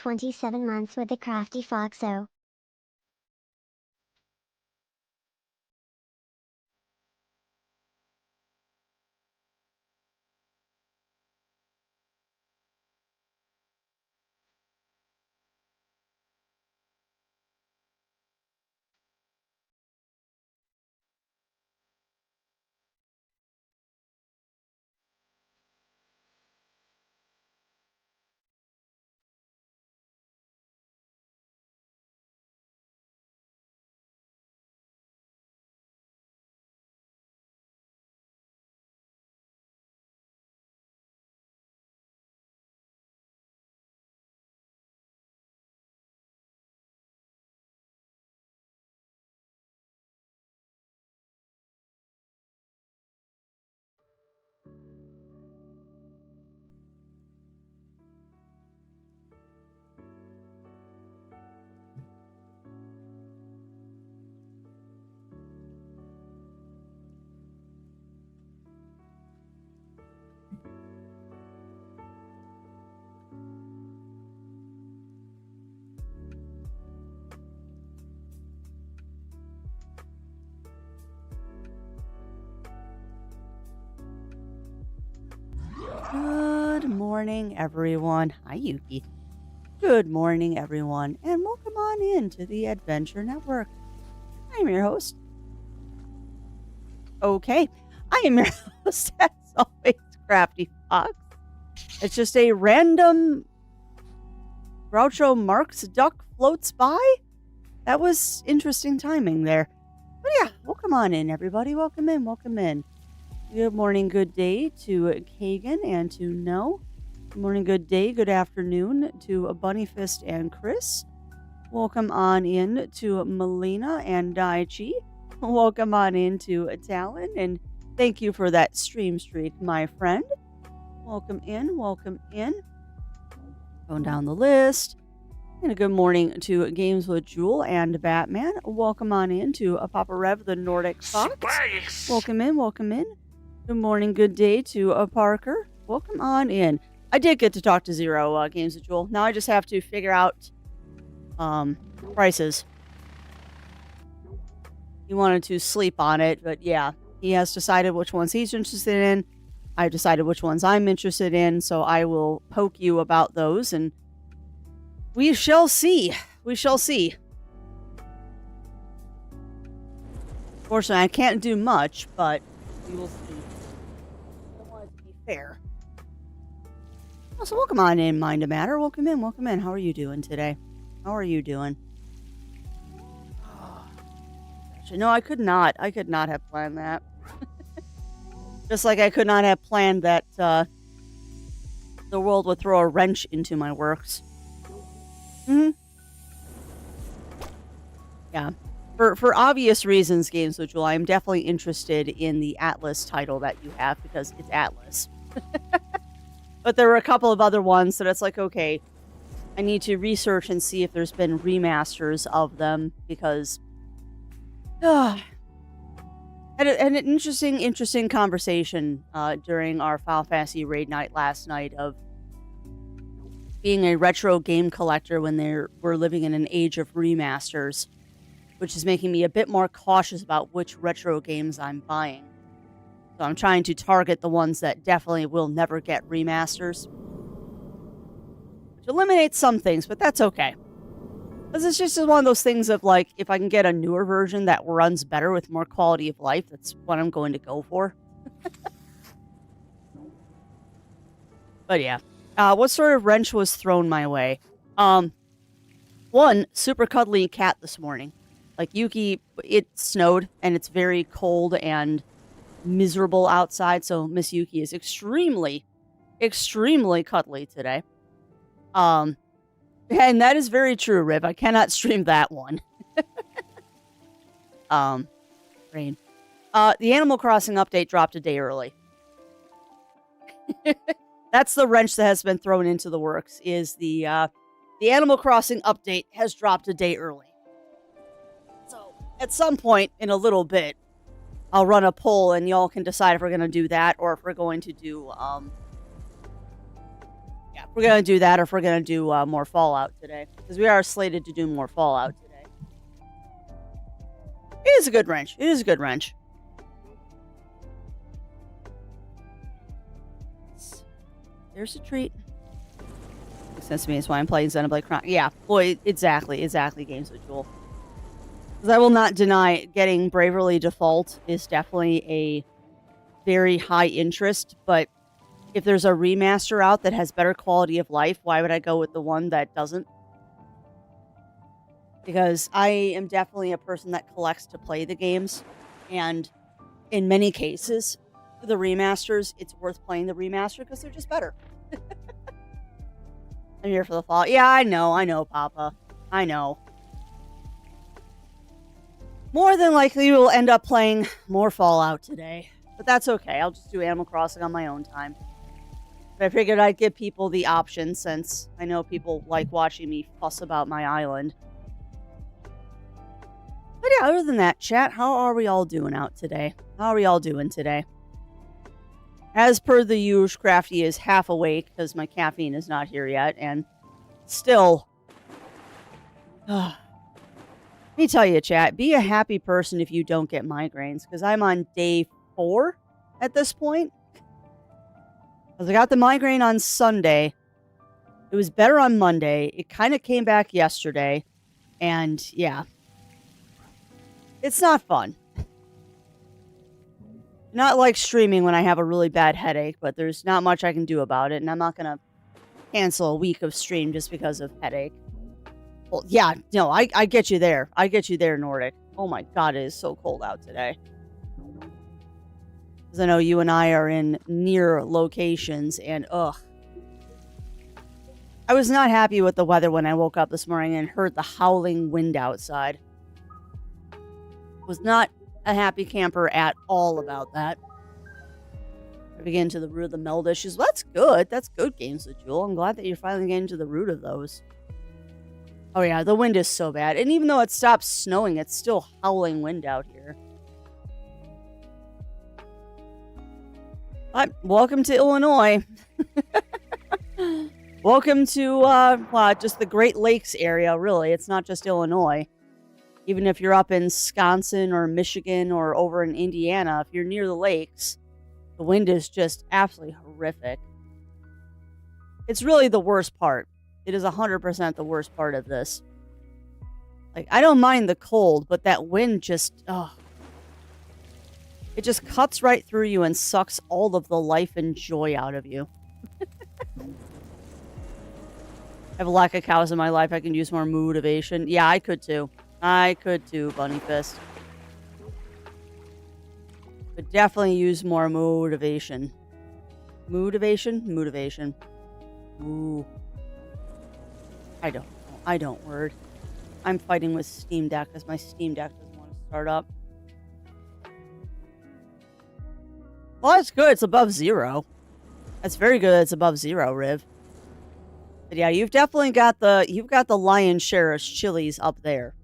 27 months with the crafty foxo. Good morning, everyone. Hi, Yuki. Good morning, everyone, and welcome on in to the Adventure Network. I'm your host. Okay, I am your host, as always, Crafty Fox. It's just a random Groucho Marx duck floats by. That was interesting timing there. But yeah, welcome on in, everybody. Welcome in, welcome in. Good morning, good day to Kagan and to No. Good morning, good day, good afternoon to Bunny Fist and Chris. Welcome on in to Melina and Daichi. Welcome on in to Talon, and thank you for that stream streak, my friend. Welcome in, welcome in. Going down the list. And a good morning to Games with Jewel and Batman. Welcome on in to Papa Rev, the Nordic Fox. Space. Welcome in, welcome in. Good morning, good day to Parker. Welcome on in. I did get to talk to Zero, Games with Jewel. Now I just have to figure out prices. He wanted to sleep on it, but yeah, he has decided which ones he's interested in. I've decided which ones I'm interested in, so I will poke you about those, and we shall see. We shall see. Fortunately, I can't do much, but we will see. I want it to be fair. Oh, so welcome on in, Mind a Matter. Welcome in, welcome in. How are you doing today? How are you doing? Actually, no, I could not. I could not have planned that. Just like I could not have planned that the world would throw a wrench into my works. Yeah. For obvious reasons, Games with Jewel, I'm definitely interested in the Atlas title that you have because it's Atlas. But there were a couple of other ones that it's like, okay, I need to research and see if there's been remasters of them because had an interesting conversation during our Final Fantasy raid night last night of being a retro game collector when we're living in an age of remasters, which is making me a bit more cautious about which retro games I'm buying. So I'm trying to target the ones that definitely will never get remasters. Which eliminates some things, but that's okay. Because it's just one of those things of like, if I can get a newer version that runs better with more quality of life, that's what I'm going to go for. But yeah. What sort of wrench was thrown my way? One, super cuddly cat this morning. Like, Yuki, it snowed, and it's very cold and miserable outside, so Miss Yuki is extremely, extremely cuddly today. And that is very true, Riv. I cannot stream that one. Rain. The Animal Crossing update dropped a day early. That's the wrench that has been thrown into the works, is the Animal Crossing update has dropped a day early. So, at some point in a little bit, I'll run a poll and y'all can decide if we're going to do that or if we're going to do, If we're going to do that or if we're going to do more Fallout today. Because we are slated to do more Fallout today. It is a good wrench. It is a good wrench. There's a treat. Makes sense to me. That's why I'm playing Xenoblade Chronicles. Yeah, boy, exactly, Games with Jewel. Because I will not deny getting Bravely Default is definitely a very high interest, but if there's a remaster out that has better quality of life, why would I go with the one that doesn't? Because I am definitely a person that collects to play the games, and in many cases, the remasters, it's worth playing the remaster because they're just better. I'm here for the fall. Yeah, I know, Papa. I know. More than likely, we'll end up playing more Fallout today. But that's okay. I'll just do Animal Crossing on my own time. But I figured I'd give people the option since I know people like watching me fuss about my island. But yeah, other than that, chat, how are we all doing out today? How are we all doing today? As per the usual, Crafty is half awake because my caffeine is not here yet, and still... let me tell you, chat, be a happy person if you don't get migraines, because I'm on day 4 at this point. Because I got the migraine on Sunday. It was better on Monday. It kind of came back yesterday, and yeah. It's not fun. Not like streaming when I have a really bad headache, but there's not much I can do about it, and I'm not going to cancel a week of stream just because of headache. Well, yeah, no, I get you there. I get you there, Nordic. Oh my god, it is so cold out today. Because I know you and I are in near locations, and ugh. I was not happy with the weather when I woke up this morning and heard the howling wind outside. Was not a happy camper at all about that. I begin to the root of the meld issues. Well, that's good. That's good, Games with Jewel. I'm glad that you're finally getting to the root of those. Oh yeah, the wind is so bad. And even though it stopped snowing, it's still howling wind out here. But welcome to Illinois. Welcome to just the Great Lakes area, really. It's not just Illinois. Even if you're up in Wisconsin or Michigan or over in Indiana, if you're near the lakes, the wind is just absolutely horrific. It's really the worst part. It is 100% the worst part of this. Like, I don't mind the cold, but that wind just, it just cuts right through you and sucks all of the life and joy out of you. I have a lack of cows in my life. I can use more motivation. Yeah, I could too. I could too, Bunny Fist. Could definitely use more motivation. Motivation? Motivation. Ooh. I don't word. I'm fighting with Steam Deck because my Steam Deck doesn't want to start up. Well, that's good. It's above 0. That's very good. It's above 0, Riv. But yeah, you've definitely got the lion's share of chilies up there.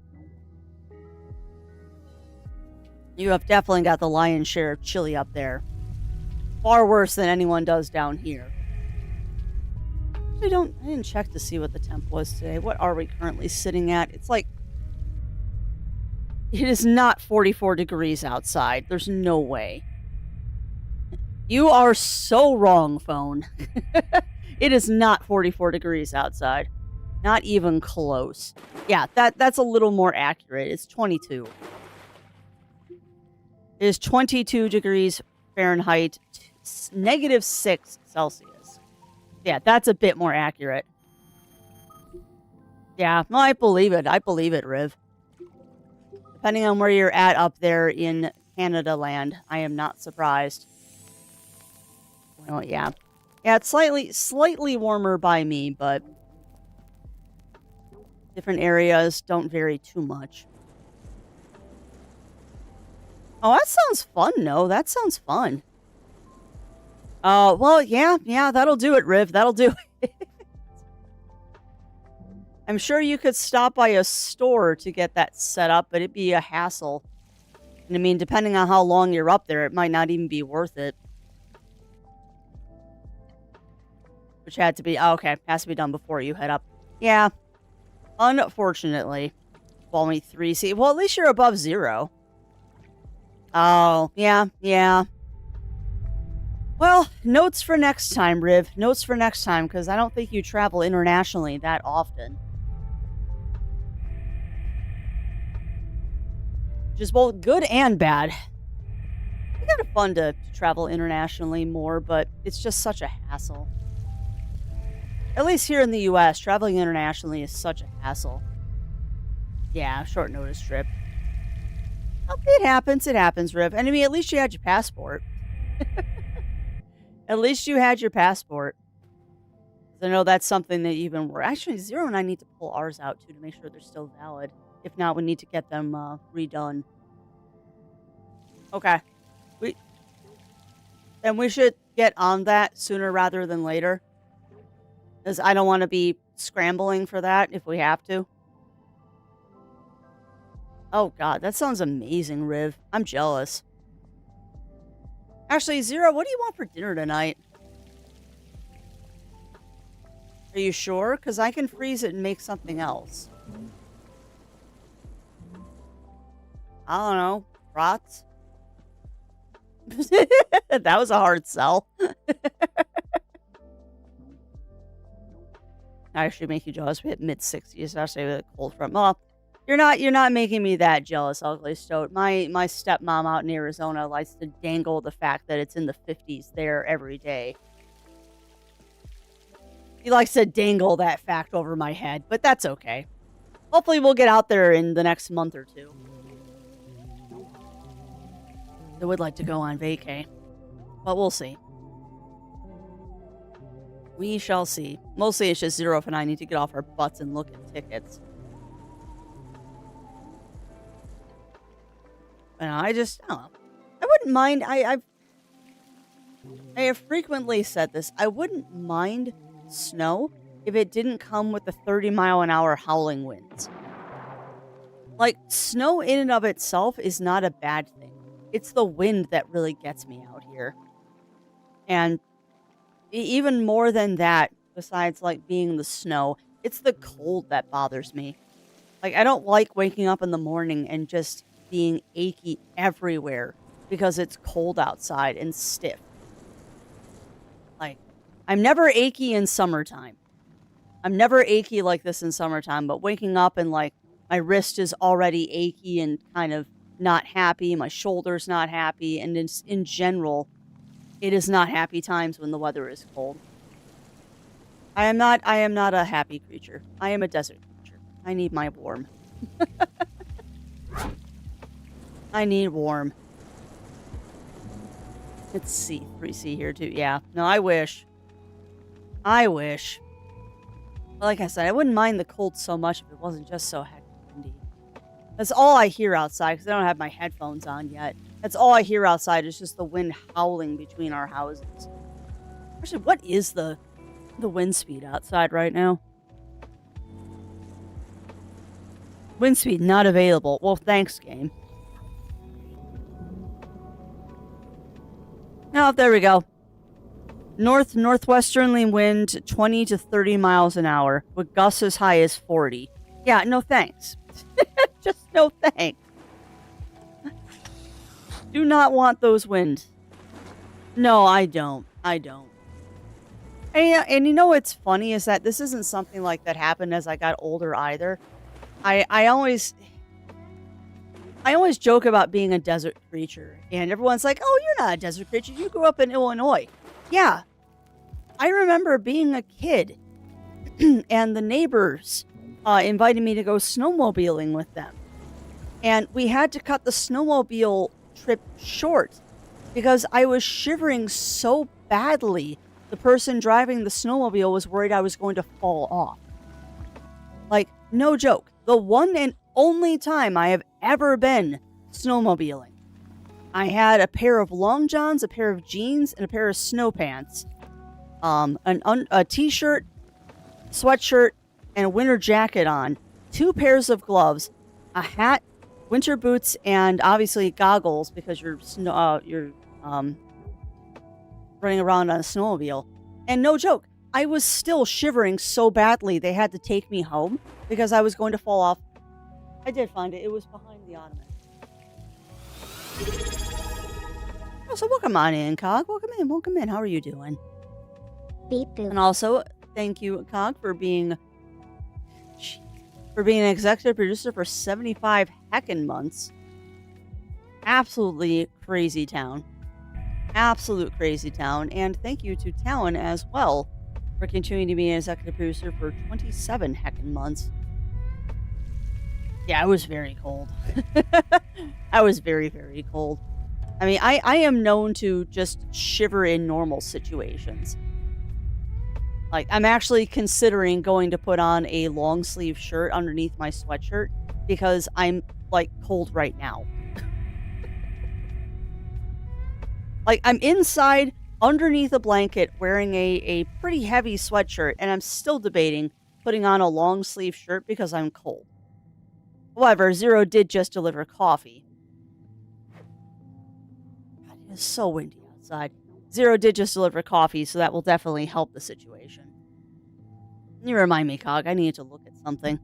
You have definitely got the lion's share of chili up there. Far worse than anyone does down here. I didn't check to see what the temp was today. What are we currently sitting at? It's like... It is not 44 degrees outside. There's no way. You are so wrong, phone. It is not 44 degrees outside. Not even close. Yeah, that's a little more accurate. It's 22. It is 22 degrees Fahrenheit, -6 Celsius. Yeah, that's a bit more accurate. Yeah, well, I believe it. I believe it, Riv. Depending on where you're at up there in Canada land, I am not surprised. Well, yeah. Yeah, it's slightly warmer by me, but different areas don't vary too much. Oh, that sounds fun, no. That sounds fun. Well, yeah, that'll do it, Riv. That'll do it. I'm sure you could stop by a store to get that set up, but it'd be a hassle. And I mean, depending on how long you're up there, it might not even be worth it. which had to be, oh, okay, has to be done before you head up. Yeah, unfortunately. Only 3C. Well, at least you're above 0. Oh, yeah, yeah. Well, notes for next time, Riv. Notes for next time, because I don't think you travel internationally that often. Which is both good and bad. It's kind of fun to travel internationally more, but it's just such a hassle. At least here in the US, traveling internationally is such a hassle. Yeah, short notice trip. Oh, it happens, Riv. And I mean, at least you had your passport. At least you had your passport. I know that's something that you've been... Actually, Zero and I need to pull ours out, too, to make sure they're still valid. If not, we need to get them redone. Okay. Then we should get on that sooner rather than later. Because I don't want to be scrambling for that if we have to. Oh, God, that sounds amazing, Riv. I'm jealous. Actually, Zero, what do you want for dinner tonight? Are you sure? Because I can freeze it and make something else. I don't know. Brats? That was a hard sell. I should make you jealous. We hit mid-60s, especially with a cold front. Well, you're not making me that jealous, Ugly Stoat. My stepmom out in Arizona likes to dangle the fact that it's in the 50s there every day. He likes to dangle that fact over my head, but that's okay. Hopefully we'll get out there in the next month or two. I would like to go on vacay, but we'll see. We shall see. Mostly it's just Zero and I need to get off our butts and look at tickets. And I don't know. I wouldn't mind. I have frequently said this. I wouldn't mind snow if it didn't come with the 30-mile-an-hour howling winds. Like, snow in and of itself is not a bad thing. It's the wind that really gets me out here. And even more than that, besides, like, being the snow, it's the cold that bothers me. Like, I don't like waking up in the morning and just being achy everywhere because it's cold outside and stiff. Like, I'm never achy in summertime. I'm never achy like this in summertime, but waking up and, like, my wrist is already achy and kind of not happy, my shoulder's not happy, and in general, it is not happy times when the weather is cold. I am not a happy creature. I am a desert creature. I need my warm. I need warm. Let's see. 3C here too. Yeah. No, I wish. But like I said, I wouldn't mind the cold so much if it wasn't just so hectic windy. That's all I hear outside because I don't have my headphones on yet. That's all I hear outside is just the wind howling between our houses. Actually, what is the wind speed outside right now? Wind speed not available. Well, thanks, game. Oh, there we go. Northwesterly wind 20 to 30 miles an hour with gusts as high as 40. Yeah, no thanks. Just no thanks. Do not want those winds. No, I don't. And you know what's funny is that this isn't something like that happened as I got older either. I always joke about being a desert creature, and everyone's like, "Oh, you're not a desert creature. You grew up in Illinois." Yeah. I remember being a kid and the neighbors invited me to go snowmobiling with them. And we had to cut the snowmobile trip short because I was shivering so badly. The person driving the snowmobile was worried I was going to fall off. Like, no joke. The one and only time I have ever been snowmobiling. I had a pair of long johns, a pair of jeans, and a pair of snow pants. A t-shirt, sweatshirt, and a winter jacket on. 2 pairs of gloves, a hat, winter boots, and obviously goggles because you're running around on a snowmobile. And no joke, I was still shivering so badly they had to take me home because I was going to fall off. I did find it. It was behind the ottoman. Oh, so welcome on in, Cog. Welcome in. Welcome in. How are you doing? Beep boop. And also, thank you, Cog, for being an executive producer for 75 heckin' months. Absolutely crazy town. Absolute crazy town. And thank you to Talon as well for continuing to be an executive producer for 27 heckin' months. Yeah, I was very cold. I was very, very cold. I mean, I am known to just shiver in normal situations. Like, I'm actually considering going to put on a long sleeve shirt underneath my sweatshirt because I'm, like, cold right now. Like, I'm inside underneath a blanket wearing a pretty heavy sweatshirt, and I'm still debating putting on a long sleeve shirt because I'm cold. However, Zero did just deliver coffee. God, it is so windy outside. Zero did just deliver coffee, so that will definitely help the situation. You remind me, Cog, I need to look at something.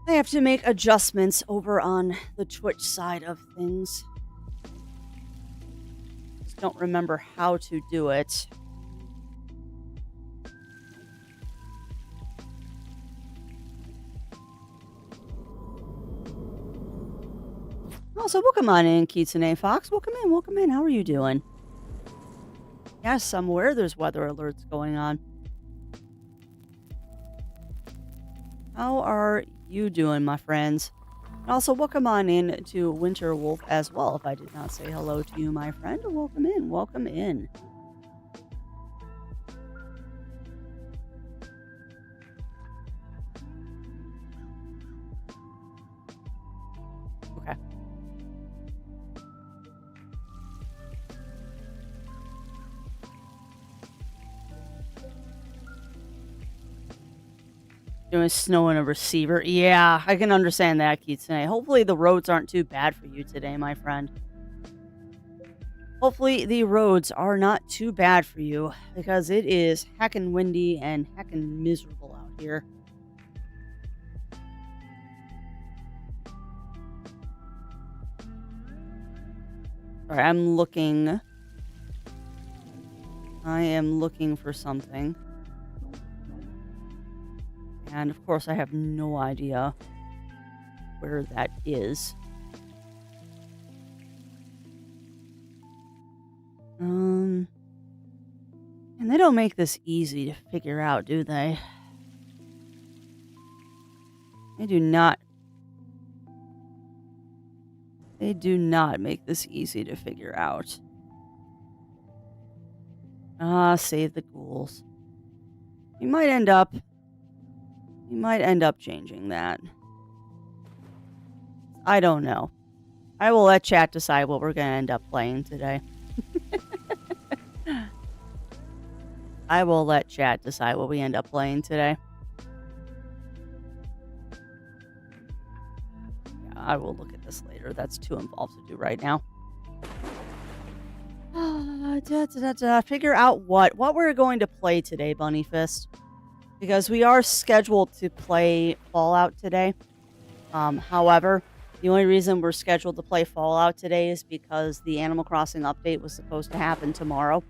I have to make adjustments over on the Twitch side of things. Just don't remember how to do it. Also, welcome on in, Kitsune Fox. Welcome in, welcome in. How are you doing? Yeah, somewhere there's weather alerts going on. How are you doing, my friends? And also, welcome on in to Winter Wolf as well. If I did not say hello to you, my friend, welcome in, welcome in. Okay. Doing snow in a receiver. Yeah, I can understand that, Kitsune. Hopefully the roads aren't too bad for you today, my friend. Hopefully the roads are not too bad for you because it is heckin' windy and heckin' miserable out here. Alright, I am looking for something. And of course, I have no idea where that is. And they don't make this easy to figure out, do they? They do not. They do not make this easy to figure out. Save the ghouls. You might end up changing that. I don't know. I will let chat decide what we're going to end up playing today. I will let chat decide what we end up playing today. Yeah, I will look at this later. That's too involved to do right now. Figure out what we're going to play today, Bunny Fist. Because we are scheduled to play Fallout today. However, the only reason we're scheduled to play Fallout today is because the Animal Crossing update was supposed to happen tomorrow.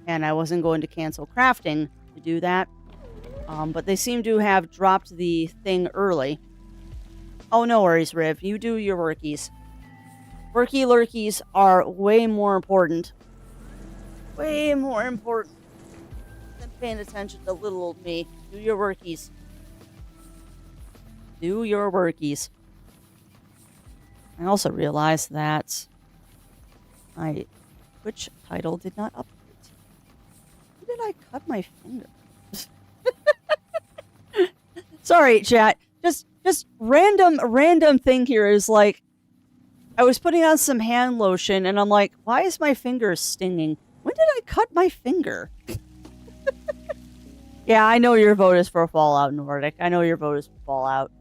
And I wasn't going to cancel crafting to do that. But they seem to have dropped the thing early. Oh, no worries, Riv. You do your workies. Worky lurkies are way more important. Way more important than paying attention to little old me. Do your workies. Do your workies. I also realized that my Twitch title did not update. Where did I cut my finger? Sorry, chat. Just random thing here is like, I was putting on some hand lotion and I'm like, why is my finger stinging? When did I cut my finger? Yeah, I know your vote is for Fallout, Nordic. I know your vote is for Fallout.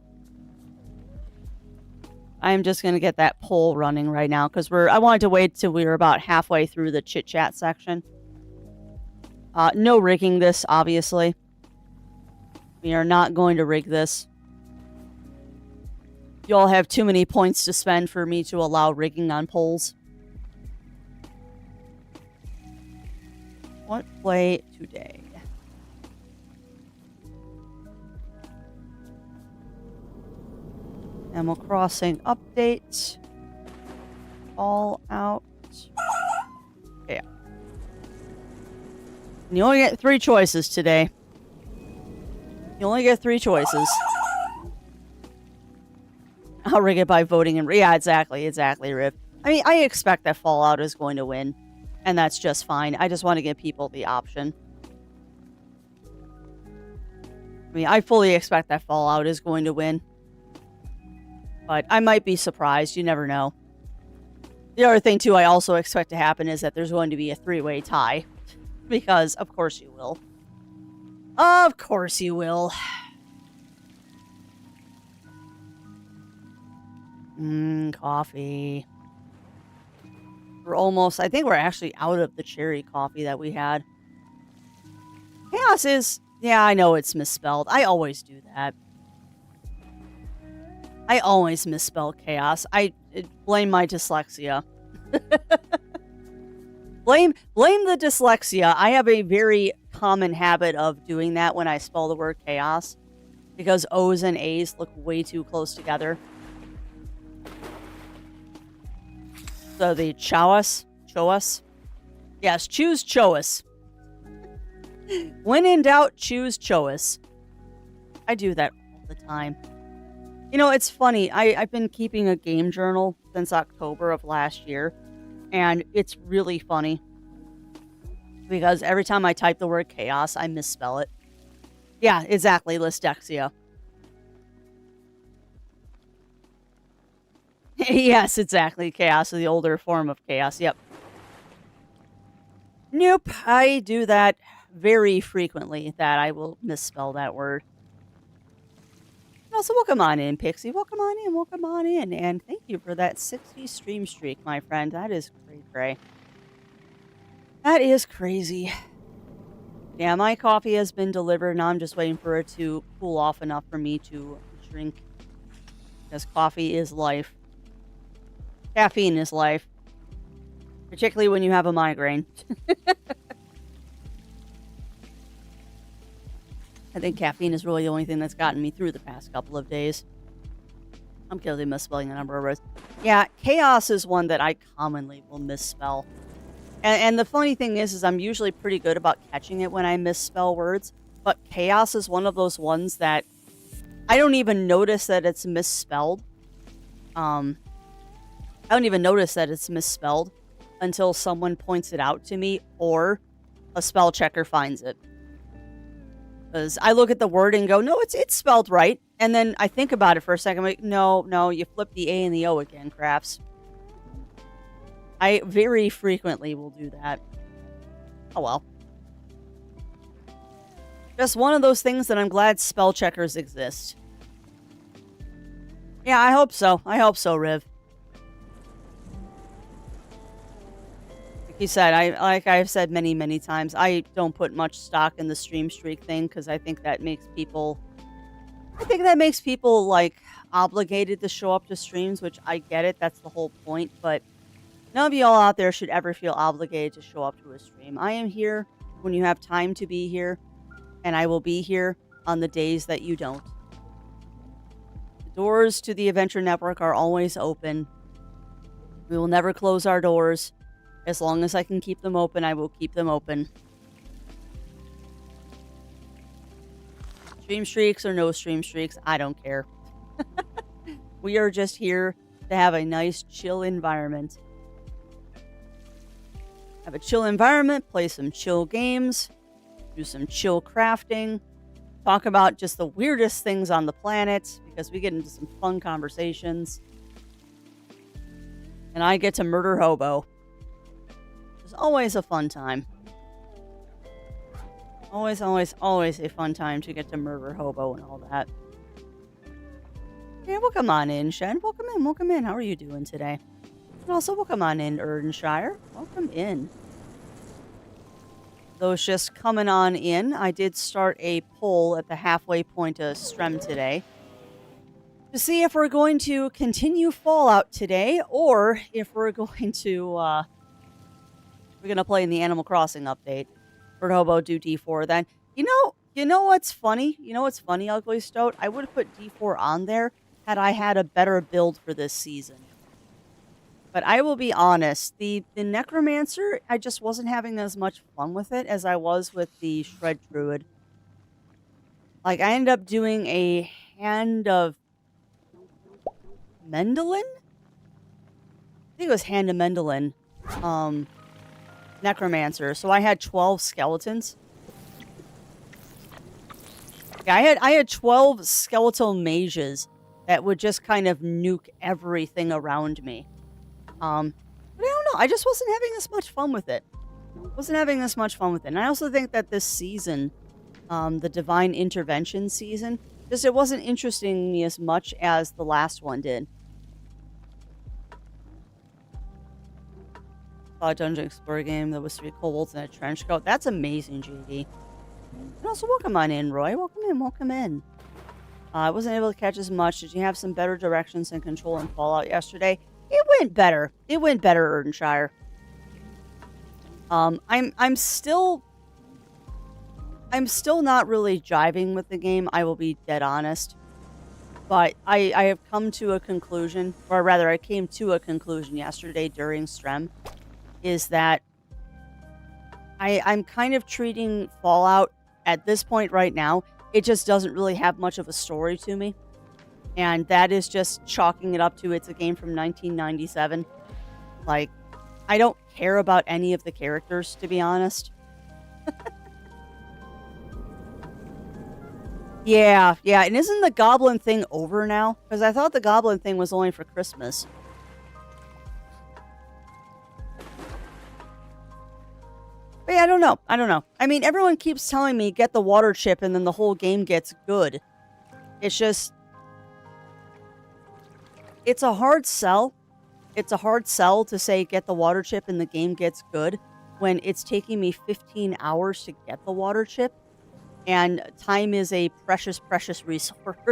I'm just going to get that poll running right now because I wanted to wait till we were about halfway through the chit-chat section. No rigging this, obviously. We are not going to rig this. You all have too many points to spend for me to allow rigging on polls. What play today? Animal Crossing update. All out. Yeah. And you only get 3 choices today. You only get 3 choices. I'll rig it by voting and yeah, exactly, Riv. I mean, I expect that Fallout is going to win, and that's just fine. I just want to give people the option. I mean, I fully expect that Fallout is going to win, but I might be surprised. You never know. The other thing, too, I also expect to happen is that there's going to be a 3-way tie, because of course you will. Of course you will. Coffee. We're almost, I think we're actually out of the cherry coffee that we had. Chaos is, yeah, I know it's misspelled. I always do that. I always misspell chaos. I blame my dyslexia. blame the dyslexia. I have a very common habit of doing that when I spell the word chaos, because O's and A's look way too close together. So the choas. Yes, choose choas. When in doubt, choose choas. I do that all the time. You know, it's funny. I've been keeping a game journal since October of last year, and it's really funny because every time I type the word chaos, I misspell it. Yeah, exactly, Listexia. Yes, exactly. Chaos is the older form of chaos. Yep. Nope. I do that very frequently, that I will misspell that word. Also, welcome on in, Pixie. Welcome on in. And thank you for that 60 stream streak, my friend. That is cray. That is crazy. Yeah, my coffee has been delivered. Now I'm just waiting for it to cool off enough for me to drink. Because coffee is life. Caffeine is life. Particularly when you have a migraine. I think caffeine is really the only thing that's gotten me through the past couple of days. I'm guilty of misspelling a number of words. Yeah, chaos is one that I commonly will misspell. And the funny thing is I'm usually pretty good about catching it when I misspell words. But chaos is one of those ones that I don't even notice that it's misspelled. I don't even notice that it's misspelled until someone points it out to me or a spell checker finds it. Because I look at the word and go, no, it's spelled right. And then I think about it for a second. I'm like, no, you flipped the A and the O again, Crafts. I very frequently will do that. Oh well. Just one of those things that I'm glad spell checkers exist. Yeah, I hope so. Riv. Like you said, I've said many times, I don't put much stock in the stream streak thing because I think that makes people like obligated to show up to streams, which I get it. That's the whole point. But none of y'all out there should ever feel obligated to show up to a stream. I am here when you have time to be here, and I will be here on the days that you don't. The doors to the Adventure Network are always open. We will never close our doors. As long as I can keep them open, I will keep them open. Stream streaks or no stream streaks, I don't care. We are just here to have a nice, chill environment. Have a chill environment, play some chill games, do some chill crafting, talk about just the weirdest things on the planet, because we get into some fun conversations. And I get to murder Hobo. It's always a fun time. Always a fun time to get to murder Hobo and all that. Yeah, welcome on in, Shen. Welcome in. How are you doing today? And also, welcome on in, Erdenshire. Welcome in. those just coming on in, I did start a poll at the halfway point of Strem today to see if we're going to continue Fallout today or if we're going to play in the Animal Crossing update. For Hobo do D4 then. You know what's funny? You know what's funny, Ugly Stoat? I would have put D4 on there had I had a better build for this season. But I will be honest, the Necromancer, I just wasn't having as much fun with it as I was with the Shred Druid. Like, I ended up doing a Hand of Mendelin? I think it was Hand of Mendelin. Necromancer. So I had 12 skeletons. Yeah, I had 12 skeletal mages that would just kind of nuke everything around me. But I don't know. I just wasn't having as much fun with it. And I also think that this season, the Divine Intervention season, just it wasn't interesting me as much as the last one did. Saw a Dungeon Explorer game that was 3 kobolds and a trench coat. That's amazing, JD. And also, welcome on in, Roy. Welcome in. I wasn't able to catch as much. Did you have some better directions and control in Fallout yesterday? It went better. Erdenshire. I'm still not really jiving with the game. I will be dead honest. But I have come to a conclusion, or rather, I came to a conclusion yesterday during Strem, is that I'm kind of treating Fallout at this point right now. It just doesn't really have much of a story to me. And that is just chalking it up to it's a game from 1997. Like, I don't care about any of the characters, to be honest. Yeah. And isn't the Goblin thing over now? Because I thought the Goblin thing was only for Christmas. But yeah, I don't know. I mean, everyone keeps telling me get the water chip and then the whole game gets good. It's just... It's a hard sell. It's a hard sell to say get the water chip and the game gets good when it's taking me 15 hours to get the water chip. And time is a precious, precious resource.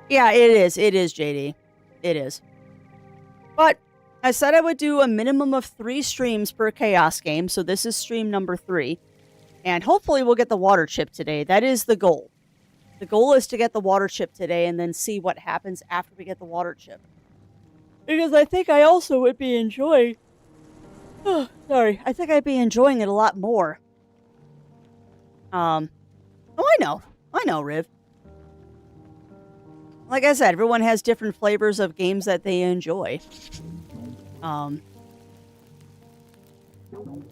Yeah, it is. It is, JD. It is. But I said I would do a minimum of 3 streams per Chaos game, so this is stream number 3. And hopefully we'll get the water chip today. That is the goal. The goal is to get the water chip today and then see what happens after we get the water chip. Because I think I also would be enjoying... Oh, sorry. I think I'd be enjoying it a lot more. Oh, I know, Riv. Like I said, everyone has different flavors of games that they enjoy. But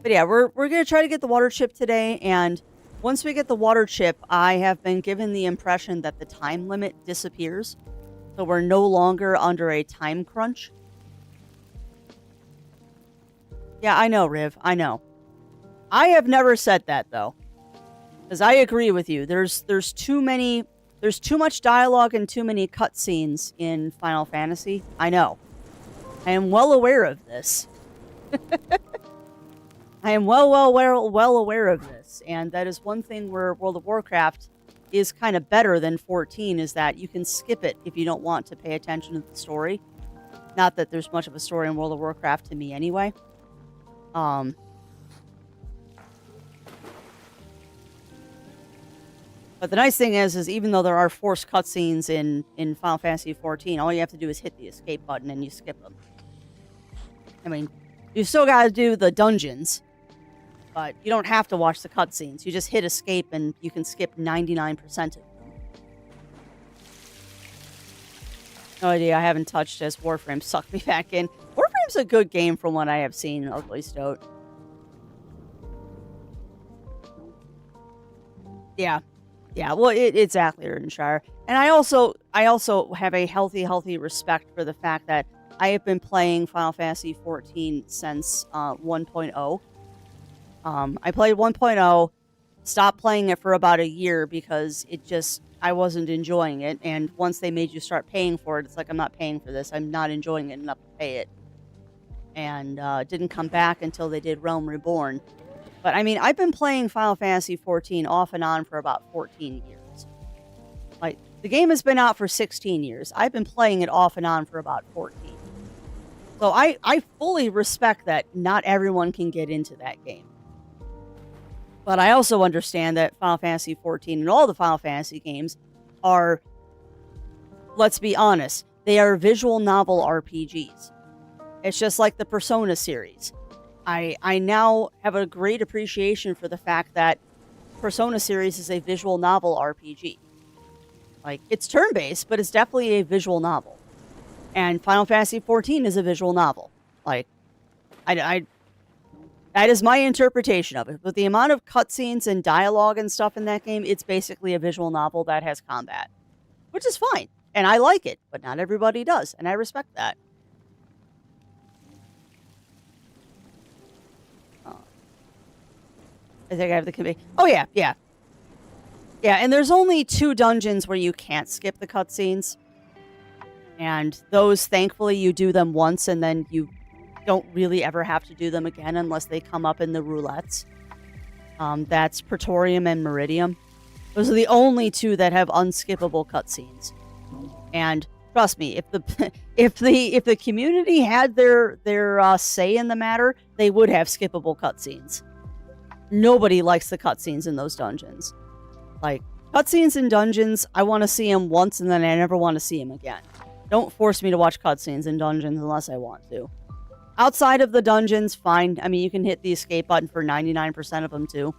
yeah, we're gonna try to get the water chip today, and once we get the water chip, I have been given the impression that the time limit disappears. So we're no longer under a time crunch. Yeah, I know, Riv. I know. I have never said that, though. Because I agree with you. There's too much dialogue and too many cutscenes in Final Fantasy. I know. I am well aware of this. I am well aware of this. And that is one thing where World of Warcraft is kind of better than 14, is that you can skip it if you don't want to pay attention to the story. Not that there's much of a story in World of Warcraft to me anyway. But the nice thing is even though there are forced cutscenes in Final Fantasy 14, all you have to do is hit the escape button and you skip them. I mean, you still gotta do the dungeons, but you don't have to watch the cutscenes. You just hit escape and you can skip 99% of them. No idea, I haven't touched as Warframe sucked me back in. Warframe's a good game from what I have seen, Ugly Stoat. Yeah. Yeah, well, it's exactly Erdenshire. And I also have a healthy respect for the fact that I have been playing Final Fantasy 14 since 1.0. I played 1.0, stopped playing it for about a year because I wasn't enjoying it. And once they made you start paying for it, it's like, I'm not paying for this. I'm not enjoying it enough to pay it. and didn't come back until they did Realm Reborn. But I mean, I've been playing Final Fantasy 14 off and on for about 14 years. Like, the game has been out for 16 years. I've been playing it off and on for about 14. So I fully respect that not everyone can get into that game. But I also understand that Final Fantasy 14 and all the Final Fantasy games are, let's be honest, they are visual novel RPGs. It's just like the Persona series. I now have a great appreciation for the fact that Persona series is a visual novel RPG. Like, it's turn-based, but it's definitely a visual novel. And Final Fantasy 14 is a visual novel. Like, that is my interpretation of it. With the amount of cutscenes and dialogue and stuff in that game, it's basically a visual novel that has combat. Which is fine. And I like it, but not everybody does. And I respect that. I think I have the convey. Oh, yeah, yeah. Yeah, and there's only 2 dungeons where you can't skip the cutscenes. And those, thankfully, you do them once and then you don't really ever have to do them again unless they come up in the roulettes. That's Praetorium and Meridium. Those are the only 2 that have unskippable cutscenes. And trust me, if the community had their say in the matter, they would have skippable cutscenes. Nobody likes the cutscenes in those dungeons. Like, cutscenes in dungeons, I want to see them once and then I never want to see them again. Don't force me to watch cutscenes in dungeons unless I want to. Outside of the dungeons, fine. I mean, you can hit the escape button for 99% of them too.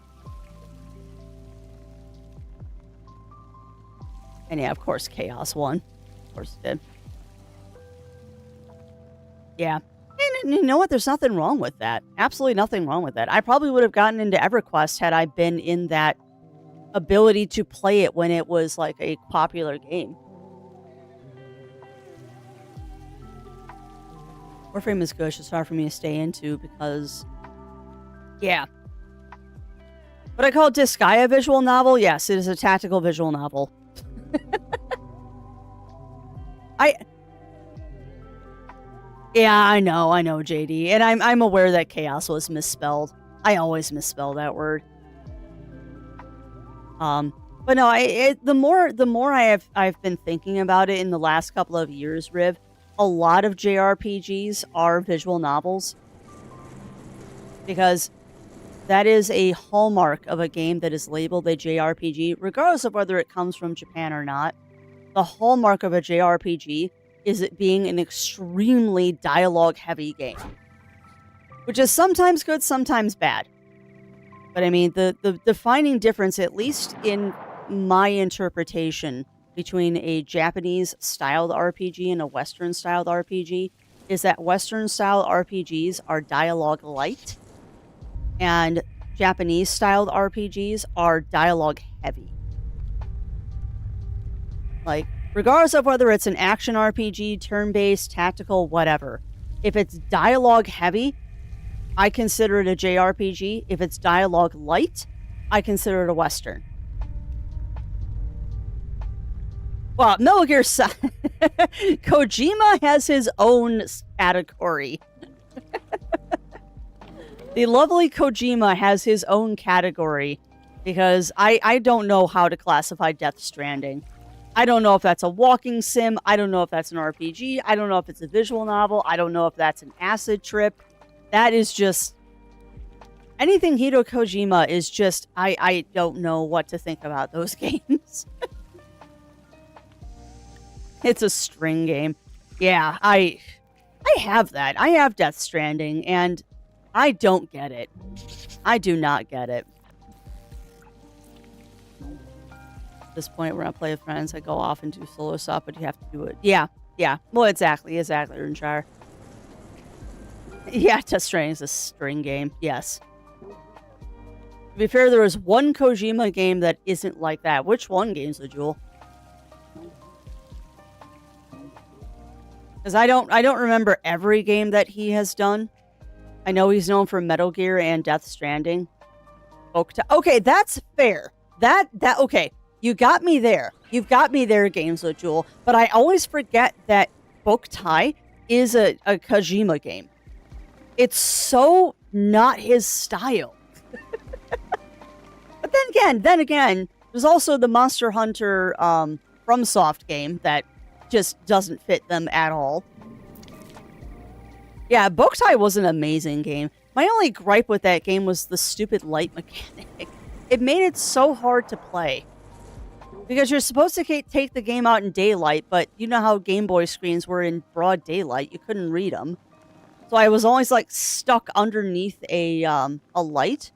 And yeah, of course, Chaos won. Of course it did. Yeah. And you know what? There's nothing wrong with that. Absolutely nothing wrong with that. I probably would have gotten into EverQuest had I been in that ability to play it when it was like a popular game. Warframe is good. It's just hard for me to stay into because, yeah. But I call Disgaea a visual novel? Yes, it is a tactical visual novel. Yeah, I know, JD, and I'm aware that chaos was misspelled. I always misspell that word. But no, the more I've been thinking about it in the last couple of years, Riv, a lot of JRPGs are visual novels because that is a hallmark of a game that is labeled a JRPG, regardless of whether it comes from Japan or not. The hallmark of a JRPG is it being an extremely dialogue-heavy game, which is sometimes good, sometimes bad. But I mean, the defining difference, at least in my interpretation, between a Japanese-styled RPG and a Western-styled RPG, is that Western-styled RPGs are dialogue-light, and Japanese-styled RPGs are dialogue-heavy. Like, regardless of whether it's an action RPG, turn-based, tactical, whatever, if it's dialogue-heavy, I consider it a JRPG. If it's dialogue-light, I consider it a Western. Well, Metal Gear Kojima has his own category. The lovely Kojima has his own category because I don't know how to classify Death Stranding. I don't know if that's a walking sim. I don't know if that's an RPG. I don't know if it's a visual novel. I don't know if that's an acid trip. That is just... anything Hideo Kojima is just... I don't know what to think about those games. It's a string game. Yeah, I have that. I have Death Stranding, and I don't get it. I do not get it. At this point, when I play with friends, I go off and do solo stuff, but you have to do it. Yeah. Well, exactly, Runechar. Yeah, Death Stranding is a string game. Yes. To be fair, there was one Kojima game that isn't like that. Which one, Games with Jewel? Because I don't remember every game that he has done. I know he's known for Metal Gear and Death Stranding. Okay, that's fair. Okay. You got me there. You've got me there, Games with Jewel. But I always forget that Boktai is a Kojima game. It's so not his style. But then again, there's also the Monster Hunter FromSoft game that just doesn't fit them at all. Yeah, Boktai was an amazing game. My only gripe with that game was the stupid light mechanic. It made it so hard to play. Because you're supposed to take the game out in daylight, but you know how Game Boy screens were in broad daylight. You couldn't read them. So I was always like stuck underneath a light.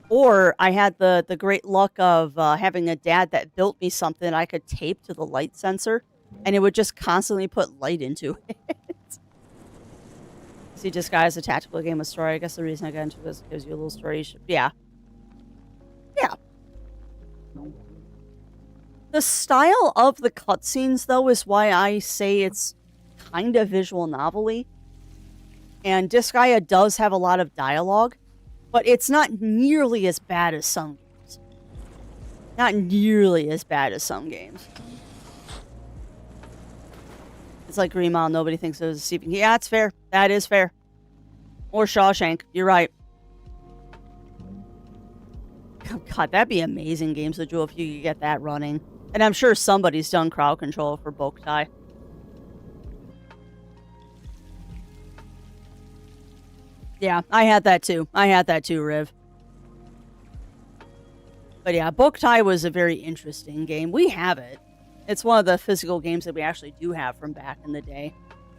Or I had the great luck of having a dad that built me something I could tape to the light sensor, and it would just constantly put light into it. See, Disguise, a tactical game with story. I guess the reason I got into this gives you a little story. Yeah. Yeah. The style of the cutscenes, though, is why I say it's kind of visual novel-y. And Disgaea does have a lot of dialogue, but it's not nearly as bad as some games. Not nearly as bad as some games. It's like Green Mile, nobody thinks it was a Stephen King. Yeah, it's fair. That is fair. Or Shawshank. You're right. Oh, God, that'd be amazing, Games with Jewel, if you could get that running. And I'm sure somebody's done crowd control for Boktai. Yeah, I had that too. Riv. But yeah, Boktai was a very interesting game. We have it. It's one of the physical games that we actually do have from back in the day.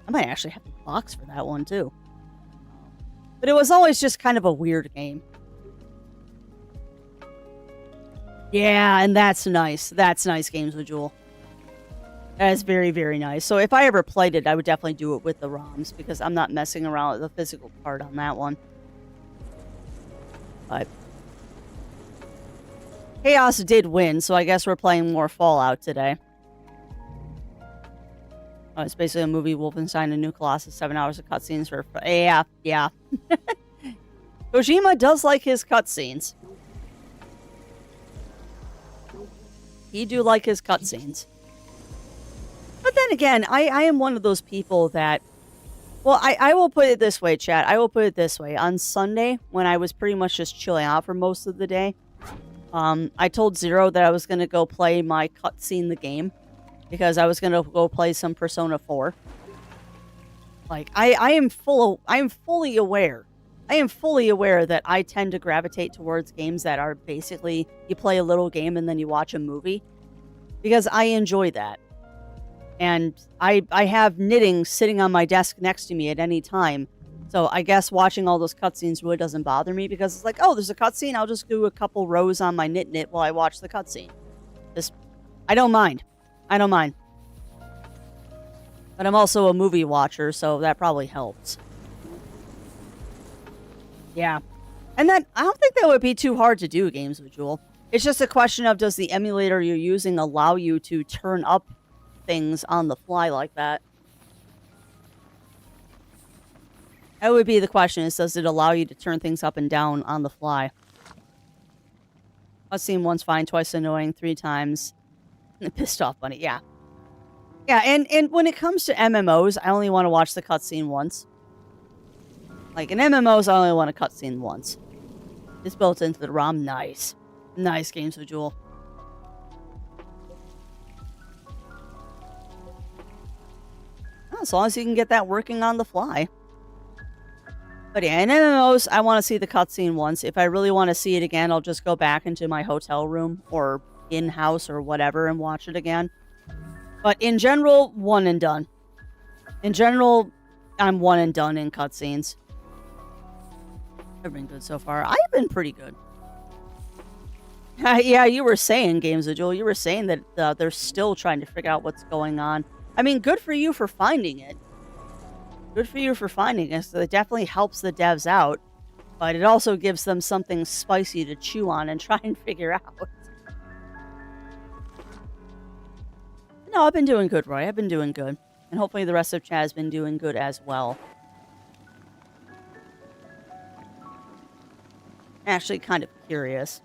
I might actually have the box for that one too. But it was always just kind of a weird game. Yeah, and that's nice. That's nice, Games with Jewel. That is very, very nice. So if I ever played it, I would definitely do it with the ROMs, because I'm not messing around with the physical part on that one. But Chaos did win, so I guess we're playing more Fallout today. Oh, it's basically a movie, Wolfenstein: A New Colossus, 7 hours of cutscenes for... Yeah. Kojima does like his cutscenes. He do like his cutscenes. But then again, I am one of those people that... Well, I will put it this way, chat. I will put it this way. On Sunday, when I was pretty much just chilling out for most of the day, I told Zero that I was going to go play my cutscene the game, because I was going to go play some Persona 4. Like, I am fully aware. I am fully aware that I tend to gravitate towards games that are basically, you play a little game and then you watch a movie, because I enjoy that. And I have knitting sitting on my desk next to me at any time. So I guess watching all those cutscenes really doesn't bother me, because it's like, oh, there's a cutscene, I'll just do a couple rows on my knit while I watch the cutscene. I don't mind. But I'm also a movie watcher, so that probably helps. Yeah. And then I don't think that would be too hard to do, Games with Jewel. It's just a question of, does the emulator you're using allow you to turn up things on the fly like that? That would be the question, is does it allow you to turn things up and down on the fly? Cutscene once fine, twice annoying, 3 times. Pissed off bunny, yeah. Yeah, and when it comes to MMOs, I only want to watch the cutscene once. Like, in MMOs, I only want a cutscene once. It's built into the ROM, nice. Nice, Games with Jewel. As long as you can get that working on the fly. But yeah, in MMOs, I want to see the cutscene once. If I really want to see it again, I'll just go back into my hotel room or in-house or whatever and watch it again. But in general, one and done. In general, I'm one and done in cutscenes. I've been good so far. I've been pretty good. Yeah, you were saying, Games with Jewel, you were saying that they're still trying to figure out what's going on. I mean, good for you for finding it. Good for you for finding it. So it definitely helps the devs out. But it also gives them something spicy to chew on and try and figure out. No, I've been doing good, Roy. I've been doing good. And hopefully the rest of chat has been doing good as well. Actually, kind of curious.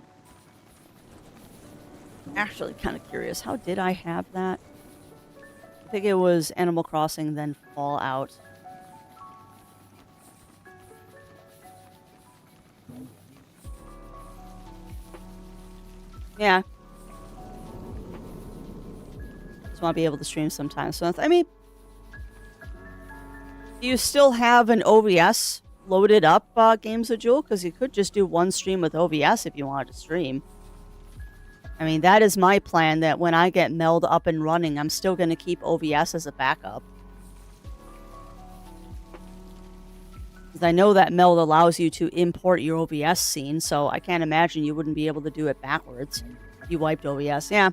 How did I have that? I think it was Animal Crossing, then Fallout. Yeah. Just want to be able to stream sometimes. So, I mean, do you still have an OBS loaded up, Games with Jewel? Because you could just do one stream with OBS if you wanted to stream. I mean, that is my plan, that when I get Meld up and running, I'm still going to keep OBS as a backup. Because I know that Meld allows you to import your OBS scene, so I can't imagine you wouldn't be able to do it backwards if you wiped OBS. Yeah,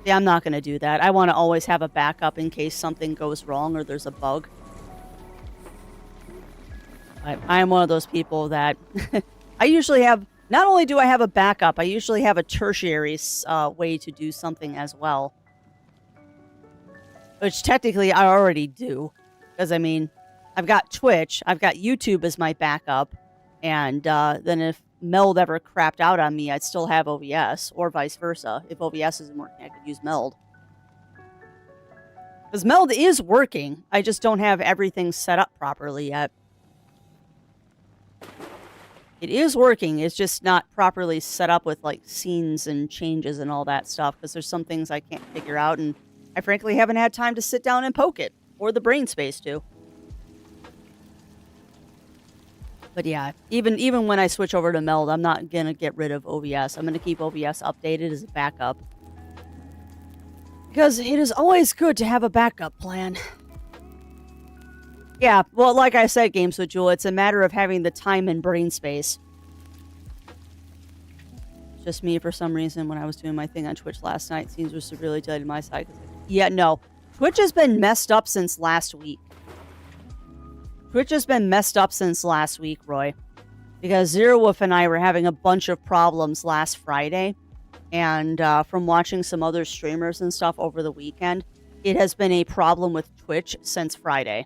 I'm not going to do that. I want to always have a backup in case something goes wrong or there's a bug. I am one of those people that I usually have, not only do I have a backup, I usually have a tertiary way to do something as well. Which technically I already do. Because, I mean, I've got Twitch, I've got YouTube as my backup, and then if Meld ever crapped out on me, I'd still have OBS, or vice versa. If OBS isn't working, I could use Meld. Because Meld is working, I just don't have everything set up properly yet. It is working, it's just not properly set up with, like, scenes and changes and all that stuff, because there's some things I can't figure out, and I frankly haven't had time to sit down and poke it, or the brain space to. But yeah, even when I switch over to Meld, I'm not gonna get rid of OBS. I'm gonna keep OBS updated as a backup. Because it is always good to have a backup plan. Yeah, well, like I said, Games with Jewel, it's a matter of having the time and brain space. Just me, for some reason, when I was doing my thing on Twitch last night, scenes were severely dead on my side. Yeah, no. Twitch has been messed up since last week. Twitch has been messed up since last week, Roy. Because Zero Wolf and I were having a bunch of problems last Friday. And from watching some other streamers and stuff over the weekend, it has been a problem with Twitch since Friday.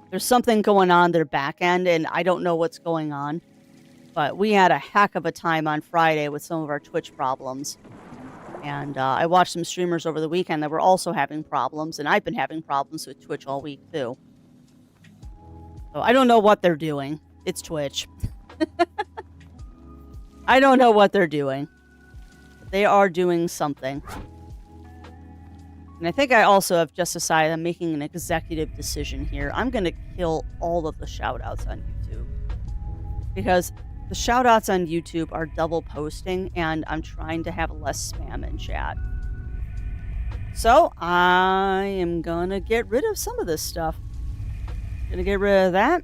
There's something going on their back end, and I don't know what's going on. But we had a heck of a time on Friday with some of our Twitch problems. And I watched some streamers over the weekend that were also having problems, and I've been having problems with Twitch all week, too. So I don't know what they're doing. It's Twitch. I don't know what they're doing. But they are doing something. And I think I also have just decided I'm making an executive decision here. I'm going to kill all of the shoutouts on YouTube. Because the shoutouts on YouTube are double posting, and I'm trying to have less spam in chat. So, I am going to get rid of some of this stuff. Going to get rid of that.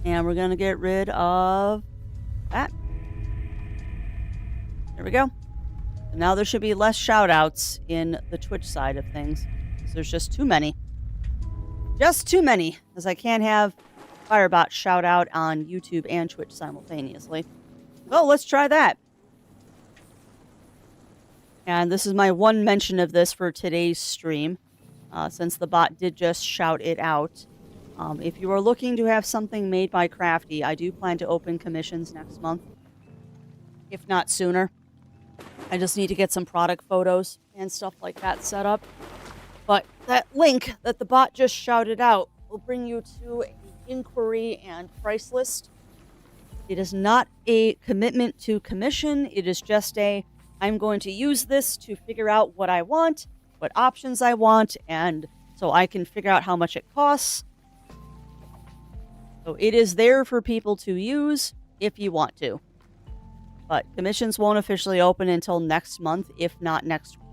And we're going to get rid of that. There we go. Now there should be less shoutouts in the Twitch side of things. So there's just too many. Just too many. Because I can't have Firebot shout out on YouTube and Twitch simultaneously. Well, let's try that. And this is my one mention of this for today's stream. Since the bot did just shout it out. If you are looking to have something made by Crafty, I do plan to open commissions next month. If not sooner. I just need to get some product photos and stuff like that set up. But that link that the bot just shouted out will bring you to an inquiry and price list. It is not a commitment to commission. It is just I'm going to use this to figure out what I want, what options I want, and so I can figure out how much it costs. So it is there for people to use if you want to. But commissions won't officially open until next month, if not next week.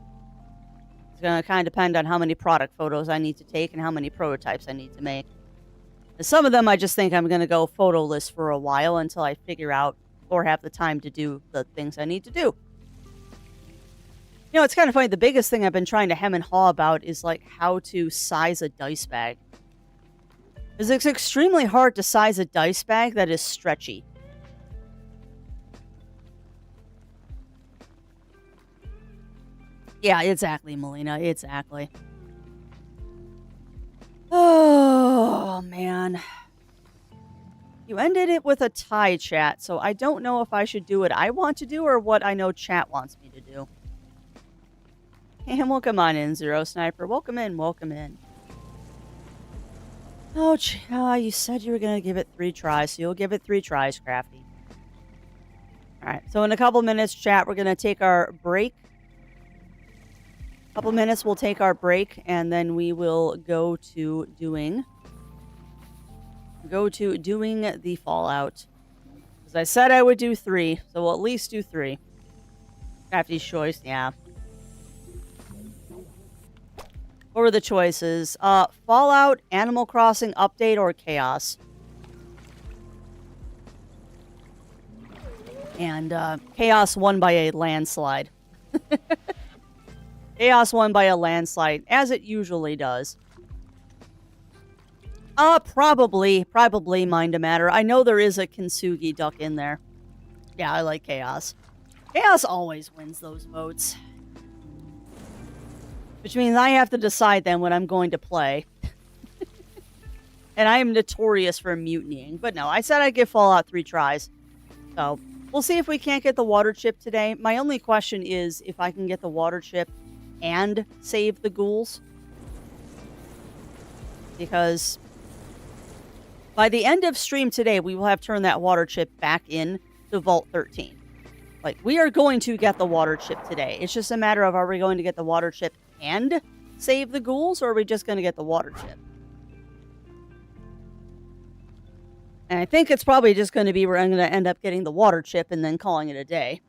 It's going to kind of depend on how many product photos I need to take and how many prototypes I need to make. And some of them I just think I'm going to go photoless for a while until I figure out or have the time to do the things I need to do. You know, it's kind of funny. The biggest thing I've been trying to hem and haw about is like how to size a dice bag. Because it's extremely hard to size a dice bag that is stretchy. Yeah, exactly, Melina. Exactly. Oh, man. You ended it with a tie, chat, so I don't know if I should do what I want to do or what I know chat wants me to do. And welcome on in, Zero Sniper. Welcome in, welcome in. Oh, you said you were going to give it 3 tries, so you'll give it 3 tries, Crafty. All right. So in a couple minutes, chat, we're going to take our break. Couple minutes, we'll take our break, and then we will go to doing the Fallout. Because I said I would do 3, so we'll at least do 3. Crafty's choice, yeah. What were the choices? Fallout, Animal Crossing update, or Chaos? And Chaos won by a landslide. Chaos won by a landslide, as it usually does. Probably Mind a Matter. I know there is a Kintsugi duck in there. Yeah, I like Chaos. Chaos always wins those votes. Which means I have to decide then what I'm going to play. And I am notorious for mutinying. But no, I said I'd give Fallout 3 tries. So, we'll see if we can't get the water chip today. My only question is if I can get the water chip and save the ghouls. Because by the end of stream today, we will have turned that water chip back in to Vault 13. Like, we are going to get the water chip today. It's just a matter of, are we going to get the water chip and save the ghouls, or are we just going to get the water chip? And I think it's probably just going to be we're going to end up getting the water chip and then calling it a day.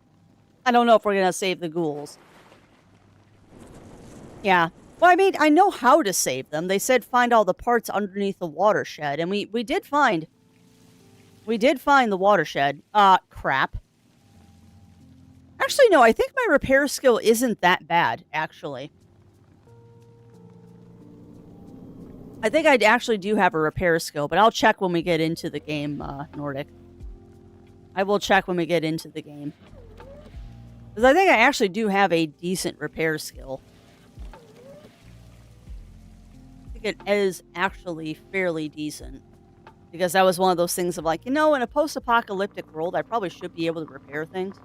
I don't know if we're going to save the ghouls. Yeah. Well, I mean, I know how to save them. They said find all the parts underneath the watershed, and we did find the watershed. Crap. Actually, no, I think my repair skill isn't that bad, actually. I think I actually do have a repair skill, but I'll check when we get into the game, Nordic. I will check when we get into the game. Because I think I actually do have a decent repair skill. I think it is actually fairly decent. Because that was one of those things of like, you know, in a post-apocalyptic world, I probably should be able to repair things.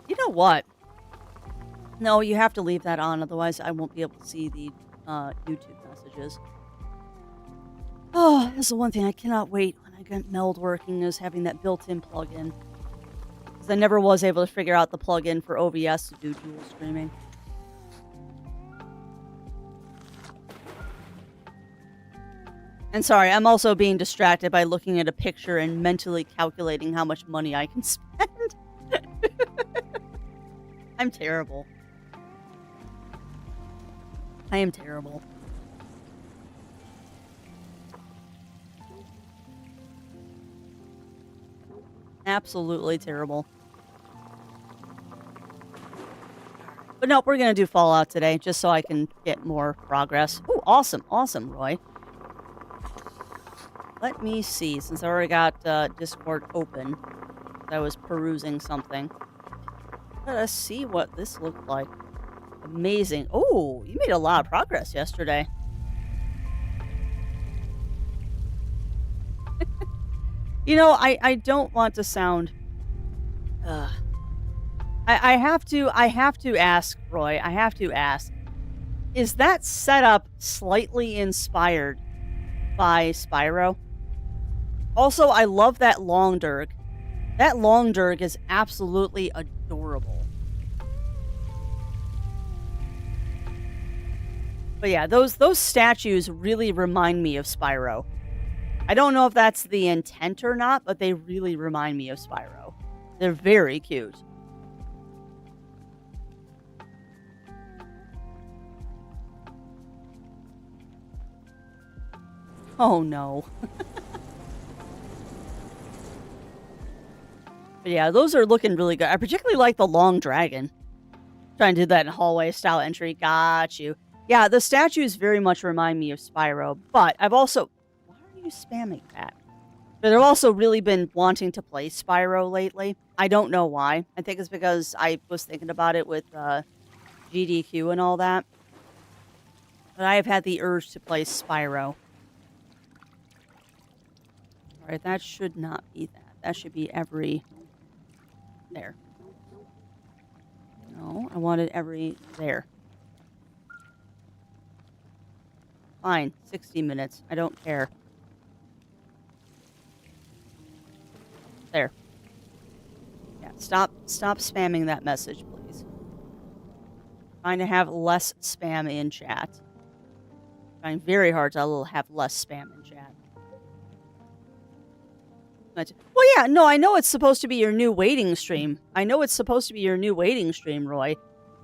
You know what? No, you have to leave that on, otherwise I won't be able to see the YouTube messages. Oh, that's the one thing I cannot wait when I get Meld working, is having that built-in plugin. Because I never was able to figure out the plugin for OBS to do dual streaming. And sorry, I'm also being distracted by looking at a picture and mentally calculating how much money I can spend. I'm terrible. I am terrible. Absolutely terrible. But nope, we're going to do Fallout today, just so I can get more progress. Ooh, awesome. Awesome, Roy. Let me see, since I already got Discord open. I was perusing something. Let us see what this looked like. Amazing. Oh, you made a lot of progress yesterday. You know, I don't want to sound... I have to ask, Roy, I have to ask. Is that setup slightly inspired by Spyro? Also, I love that long dirk. That long dirk is absolutely adorable. But yeah, those statues really remind me of Spyro. I don't know if that's the intent or not, but they really remind me of Spyro. They're very cute. Oh no. But yeah, those are looking really good. I particularly like the long dragon. Trying to do that in hallway style entry. Got you. Yeah, the statues very much remind me of Spyro, but I've also... Why are you spamming that? But I've also really been wanting to play Spyro lately. I don't know why. I think it's because I was thinking about it with GDQ and all that. But I have had the urge to play Spyro. Alright, that should not be that. That should be every... There. No, I wanted every... There. Fine. 60 minutes. I don't care. There. Yeah, stop spamming that message, please. Trying to have less spam in chat. Trying very hard to have less spam in chat. Well, yeah, no, I know it's supposed to be your new waiting stream. Roy.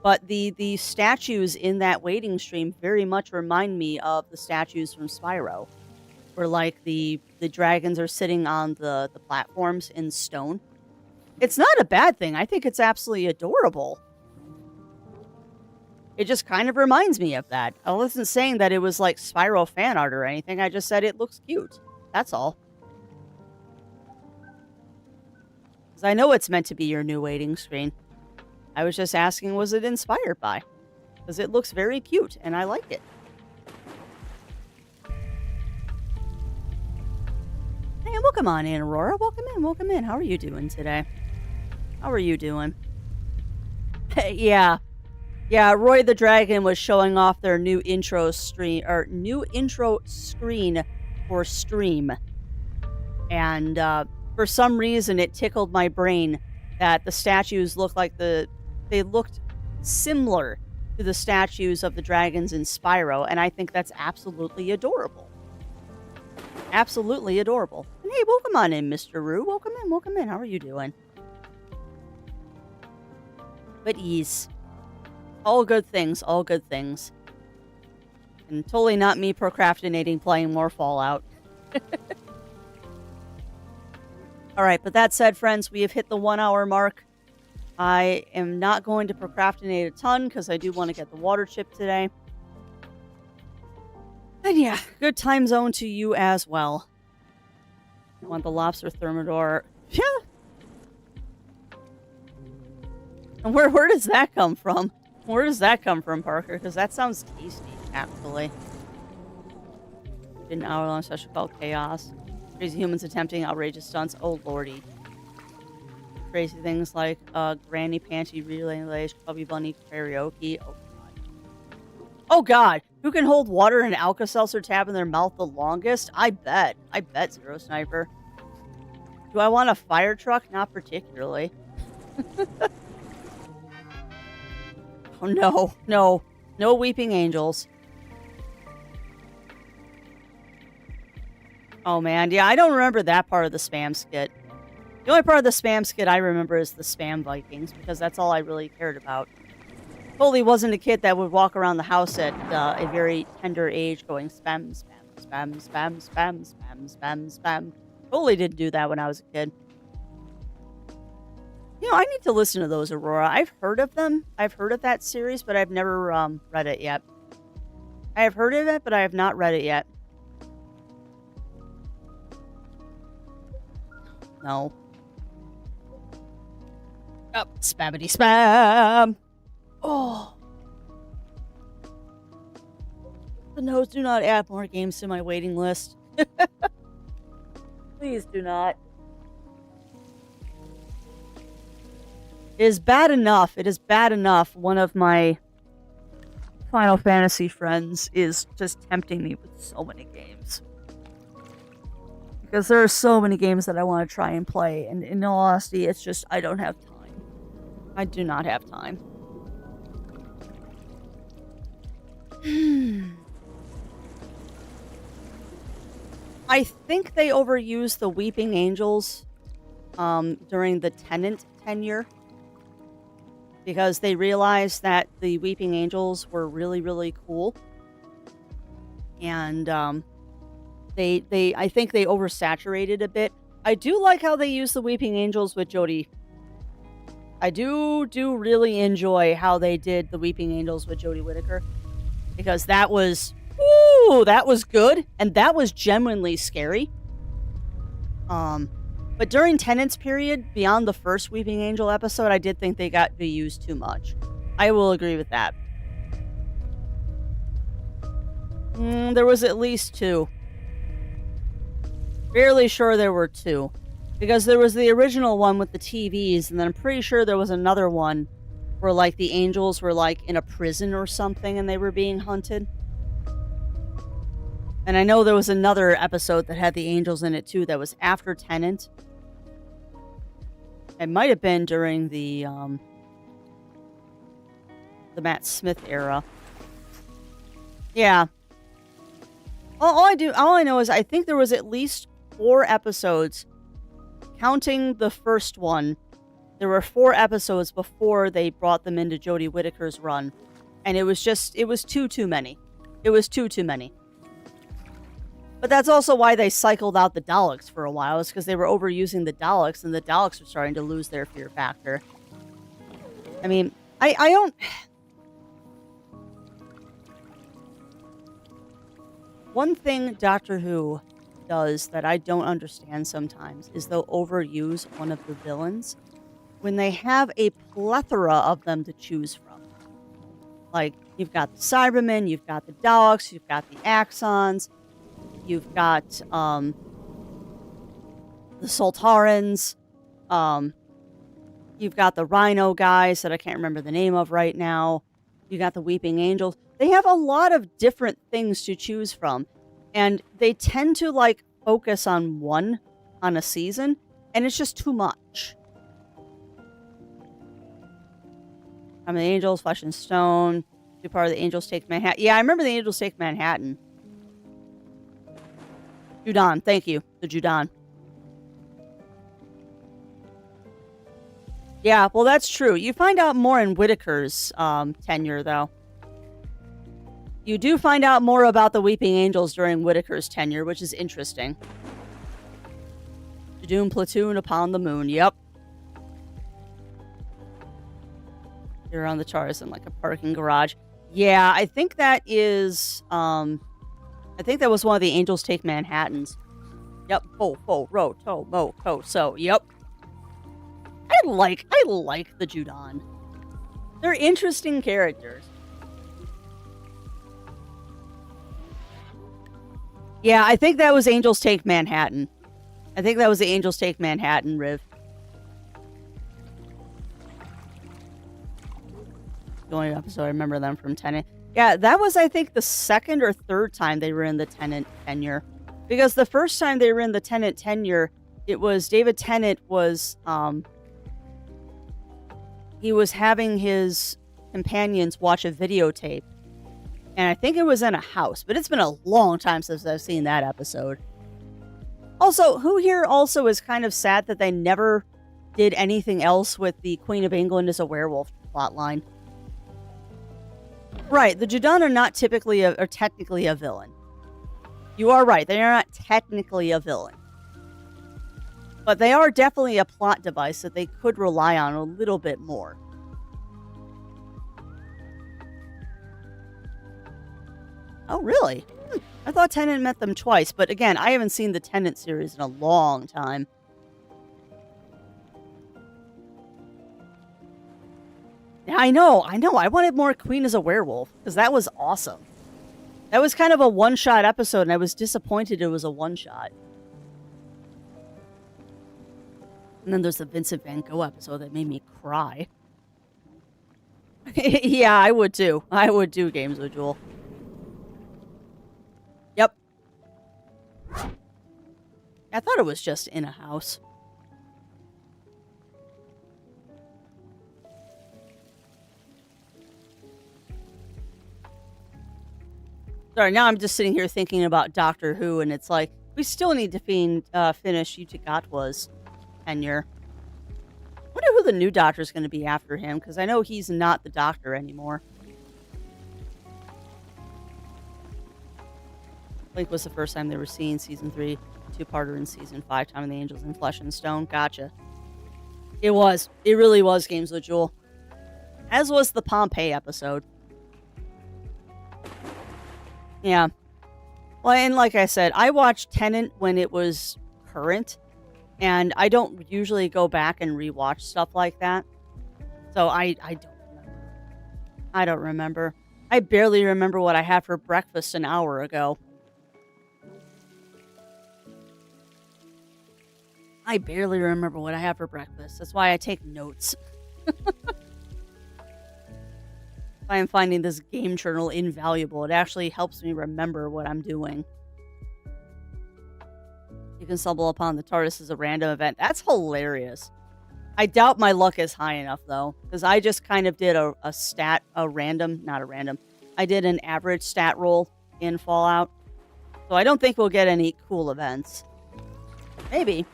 But the statues in that waiting stream very much remind me of the statues from Spyro. Where, like, the dragons are sitting on the platforms in stone. It's not a bad thing. I think it's absolutely adorable. It just kind of reminds me of that. I wasn't saying that it was, like, Spyro fan art or anything. I just said it looks cute. That's all. Because I know it's meant to be your new waiting screen. I was just asking, was it inspired by? Because it looks very cute, and I like it. Hey, welcome on in, Aurora. Welcome in. How are you doing today? How are you doing? Yeah. Yeah, Roy the Dragon was showing off their new intro screen for stream. And for some reason it tickled my brain that the statues looked similar to the statues of the dragons in Spyro, and I think that's absolutely adorable. Absolutely adorable. And hey, welcome on in, Mr. Roo. Welcome in. How are you doing? But ease. All good things. And totally not me procrastinating playing more Fallout. Alright, but that said, friends, we have hit the 1 hour mark. I am not going to procrastinate a ton because I do want to get the water chip today. And yeah, good time zone to you as well. I want the lobster thermidor. Yeah. And where does that come from? Where does that come from, Parker? Because that sounds tasty, actually. An hour-long session called Chaos. Crazy humans attempting outrageous stunts. Oh, lordy. Crazy things like Granny Panty Relay, Clubby Bunny Karaoke. Oh, God. Oh, God. Who can hold water and Alka-Seltzer tab in their mouth the longest? I bet. Zero Sniper. Do I want a fire truck? Not particularly. Oh, no. No weeping angels. Oh, man. Yeah, I don't remember that part of the spam skit. The only part of the spam skit I remember is the spam Vikings, because that's all I really cared about. Totally wasn't a kid that would walk around the house at a very tender age going spam, spam, spam, spam, spam, spam, spam, spam. Totally didn't do that when I was a kid. You know, I need to listen to those, Aurora. I've heard of them. I've heard of that series, but I've never read it yet. I have heard of it, but I have not read it yet. No. Oh, spammity spam. Oh. The notes do not add more games to my waiting list. Please do not. It is bad enough. One of my Final Fantasy friends is just tempting me with so many games. Because there are so many games that I want to try and play. And in all honesty, it's just, I don't have time. I do not have time. I think they overused the Weeping Angels during the Tenant tenure. Because they realized that the Weeping Angels were really, really cool. And I think they oversaturated a bit. I do like how they use the Weeping Angels with Jodie. I do really enjoy how they did the Weeping Angels with Jodie Whittaker. Because that was good. And that was genuinely scary. But during Tenant's period, beyond the first Weeping Angel episode, I did think they got to use too much. I will agree with that. There was at least 2. Fairly sure there were 2. Because there was the original one with the TVs, and then I'm pretty sure there was another one where, like, the angels were, like, in a prison or something and they were being hunted. And I know there was another episode that had the angels in it, too, that was after Tenant. It might have been during the Matt Smith era. Yeah. All I know is I think there was at least 4 episodes, counting the first one. There were 4 episodes before they brought them into Jodie Whittaker's run, and it was too many. It was too many. But that's also why they cycled out the Daleks for a while, is because they were overusing the Daleks, and the Daleks were starting to lose their fear factor. I mean, I don't... One thing Doctor Who does that I don't understand sometimes is they'll overuse one of the villains when they have a plethora of them to choose from. Like, you've got the Cybermen, you've got the Daleks, you've got the Axons, you've got the Soltarans, you've got the Rhino guys that I can't remember the name of right now, you got the Weeping Angels. They have a lot of different things to choose from, and they tend to, like, focus on one on a season, and it's just too much. I'm the Angels, Flesh and Stone, do part of the Angels Take Manhattan. Yeah, I remember the Angels Take Manhattan. Judan, thank you, the Judan. Yeah, well, that's true. You find out more in Whittaker's tenure, though. You do find out more about the Weeping Angels during Whittaker's tenure, which is interesting. Doom platoon upon the moon. Yep. You're on the Taurus in like a parking garage. Yeah, I think that is... I think that was one of the Angels Take Manhattans. Yep. Ro, to, mo, ko. So, yep. I like the Judan. They're interesting characters. Yeah, I think that was Angels Take Manhattan. I think that was the Angels Take Manhattan, Riv. The only episode I remember them from Tennant. Yeah, that was, I think, the second or third time they were in the Tennant tenure. Because the first time they were in the Tennant tenure, it was David Tennant was, he was having his companions watch a videotape. And I think it was in a house, but it's been a long time since I've seen that episode. Also, who here also is kind of sad that they never did anything else with the Queen of England as a werewolf plotline? Right, the Judan are not typically or technically a villain. You are right, they are not technically a villain. But they are definitely a plot device that they could rely on a little bit more. Oh, really? I thought Tennant met them twice, but again, I haven't seen the Tennant series in a long time. Yeah, I know. I wanted more Queen as a werewolf, because that was awesome. That was kind of a one-shot episode, and I was disappointed it was a one-shot. And then there's the Vincent Van Gogh episode that made me cry. Yeah, I would too. I would too, Games with Jewel. Yep. I thought it was just in a house. Sorry, now I'm just sitting here thinking about Doctor Who, and it's like, we still need to finish Utikatwa's tenure. I wonder who the new Doctor's going to be after him, because I know he's not the Doctor anymore. Blink was the first time they were seen, season 3, two-parter in season 5, Time of the Angels and Flesh and Stone. Gotcha. It was. It really was Games with Jewel. As was the Pompeii episode. Yeah. Well, and like I said, I watched Tennant when it was current, and I don't usually go back and rewatch stuff like that. So I don't remember. I don't remember. I barely remember what I had for breakfast an hour ago. I barely remember what I had for breakfast. That's why I take notes. I am finding this game journal invaluable. It actually helps me remember what I'm doing. You can stumble upon the TARDIS as a random event. That's hilarious. I doubt my luck is high enough, though, because I just kind of did I did an average stat roll in Fallout, so I don't think we'll get any cool events. Maybe.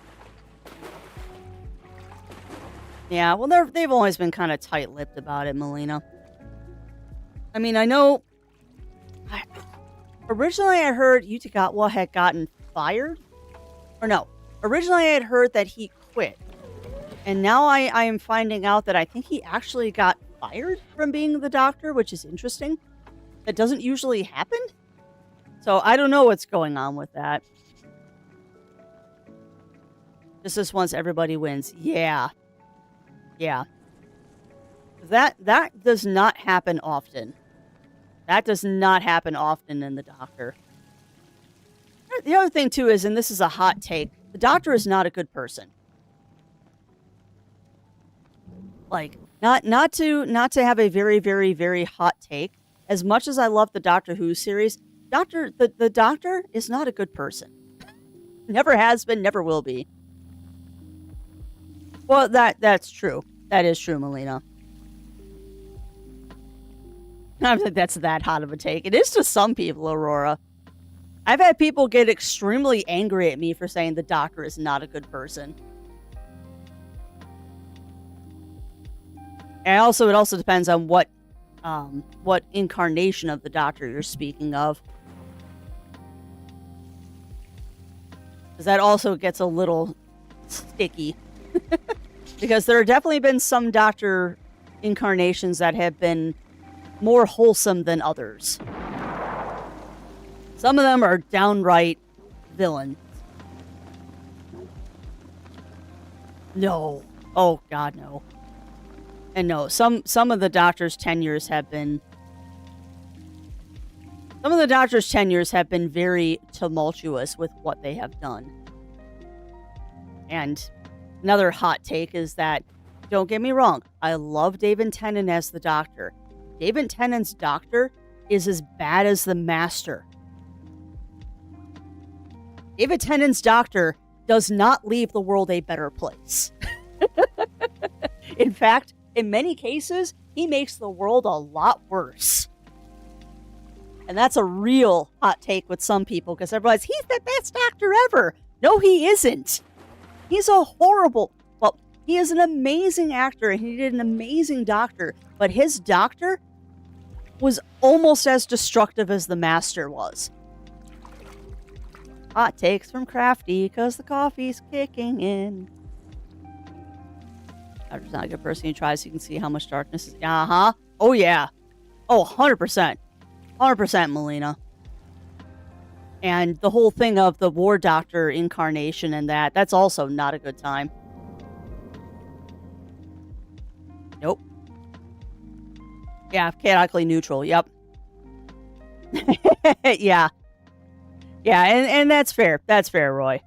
Yeah, well, they've always been kind of tight-lipped about it, Melina. I mean, I know... Originally, I heard Utagawa had gotten fired. Or no. Originally, I had heard that he quit. And now I am finding out that I think he actually got fired from being the doctor, which is interesting. That doesn't usually happen. So I don't know what's going on with that. Just once everybody wins. Yeah. Yeah. That does not happen often. That does not happen often in the Doctor. The other thing, too, is, and this is a hot take, the Doctor is not a good person. Like, not to have a very, very, very hot take. As much as I love the Doctor Who series, the Doctor is not a good person. Never has been, never will be. Well, that's true. That is true, Melina. I don't think that's that hot of a take. It is to some people, Aurora. I've had people get extremely angry at me for saying the Doctor is not a good person. And it also depends on what incarnation of the Doctor you're speaking of. Because that also gets a little sticky. Because there have definitely been some Doctor incarnations that have been more wholesome than others. Some of them are downright villains. No. Oh, God, no. And no, some of the Doctor's tenures have been... Some of the Doctor's tenures have been very tumultuous with what they have done. And another hot take is that, don't get me wrong, I love David Tennant as the Doctor. David Tennant's Doctor is as bad as the Master. David Tennant's Doctor does not leave the world a better place. In fact, in many cases, he makes the world a lot worse. And that's a real hot take with some people, because everybody's, he's the best Doctor ever. No, he isn't. He's a horrible... Well, he is an amazing actor, and he did an amazing Doctor, but his Doctor was almost as destructive as the Master was. Hot takes from Crafty, because the coffee's kicking in. Doctor's not a good person. He tries so you can see how much darkness is. Uh-huh. Oh, yeah. Oh, 100%. 100%, Melina. And the whole thing of the War Doctor incarnation and that's also not a good time. Nope. Yeah, chaotically neutral. Yep. Yeah. Yeah, and that's fair. That's fair, Roy.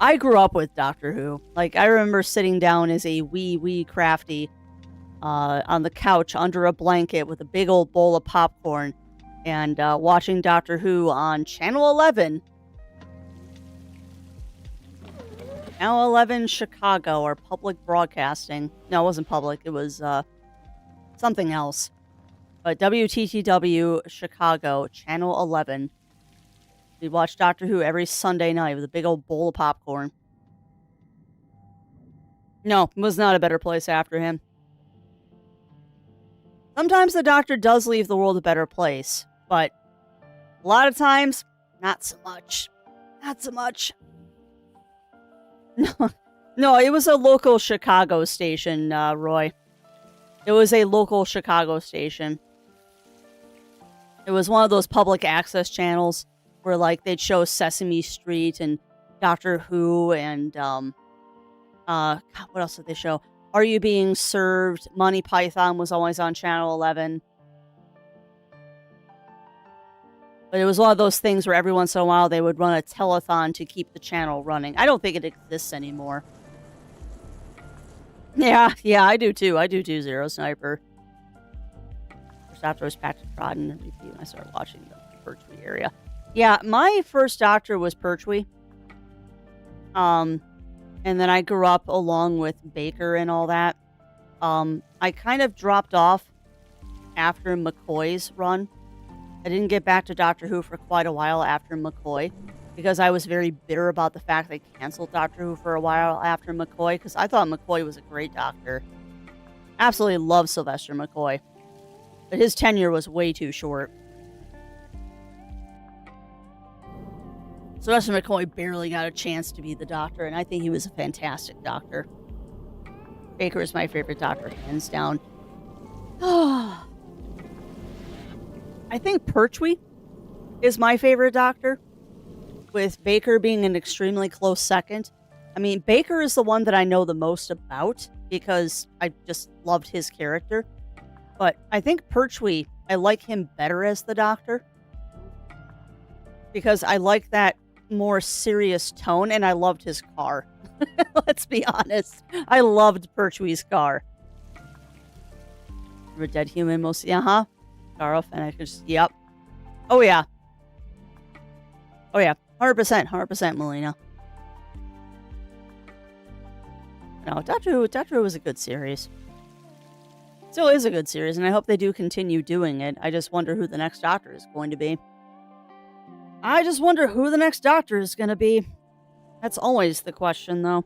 I grew up with Doctor Who. Like, I remember sitting down as a wee Crafty on the couch under a blanket with a big old bowl of popcorn and watching Doctor Who on Channel 11. Channel 11 Chicago, or public broadcasting. No, it wasn't public. It was something else. But WTTW Chicago, Channel 11. We'd watch Doctor Who every Sunday night with a big old bowl of popcorn. No, it was not a better place after him. Sometimes the Doctor does leave the world a better place, but a lot of times, not so much. Not so much. No, it was a local Chicago station, Roy. It was a local Chicago station. It was one of those public access channels where, like, they'd show Sesame Street and Doctor Who and, God, what else did they show? Are You Being Served? Monty Python was always on Channel 11. But it was one of those things where every once in a while they would run a telethon to keep the channel running. I don't think it exists anymore. Yeah, I do too. I do too, Zero Sniper. First Doctor was Patrick Trodden and repeat when I started watching the Pertwee area. Yeah, my first Doctor was Pertwee. And then I grew up along with Baker and all that. I kind of dropped off after McCoy's run. I didn't get back to Doctor Who for quite a while after McCoy because I was very bitter about the fact they canceled Doctor Who for a while after McCoy because I thought McCoy was a great doctor. Absolutely love Sylvester McCoy. But his tenure was way too short. Sylvester McCoy barely got a chance to be the Doctor, and I think he was a fantastic Doctor. Baker is my favorite Doctor, hands down. I think Pertwee is my favorite Doctor, with Baker being an extremely close second. I mean, Baker is the one that I know the most about, because I just loved his character. But I think Pertwee, I like him better as the Doctor. Because I like that more serious tone, and I loved his car. Let's be honest. I loved Pertwee's car. You're a dead human mostly. Carl Fennick. Yep. Oh, yeah. Oh, yeah. 100%, Melina. No, Doctor Who was a good series. Still is a good series, and I hope they do continue doing it. I just wonder who the next Doctor is going to be. That's always the question, though.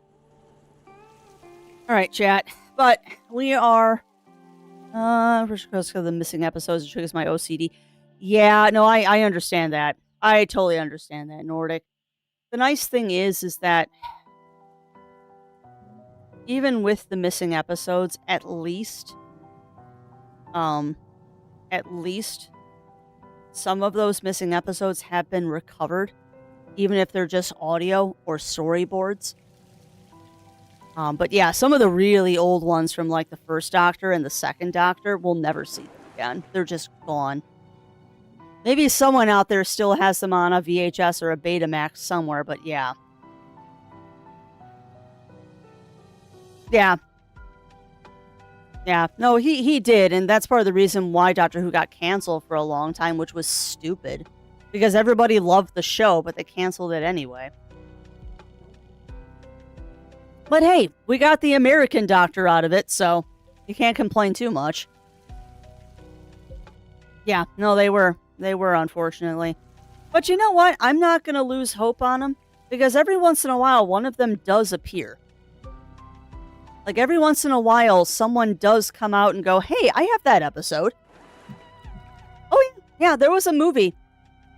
Alright, chat. But we are... because of the missing episodes, it triggers my OCD. Yeah, no, I understand that. I totally understand that, Nordic. The nice thing is that even with the missing episodes, at least some of those missing episodes have been recovered, even if they're just audio or storyboards. But yeah, some of the really old ones from like the first Doctor and the second Doctor, we'll never see them again. They're just gone. Maybe someone out there still has them on a VHS or a Betamax somewhere, but yeah. Yeah. Yeah, no, he did, and that's part of the reason why Doctor Who got canceled for a long time, which was stupid. Because everybody loved the show, but they canceled it anyway. But hey, we got the American Doctor out of it, so you can't complain too much. Yeah, no, they were, unfortunately. But you know what? I'm not going to lose hope on them, because every once in a while, one of them does appear. Like, every once in a while, someone does come out and go, hey, I have that episode. Oh, yeah, there was a movie.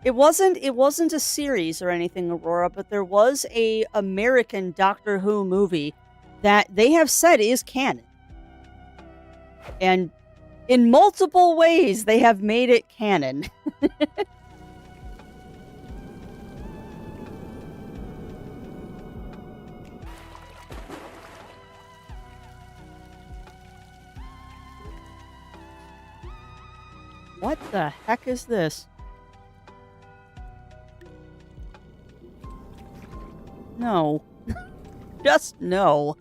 It wasn't a series or anything, Aurora, but there was a American Doctor Who movie that they have said is canon. And in multiple ways, they have made it canon. What the heck is this? No. Just no.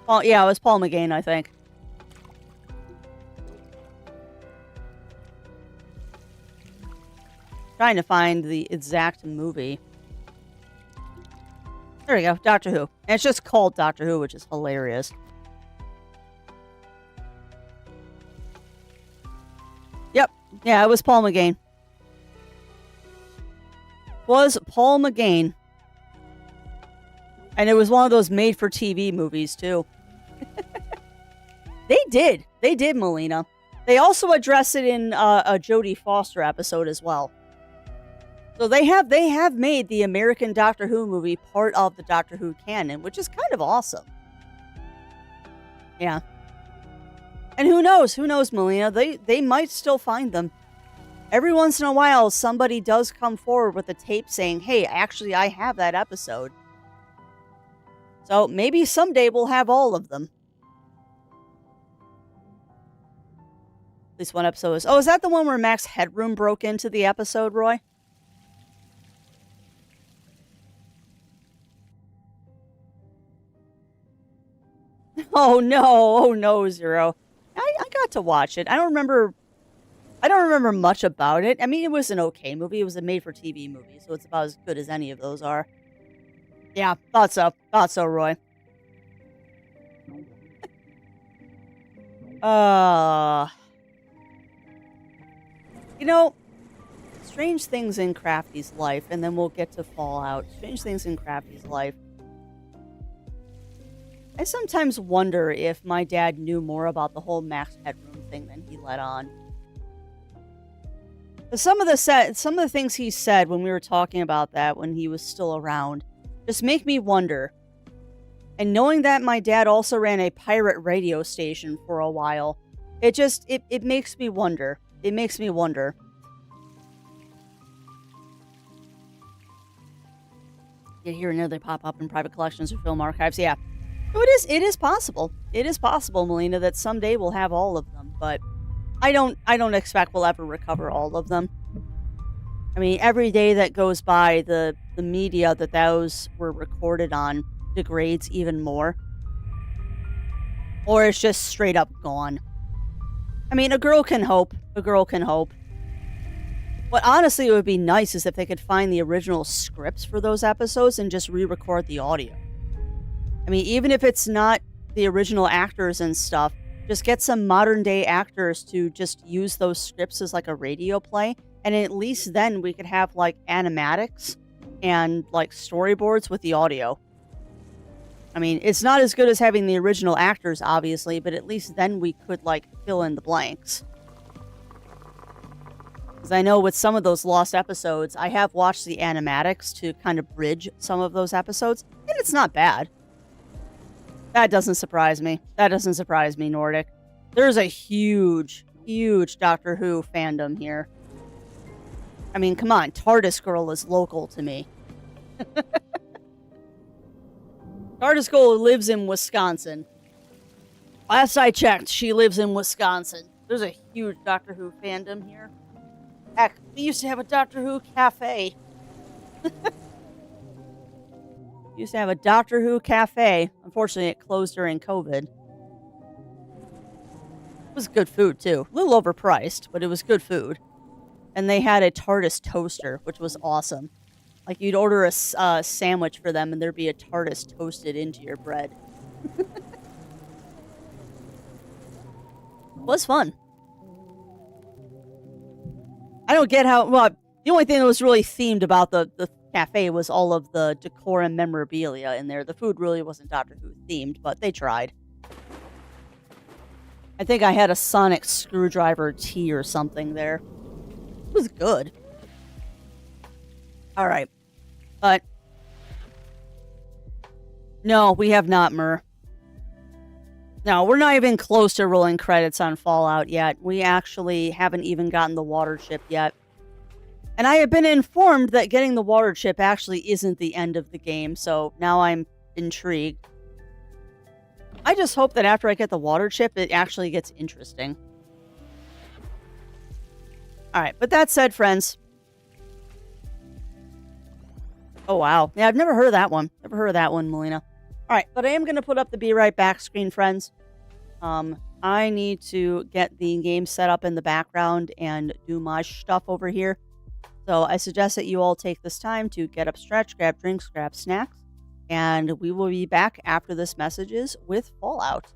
Oh, yeah, it was Paul McGann, I think. Trying to find the exact movie. There we go, Doctor Who. And it's just called Doctor Who, which is hilarious. Yep. Yeah, it was Paul McGann. Was Paul McGann. And it was one of those made-for-TV movies, too. They did, Melina. They also address it in a Jodie Foster episode as well. So they have made the American Doctor Who movie part of the Doctor Who canon, which is kind of awesome. Yeah. And who knows, Melina? They might still find them. Every once in a while, somebody does come forward with a tape saying, hey, actually, I have that episode. So maybe someday we'll have all of them. At least one episode is... Oh, is that the one where Max Headroom broke into the episode, Roy? Oh no, Zero. I got to watch it. I don't remember much about it. I mean, it was an okay movie. It was a made-for-TV movie, so it's about as good as any of those are. Yeah, thought so. Thought so, Roy. Uh, you know, strange things in Crafty's life, and then we'll get to Fallout. Strange things in Crafty's life. I sometimes wonder if my dad knew more about the whole Max Headroom thing than he let on. Some of the things he said when we were talking about that when he was still around just make me wonder. And knowing that my dad also ran a pirate radio station for a while, it makes me wonder. It makes me wonder. You hear another pop up in private collections or film archives. Yeah. It is possible. It is possible, Melina, that someday we'll have all of them, but I don't expect we'll ever recover all of them. I mean, every day that goes by, the media that those were recorded on degrades even more. Or it's just straight up gone. I mean, a girl can hope. A girl can hope. What honestly would be nice is if they could find the original scripts for those episodes and just re-record the audio. I mean, even if it's not the original actors and stuff, just get some modern day actors to just use those scripts as like a radio play. And at least then we could have like animatics and like storyboards with the audio. I mean, it's not as good as having the original actors, obviously, but at least then we could like fill in the blanks. Because I know with some of those lost episodes, I have watched the animatics to kind of bridge some of those episodes, and it's not bad. That doesn't surprise me. That doesn't surprise me, Nordic. There's a huge, huge Doctor Who fandom here. I mean, come on, TARDIS Girl is local to me. TARDIS Girl lives in Wisconsin. Last I checked, she lives in Wisconsin. There's a huge Doctor Who fandom here. Heck, we used to have a Doctor Who cafe. Used to have a Doctor Who cafe. Unfortunately, it closed during COVID. It was good food, too. A little overpriced, but it was good food. And they had a TARDIS toaster, which was awesome. Like, you'd order a sandwich for them, and there'd be a TARDIS toasted into your bread. It was fun. I don't get how... Well, the only thing that was really themed about the cafe was all of the decor and memorabilia in there. The food really wasn't Doctor Who themed, but they tried. I think I had a sonic screwdriver tea or something there. It was good. All right. But no, we have not, Mur. No, we're not even close to rolling credits on Fallout yet. We actually haven't even gotten the water chip yet. And I have been informed that getting the water chip actually isn't the end of the game, so now I'm intrigued. I just hope that after I get the water chip, it actually gets interesting. Alright, but that said, friends. Oh, wow. Yeah, I've never heard of that one. Never heard of that one, Melina. Alright, but I am going to put up the Be Right Back screen, friends. I need to get the game set up in the background and do my stuff over here. So I suggest that you all take this time to get up, stretch, grab drinks, grab snacks, and we will be back after this messages with Fallout.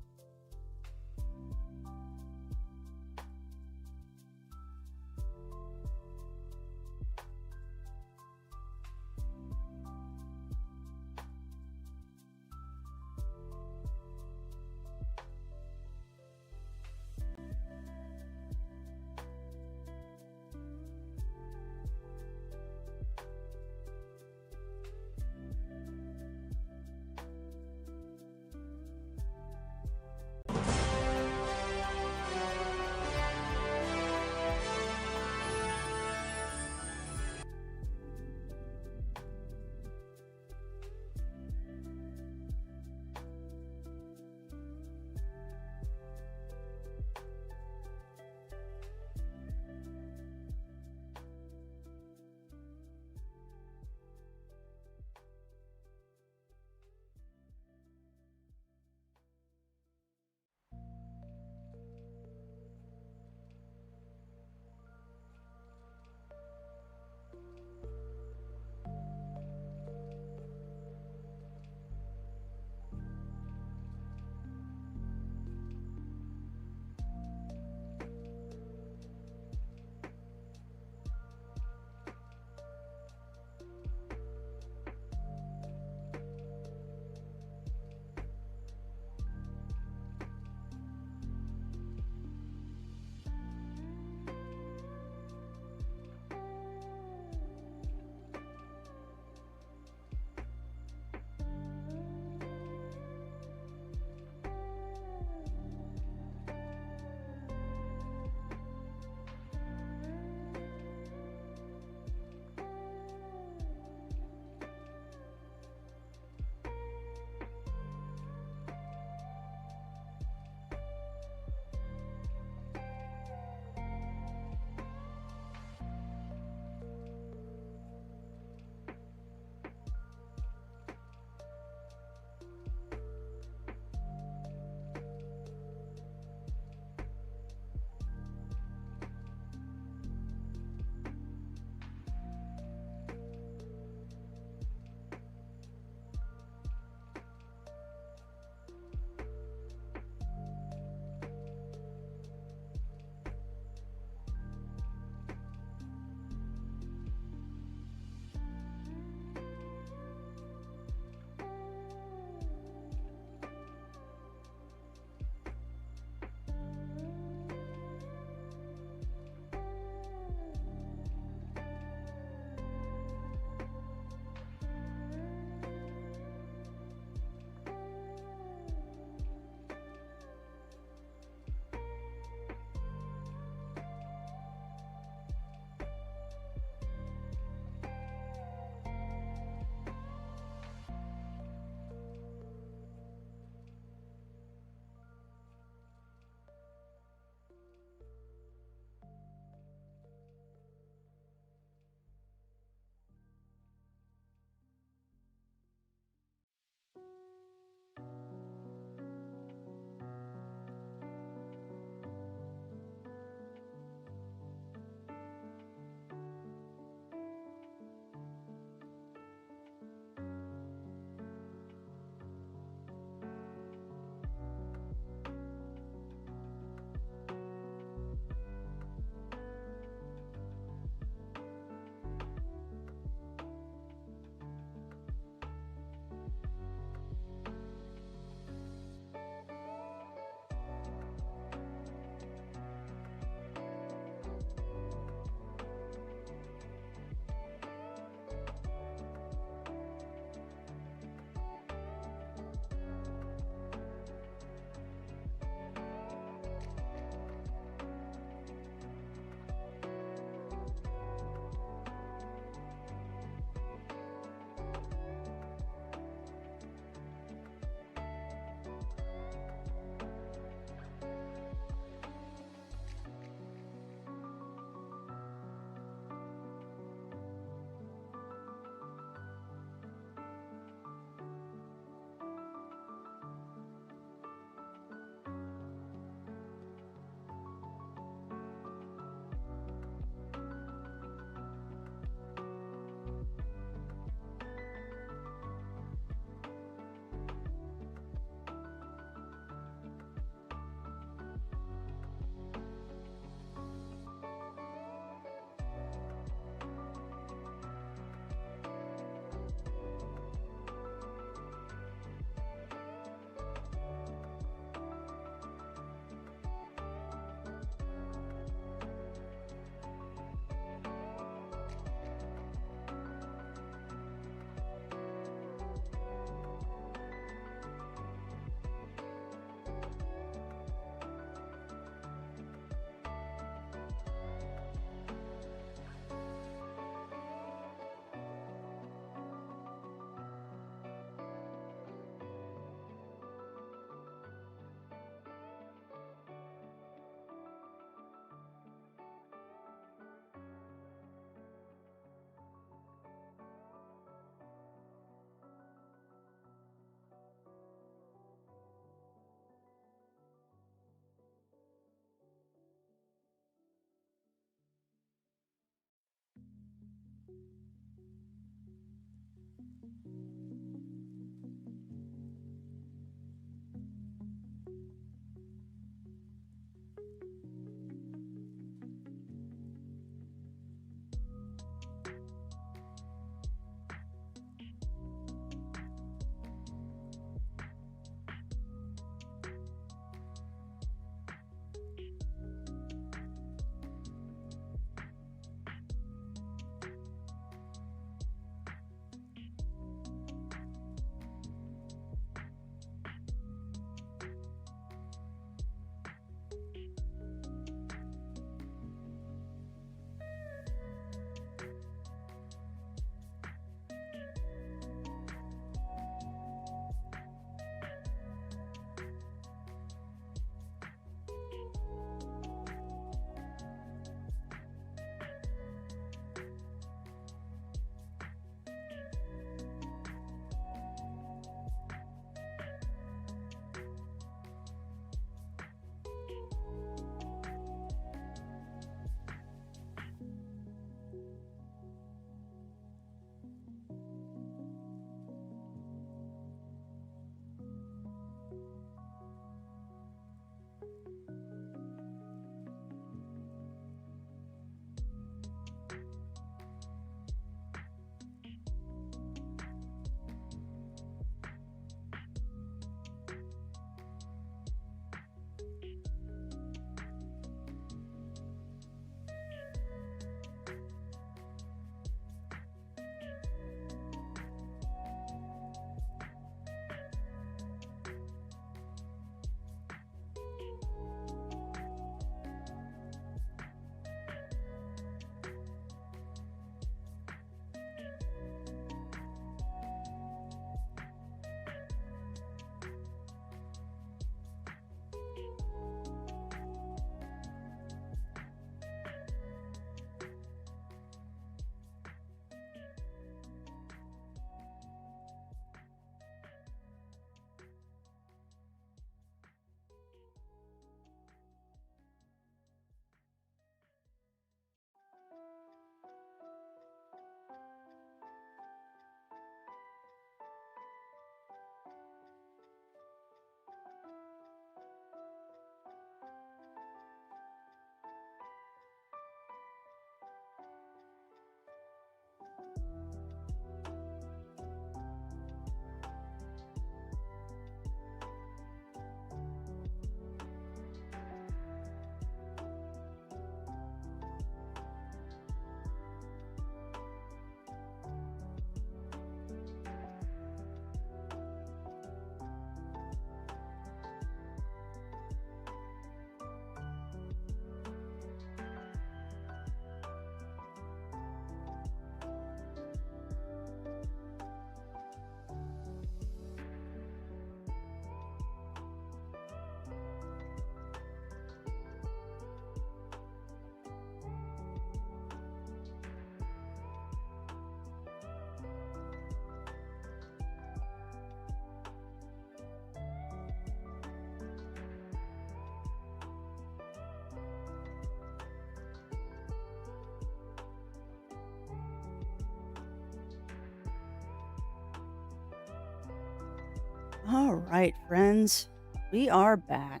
All right, friends, we are back.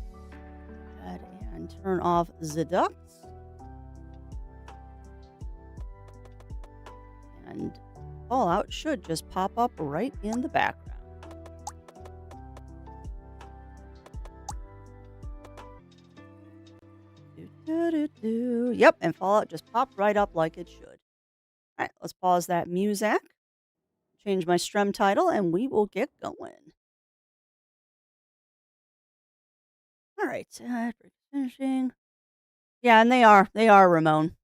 Go ahead and turn off the ducts. And Fallout should just pop up right in the background. Yep, and Fallout just popped right up like it should. All right, let's pause that music, change my stream title, and we will get going. All right, finishing. Yeah, and they are, Ramon.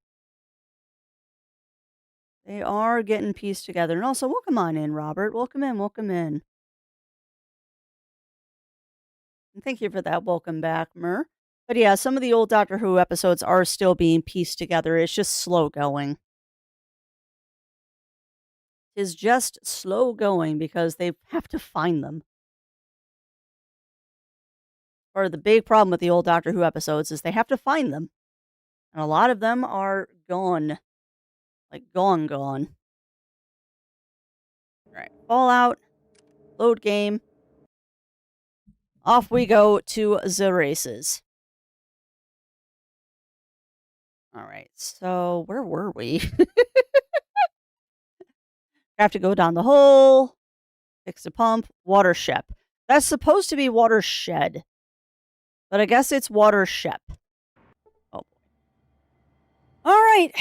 They are getting pieced together. And also, welcome on in, Robert. Welcome in, welcome in. And thank you for that. Welcome back, Mur. But yeah, some of the old Doctor Who episodes are still being pieced together. It's just slow going. It's just slow going because they have to find them. Or the big problem with the old Doctor Who episodes is they have to find them. And a lot of them are gone. Like gone. Alright, Fallout. Load game. Off we go to the races. Alright, so where were we? Have to go down the hole. Fix the pump. Watership. That's supposed to be watershed. But I guess it's watership. Oh. Alright.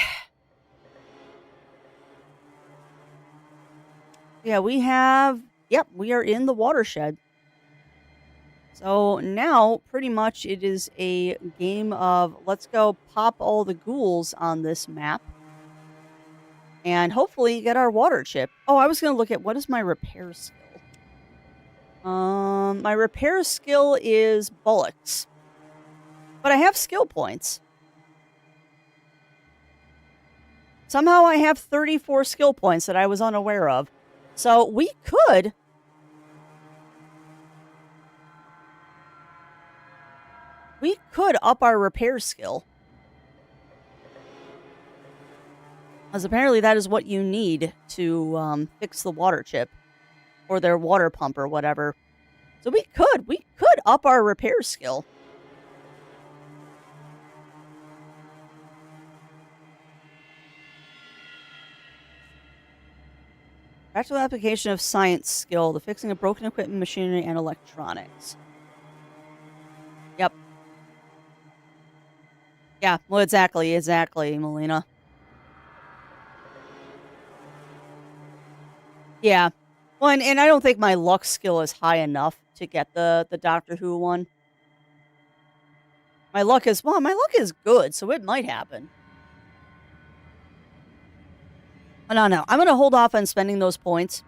Yeah, we have... Yep, we are in the watershed. So now, pretty much, it is a game of let's go pop all the ghouls on this map. And hopefully get our water chip. Oh, I was going to look at what is my repair skill. My repair skill is bullocks. But I have skill points. Somehow I have 34 skill points that I was unaware of. So we could... We could up our repair skill. As apparently that is what you need to fix the water chip. Or their water pump or whatever. So we could up our repair skill. Practical application of science skill, the fixing of broken equipment, machinery, and electronics. Yep. Yeah, well, exactly, Melina. Yeah. Well, and I don't think my luck skill is high enough to get the Doctor Who one. My luck is good, so it might happen. But no. I'm going to hold off on spending those points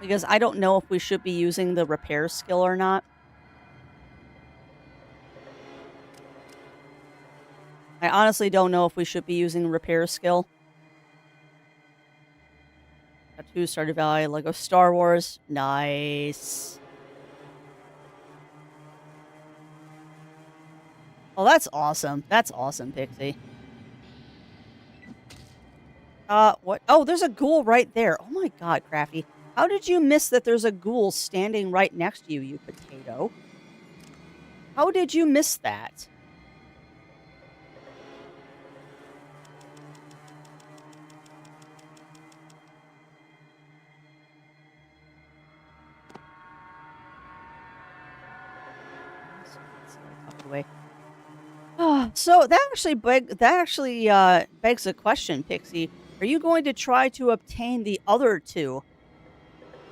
because I don't know if we should be using the repair skill or not. I honestly don't know if we should be using repair skill. Got 2 Stardew Valley, Lego Star Wars. Nice. Oh, that's awesome. That's awesome, Pixie. What? Oh, there's a ghoul right there. Oh my god, Crafty. How did you miss that there's a ghoul standing right next to you, you potato? How did you miss that? Away. So that actually begs a question, Pixie. Are you going to try to obtain the other two?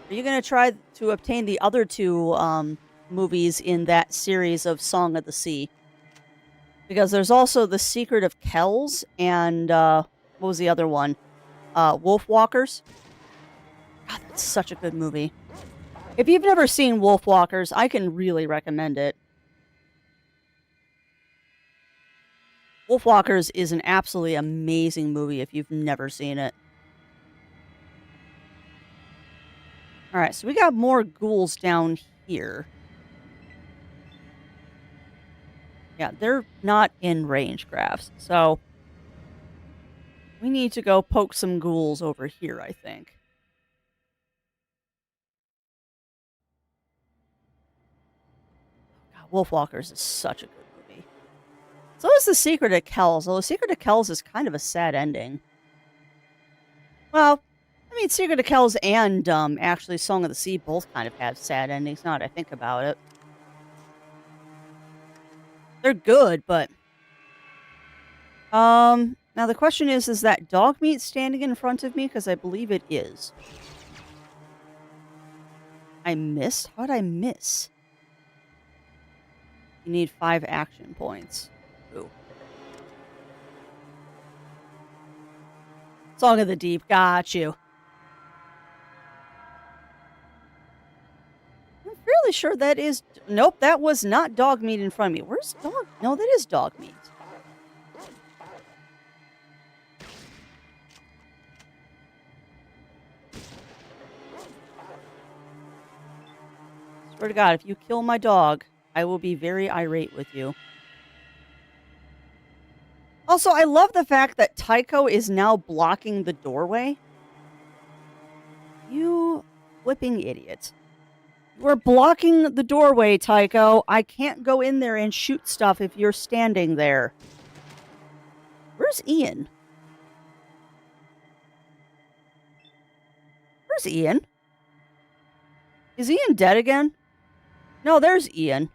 Are you going to try to obtain the other two movies in that series of Song of the Sea? Because there's also The Secret of Kells and what was the other one? Wolf Walkers. God, that's such a good movie. If you've never seen Wolf Walkers, I can really recommend it. Wolf Walkers is an absolutely amazing movie if you've never seen it. Alright, so we got more ghouls down here. Yeah, they're not in range graphs, so we need to go poke some ghouls over here, I think. God, Wolf Walkers is such a good movie. So is The Secret of Kells, although The Secret of Kells is kind of a sad ending. Well, I mean, Secret of Kells and actually Song of the Sea both kind of have sad endings, now that I think about it. They're good, but... now the question is that dog meat standing in front of me? Because I believe it is. I missed? How'd I miss? You need 5 action points. Ooh. Song of the Deep, got you. I'm fairly sure that is... Nope, that was not dog meat in front of me. Where's dog? No, that is dog meat. Swear to God, if you kill my dog, I will be very irate with you. Also, I love the fact that Tycho is now blocking the doorway. You flipping idiot. We're blocking the doorway, Tycho. I can't go in there and shoot stuff if you're standing there. Where's Ian? Where's Ian? Is Ian dead again? No, there's Ian.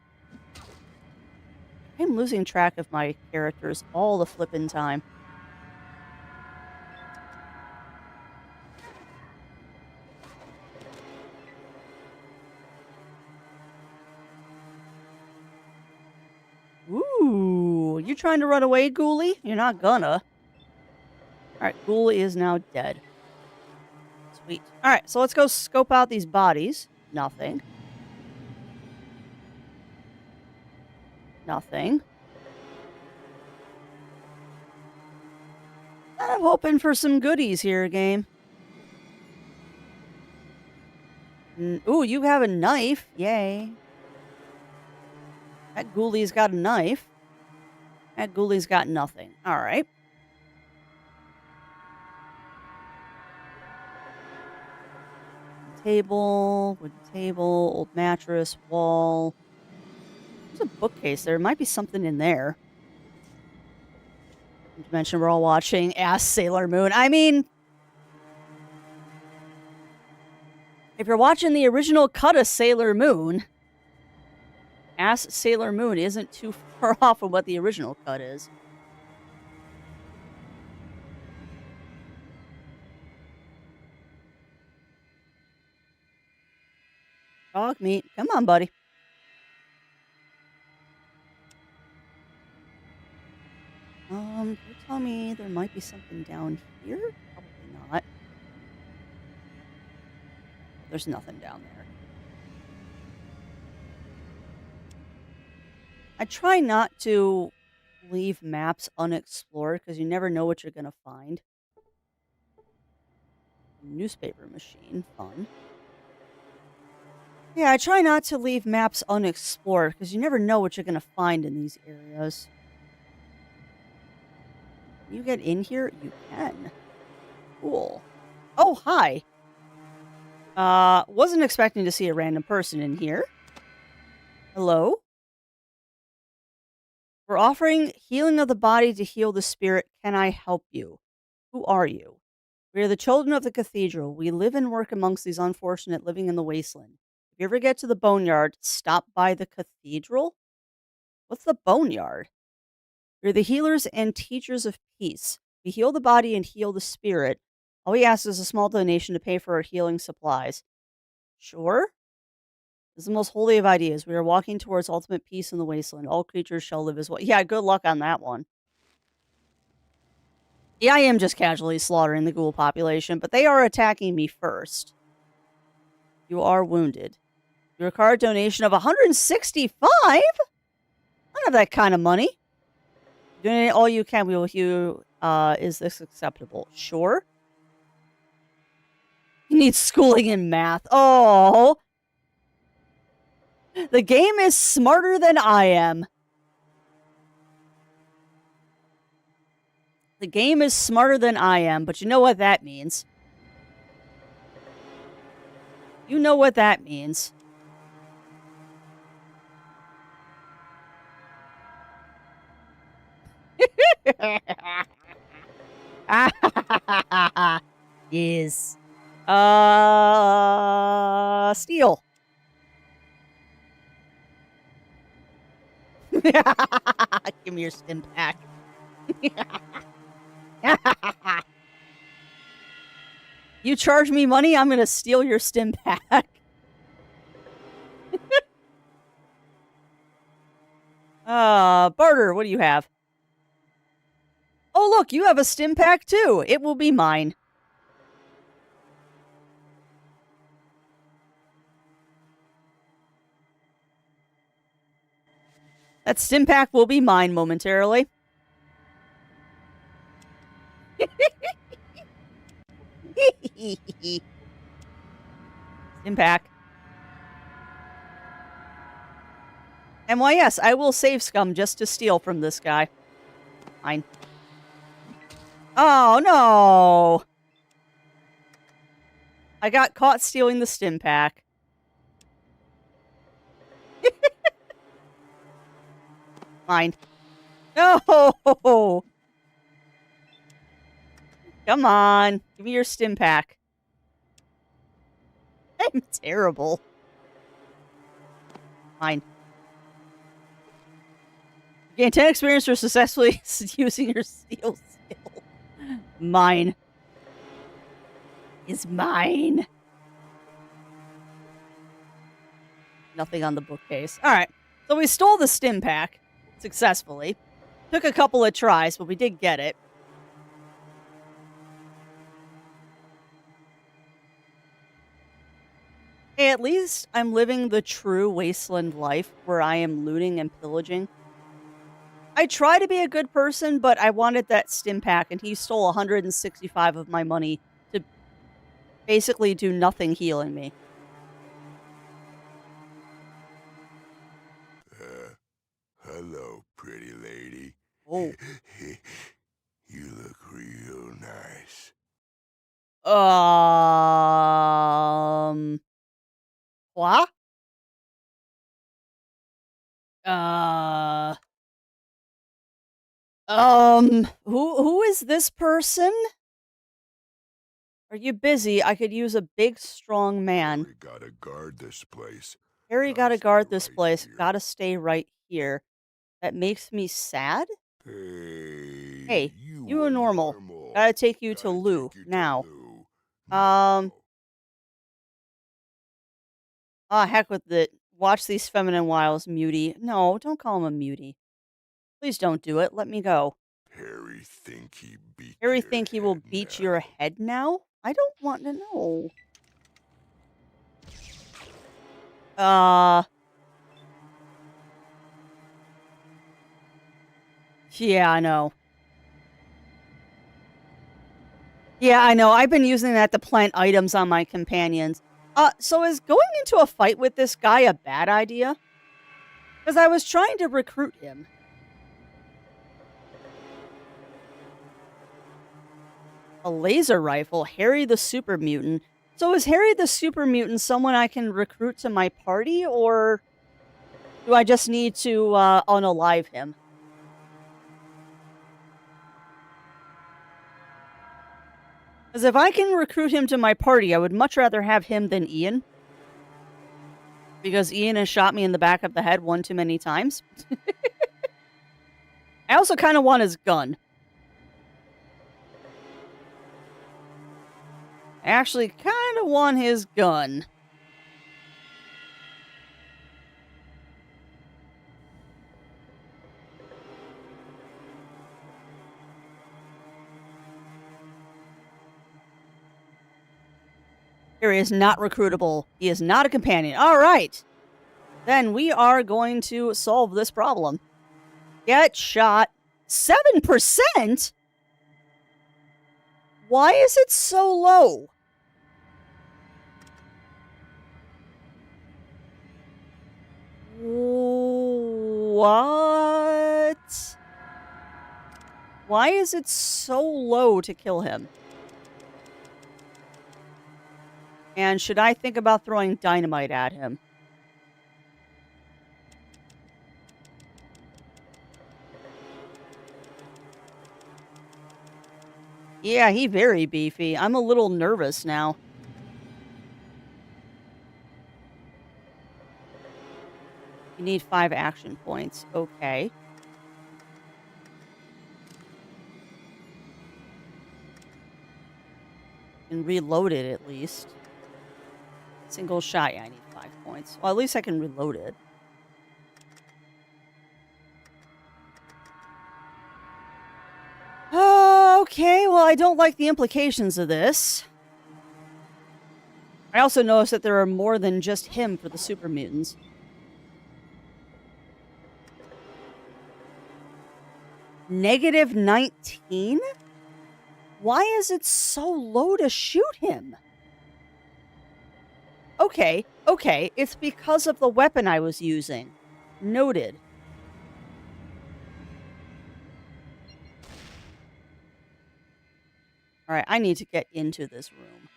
I'm losing track of my characters all the flippin' time. Ooh, you trying to run away, Ghoulie? You're not gonna. Alright, Ghoul is now dead. Sweet. Alright, so let's go scope out these bodies. Nothing. Nothing. I'm hoping for some goodies here, game. Ooh, you have a knife. Yay. That Ghoulie's got a knife. That Ghoulie's got nothing. Alright. Table, wooden table, old mattress, wall. There's a bookcase. There might be something in there. Not to mention we're all watching Ass Sailor Moon. I mean, if you're watching the original cut of Sailor Moon, Ass Sailor Moon isn't too far off of what the original cut is. Dog meat. Come on, buddy. You tell me there might be something down here? Probably not. There's nothing down there. I try not to leave maps unexplored because you never know what you're going to find. Newspaper machine. Fun. Yeah, I try not to leave maps unexplored because you never know what you're going to find in these areas. Can you get in here? You can. Cool. Oh, hi. Wasn't expecting to see a random person in here. Hello? We're offering healing of the body to heal the spirit. Can I help you? Who are you? We are the children of the cathedral. We live and work amongst these unfortunate living in the wasteland. If you ever get to the boneyard, stop by the cathedral? What's the boneyard? We're the healers and teachers of peace. We heal the body and heal the spirit. All we ask is a small donation to pay for our healing supplies. Sure? This is the most holy of ideas. We are walking towards ultimate peace in the wasteland. All creatures shall live as one. Yeah, good luck on that one. Yeah, I am just casually slaughtering the ghoul population, but they are attacking me first. You are wounded. You require a donation of 165? I don't have that kind of money. Donate all you can. We will heal. Is this acceptable? Sure. You need schooling in math. Oh. The game is smarter than I am. The game is smarter than I am, but you know what that means. You know what that means. Yes. Steal. Give me your stim pack. You charge me money, I'm gonna steal your stim pack. Barter, what do you have? Oh, look, you have a stim pack too. It will be mine. That stim pack will be mine momentarily. Stim pack. And why, yes, I will save scum just to steal from this guy. Fine. Oh, no! I got caught stealing the stim pack. Mine. No! Come on. Give me your stim pack. I'm terrible. Mine. Gain 10 experience for successfully using your steal skill. Mine. Is mine. Nothing on the bookcase. All right. So we stole the stim pack successfully. Took a couple of tries, but we did get it. Hey, at least I'm living the true wasteland life where I am looting and pillaging. I try to be a good person, but I wanted that stim pack, and he stole 165 of my money to basically do nothing healing me. Hello, pretty lady. Oh. You look real nice. What? Uh, who is this person? Are you busy? I could use a big, strong man. We gotta guard this place. Harry Gotta gotta stay guard this right place. here. Gotta stay right here. That makes me sad? Hey, you are normal. Gotta take you to Gotta Lou, take you to now. Lou. Um, heck with it. Watch these feminine wiles, mutie. No, don't call him a mutie. Please don't do it. Let me go. Harry think he beat Harry your think he will head beat now. your head now? I don't want to know. Yeah, I know. Yeah, I know. I've been using that to plant items on my companions. So is going into a fight with this guy a bad idea? Because I was trying to recruit him. A laser rifle, Harry the Super Mutant. So is Harry the Super Mutant someone I can recruit to my party, or do I just need to unalive him? Because if I can recruit him to my party, I would much rather have him than Ian. Because Ian has shot me in the back of the head one too many times. I also kind of want his gun. I actually kind of want his gun. Harry is not recruitable. He is not a companion. All right. Then we are going to solve this problem. Get shot. 7%? Why is it so low? What? Why is it so low to kill him? And should I think about throwing dynamite at him? Yeah, he very beefy. I'm a little nervous now. You need 5 action points. Okay. And reload it at least. Single shot. Yeah, I need 5 points. Well, at least I can reload it. Okay, well, I don't like the implications of this. I also noticed that there are more than just him for the super mutants. Negative 19? Why is it so low to shoot him? Okay, it's because of the weapon I was using. Noted. Alright, I need to get into this room.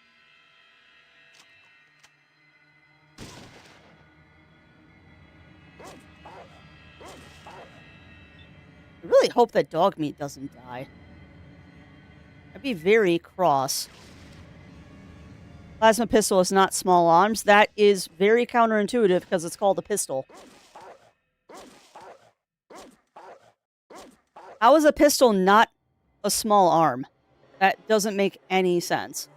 I really hope that dog meat doesn't die. I'd be very cross. Plasma pistol is not small arms. That is very counterintuitive because it's called a pistol. How is a pistol not a small arm? That doesn't make any sense.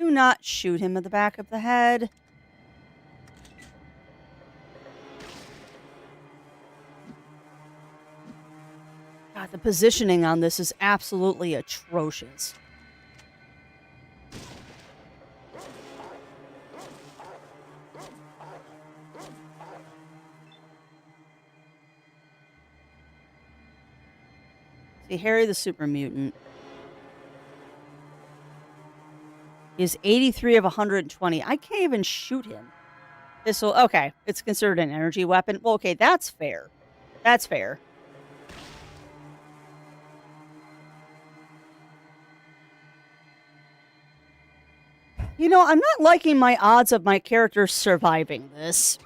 Do not shoot him in the back of the head. God, the positioning on this is absolutely atrocious. See, Harry the Super Mutant is 83 of 120. I can't even shoot him. Pistol, okay, it's considered an energy weapon. Well, okay, that's fair. That's fair. You know, I'm not liking my odds of my character surviving this.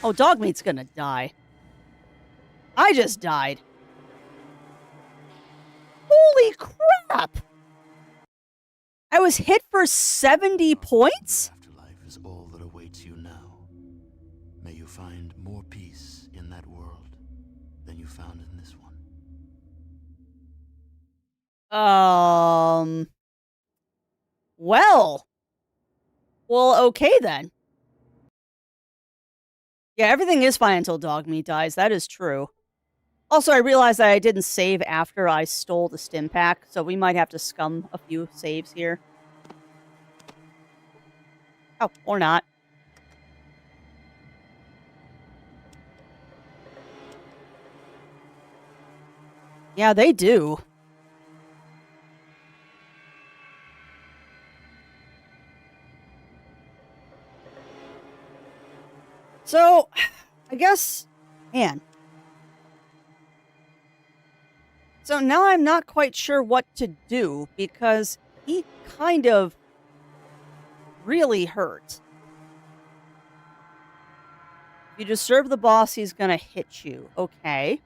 Oh, Dogmeat's gonna die. I just died. Holy crap! I was hit for 70 points? Afterlife is all that awaits you now. May you find more peace in that world than you found in this one. Well, okay then. Yeah, everything is fine until Dogmeat dies. That is true. Also, I realized that I didn't save after I stole the stim pack, so we might have to scum a few saves here. Oh, or not. Yeah, they do. So, I guess, man. So now I'm not quite sure what to do because he kind of really hurt. If you disturb the boss, he's gonna hit you. Okay.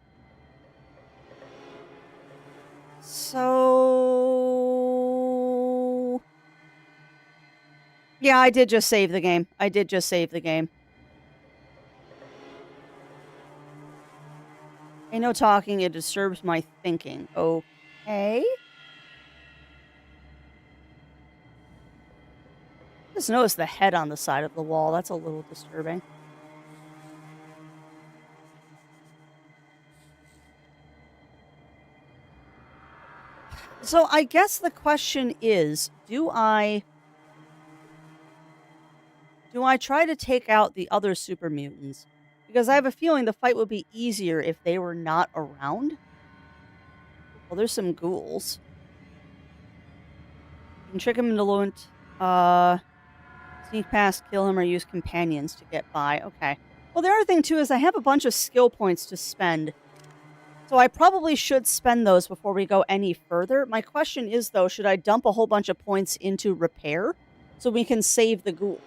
So... yeah, I did just save the game. Ain't no talking, it disturbs my thinking. Okay. Just notice the head on the side of the wall. That's a little disturbing. So I guess the question is, do I try to take out the other super mutants? Because I have a feeling the fight would be easier if they were not around. Well, there's some ghouls. You can trick them into lunt. Sneak past, kill him, or use companions to get by. Okay. Well, the other thing, too, is I have a bunch of skill points to spend. So I probably should spend those before we go any further. My question is, though, should I dump a whole bunch of points into repair so we can save the ghouls?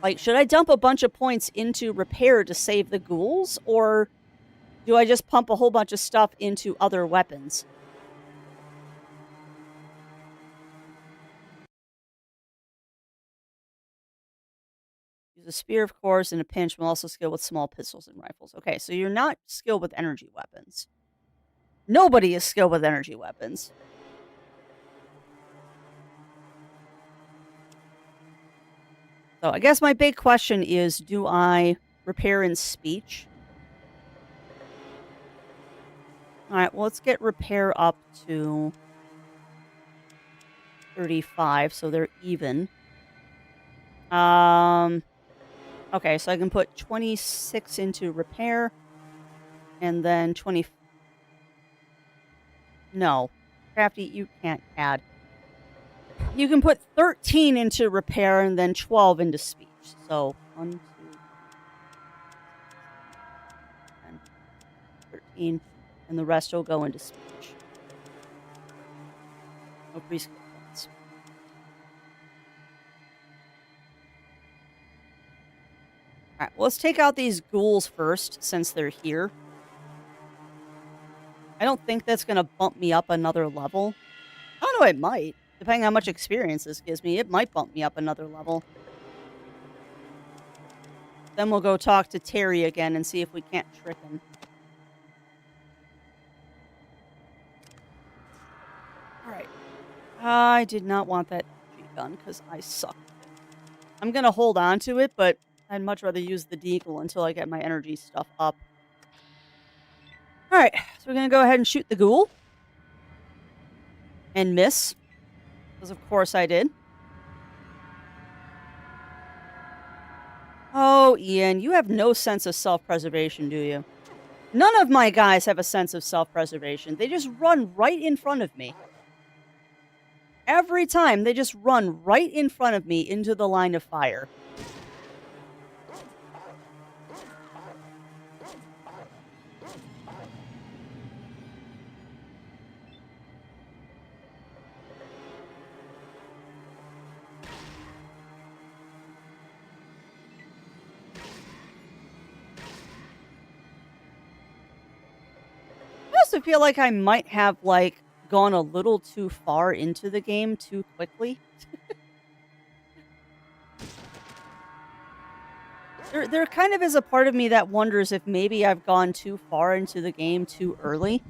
Like, should I dump a bunch of points into repair to save the ghouls? Or do I just pump a whole bunch of stuff into other weapons? Use a spear, of course, in a pinch. I'm also skilled with small pistols and rifles. Okay, so you're not skilled with energy weapons. Nobody is skilled with energy weapons. So I guess my big question is, do I repair in speech? All right, well, let's get repair up to 35, so they're even. Okay, so I can put 26 into repair, and then 20... no. Crafty, you can't add. You can put 13 into repair, and then 12 into speech. So, 1, 2, 10, 13, and the rest will go into speech. No pre-skill points. Alright, well, let's take out these ghouls first, since they're here. I don't think that's going to bump me up another level. I don't know, it might. Depending on how much experience this gives me, it might bump me up another level. Then we'll go talk to Terry again and see if we can't trick him. Alright. I did not want that G-gun, because I suck. I'm going to hold on to it, but I'd much rather use the deagle until I get my energy stuff up. Alright, so we're going to go ahead and shoot the ghoul. And miss. Because of course I did. Oh, Ian, you have no sense of self-preservation, do you? None of my guys have a sense of self-preservation. They just run right in front of me. Every time, they just run right in front of me into the line of fire. I also feel like I might have, like, gone a little too far into the game too quickly. There kind of is a part of me that wonders if maybe I've gone too far into the game too early,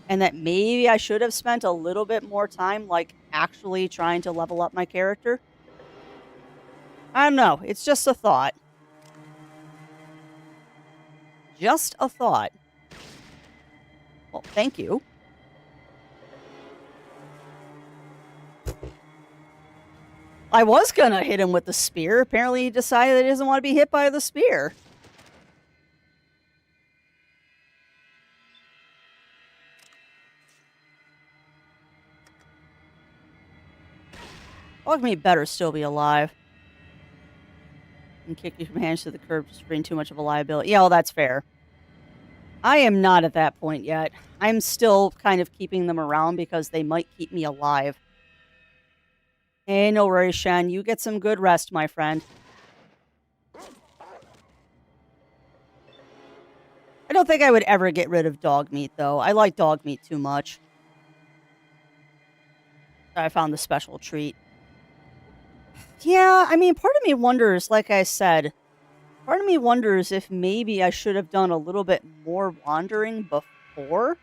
and that maybe I should have spent a little bit more time, like, actually trying to level up my character. I don't know. It's just a thought. Just a thought. Well, thank you. I was gonna hit him with the spear. Apparently he decided that he doesn't want to be hit by the spear. Dogmeat better still be alive. And kick your hands to the curb just for being too much of a liability. Yeah, well, that's fair. I am not at that point yet. I'm still kind of keeping them around because they might keep me alive. Hey, no worries, Shen. You get some good rest, my friend. I don't think I would ever get rid of Dogmeat, though. I like Dogmeat too much. I found the special treat. Yeah, I mean, part of me wonders, like I said, part of me wonders if maybe I should have done a little bit more wandering before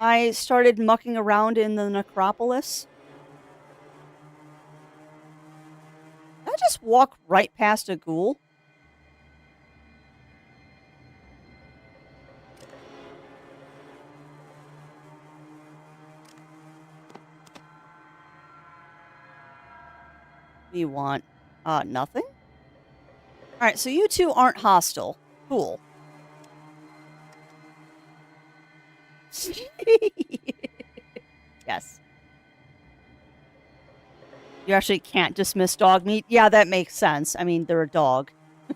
I started mucking around in the necropolis. Did I just walk right past a ghoul? What do you want? Nothing? Alright, so you two aren't hostile. Cool. Yes. You actually can't dismiss Dogmeat? Yeah, that makes sense. I mean, they're a dog.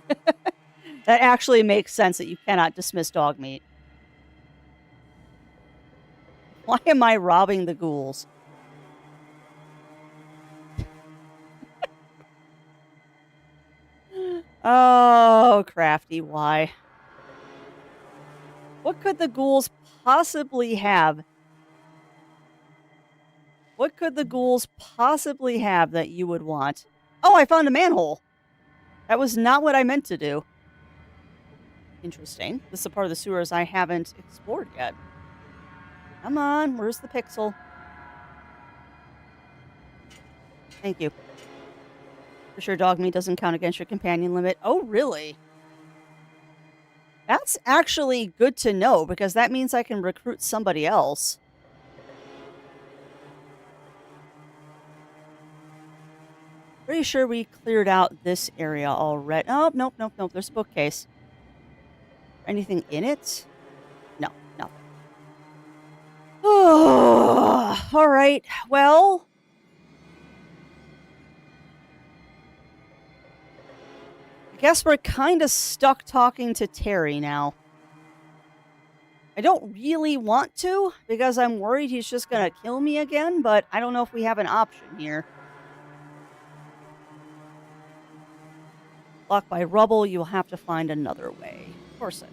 That actually makes sense that you cannot dismiss Dogmeat. Why am I robbing the ghouls? Oh, crafty, why? What could the ghouls possibly have? What could the ghouls possibly have that you would want? Oh, I found a manhole! That was not what I meant to do. Interesting. This is a part of the sewers I haven't explored yet. Come on, where's the pixel? Thank you. For sure, Dogmeat doesn't count against your companion limit. Oh, really? That's actually good to know, because that means I can recruit somebody else. Pretty sure we cleared out this area already. Oh, nope, nope, nope. There's a bookcase. Anything in it? No, nothing. Oh, all right. Well, I guess we're kind of stuck talking to Terry now. I don't really want to because I'm worried he's just going to kill me again, but I don't know if we have an option here. Blocked by rubble, you will have to find another way. Of course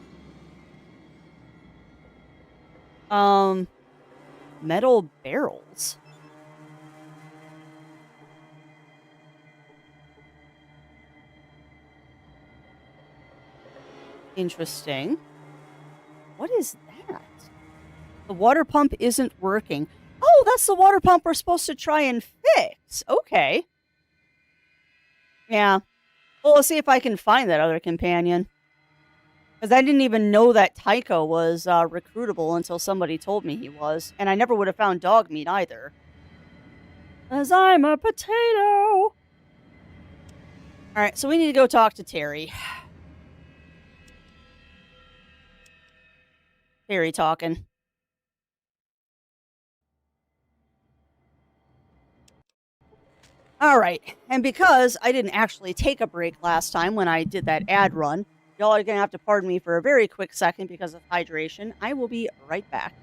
metal barrels. Interesting. What is that? The water pump isn't working. Oh, that's the water pump we're supposed to try and fix. Okay. Yeah. Well, let's see if I can find that other companion. Because I didn't even know that Tycho was recruitable until somebody told me he was. And I never would have found dog meat either. As I'm a potato. Alright, so we need to go talk to Terry. Terry talking. Alright, and because I didn't actually take a break last time when I did that ad run, y'all are going to have to pardon me for a very quick second because of hydration. I will be right back.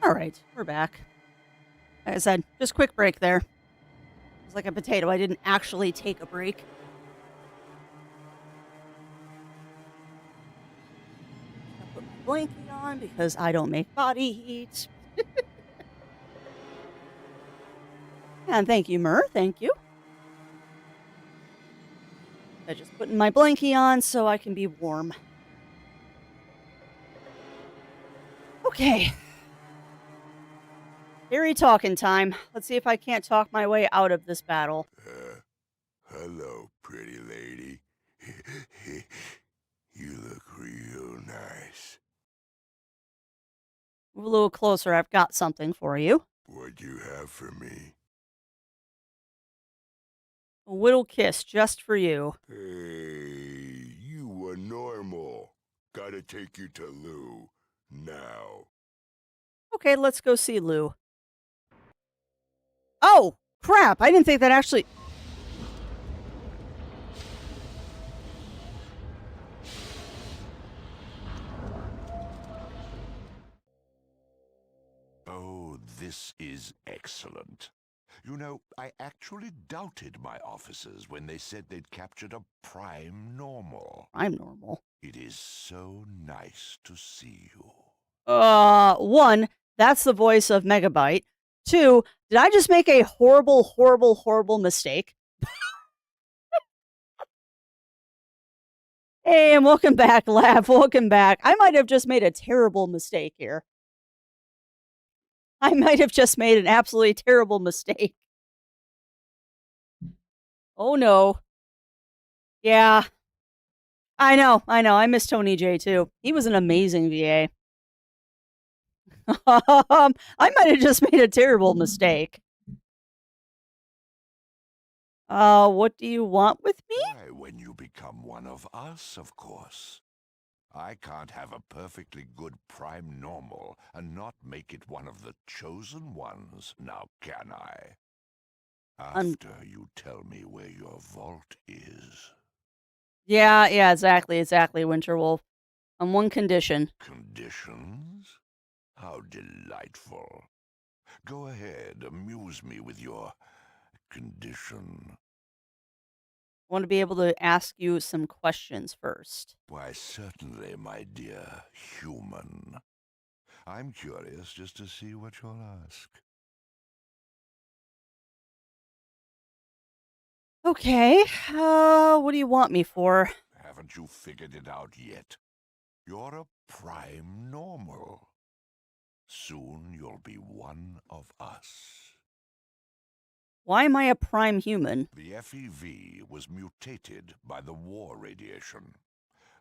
All right, we're back. Like I said, just quick break there. It was like a potato. I didn't actually take a break. I'll put my blanket on because I don't make body heat. And thank you, Myrrh. Thank you. I'm just putting my blankie on so I can be warm. Okay. Very talking time. Let's see if I can't talk my way out of this battle. Hello, pretty lady. You look real nice. Move a little closer. I've got something for you. What'd you have for me? A little kiss just for you. Hey, you were normal. Gotta take you to Lou. Now. Okay, let's go see Lou. Oh, crap. I didn't think that actually... Oh, this is excellent. You know, I actually doubted my officers when they said they'd captured a prime normal. I'm normal. It is so nice to see you. One, that's the voice of Megabyte. Two, did I just make a horrible, horrible, horrible mistake? Hey, and welcome back, Lav. Welcome back. I might have just made a terrible mistake here. I might have just made an absolutely terrible mistake. Oh, no. Yeah. I know. I miss Tony J, too. He was an amazing VA. I might have just made a terrible mistake. What do you want with me? Why, when you become one of us, of course. I can't have a perfectly good prime normal and not make it one of the chosen ones, now can I? Un- After you tell me where your vault is. yeah, exactly, Winterwolf. On one condition. Conditions? How delightful. Go ahead, amuse me with your condition. I want to be able to ask you some questions first. Why, certainly, my dear human. I'm curious just to see what you'll ask. Okay, what do you want me for? Haven't you figured it out yet? You're a prime normal. Soon you'll be one of us. Why am I a prime human? The FEV was mutated by the war radiation.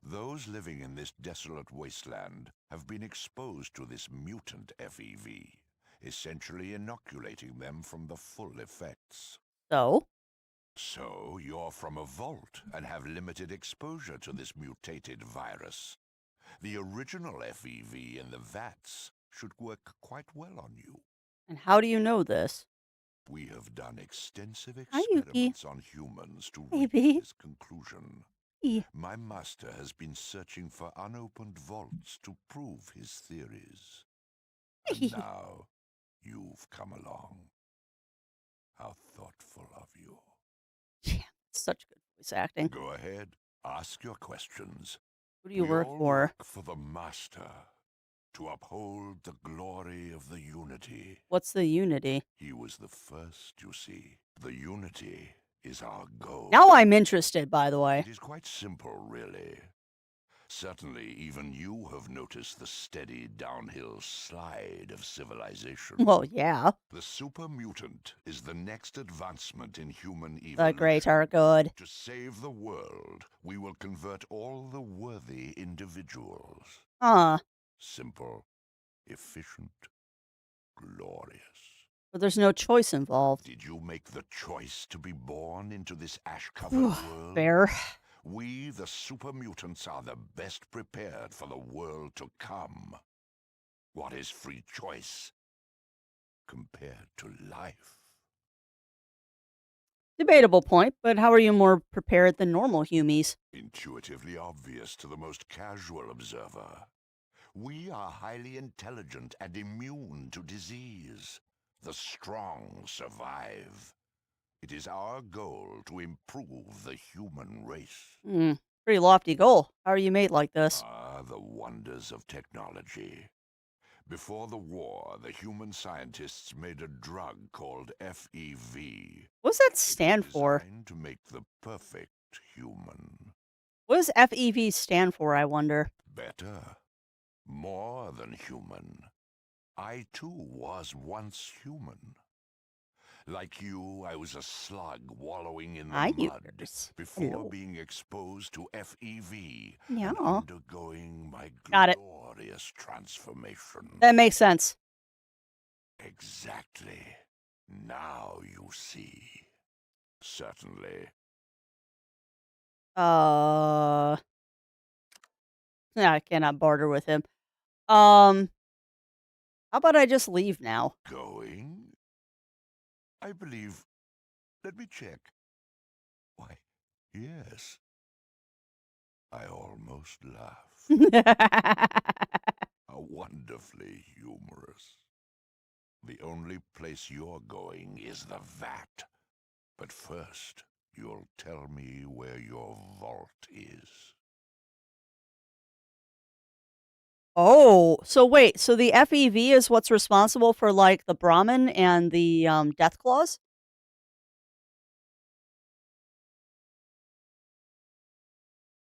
Those living in this desolate wasteland have been exposed to this mutant FEV, essentially inoculating them from the full effects. So? So you're from a vault and have limited exposure to this mutated virus. The original FEV in the vats should work quite well on you. And how do you know this? We have done extensive Hi, Yuki. experiments on humans to Baby. reach this conclusion. Hey. My master has been searching for unopened vaults to prove his theories. And now you've come along. How thoughtful of you. Yeah, such good voice acting. Go ahead, ask your questions. Who do you We work all for? work for the master, to uphold the glory of the unity. What's the unity? He was the first, you see. The unity is our goal. Now I'm interested, by the way. It is quite simple, really. Certainly, even you have noticed the steady downhill slide of civilization. Well, yeah. The super mutant is the next advancement in human evolution. The great are good. To save the world, we will convert all the worthy individuals. Simple, efficient, glorious. But there's no choice involved. Did you make the choice to be born into this ash-covered world? Fair. We, the super mutants, are the best prepared for the world to come. What is free choice compared to life? Debatable point, but how are you more prepared than normal humies? Intuitively obvious to the most casual observer. We are highly intelligent and immune to disease. The strong survive. It is our goal to improve the human race. Pretty lofty goal. How are you made like this? Ah, the wonders of technology. Before the war, the human scientists made a drug called FEV. What does that stand for? Designed to make the perfect human. What does FEV stand for, I wonder? Better. More than human. I too was once human. Like you, I was a slug wallowing in the mud Youters. before Hello. being exposed to FEV Yeah. and undergoing my Got it. glorious transformation. That makes sense. Exactly. Now you see. Certainly. Yeah, I cannot barter with him. How about I just leave now? Going? I believe. Let me check. Why, yes. I almost laughed. How wonderfully humorous. The only place you're going is the vat. But first, you'll tell me where your vault is. Oh, so wait, so the FEV is what's responsible for like the Brahmin and the death claws?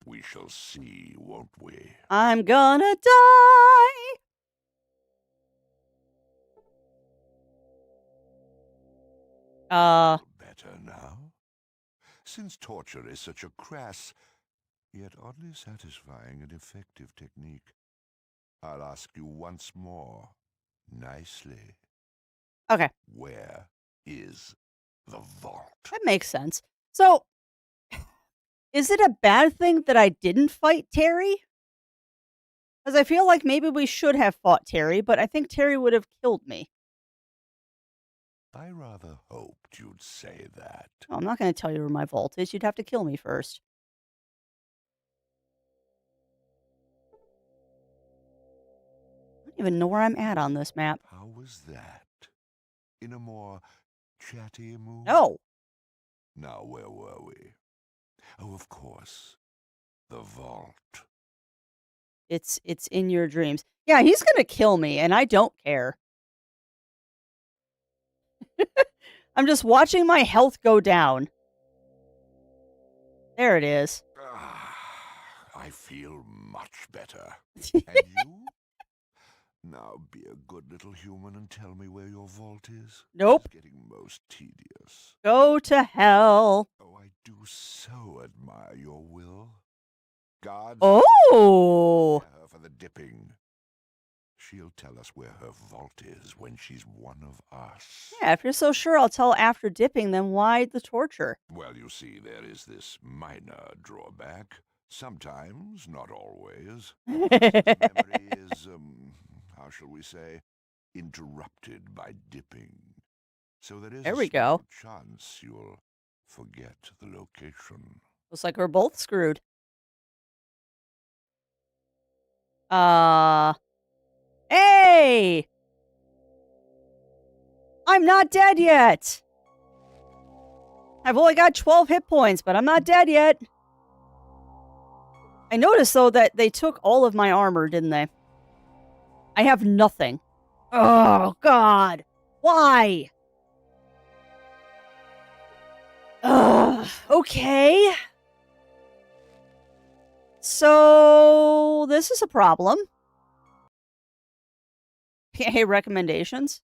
We shall see, won't we? I'm gonna die. Better now? Since torture is such a crass, yet oddly satisfying and effective technique, I'll ask you once more, nicely. Okay, Where is the vault? that makes sense. So Is it a bad thing that I didn't fight Terry? Because I feel like maybe we should have fought Terry, but I think Terry would have killed me. I rather hoped you'd say that. Oh, I'm not going to tell you where my vault is. You'd have to kill me first. I don't even know where I'm at on this map. How was that? In a more chatty mood? No. Now, where were we? Oh, of course. The vault. It's in your dreams. Yeah, he's going to kill me, and I don't care. I'm just watching my health go down. There it is. I feel much better. And you? Now be a good little human and tell me where your vault is. Nope. It's getting most tedious. Go to hell. Oh, I do so admire your will. God. Oh. Her for the dipping. She'll tell us where her vault is when she's one of us. Yeah, if you're so sure I'll tell after dipping, then why the torture? Well, you see, there is this minor drawback. Sometimes, not always, memory is, how shall we say, interrupted by dipping. So there is There a we small go. chance you'll forget the location. Looks like we're both screwed. Hey! I'm not dead yet! I've only got 12 hit points, but I'm not dead yet. I noticed, though, that they took all of my armor, didn't they? I have nothing. Oh, God. Why? Ugh. Okay. So, this is a problem. Hey, recommendations?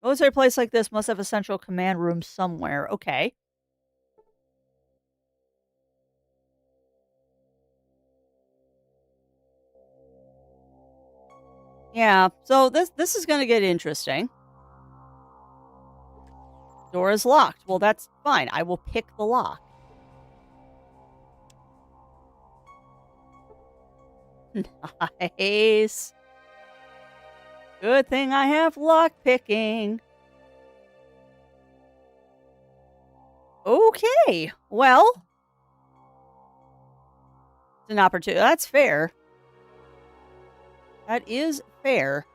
Military place like this must have a central command room somewhere. Okay. Yeah, so this is going to get interesting. Door is locked. Well, that's fine. I will pick the lock. Nice. Good thing I have lock picking. Okay. Well, it's an opportunity. That's fair. That is fair.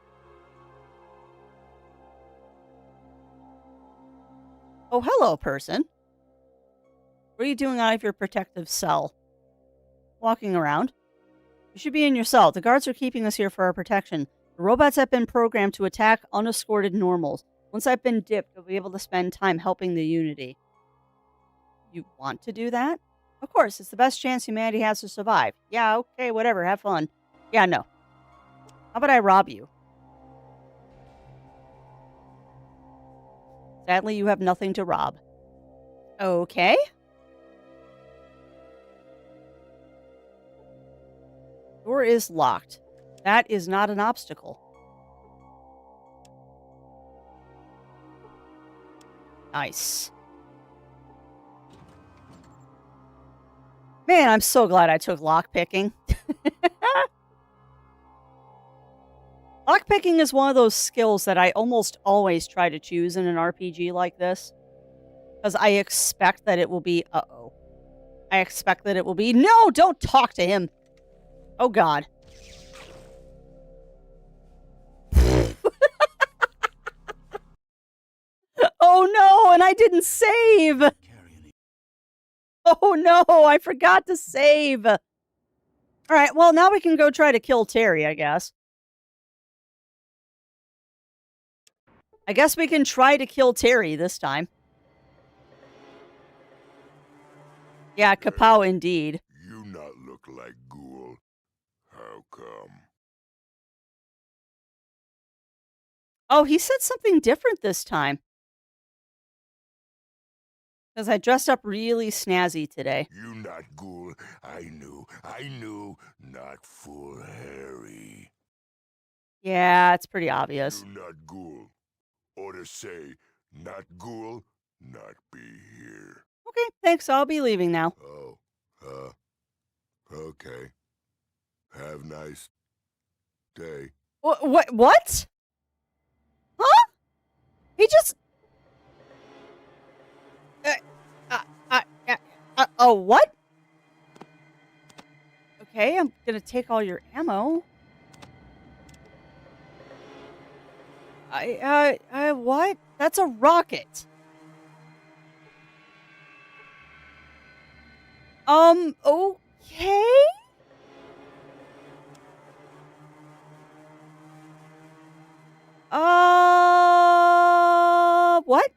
Oh, hello, person. What are you doing out of your protective cell? Walking around. You should be in your cell. The guards are keeping us here for our protection. The robots have been programmed to attack unescorted normals. Once I've been dipped, you'll be able to spend time helping the Unity. You want to do that? Of course, it's the best chance humanity has to survive. Yeah, okay, whatever, have fun. Yeah, no. How about I rob you? Sadly, you have nothing to rob. Okay. Door is locked. That is not an obstacle. Nice. Man, I'm so glad I took lockpicking. Lockpicking is one of those skills that I almost always try to choose in an RPG like this. Because I expect that it will be... Uh-oh. I expect that it will be... No! Don't talk to him! Oh, God. Oh, no! And I didn't save! Oh, no! I forgot to save! Alright, well, now we can go try to kill Terry, I guess. I guess we can try to kill Terry this time. Yeah, kapow indeed. You not look like Ghoul. How come? Oh, he said something different this time. Because I dressed up really snazzy today. You not Ghoul. I knew. Not fool Harry. Yeah, it's pretty obvious. You not Ghoul. Or to say, not Ghoul, not be here. Okay, thanks. I'll be leaving now. Oh, Okay. Have nice day. What? Huh? He just... Uh, oh, what? Okay, I'm gonna take all your ammo. What? That's a rocket. Okay? What?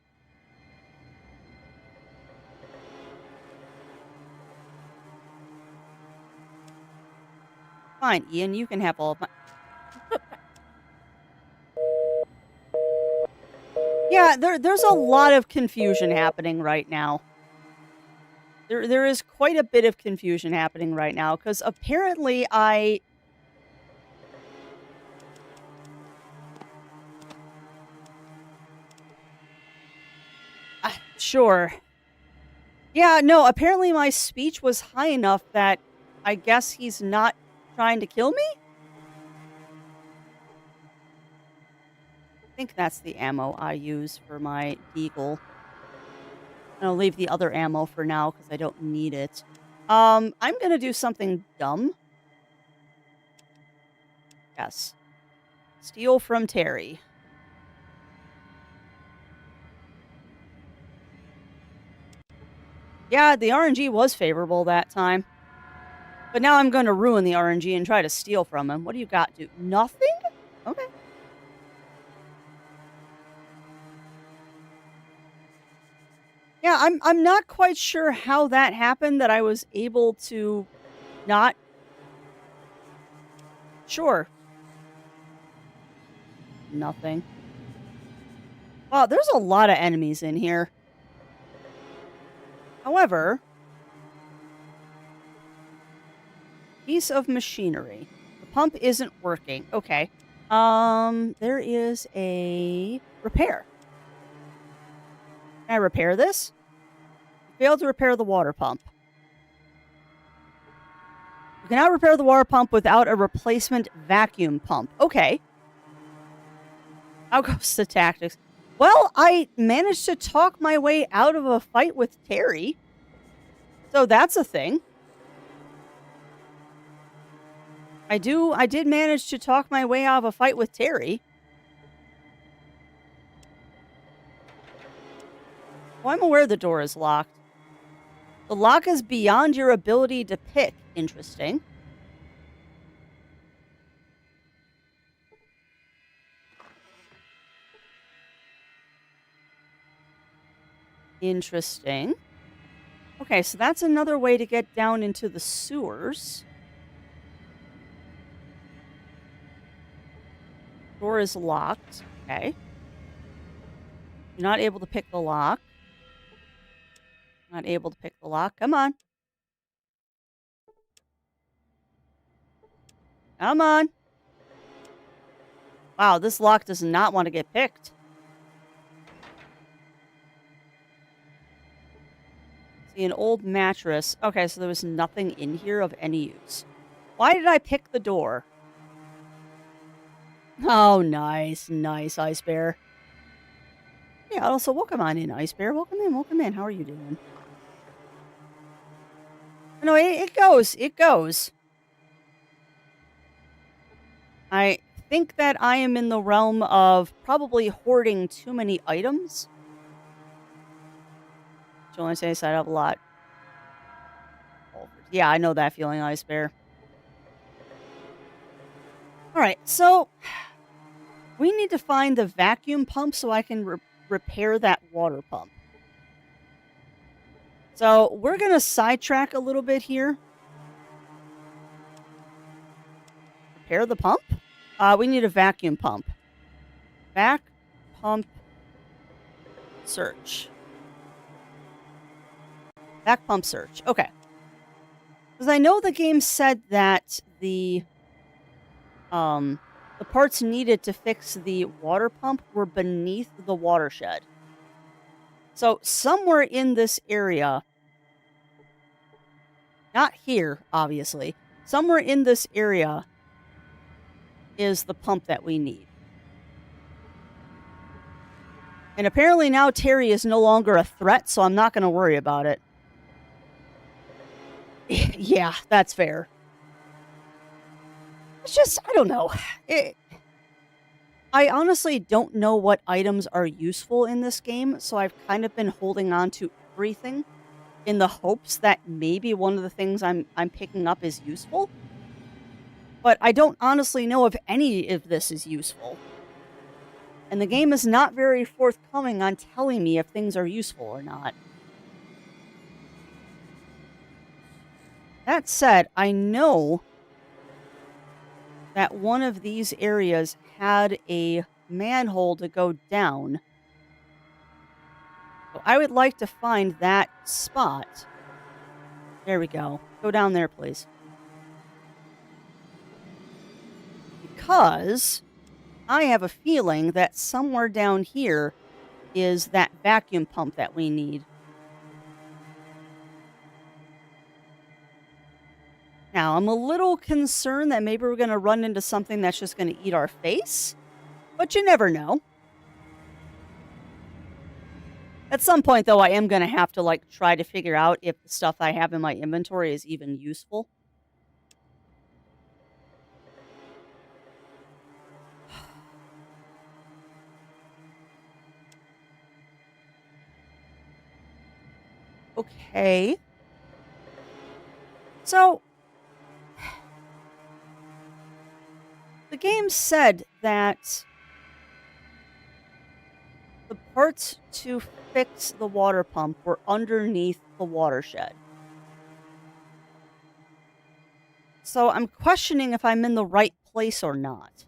Fine, Ian, you can have all of my... Yeah, there's a lot of confusion happening right now. There is quite a bit of confusion happening right now, because apparently sure. Yeah, no, apparently my speech was high enough that I guess he's not trying to kill me? I think that's the ammo I use for my deagle. I'll leave the other ammo for now because I don't need it. I'm gonna do something dumb. Yes. Steal from Terry. Yeah, the RNG was favorable that time. But now I'm going to ruin the RNG and try to steal from him. What do you got, dude? Nothing? Okay. Yeah, I'm not quite sure how that happened, that I was able to not... Sure. Nothing. Wow, there's a lot of enemies in here. However, piece of machinery. The pump isn't working. Okay. There is a repair. Can I repair this? Failed to repair the water pump. You cannot repair the water pump without a replacement vacuum pump. Okay. How goes the tactics? Well, I managed to talk my way out of a fight with Terry. So that's a thing. I did manage to talk my way out of a fight with Terry. Well, I'm aware the door is locked. The lock is beyond your ability to pick. Interesting. Interesting. Okay, so that's another way to get down into the sewers. Door is locked. Okay. You're not able to pick the lock. Not able to pick the lock. Come on. Come on. Wow, this lock does not want to get picked. See, an old mattress. Okay, so there was nothing in here of any use. Why did I pick the door? Oh, nice. Nice, Ice Bear. Yeah, also, welcome on in, Ice Bear. Welcome in, welcome in. How are you doing? No, it goes. It goes. I think that I am in the realm of probably hoarding too many items. Do you want to say I have a lot? Yeah, I know that feeling, Ice Bear. Alright, so we need to find the vacuum pump so I can repair that water pump. So we're going to sidetrack a little bit here. Repair the pump? We need a vacuum pump. Vac pump search. Vac pump search. Okay. Because I know the game said that the parts needed to fix the water pump were beneath the watershed. So somewhere in this area, Not here, obviously. Somewhere in this area is the pump that we need. And apparently now Terry is no longer a threat, so I'm not going to worry about it. Yeah, that's fair. It's just, I don't know. I honestly don't know what items are useful in this game, so I've kind of been holding on to everything in the hopes that maybe one of the things I'm picking up is useful. But I don't honestly know if any of this is useful. And the game is not very forthcoming on telling me if things are useful or not. That said, I know that one of these areas had a manhole to go down. So I would like to find that spot. There we go. Go down there, please. Because I have a feeling that somewhere down here is that vacuum pump that we need. Now, I'm a little concerned that maybe we're going to run into something that's just going to eat our face, but you never know. At some point, though, I am going to have to, like, try to figure out if the stuff I have in my inventory is even useful. Okay. So, the game said that the parts to fix the water pump were underneath the watershed. So I'm questioning if I'm in the right place or not.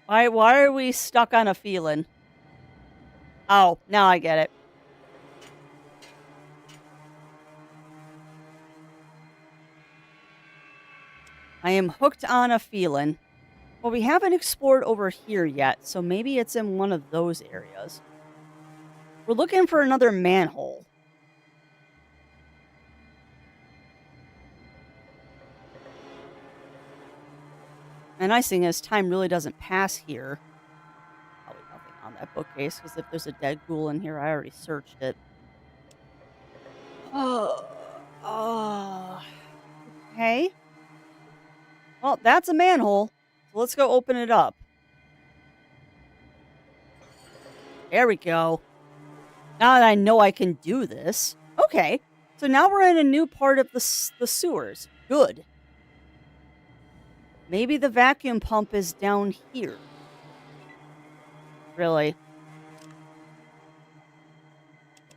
Why are we stuck on a feeling? Oh, now I get it. I am hooked on a feeling. Well, we haven't explored over here yet, so maybe it's in one of those areas. We're looking for another manhole. The nice thing is, time really doesn't pass here. Probably nothing on that bookcase, because if there's a dead ghoul in here, I already searched it. Okay. Well, that's a manhole. So let's go open it up. There we go. Now that I know I can do this. Okay. So now we're in a new part of the sewers. Good. Maybe the vacuum pump is down here. Really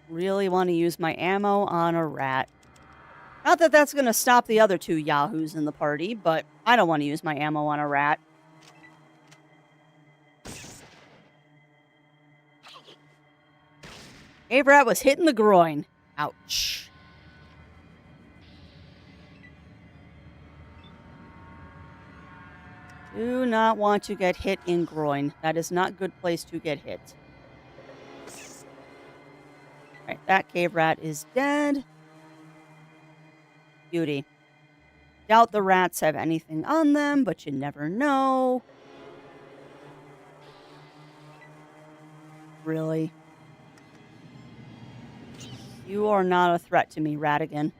want to use my ammo on a rat. Not that that's going to stop the other two yahoos in the party, but I don't want to use my ammo on a rat. Cave rat was hit in the groin. Ouch. Do not want to get hit in groin. That is not a good place to get hit. Alright, that cave rat is dead. Beauty. Doubt the rats have anything on them, but you never know. Really? You are not a threat to me, Ratigan.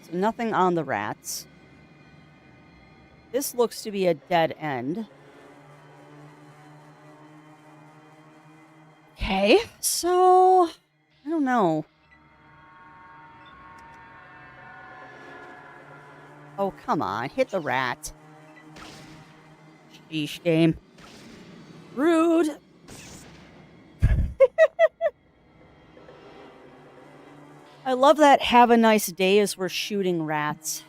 So nothing on the rats. This looks to be a dead end. Okay, so I don't know. Oh, come on. Hit the rat. Sheesh, game. Rude. I love that have a nice day as we're shooting rats.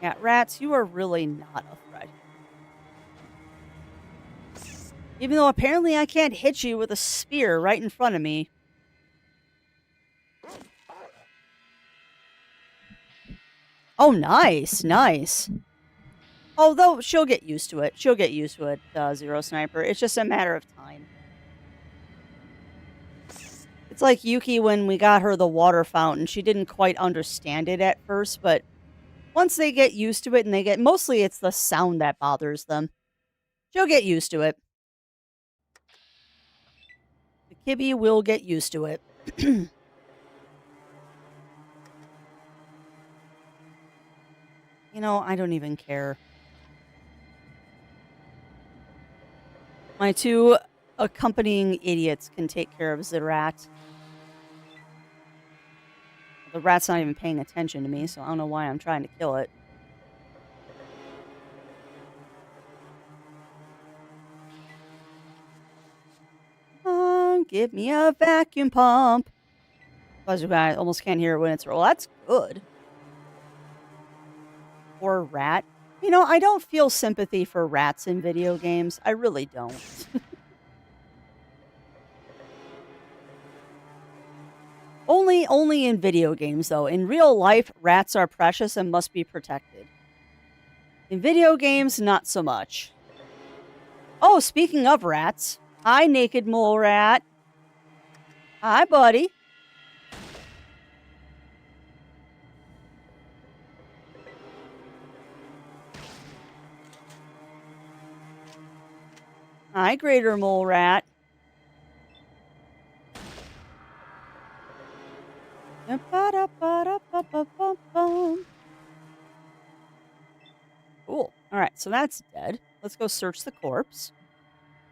Yeah, rats, you are really not a threat. Even though apparently I can't hit you with a spear right in front of me. Oh, nice, nice. Although she'll get used to it. She'll get used to it, Zero Sniper. It's just a matter of time. It's like Yuki when we got her the water fountain. She didn't quite understand it at first, but once they get used to it and they get... Mostly it's the sound that bothers them. She'll get used to it. The Kibby will get used to it. You know, I don't even care. My two accompanying idiots can take care of the rat. The rat's not even paying attention to me, so I don't know why I'm trying to kill it. Give me a vacuum pump. I almost can't hear it when it's... Well, that's good. Or rat. You know, I don't feel sympathy for rats in video games. I really don't. Only in video games, though. In real life, rats are precious and must be protected. In video games, not so much. Oh, speaking of rats. Hi, naked mole rat. Hi, buddy. Hi, greater mole rat. Cool. All right, so that's dead. Let's go search the corpse.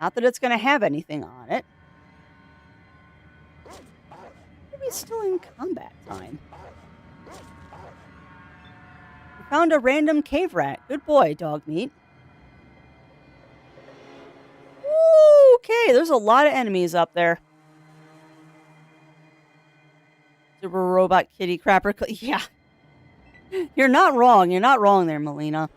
Not that it's going to have anything on it. Maybe it's still in combat time. We found a random cave rat. Good boy, dog meat. Okay, there's a lot of enemies up there. Super robot kitty crapper. Yeah. You're not wrong. You're not wrong there, Melina.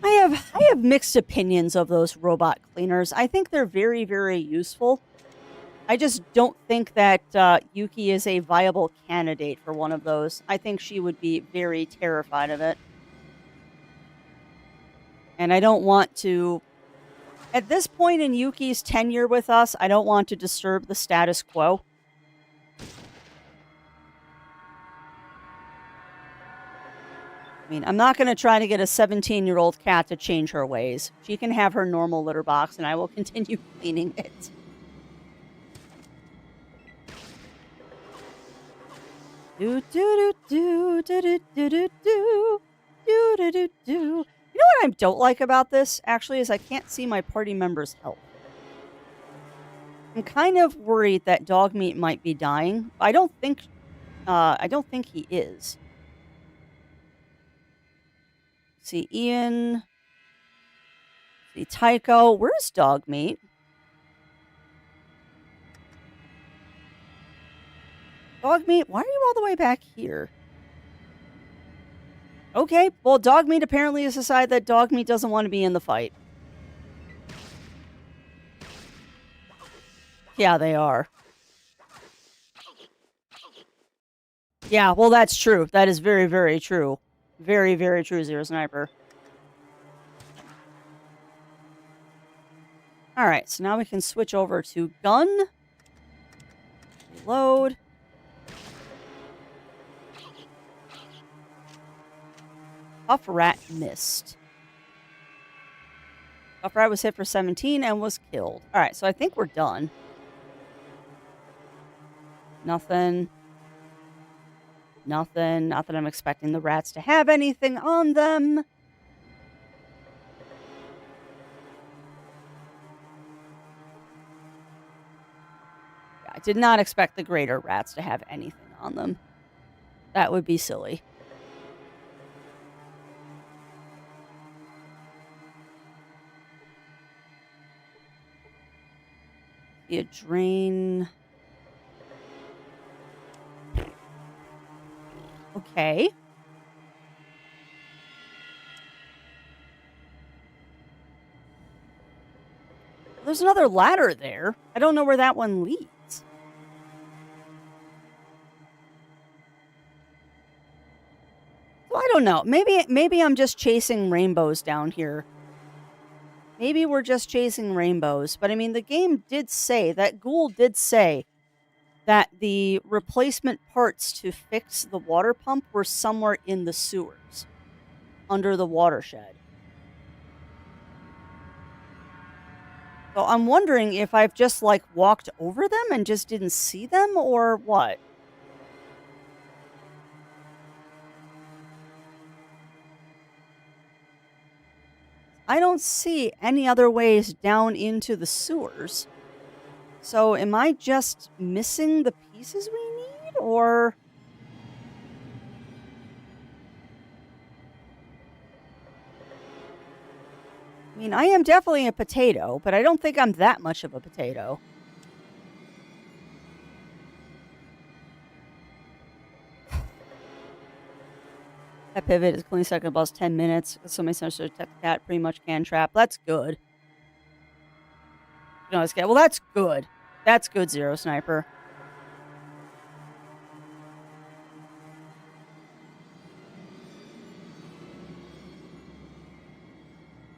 I have mixed opinions of those robot cleaners. I think they're very, very useful. I just don't think that Yuki is a viable candidate for one of those. I think she would be very terrified of it. And I don't want to... At this point in Yuki's tenure with us, I don't want to disturb the status quo. I mean, I'm not going to try to get a 17-year-old cat to change her ways. She can have her normal litter box, and I will continue cleaning it. Do do do do do do do do do do do do. You know what I don't like about this, actually, is I can't see my party members' health. I'm kind of worried that Dogmeat might be dying. I don't think he is. See Ian. See Tycho. Where's Dogmeat? Dogmeat, why are you all the way back here? Okay, well, Dogmeat apparently has decided that Dogmeat doesn't want to be in the fight. Yeah, they are. Yeah, well, that's true. That is very, very true. Very, very true, Zero Sniper. Alright, so now we can switch over to gun. Reload. Puff Rat missed. Puff Rat was hit for 17 and was killed. Alright, so I think we're done. Nothing. Nothing. Not that I'm expecting the rats to have anything on them. Yeah, I did not expect the greater rats to have anything on them. That would be silly. A drain. Okay. There's another ladder there. I don't know where that one leads. don't know. Maybe I'm just chasing rainbows down here. Maybe we're just chasing rainbows. But I mean, the game did say, that ghoul did say, that the replacement parts to fix the water pump were somewhere in the sewers, under the watershed. So I'm wondering if I've just, like, walked over them and just didn't see them, or what? I don't see any other ways down into the sewers. So am I just missing the pieces we need, or... I mean, I am definitely a potato, but I don't think I'm that much of a potato. That pivot is clean second about 10 minutes. Somebody sent to detect the cat, pretty much can trap. That's good. No, it's good. Well, that's good. That's good, Zero Sniper.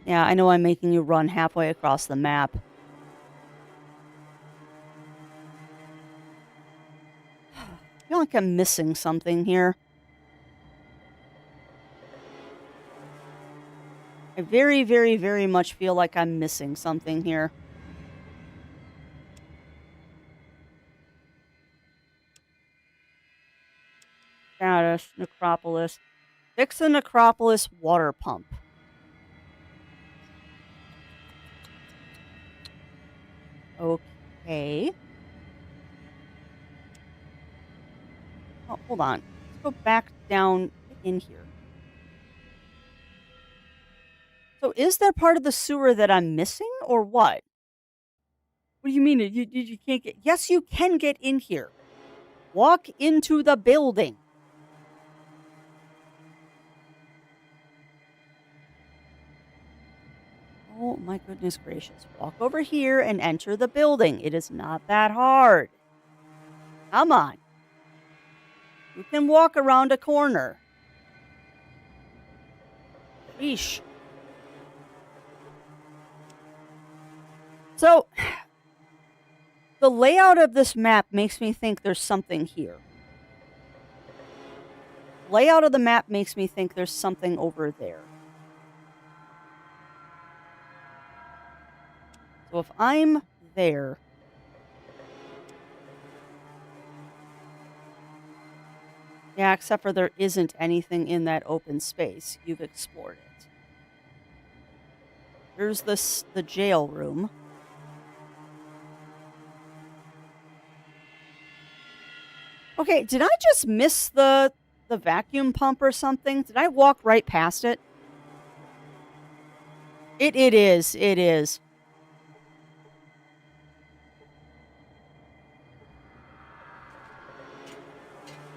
Yeah, I know I'm making you run halfway across the map. I feel like I'm missing something here. I very, very, very much feel like I'm missing something here. Status, Necropolis. Fix the Necropolis water pump. Okay. Oh, hold on. Let's go back down in here. So is there part of the sewer that I'm missing, or what? What do you mean? You can't get... Yes, you can get in here. Walk into the building. Oh my goodness gracious. Walk over here and enter the building. It is not that hard. Come on. You can walk around a corner. Sheesh. So, the layout of this map makes me think there's something here. Layout of the map makes me think there's something over there. So if I'm there... Yeah, except for there isn't anything in that open space. You've explored it. Here's the jail room. Okay, did I just miss the vacuum pump or something? Did I walk right past it? It is. It is.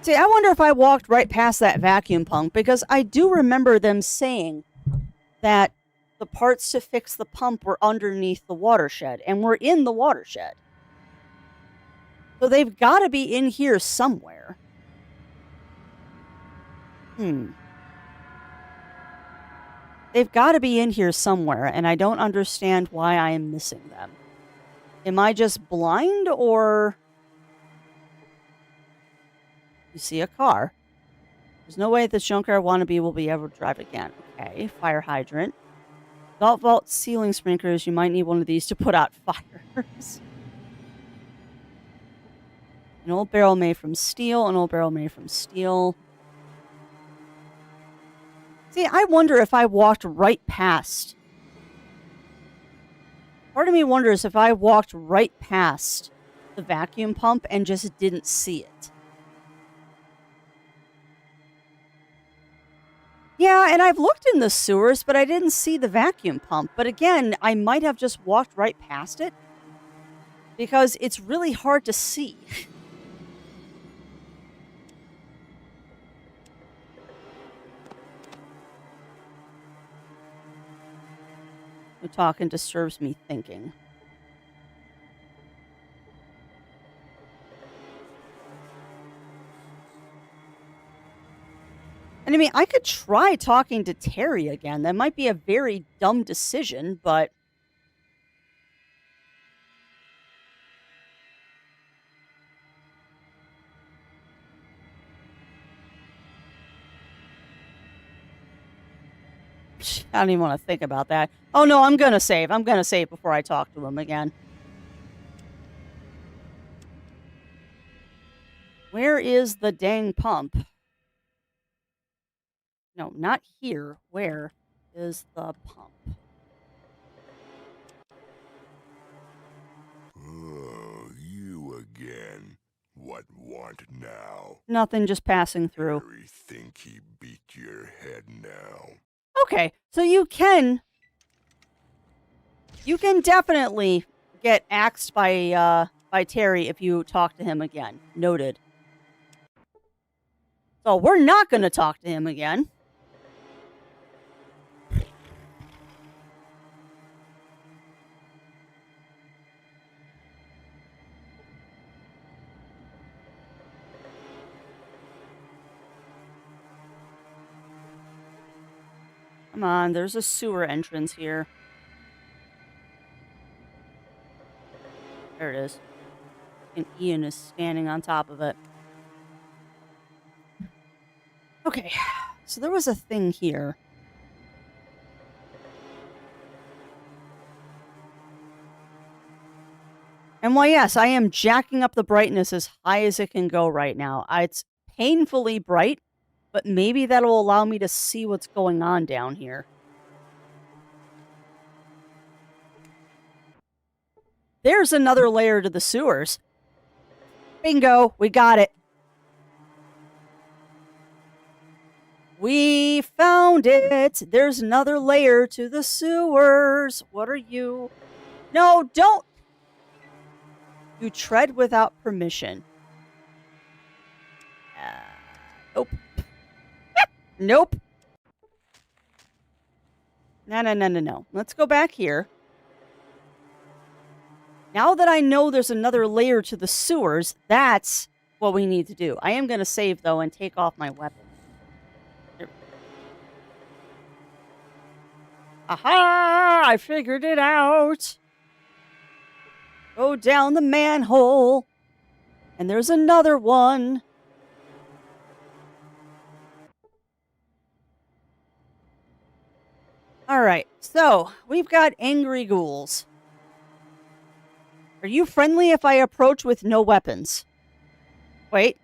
See, I wonder if I walked right past that vacuum pump, because I do remember them saying that the parts to fix the pump were underneath the watershed, and we're in the watershed. So they've got to be in here somewhere. They've got to be in here somewhere, and I don't understand why I am missing them. Am I just blind, or... You see a car. There's no way this junkyard wannabe will be able to drive again. Okay, fire hydrant. Vault ceiling sprinklers. You might need one of these to put out fires. An old barrel made from steel. An old barrel made from steel. See, I wonder if I walked right past. Part of me wonders if I walked right past the vacuum pump and just didn't see it. Yeah, and I've looked in the sewers, but I didn't see the vacuum pump. But again, I might have just walked right past it, because it's really hard to see. The talking disturbs me thinking. And I mean, I could try talking to Terry again. That might be a very dumb decision, but... I don't even want to think about that. Oh no, I'm gonna save. I'm gonna save before I talk to him again. Where is the dang pump? No, not here. Where is the pump? Oh, you again. What want now? Nothing, just passing through. Harry think he beat your head now. Okay, so you can definitely get axed by Terry if you talk to him again. Noted. So we're not going to talk to him again. Come on, there's a sewer entrance here. There it is. And Ian is standing on top of it. Okay, so there was a thing here. And why, yes, I am jacking up the brightness as high as it can go right now. It's painfully bright, but maybe that'll allow me to see what's going on down here. There's another layer to the sewers. Bingo, we got it. We found it. There's another layer to the sewers. What are you? No, don't. You tread without permission. Nope. Nope. No. Let's go back here. Now that I know there's another layer to the sewers, that's what we need to do. I am going to save, though, and take off my weapon. Aha! I figured it out. Go down the manhole. And there's another one. Alright, so we've got angry ghouls. Are you friendly if I approach with no weapons? Wait.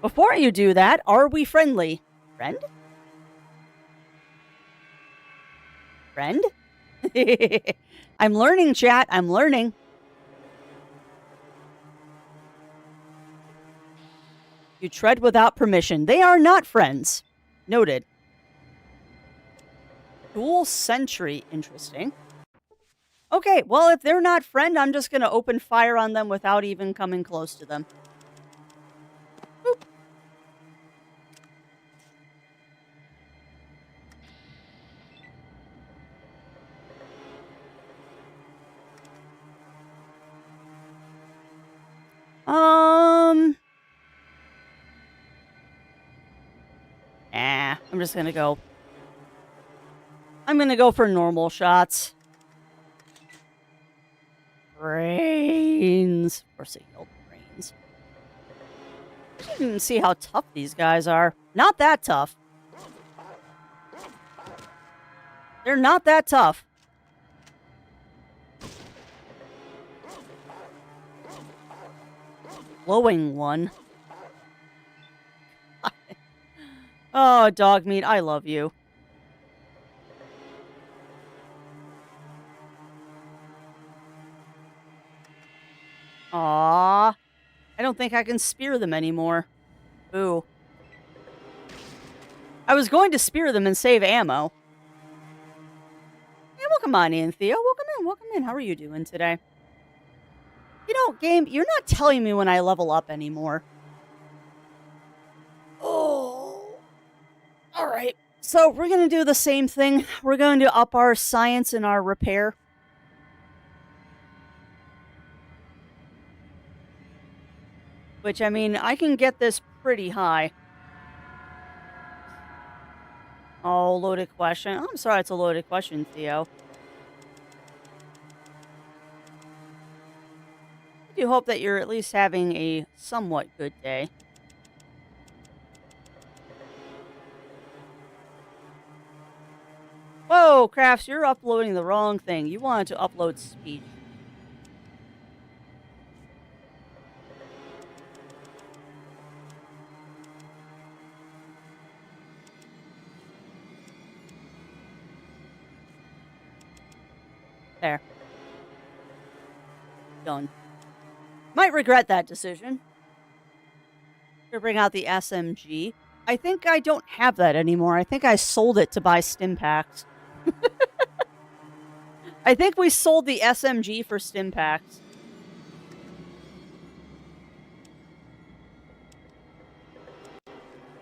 Before you do that, are we friendly? Friend? Friend? I'm learning, chat. I'm learning. You tread without permission. They are not friends. Noted. Ghoul sentry. Interesting. Okay, well, if they're not friend, I'm just going to open fire on them without even coming close to them. Boop. I'm just going to go. I'm going to go for normal shots. Brains. Of course, they killed brains. I didn't see how tough these guys are. Not that tough. They're not that tough. Glowing one. Oh, dog meat, I love you. Aww. I don't think I can spear them anymore. Ooh. I was going to spear them and save ammo. Hey, welcome on in, Theo. Welcome in. How are you doing today? You know, game, you're not telling me when I level up anymore. Oh. Alright. So, we're going to do the same thing. We're going to up our science and our repair. Which, I mean, I can get this pretty high. Oh, loaded question. I'm sorry it's a loaded question, Theo. I do hope that you're at least having a somewhat good day. Whoa, Crafts, you're uploading the wrong thing. You wanted to upload speech. There. Done. Might regret that decision. To bring out the SMG. I think I don't have that anymore. I think I sold it to buy stim packs. I think we sold the SMG for stim packs.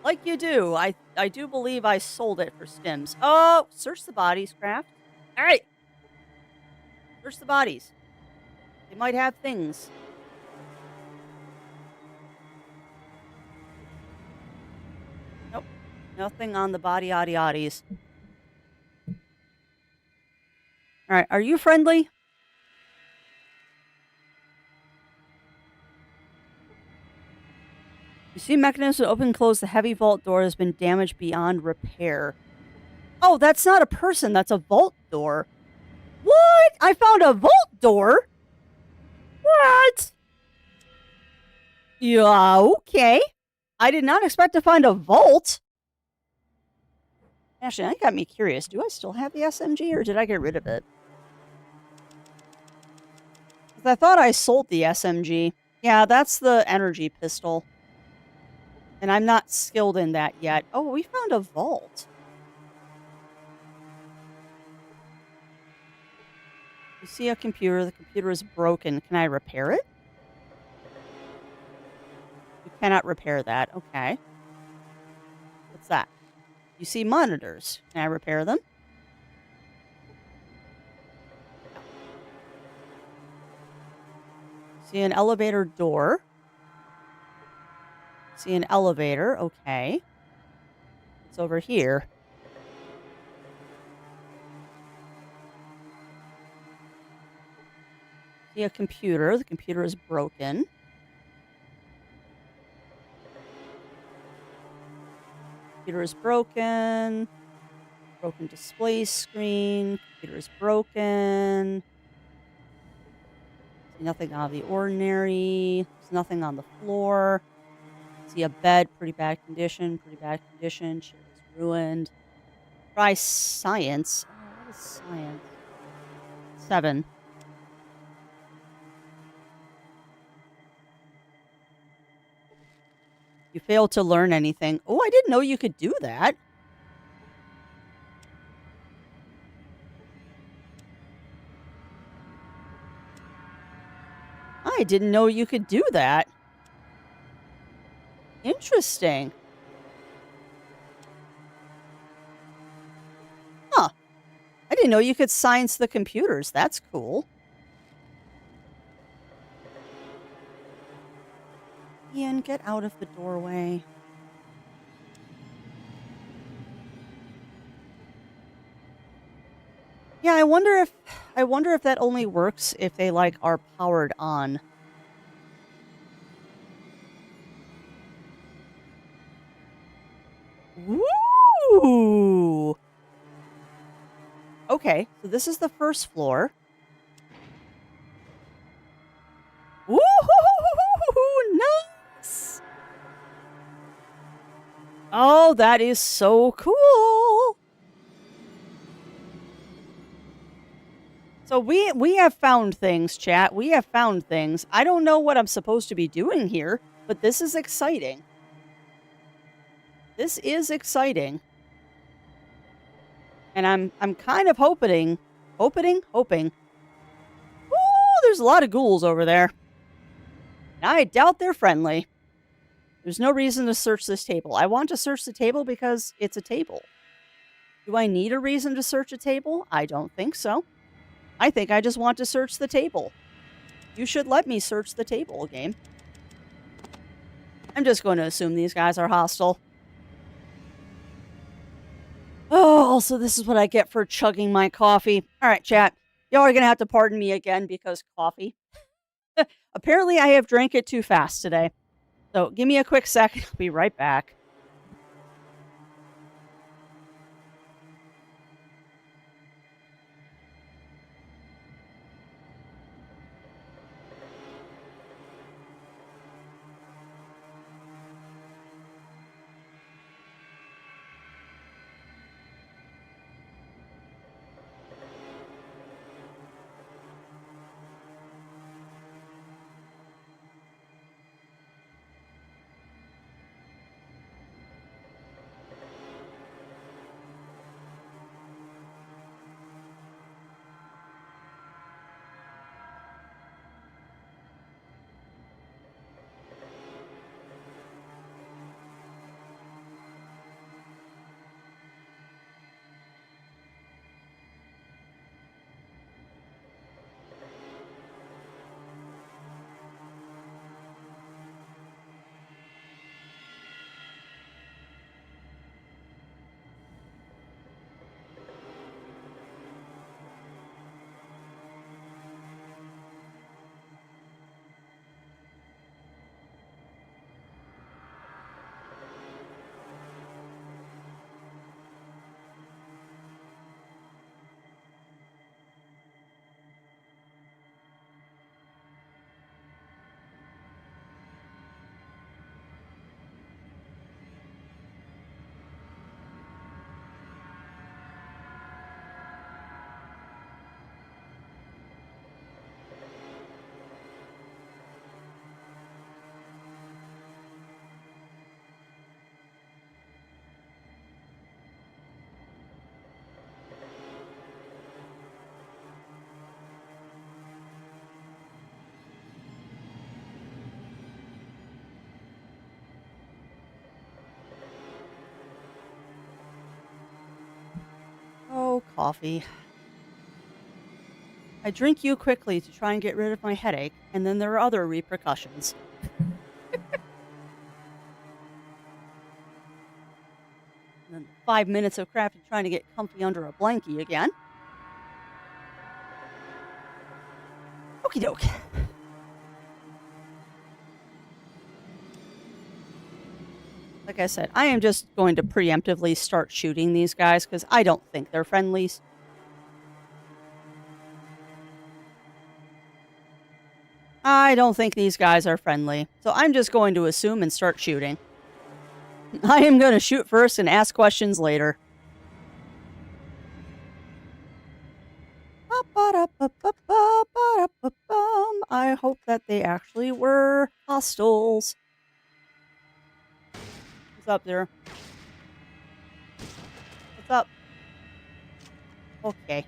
Like you do. I do believe I sold it for stims. Oh, search the bodies, Craft. All right. Search the bodies. They might have things. Nope. Nothing on the body oddies. All right. Are you friendly? You see mechanism to open and close the heavy vault door has been damaged beyond repair. Oh, that's not a person. That's a vault door. What? I found a vault door? What? Yeah, okay. I did not expect to find a vault. Actually, that got me curious. Do I still have the SMG or did I get rid of it? 'Cause I thought I sold the SMG. Yeah, that's the energy pistol. And I'm not skilled in that yet. Oh, we found a vault. You see a computer. The computer is broken. Can I repair it? You cannot repair that. Okay. What's that? You see monitors. Can I repair them? See an elevator door. See an elevator. Okay. It's over here. See a computer. The computer is broken. Computer is broken. Broken display screen. Computer is broken. See nothing out of the ordinary. There's nothing on the floor. See a bed. Pretty bad condition. Pretty bad condition. Chair is ruined. Try science. Oh, what is science? 7. You failed to learn anything. Oh, I didn't know you could do that. I didn't know you could do that. Interesting. Huh. I didn't know you could science the computers. That's cool. Ian, get out of the doorway. Yeah, I wonder if that only works if they like are powered on. Ooh. Okay, so this is the first floor. Ooh, nice. Oh, that is so cool. So we have found things, chat. We have found things. I don't know what I'm supposed to be doing here, but this is exciting. This is exciting. And I'm kind of hoping. Ooh, there's a lot of ghouls over there. I doubt they're friendly. There's no reason to search this table. I want to search the table because it's a table. Do I need a reason to search a table? I don't think so. I think I just want to search the table. You should let me search the table, game. I'm just going to assume these guys are hostile. Oh, also, this is what I get for chugging my coffee. All right, chat. Y'all are going to have to pardon me again because coffee. Apparently, I have drank it too fast today. So give me a quick second. I'll be right back. Oh, coffee. I drink you quickly to try and get rid of my headache, and then there are other repercussions. And then 5 minutes of crafting trying to get comfy under a blankie again. Okie doke. Like I said, I am just going to preemptively start shooting these guys because I don't think they're friendlies. I don't think these guys are friendly. So I'm just going to assume and start shooting. I am going to shoot first and ask questions later. I hope that they actually were hostiles. What's up there? What's up? Okay.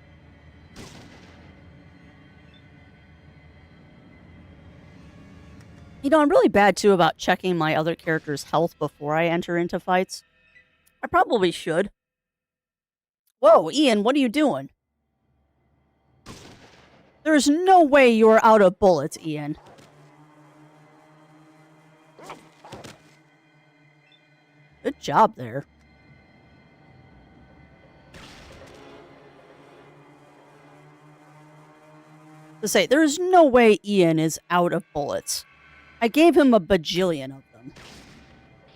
You know, I'm really bad too about checking my other character's health before I enter into fights. I probably should. Whoa, Ian, what are you doing? There's no way you're out of bullets, Ian. Good job there. To say, there's no way Ian is out of bullets. I gave him a bajillion of them.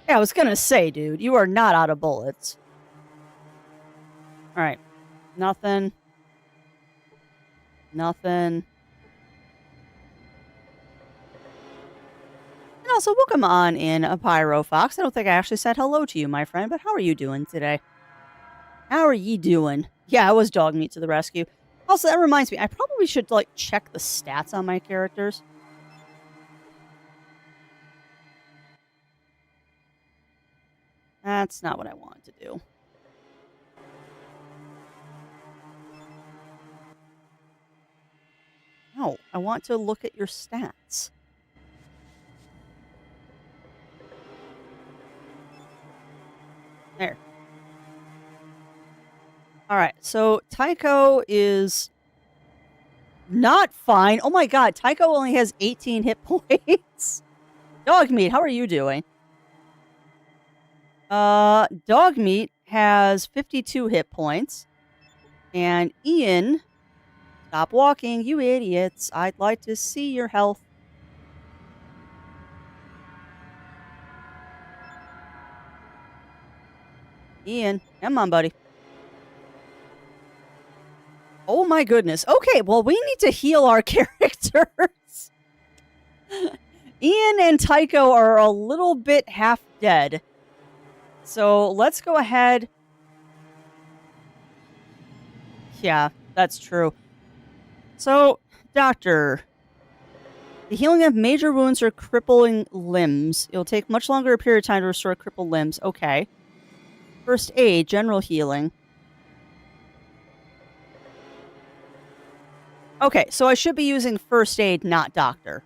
Yeah, I was gonna say, dude, you are not out of bullets. Alright. Nothing. Nothing. And also, welcome on in, Pyro Fox. I don't think I actually said hello to you, my friend, but how are you doing today? How are you doing? Yeah, I was dog meat to the rescue. Also, that reminds me, I probably should, like, check the stats on my characters. That's not what I wanted to do. No, I want to look at your stats. There. Alright, so Tycho is not fine. Oh my god, Tycho only has 18 hit points. Dog meat, how are you doing? Dogmeat has 52 hit points. And Ian, stop walking, you idiots. I'd like to see your health. Ian, come on, buddy. Oh my goodness. Okay, well, we need to heal our characters. Ian and Tycho are a little bit half dead. So let's go ahead. Yeah, that's true. So, Doctor, the healing of major wounds or crippling limbs. It'll take much longer a period of time to restore crippled limbs. Okay. First aid, general healing. Okay, so I should be using first aid, not doctor.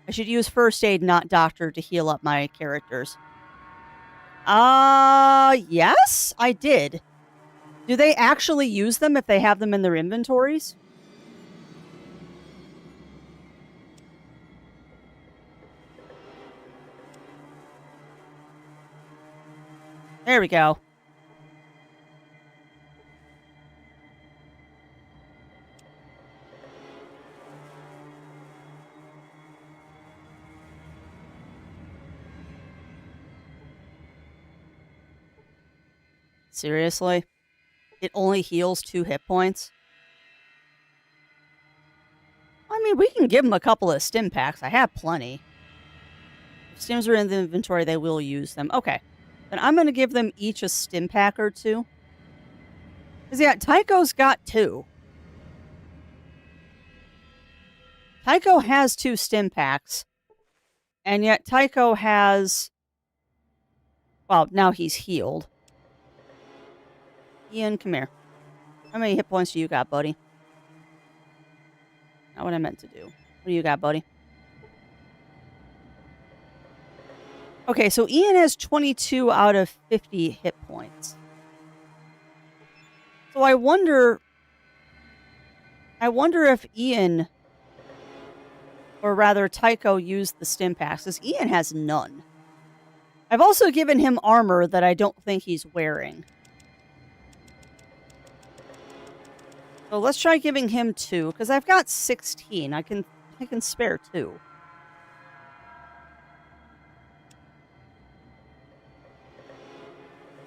I should use first aid, not doctor, to heal up my characters. Yes, I did. Do they actually use them if they have them in their inventories? There we go. Seriously? It only heals 2 hit points? I mean, we can give them a couple of stim packs. I have plenty. If stims are in the inventory, they will use them. Okay. Then I'm going to give them each a stim pack or 2. Because, yeah, Tycho's got 2. Tycho has 2 stim packs. And yet Tycho has... Well, now he's healed. Ian, come here. How many hit points do you got, buddy? Not what I meant to do. What do you got, buddy? Okay, so Ian has 22 out of 50 hit points. So I wonder if Ian, or rather Tycho, used the stim packs, because Ian has none. I've also given him armor that I don't think he's wearing. So let's try giving him 2, because I've got 16. I can spare 2.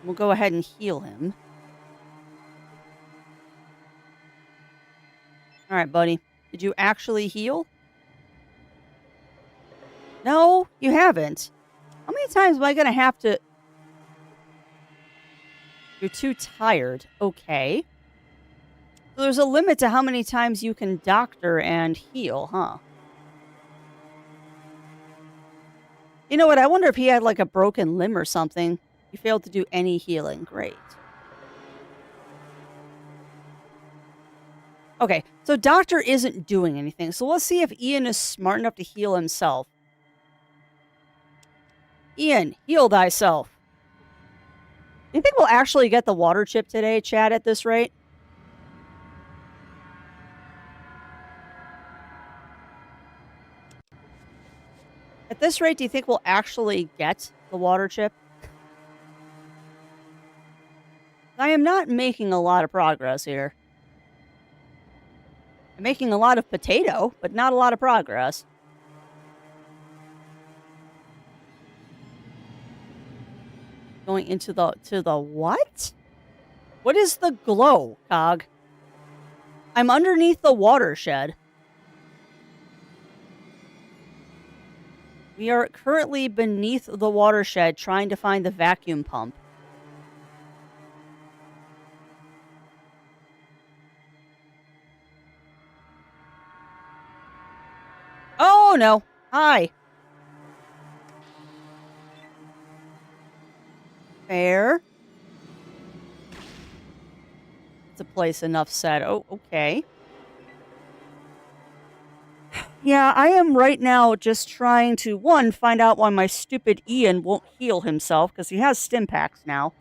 We'll go ahead and heal him. All right, buddy. Did you actually heal? No, you haven't. How many times am I going to have to... You're too tired. Okay. So there's a limit to how many times you can doctor and heal, huh? You know what? I wonder if he had like a broken limb or something. You failed to do any healing. Great. Okay, so Doctor isn't doing anything. So let's see if Ian is smart enough to heal himself. Ian, heal thyself. Do you think we'll actually get the water chip today, Chad, at this rate? At this rate, do you think we'll actually get the water chip? I am not making a lot of progress here. I'm making a lot of potato, but not a lot of progress. Going into the what? What is the glow, Cog? I'm underneath the watershed. We are currently beneath the watershed trying to find the vacuum pump. Oh, no. Hi. Fair. It's a place enough said. Oh, okay. Yeah, I am right now just trying to, one, find out why my stupid Ian won't heal himself, because he has stim packs now.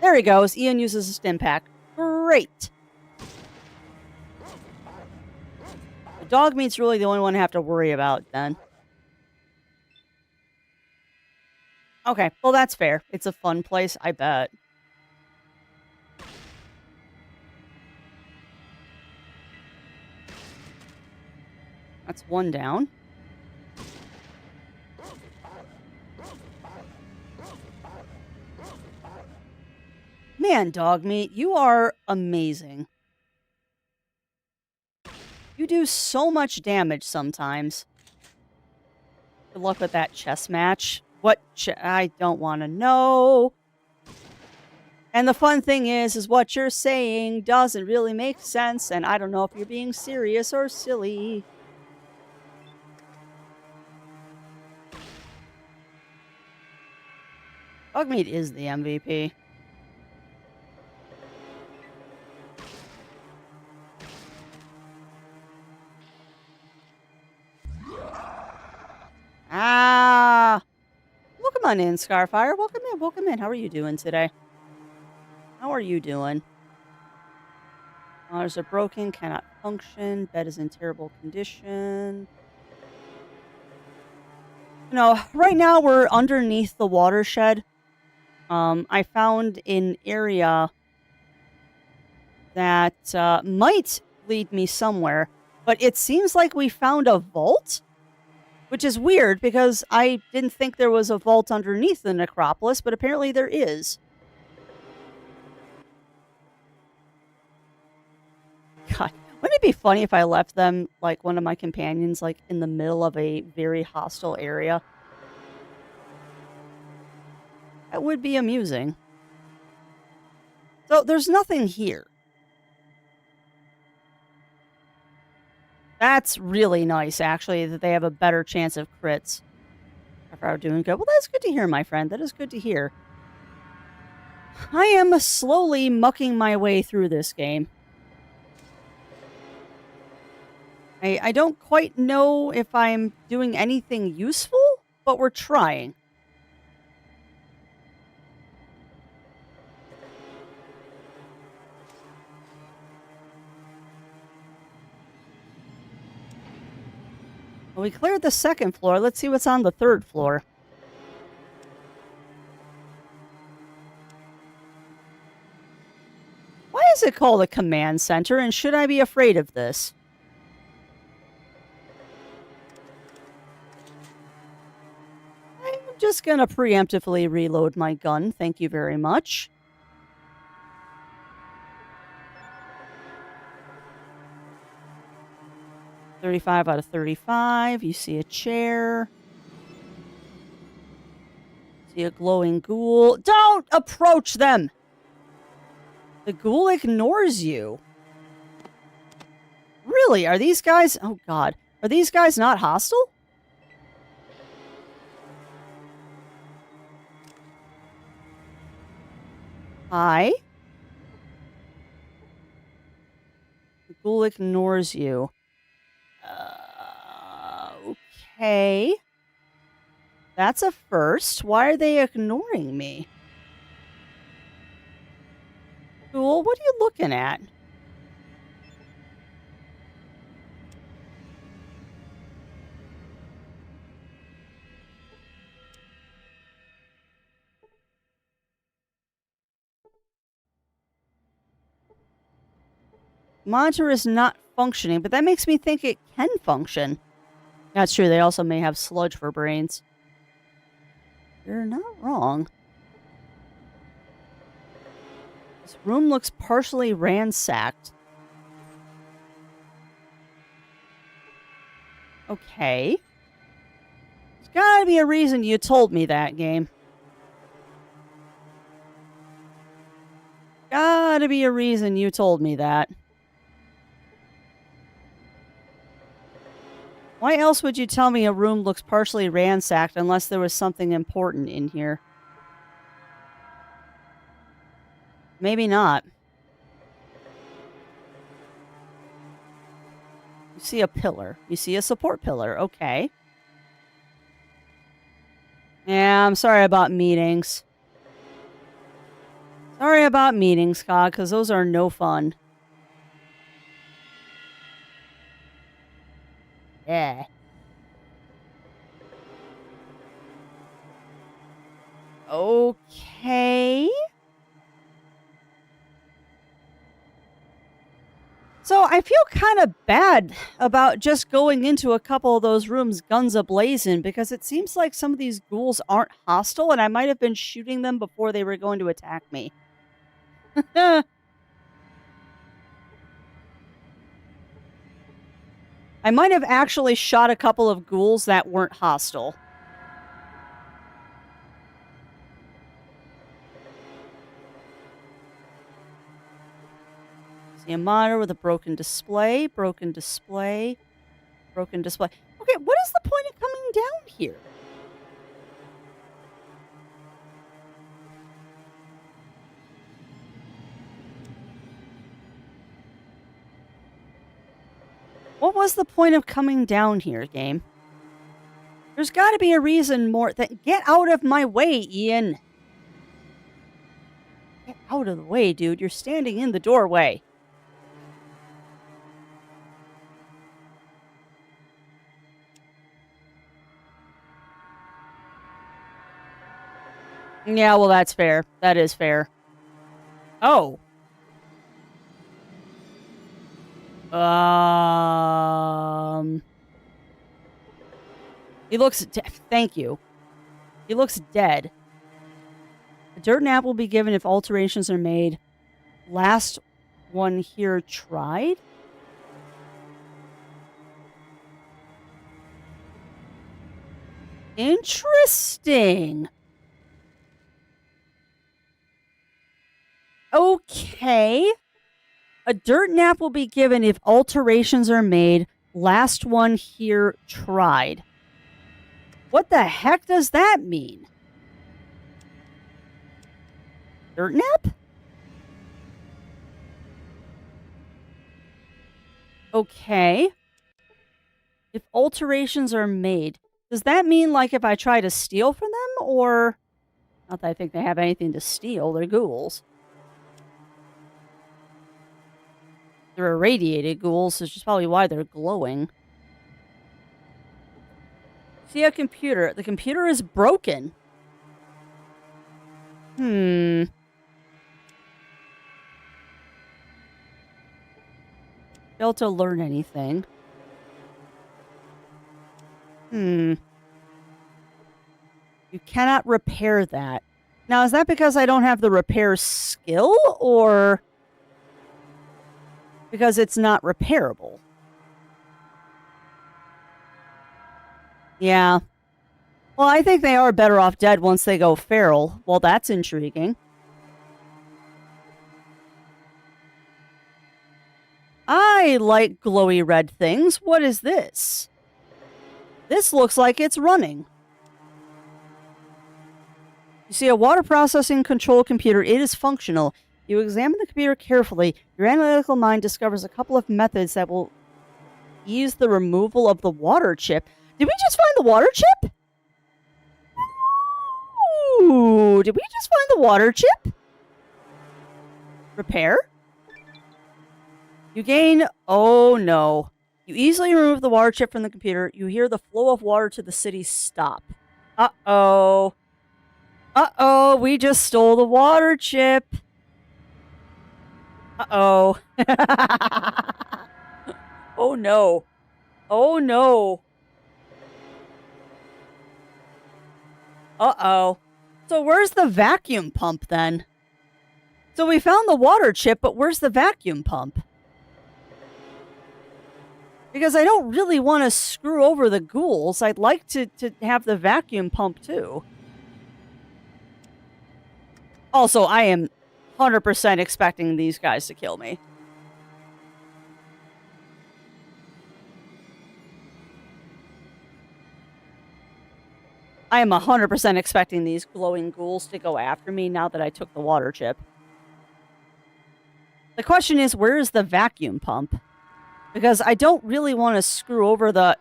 There he goes. Ian uses a stim pack. Great. The dog meat's really the only one I have to worry about, then. Okay, well, that's fair. It's a fun place, I bet. That's one down. Man, dog meat, you are amazing. You do so much damage sometimes. Good luck with that chess match. I don't want to know. And the fun thing is what you're saying doesn't really make sense, and I don't know if you're being serious or silly. Bugmeat is the MVP. Ah! Welcome on in, Scarfire. Welcome in, welcome in. How are you doing today? How are you doing? Motors are broken, cannot function. Bed is in terrible condition. Right now we're underneath the watershed. I found an area that might lead me somewhere, but it seems like we found a vault, which is weird because I didn't think there was a vault underneath the necropolis, but apparently there is. God, wouldn't it be funny if I left them, like one of my companions, like in the middle of a very hostile area? That would be amusing. So there's nothing here. That's really nice, actually, that they have a better chance of crits. If I were doing good. Well, that's good to hear, my friend. That is good to hear. I am slowly mucking my way through this game. I don't quite know if I'm doing anything useful, but we're trying. Well, we cleared the second floor. Let's see what's on the third floor. Why is it called a command center, and should I be afraid of this? I'm just gonna preemptively reload my gun. Thank you very much. $35 out of 35. You see a chair. See a glowing ghoul. Don't approach them! The ghoul ignores you. Really? Are these guys... Oh, God. Are these guys not hostile? Hi? The ghoul ignores you. Okay. That's a first. Why are they ignoring me? Ghoul, what are you looking at? Monitor is not functioning, but that makes me think it can function. That's true. They also may have sludge for brains. You're not wrong. This room looks partially ransacked. Okay. There's gotta be a reason you told me that, game. Gotta be a reason you told me that. Why else would you tell me a room looks partially ransacked unless there was something important in here? Maybe not. You see a pillar. You see a support pillar. Okay. Yeah, I'm sorry about meetings. Sorry about meetings, Scott, because those are no fun. Yeah. Okay. So I feel kind of bad about just going into a couple of those rooms guns a-blazing because it seems like some of these ghouls aren't hostile and I might have been shooting them before they were going to attack me. I might have actually shot a couple of ghouls that weren't hostile. See a monitor with a broken display, broken display, broken display. Okay, what is the point of coming down here? What was the point of coming down here, game? There's got to be a reason more than... Get out of my way, Ian! Get out of the way, dude. You're standing in the doorway. Yeah, well, that's fair. That is fair. Oh. He looks... Thank you. He looks dead. A dirt nap will be given if alterations are made. Last one here tried? Interesting. Okay. A dirt nap will be given if alterations are made. Last one here tried. What the heck does that mean? Dirt nap? Okay. If alterations are made, does that mean like if I try to steal from them or... Not that I think they have anything to steal. They're ghouls. They're irradiated ghouls, which is probably why they're glowing. See a computer. The computer is broken. Failed to learn anything. You cannot repair that. Now, is that because I don't have the repair skill, or because it's not repairable? Yeah. Well, I think they are better off dead once they go feral. Well, that's intriguing. I like glowy red things. What is this? This looks like it's running. You see a water processing control computer. It is functional. You examine the computer carefully. Your analytical mind discovers a couple of methods that will ease the removal of the water chip. Did we just find the water chip? Ooh, did we just find the water chip? Repair? You gain... Oh, no. You easily remove the water chip from the computer. You hear the flow of water to the city stop. Uh-oh. Uh-oh, we just stole the water chip. Uh-oh. Oh, no. Oh, no. Uh-oh. So where's the vacuum pump, then? So we found the water chip, but where's the vacuum pump? Because I don't really want to screw over the ghouls. I'd like to have the vacuum pump, too. Also, I am 100% expecting these guys to kill me. I am 100% expecting these glowing ghouls to go after me now that I took the water chip. The question is, where is the vacuum pump? Because I don't really want to screw over the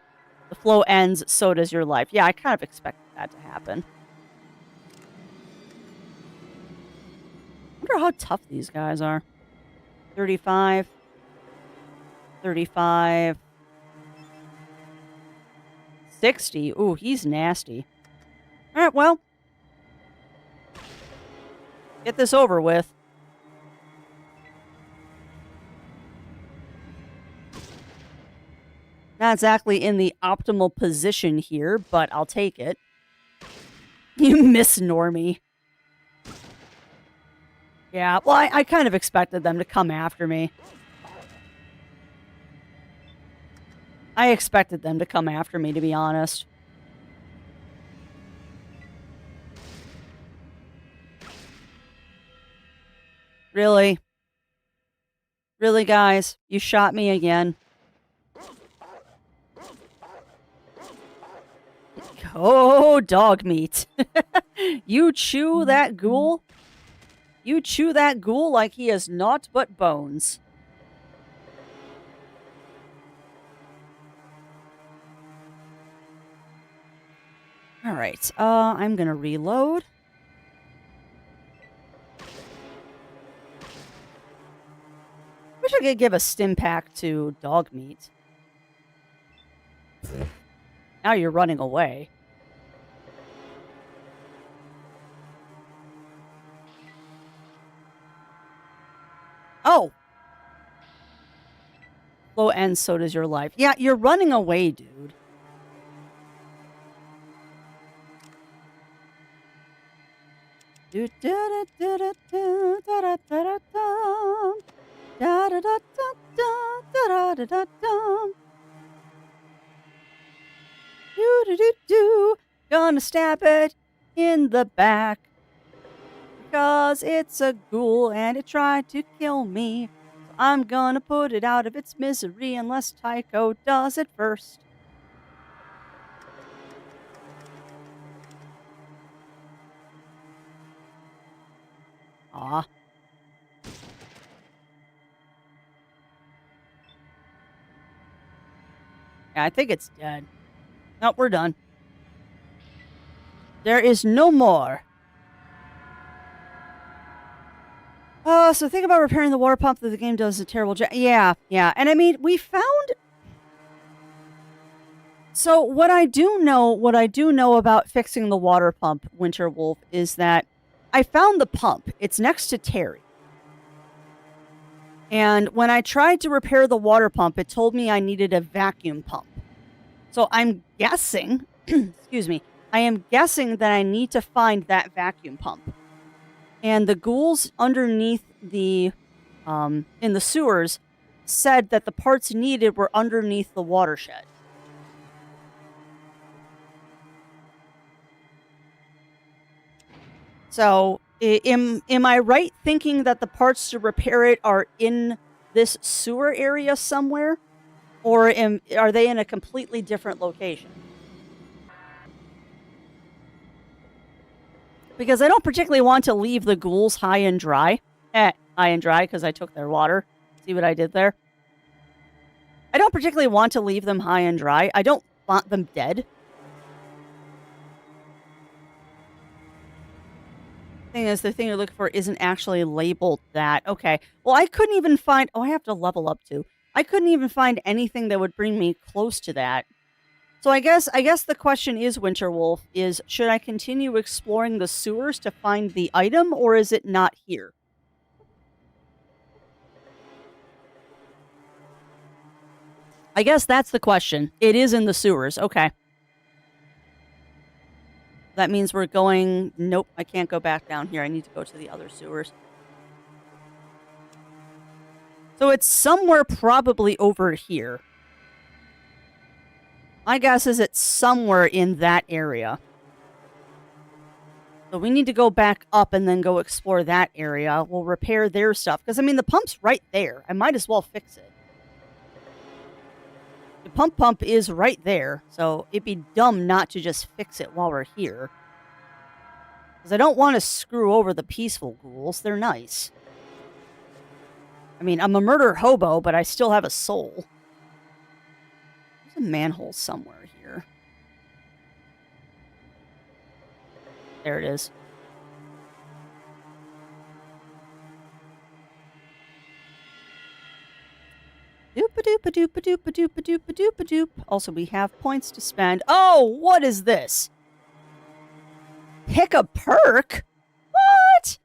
flow ends, so does your life. Yeah, I kind of expected that to happen. I wonder how tough these guys are. 35. 35. 60. Ooh, he's nasty. Alright, well. Get this over with. Not exactly in the optimal position here, but I'll take it. You miss Normie. Yeah, well, I kind of expected them to come after me. I expected them to come after me, to be honest. Really? Really, guys? You shot me again. Oh, dog meat. You chew that ghoul? You chew that ghoul like he is naught but bones. Alright, I'm gonna reload. Wish I could give a stim pack to dog meat. Now you're running away. Oh! Flow ends, so does your life. Yeah, you're running away, dude. Gonna stab it in the back because it's a ghoul and it tried to kill me. So I'm gonna put it out of its misery unless Tycho does it first. Aw. Yeah, I think it's dead. Nope, we're done. There is no more. So think about repairing the water pump that the game does a terrible job. Yeah. And I mean, we found... So what I do know about fixing the water pump, Winter Wolf, is that I found the pump. It's next to Terry. And when I tried to repair the water pump, it told me I needed a vacuum pump. So I'm guessing, excuse me, I am guessing that I need to find that vacuum pump. And the ghouls underneath the, in the sewers said that the parts needed were underneath the watershed. So, am I right thinking that the parts to repair it are in this sewer area somewhere? Or are they in a completely different location? Because I don't particularly want to leave the ghouls high and dry. High and dry because I took their water. See what I did there? I don't particularly want to leave them high and dry. I don't want them dead. Thing is, the thing you're looking for isn't actually labeled that. Okay. Well, I couldn't even find... Oh, I have to level up too. I couldn't even find anything that would bring me close to that. So I guess the question is, Winter Wolf, is should I continue exploring the sewers to find the item, or is it not here? I guess that's the question. It is in the sewers. Okay. That means we're going... Nope, I can't go back down here. I need to go to the other sewers. So it's somewhere probably over here. My guess is it's somewhere in that area. So we need to go back up and then go explore that area. We'll repair their stuff. Because, I mean, the pump's right there. I might as well fix it. The pump is right there. So it'd be dumb not to just fix it while we're here. Because I don't want to screw over the peaceful ghouls. They're nice. I mean, I'm a murder hobo, but I still have a soul. There's a manhole somewhere here. There it is. Doop-a-doop-a-doop-a-doop-a-doop-a-doop-a-doop-a-doop. Also, we have points to spend. Oh, what is this? Pick a perk? What?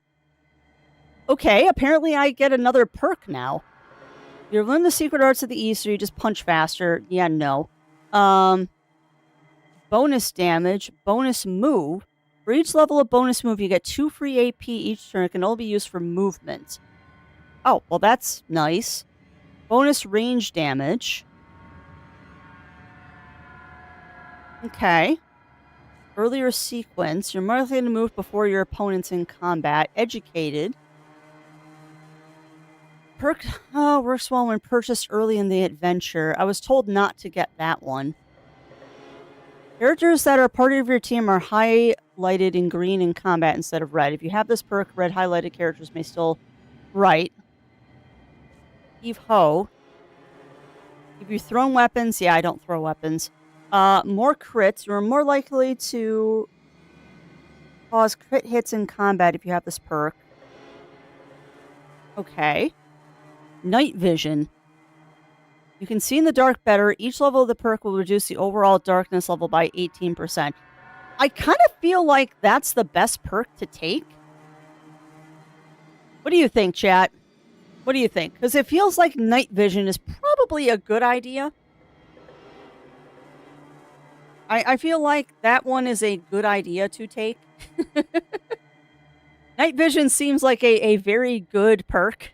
Okay, apparently I get another perk now. You've learned the secret arts of the East, so you just punch faster. Yeah, no. Bonus damage, bonus move. For each level of bonus move, you get 2 free AP each turn. It can only be used for movement. Oh, well, that's nice. Bonus range damage. Okay. Earlier sequence. You're more likely to move before your opponents in combat. Educated. Perk works well when purchased early in the adventure. I was told not to get that one. Characters that are part of your team are highlighted in green in combat instead of red. If you have this perk, red highlighted characters may still... Right. Heave ho. If you thrown weapons... Yeah, I don't throw weapons. More crits. You're more likely to cause crit hits in combat if you have this perk. Okay. Night vision. You can see in the dark better. Each level of the perk will reduce the overall darkness level by 18%. I kind of feel like that's the best perk to take. What do you think, chat? What do you think? Because it feels like night vision is probably a good idea. I feel like that one is a good idea to take. Night vision seems like a very good perk.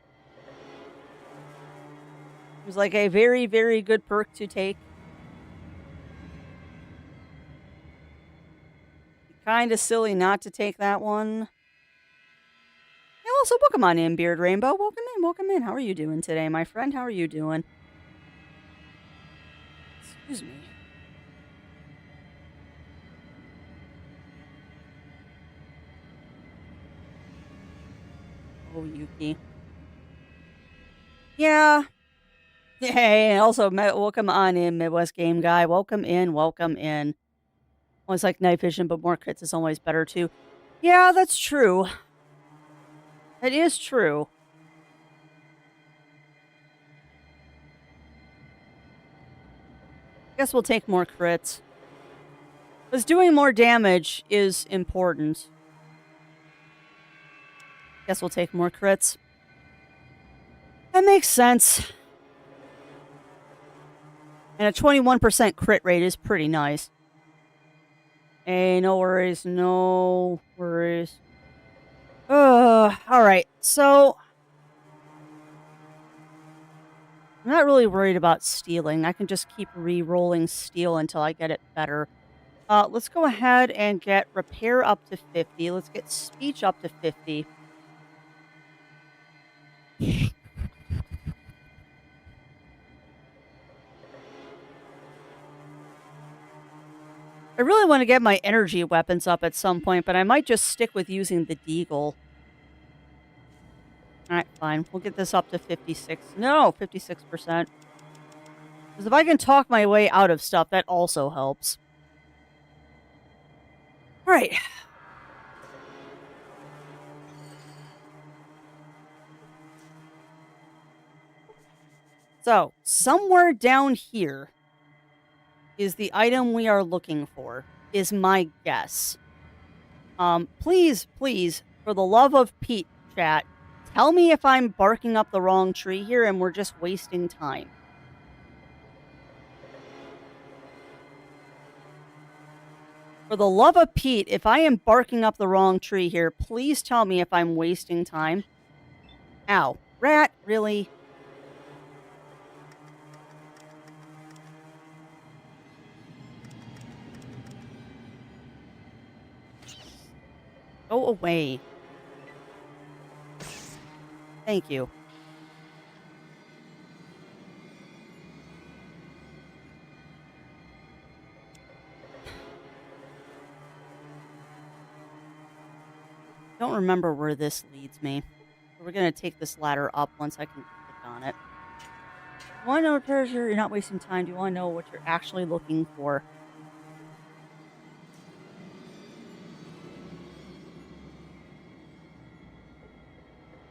It was like a very, very good perk to take. Kind of silly not to take that one. And also, welcome on in, Beard Rainbow. Welcome in, welcome in. How are you doing today, my friend? How are you doing? Excuse me. Oh, Yuki. Yeah. Hey, and also, welcome on in, Midwest Game Guy. Welcome in, welcome in. Always like night vision, but more crits is always better, too. Yeah, that's true. It is true. Guess we'll take more crits. Because doing more damage is important. Guess we'll take more crits. That makes sense. And a 21% crit rate is pretty nice. Hey, no worries, no worries. Alright, so... I'm not really worried about stealing. I can just keep re-rolling steal until I get it better. Let's go ahead and get repair up to 50. Let's get speech up to 50. I really want to get my energy weapons up at some point, but I might just stick with using the deagle. Alright, fine. We'll get this up to 56. No, 56%. Because if I can talk my way out of stuff, that also helps. Alright. So, somewhere down here is the item we are looking for, is my guess. Please, please, for the love of Pete, chat, tell me if I'm barking up the wrong tree here and we're just wasting time. For the love of Pete, if I am barking up the wrong tree here, please tell me if I'm wasting time. Ow. Rat, really? Go away. Thank you. Don't remember where this leads me. We're going to take this ladder up once I can click on it. Do you want to know what treasure? You're not wasting time. Do you want to know what you're actually looking for?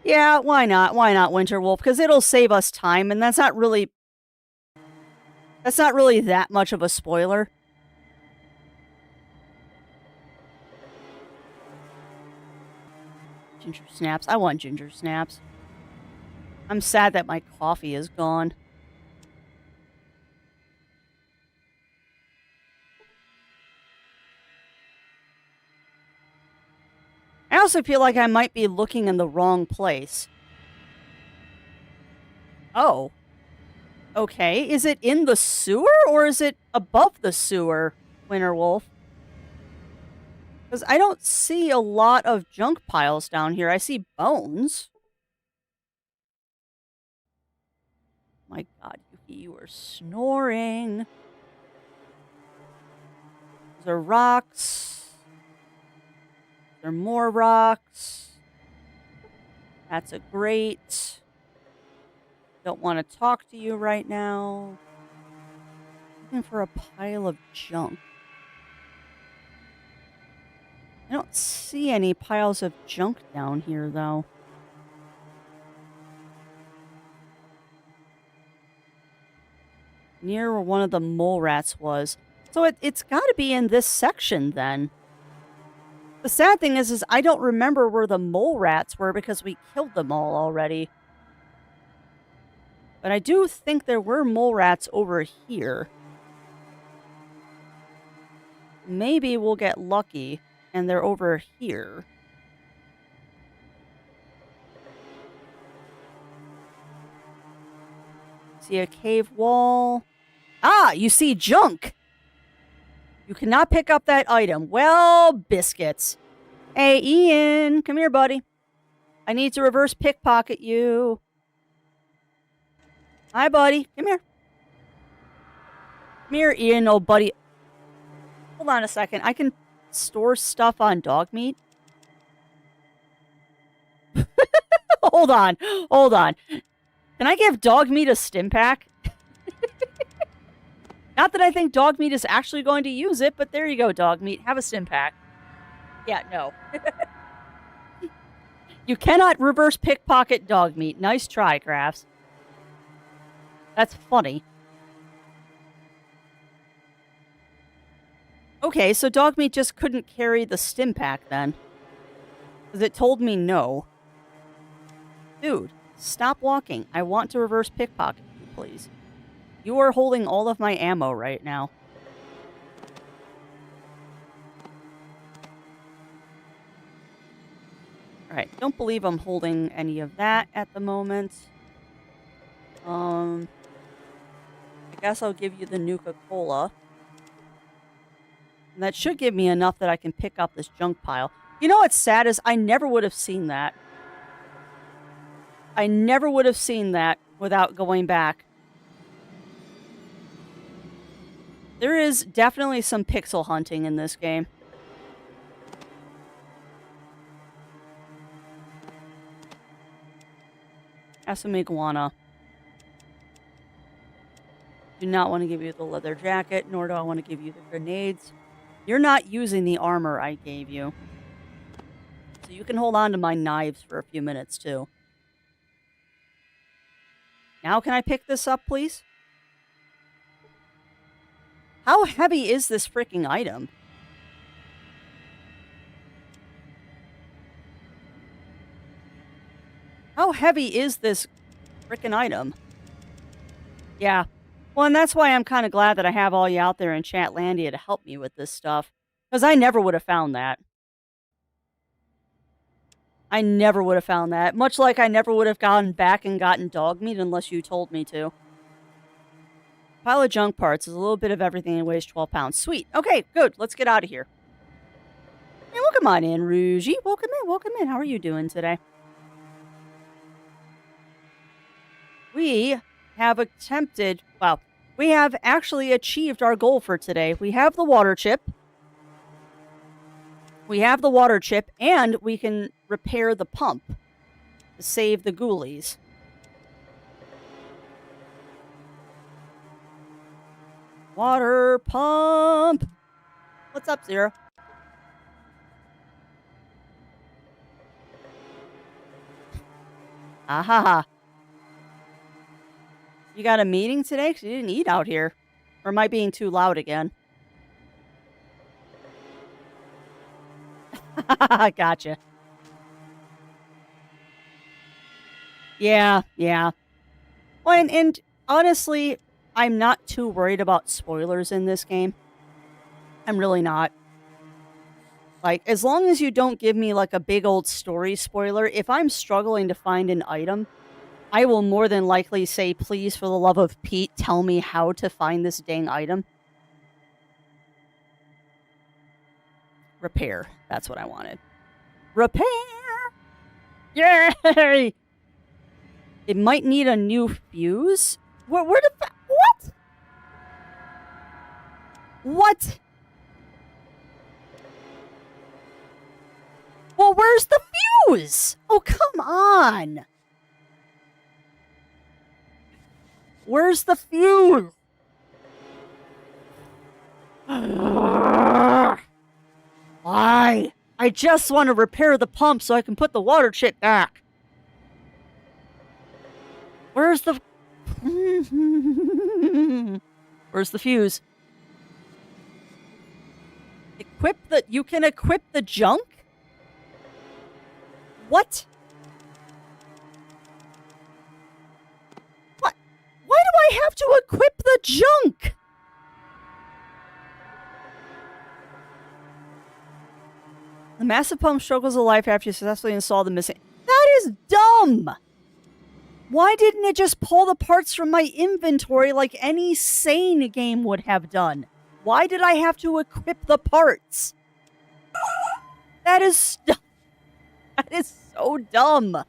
Yeah, why not? Why not, Winterwolf? Because it'll save us time, and that's not really that much of a spoiler. Ginger snaps. I want ginger snaps. I'm sad that my coffee is gone. I also feel like I might be looking in the wrong place. Oh. Okay. Is it in the sewer or is it above the sewer, Winterwolf? Because I don't see a lot of junk piles down here. I see bones. My God, Yuki, you are snoring. There are rocks. There are more rocks. That's a grate. Don't want to talk to you right now. Looking for a pile of junk. I don't see any piles of junk down here, though. Near where one of the mole rats was. So it's got to be in this section, then. The sad thing is I don't remember where the mole rats were because we killed them all already. But I do think there were mole rats over here. Maybe we'll get lucky and they're over here. See a cave wall. Ah, you see junk. You cannot pick up that item. Well, biscuits. Hey, Ian, come here, buddy. I need to reverse pickpocket you. Hi, buddy. Come here. Come here, Ian, old buddy. Hold on a second. I can store stuff on dog meat. Hold on. Hold on. Can I give dog meat a stim pack? Not that I think dog meat is actually going to use it, but there you go, dog meat. Have a stim pack. Yeah, no. You cannot reverse pickpocket dog meat. Nice try, Crafts. That's funny. Okay, so dog meat just couldn't carry the stim pack then. Because it told me no. Dude, stop walking. I want to reverse pickpocket you, please. You are holding all of my ammo right now. Alright, don't believe I'm holding any of that at the moment. I guess I'll give you the Nuka-Cola. And that should give me enough that I can pick up this junk pile. You know what's sad is I never would have seen that. I never would have seen that without going back. There is definitely some pixel hunting in this game. Have some iguana. Do not want to give you the leather jacket, nor do I want to give you the grenades. You're not using the armor I gave you. So you can hold on to my knives for a few minutes, too. Now can I pick this up, please? How heavy is this freaking item? How heavy is this freaking item? Yeah. Well, and that's why I'm kind of glad that I have all you out there in Chatlandia to help me with this stuff. Because I never would have found that. I never would have found that. Much like I never would have gone back and gotten dog meat unless you told me to. Pile of junk parts is a little bit of everything and weighs 12 pounds. Sweet. Okay, good. Let's get out of here. Hey, welcome on in, Rougie. Welcome in, welcome in. How are you doing today? We have attempted, well, we have actually achieved our goal for today. We have the water chip. We have the water chip, and we can repair the pump to save the ghoulies. Water pump! What's up, Zero? Ahaha. You got a meeting today? Because you didn't eat out here. Or am I being too loud again? Gotcha. Yeah, yeah. Well, and honestly, I'm not too worried about spoilers in this game. I'm really not. Like, as long as you don't give me like a big old story spoiler, if I'm struggling to find an item, I will more than likely say, please, for the love of Pete, tell me how to find this dang item. Repair. That's what I wanted. Repair! Yay! It might need a new fuse. Where the what? What? Well, where's the fuse? Oh, come on. Where's the fuse? Why? I just want to repair the pump so I can put the water chip back. Where's the... Where's the fuse? Equip the... You can equip the junk? What? What? Why do I have to equip the junk? The massive pump struggles a life after you successfully install the missing... That is dumb! Why didn't it just pull the parts from my inventory like any sane game would have done? Why did I have to equip the parts? That is so dumb.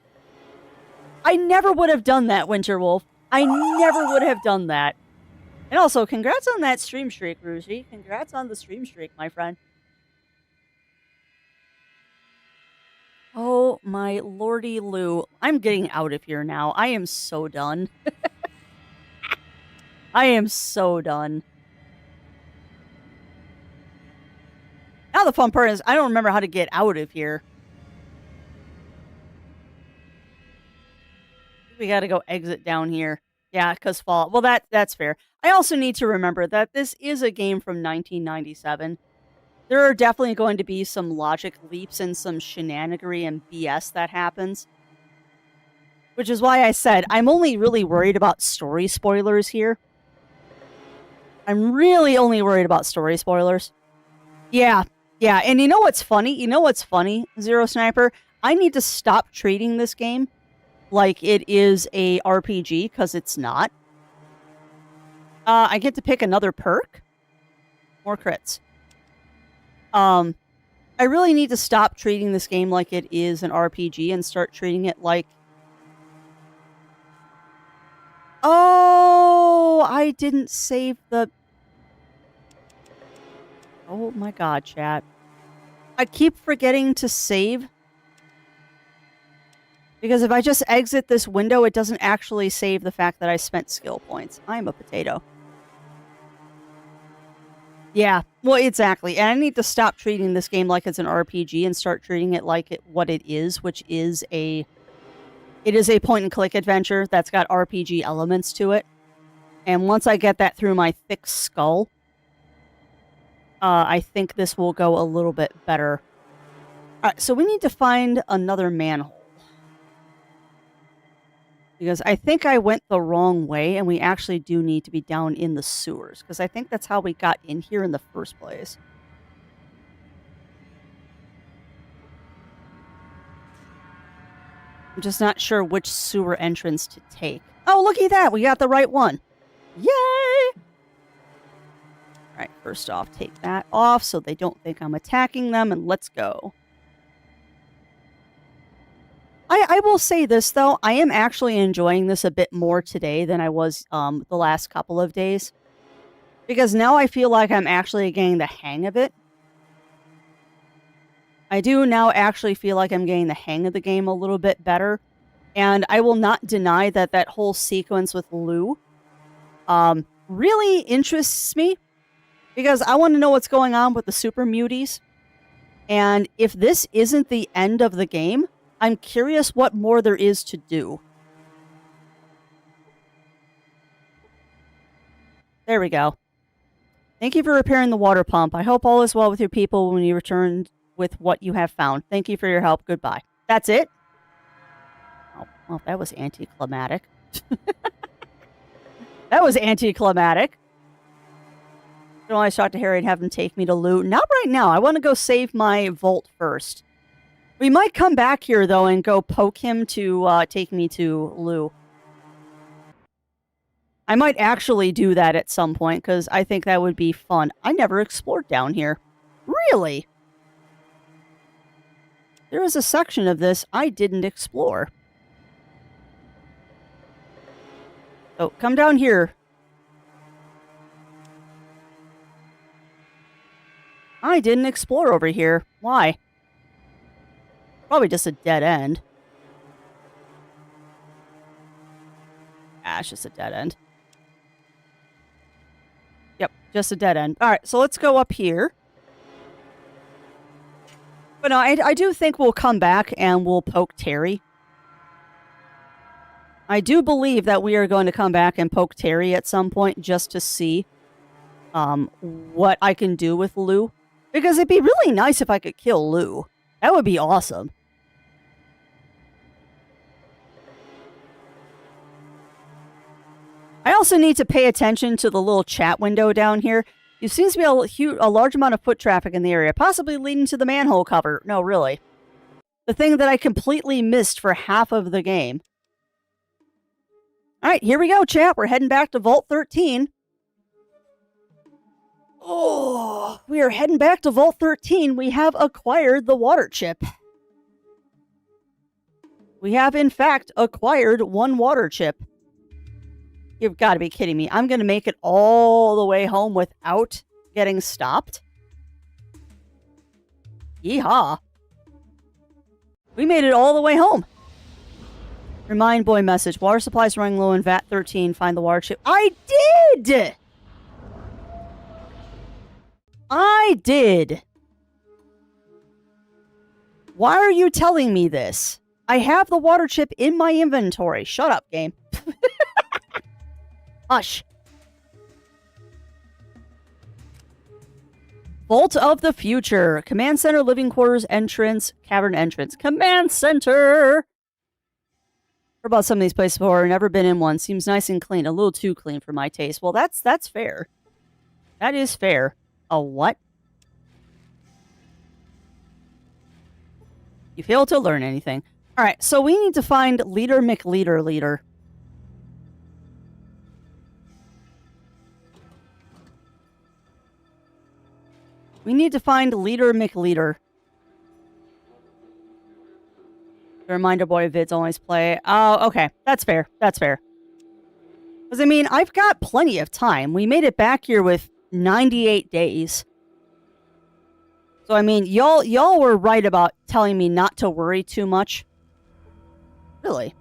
I never would have done that, Winterwolf. I never would have done that. And also, congrats on that stream streak, Ruji. Congrats on the stream streak, my friend. Oh, my lordy Lou. I'm getting out of here now. I am so done. I am so done. Now the fun part is I don't remember how to get out of here. We gotta go exit down here. Yeah, because Fallout. Well, that's fair. I also need to remember that this is a game from 1997. There are definitely going to be some logic leaps and some shenanigery and BS that happens. Which is why I said I'm only really worried about story spoilers here. I'm really only worried about story spoilers. Yeah, yeah. And you know what's funny? You know what's funny, Zero Sniper? I need to stop treating this game like it is a RPG, because it's not. I get to pick another perk. More crits. I really need to stop treating this game like it is an RPG and start treating it like... Oh, I didn't save the... Oh my god, chat. I keep forgetting to save. Because if I just exit this window, it doesn't actually save the fact that I spent skill points. I'm a potato. Yeah, well, exactly. And I need to stop treating this game like it's an RPG and start treating it like what it is, which is it is a point-and-click adventure that's got RPG elements to it. And once I get that through my thick skull, I think this will go a little bit better. All right, so we need to find another manhole. Because I think I went the wrong way, and we actually do need to be down in the sewers. Because I think that's how we got in here in the first place. I'm just not sure which sewer entrance to take. Oh, looky at that! We got the right one! Yay! Alright, first off, take that off so they don't think I'm attacking them, and let's go. I will say this, though. I am actually enjoying this a bit more today than I was the last couple of days. Because now I feel like I'm actually getting the hang of it. I do now actually feel like I'm getting the hang of the game a little bit better. And I will not deny that that whole sequence with Lou really interests me. Because I want to know what's going on with the super muties. And if this isn't the end of the game... I'm curious what more there is to do. There we go. Thank you for repairing the water pump. I hope all is well with your people when you return with what you have found. Thank you for your help. Goodbye. That's it? Oh, Well, that was anticlimactic. That was anticlimactic. You know, I talk to Harry and have him take me to Lou. Not right now. I want to go save my vault first. We might come back here, though, and go poke him to take me to Lou. I might actually do that at some point, because I think that would be fun. I never explored down here. Really? There is a section of this I didn't explore. So, come down here. I didn't explore over here. Why? Probably just a dead end. Ah, it's just a dead end. Yep, just a dead end. All right, so let's go up here. But no, I do think we'll come back and we'll poke Terry. I do believe that we are going to come back and poke Terry at some point just to see what I can do with Lou. Because it'd be really nice if I could kill Lou. That would be awesome. I also need to pay attention to the little chat window down here. There seems to be a large amount of foot traffic in the area, possibly leading to the manhole cover. No, really. The thing that I completely missed for half of the game. All right, here we go, chat. We're heading back to Vault 13. Oh, we are heading back to Vault 13. We have acquired the water chip. We have, in fact, acquired one water chip. You've got to be kidding me. I'm going to make it all the way home without getting stopped? Yeehaw. We made it all the way home. Remind boy message. Water supplies running low in VAT 13. Find the water chip. I did! I did. Why are you telling me this? I have the water chip in my inventory. Shut up, game. Hush. Vault of the Future. Command Center, Living Quarters, Entrance, Cavern Entrance. Command Center! Heard about some of these places before. Never been in one. Seems nice and clean. A little too clean for my taste. Well, that's fair. That is fair. A what? You failed to learn anything. Alright, so we need to find Leader McLeader. We need to find Leader McLeader. The Reminder Boy vids always play. Oh, okay. That's fair. That's fair. Because, I mean, I've got plenty of time. We made it back here with 98 days. So, I mean, y'all were right about telling me not to worry too much. Really?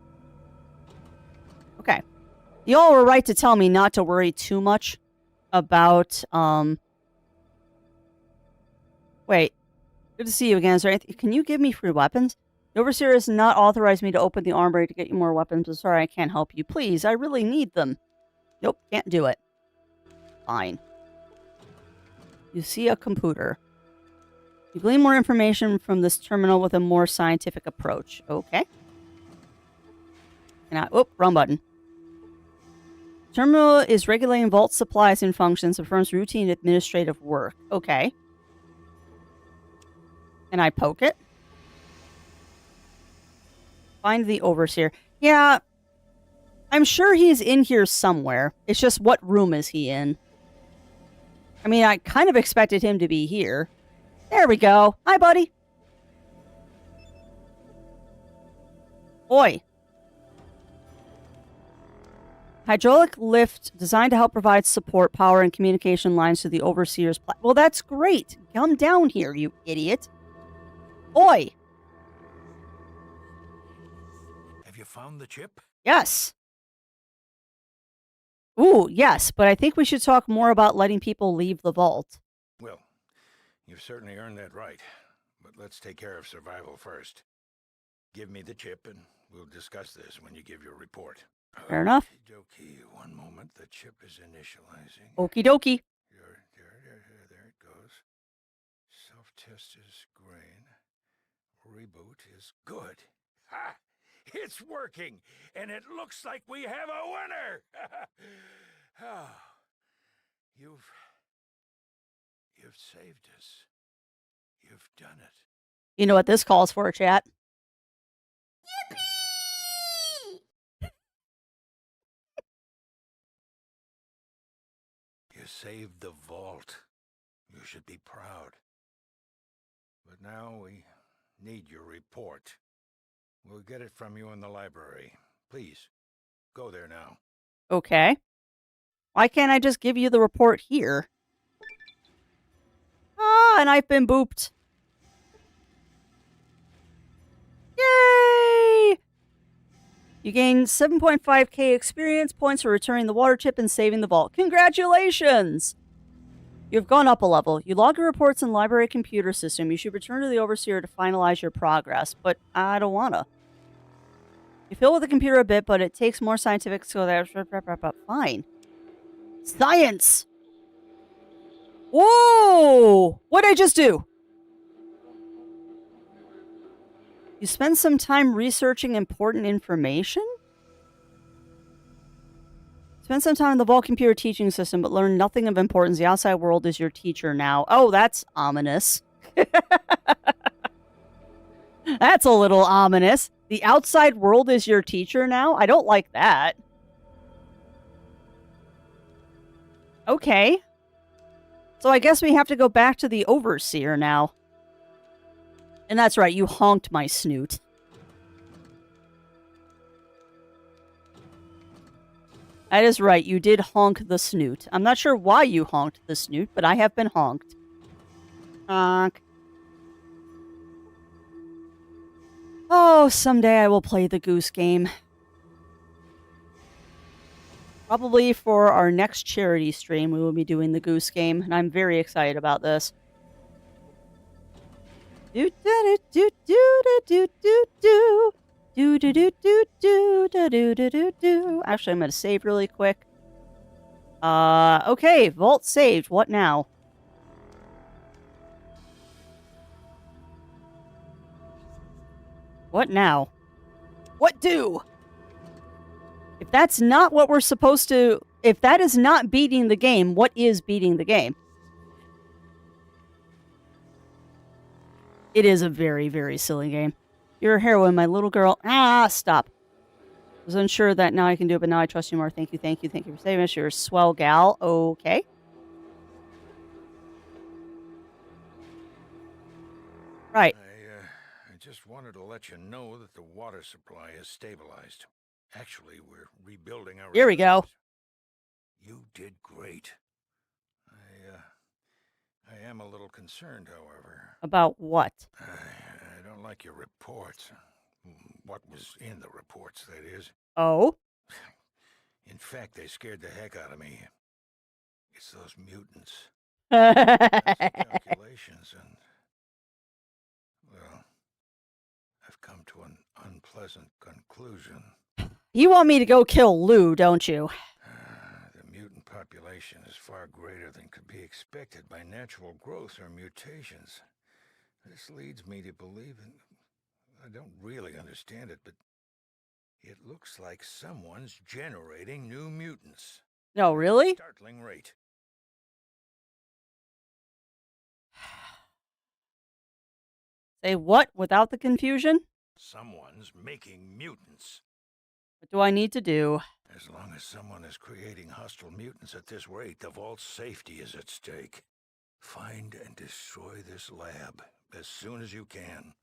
Okay. Y'all were right to tell me not to worry too much about, Wait. Good to see you again. Sorry, can you give me free weapons? The Overseer has not authorized me to open the armory to get you more weapons. I'm sorry, I can't help you. Please, I really need them. Nope, can't do it. Fine. You see a computer. You glean more information from this terminal with a more scientific approach. Okay. Wrong button. Terminal is regulating vault supplies and functions, performs routine administrative work. Okay. Can I poke it? Find the Overseer. Yeah. I'm sure he's in here somewhere. It's just, what room is he in? I mean, I kind of expected him to be here. There we go. Hi, buddy. Oi. Hydraulic lift designed to help provide support, power, and communication lines to the Overseer's well, that's great. Come down here, you idiot. Oi. Have you found the chip? Yes. Ooh, yes, but I think we should talk more about letting people leave the vault. Well, you've certainly earned that right. But let's take care of survival first. Give me the chip and we'll discuss this when you give your report. Fair enough. Okey-dokey. One moment. The chip is initializing. Okie dokie. There it goes. Self-test is green. Reboot is good. Ha! It's working, and it looks like we have a winner! Oh, you've saved us. You've done it. You know what this calls for, chat? You saved the vault. You should be proud. But now we need your report. We'll get it from you in the library. Please, go there now. Okay. Why can't I just give you the report here? Ah, and I've been booped. Yay! You gain 7.5k experience points for returning the water chip and saving the vault. Congratulations! You've gone up a level. You log your reports in library computer system. You should return to the overseer to finalize your progress, but I don't wanna. You fill with the computer a bit, but it takes more scientific skill. Fine. Science! Whoa! What'd I just do? You spend some time researching important information? Spend some time in the Vault computer teaching system, but learn nothing of importance. The outside world is your teacher now. Oh, that's ominous. That's a little ominous. The outside world is your teacher now? I don't like that. Okay. So I guess we have to go back to the overseer now. And that's right, you honked my snoot. That is right, you did honk the snoot. I'm not sure why you honked the snoot, but I have been honked. Honk. Oh, someday I will play the goose game. Probably for our next charity stream, we will be doing the goose game, and I'm very excited about this. Do do do do do do do do do do do do do do do do. Actually, I'm gonna save really quick. Okay, vault saved. What now? What now? What do? If that's not what we're supposed to... If that is not beating the game, what is beating the game? It is a very, very silly game. You're a heroine, my little girl. Ah, stop. I was unsure that now I can do it, but now I trust you more. Thank you, thank you, thank you for saving us. You're a swell gal. Okay. Right. I just wanted to let you know that the water supply is stabilized. Actually, we're rebuilding our... Here we go. You did great. I am a little concerned, however. About what? I don't like your reports. What was in the reports, that is. Oh? In fact, they scared the heck out of me. It's those mutants. Calculations and... Well, I've come to an unpleasant conclusion. You want me to go kill Lou, don't you? The mutant population is far greater than could be expected by natural growth or mutations. This leads me to believe, and I don't really understand it, but it looks like someone's generating new mutants. No, really? Startling rate. Say what without the confusion? Someone's making mutants. What do I need to do? As long as someone is creating hostile mutants at this rate, the vault's safety is at stake. Find and destroy this lab as soon as you can.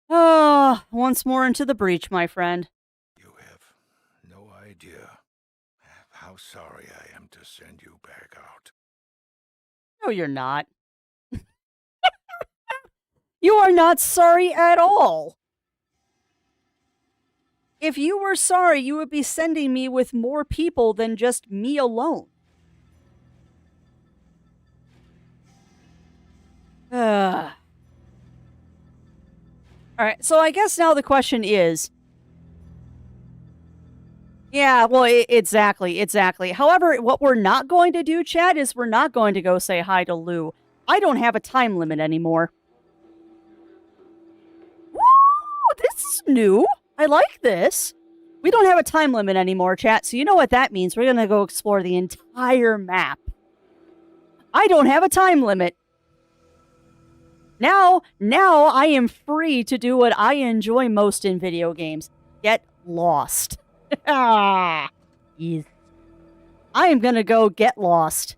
Ah, once more into the breach, my friend. You have no idea how sorry I am to send you back out. No, you're not. You are not sorry at all. If you were sorry, you would be sending me with more people than just me alone. Alright, so I guess now the question is... Yeah, well, exactly. However, what we're not going to do, Chad, is we're not going to go say hi to Lou. I don't have a time limit anymore. Woo! new. I like this. We don't have a time limit anymore, chat, so you know what that means. We're going to go explore the entire map. I don't have a time limit. Now I am free to do what I enjoy most in video games. Get lost. Yes. I am going to go get lost.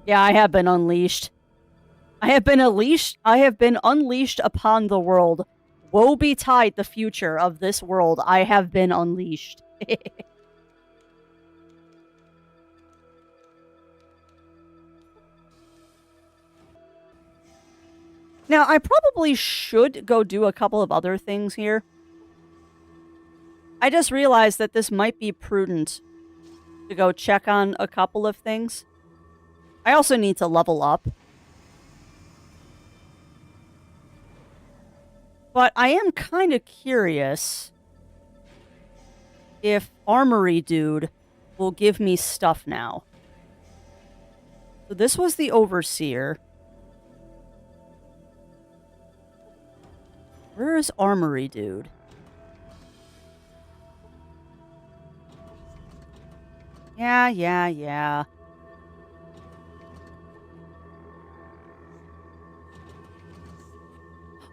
Yeah, I have been unleashed. I have been unleashed upon the world. Woe betide the future of this world. I have been unleashed. Now, I probably should go do a couple of other things here. I just realized that this might be prudent to go check on a couple of things. I also need to level up. But I am kind of curious if Armory Dude will give me stuff now. So this was the Overseer. Where is Armory Dude? Yeah.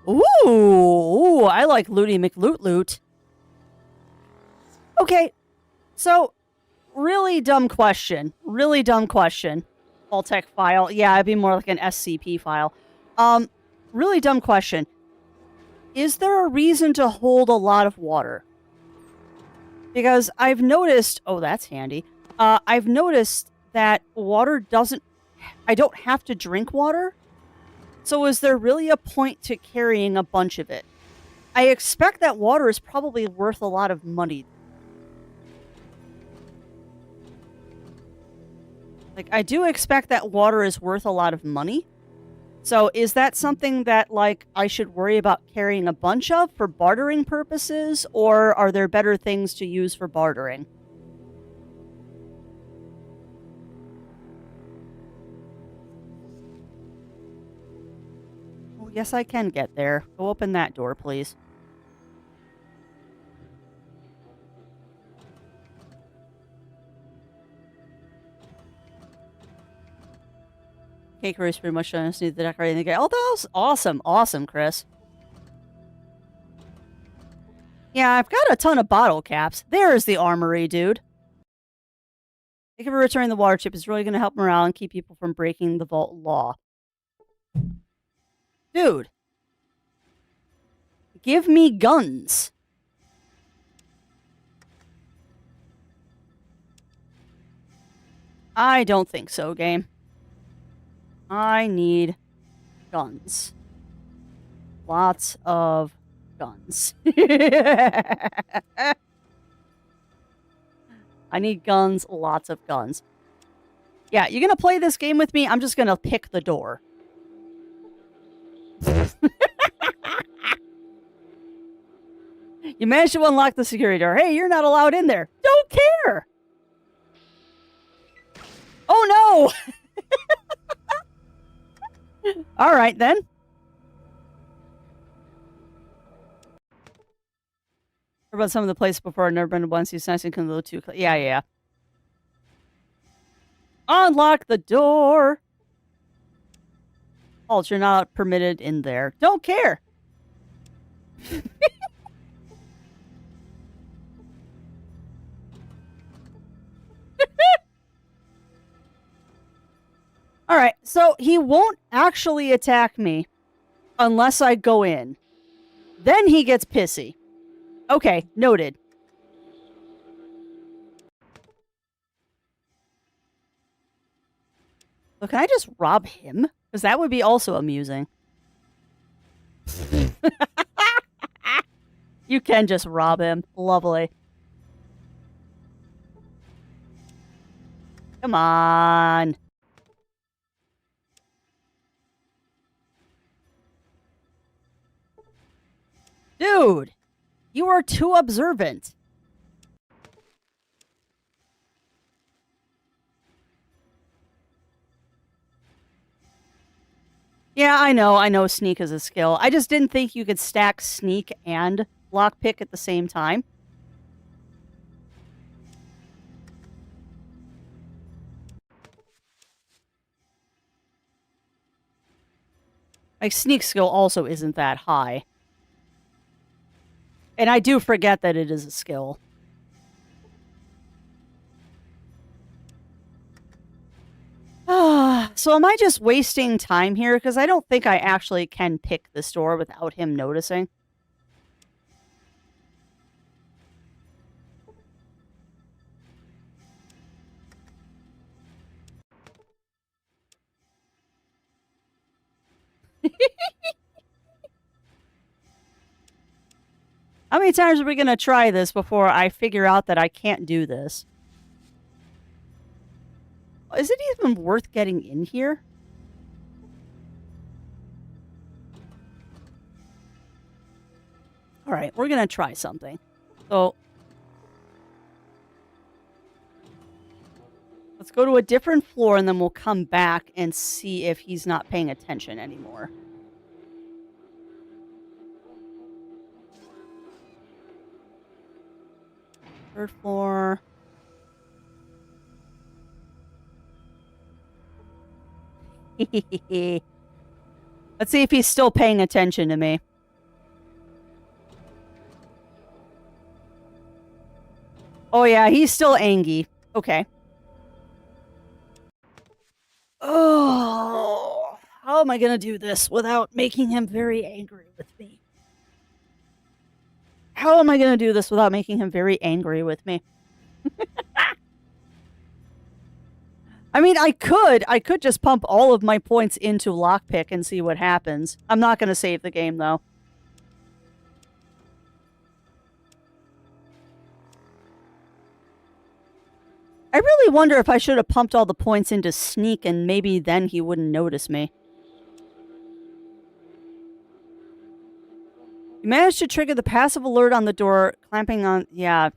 Ooh, I like Looty McLoot. Okay, so really dumb question. Vault-Tec file. Yeah, it'd be more like an SCP file. Really dumb question. Is there a reason to hold a lot of water? Because I've noticed... Oh, that's handy. I've noticed that water doesn't... I don't have to drink water. So is there really a point to carrying a bunch of it? I expect that water is probably worth a lot of money. Like, I do expect that water is worth a lot of money. So is that something that, like, I should worry about carrying a bunch of for bartering purposes? Or are there better things to use for bartering? Oh, yes, I can get there. Go open that door, please. Cake roast pretty much done. I just need to decorate the game. Oh, that was awesome. Awesome, Chris. Yeah, I've got a ton of bottle caps. There's the Armory, dude. Thank you for returning the water chip. It's really going to help morale and keep people from breaking the vault law. Dude. Give me guns. I don't think so, game. I need guns. Lots of guns. I need guns, lots of guns. Yeah, you're gonna play this game with me? I'm just gonna pick the door. You managed to unlock the security door. Hey, you're not allowed in there. Don't care! Oh no! Alright then. Heard about some of the places before. I've never been to one. So it's nice and come a little too close. Yeah. Unlock the door! Halt, you're not permitted in there. Don't care! Alright, so he won't actually attack me unless I go in. Then he gets pissy. Okay, noted. So can I just rob him? Because that would be also amusing. You can just rob him. Lovely. Come on. Dude, you are too observant. Yeah, I know sneak is a skill. I just didn't think you could stack sneak and lockpick at the same time. Like, sneak skill also isn't that high. And I do forget that it is a skill. So am I just wasting time here? Because I don't think I actually can pick this door without him noticing. How many times are we going to try this before I figure out that I can't do this? Is it even worth getting in here? All right, we're going to try something. So let's go to a different floor and then we'll come back and see if he's not paying attention anymore. Third floor. Let's see if he's still paying attention to me. Oh yeah, he's still angry. Okay. Oh, how am I going to do this without making him very angry with me? How am I going to do this without making him very angry with me? I mean, I could just pump all of my points into lockpick and see what happens. I'm not going to save the game, though. I really wonder if I should have pumped all the points into sneak and maybe then he wouldn't notice me. You managed to trigger the passive alert on the door, clamping on... Yeah,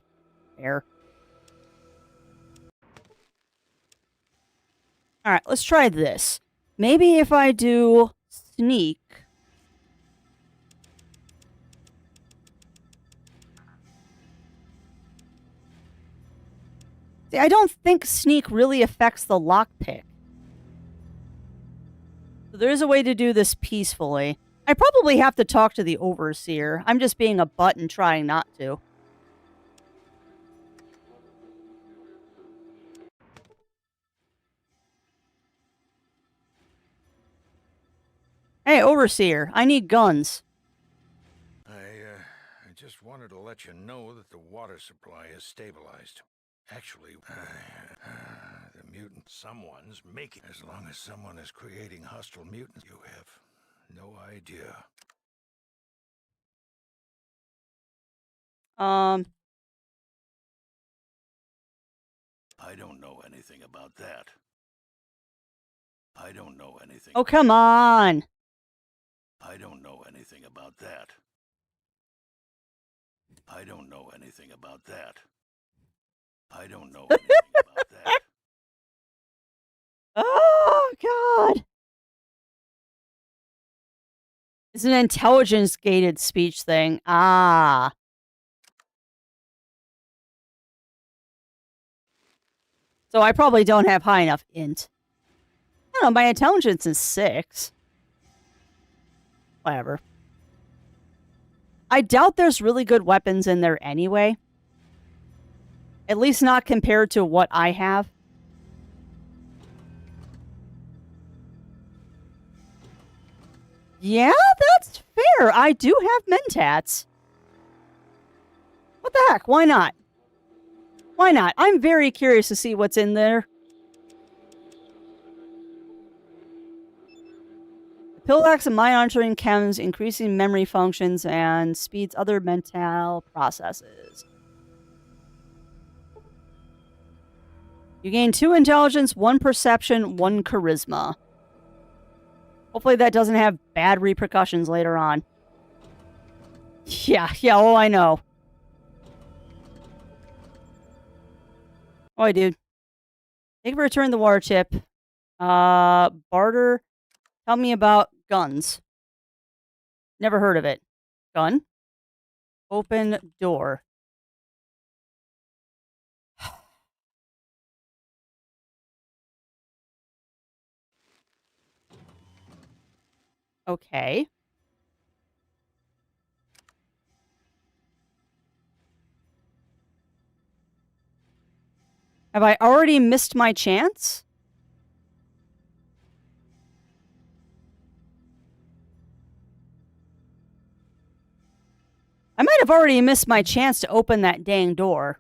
fair. Alright, let's try this. Maybe if I do sneak... See, I don't think sneak really affects the lockpick. So there is a way to do this peacefully. I probably have to talk to the overseer. I'm just being a butt and trying not to. Hey, overseer, I need guns. I just wanted to let you know that the water supply is stabilized. Actually, the mutant someone's making. As long as someone is creating hostile mutants, you have no idea. I don't know anything about that. I don't know anything. Oh, come on. I don't know anything about that. I don't know anything about that. I don't know anything about that. Oh, God. It's an intelligence-gated speech thing. Ah. So I probably don't have high enough int. I don't know, my intelligence is 6. Whatever. I doubt there's really good weapons in there anyway. At least not compared to what I have. Yeah, that's fair. I do have mentats. What the heck? Why not? Why not? I'm very curious to see what's in there. The pill lacks a mind altering chems, increasing memory functions, and speeds other mental processes. You gain 2 intelligence, 1 perception, 1 charisma. Hopefully that doesn't have bad repercussions later on. Yeah, oh, I know. Oi, dude. Thank you for returning the water chip. Barter, tell me about guns. Never heard of it. Gun? Open door. Okay. Have I already missed my chance? I might have already missed my chance to open that dang door.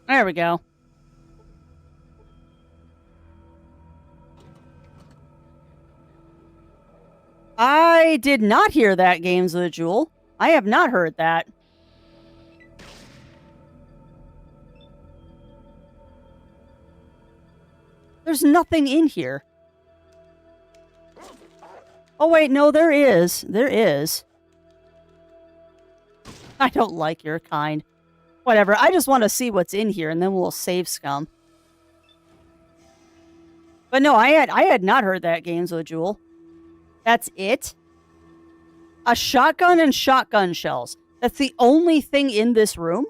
There we go. I did not hear that, Games with a Jewel. I have not heard that. There's nothing in here. Oh, wait, no, there is. There is. I don't like your kind. Whatever, I just want to see what's in here, and then we'll save scum. But no, I had not heard that, Games with a Jewel. That's it? A shotgun and shotgun shells. That's the only thing in this room?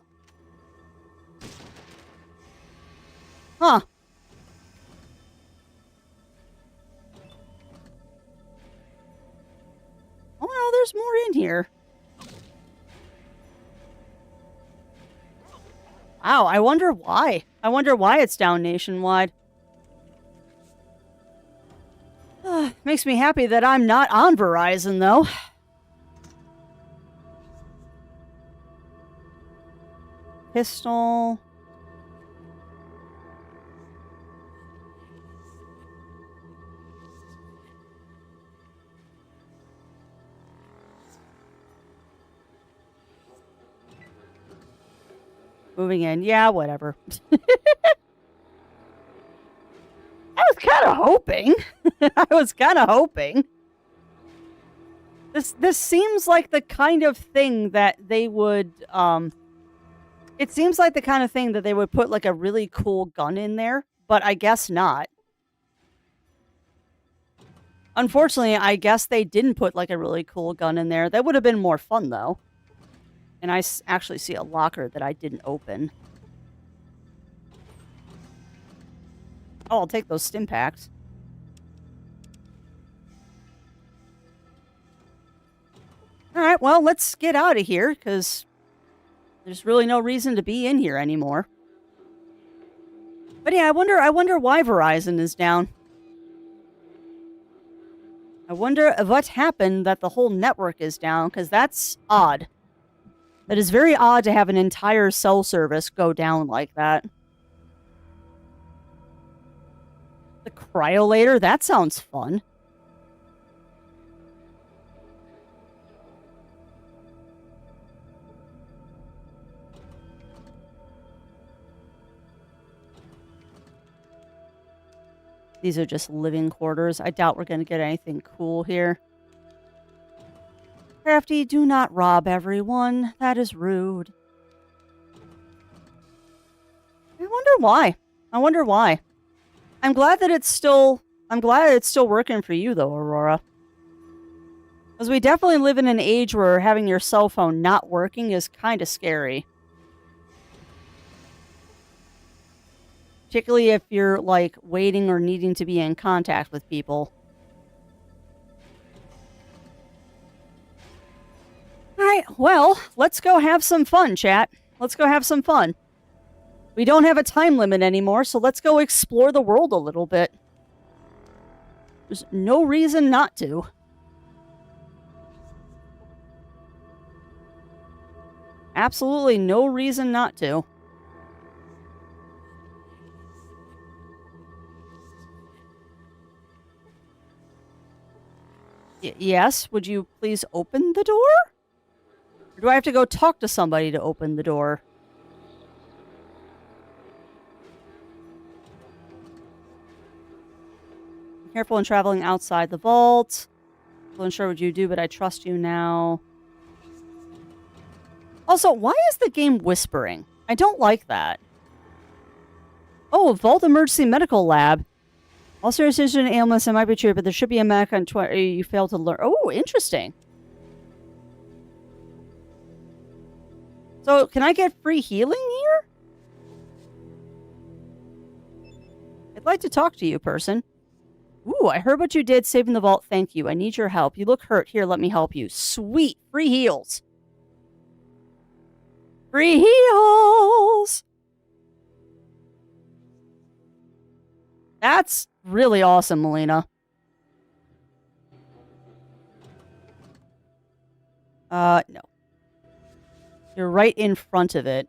Huh. Oh no, there's more in here. Wow, I wonder why. I wonder why it's down nationwide. Makes me happy that I'm not on Verizon, though. Pistol. Moving in. Yeah, whatever. I was kind of hoping. I was kind of hoping. This seems like the kind of thing that they would, it seems like the kind of thing that they would put like a really cool gun in there, but I guess not. Unfortunately, I guess they didn't put like a really cool gun in there. That would have been more fun, though. And I actually see a locker that I didn't open. Oh, I'll take those stim packs. Alright, well, let's get out of here, because there's really no reason to be in here anymore. But yeah, I wonder why Verizon is down. I wonder what happened that the whole network is down, because that's odd. That is very odd to have an entire cell service go down like that. The cryolator? That sounds fun. These are just living quarters. I doubt we're going to get anything cool here. Crafty, do not rob everyone. That is rude. I wonder why. I wonder why. I'm glad that it's still working for you, though, Aurora. Because we definitely live in an age where having your cell phone not working is kind of scary. Particularly if you're, like, waiting or needing to be in contact with people. Alright, well, let's go have some fun, chat. Let's go have some fun. We don't have a time limit anymore, so let's go explore the world a little bit. There's no reason not to. Absolutely no reason not to. Yes, would you please open the door? Or do I have to go talk to somebody to open the door? Careful when traveling outside the vault. I'm unsure what you do, but I trust you now. Also, why is the game whispering? I don't like that. Oh, Vault Emergency Medical Lab. All serious ailments, it might be true, but there should be a medic on 20. You failed to learn. Oh, interesting. So, can I get free healing here? I'd like to talk to you, person. Ooh, I heard what you did saving the vault. Thank you. I need your help. You look hurt. Here, let me help you. Sweet. Free heals. Free heals! That's really awesome, Melina. No. You're right in front of it.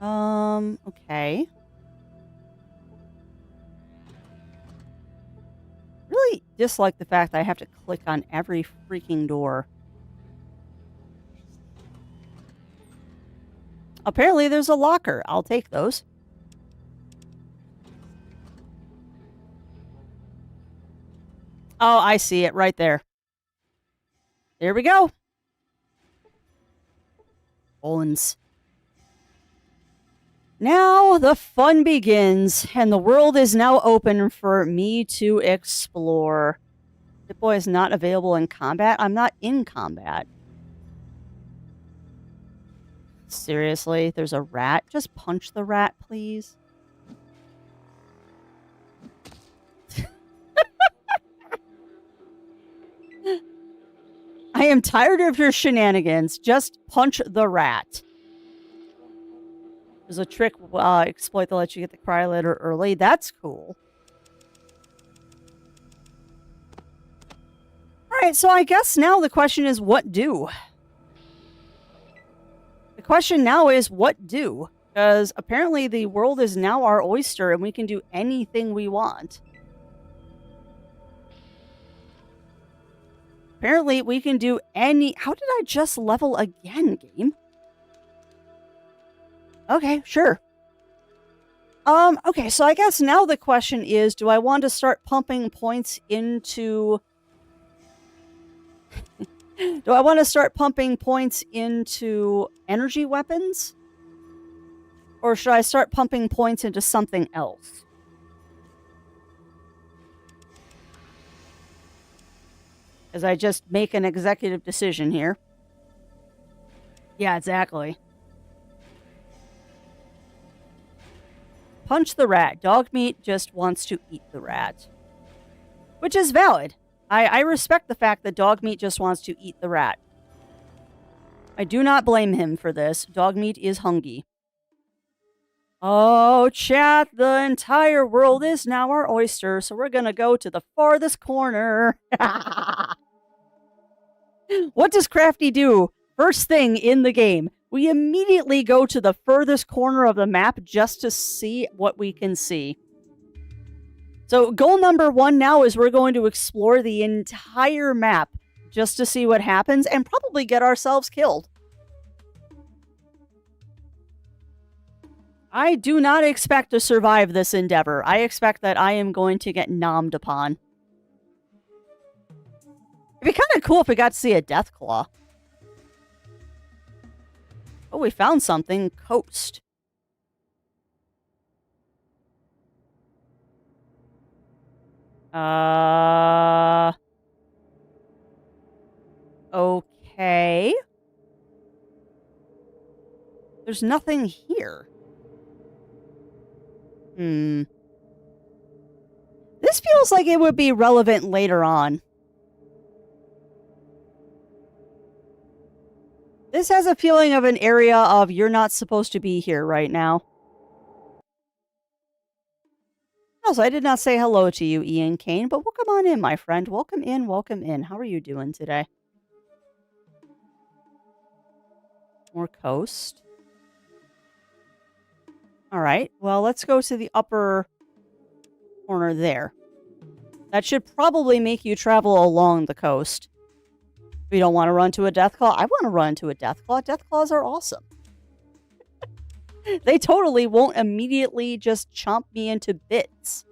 Okay. Really dislike the fact that I have to click on every freaking door. Apparently there's a locker. I'll take those. Oh, I see it right there. There we go. Owens. Now the fun begins, and the world is now open for me to explore. Pip-Boy is not available in combat. I'm not in combat. Seriously, there's a rat. Just punch the rat, please. I am tired of your shenanigans. Just punch the rat. There's a trick exploit that lets you get the cryolator early. That's cool. Alright, so I guess now the question is what do? The question now is what do? Because apparently the world is now our oyster and we can do anything we want. Apparently we can do any... How did I just level again, game? Okay, sure. Okay, so I guess now the question is, do I want to start pumping points into... Do I want to start pumping points into energy weapons? Or should I start pumping points into something else? As I just make an executive decision here. Yeah, exactly. Punch the rat. Dog meat just wants to eat the rat. Which is valid. I respect the fact that dog meat just wants to eat the rat. I do not blame him for this. Dog meat is hungry. Oh, chat, the entire world is now our oyster, so we're gonna go to the farthest corner. What does Crafty do? First thing in the game, we immediately go to the furthest corner of the map just to see what we can see. So goal number 1 now is we're going to explore the entire map just to see what happens and probably get ourselves killed. I do not expect to survive this endeavor. I expect that I am going to get nommed upon. It'd be kind of cool if we got to see a Deathclaw. Oh, we found something. Coast. Okay. There's nothing here. This feels like it would be relevant later on. This has a feeling of an area of you're not supposed to be here right now. Also, I did not say hello to you, Ian Kane, but welcome on in, my friend. Welcome in, welcome in. How are you doing today? More coast. Alright, well, let's go to the upper corner there. That should probably make you travel along the coast. If you don't want to run to a Deathclaw, I want to run to a Deathclaw. Deathclaws are awesome. They totally won't immediately just chomp me into bits.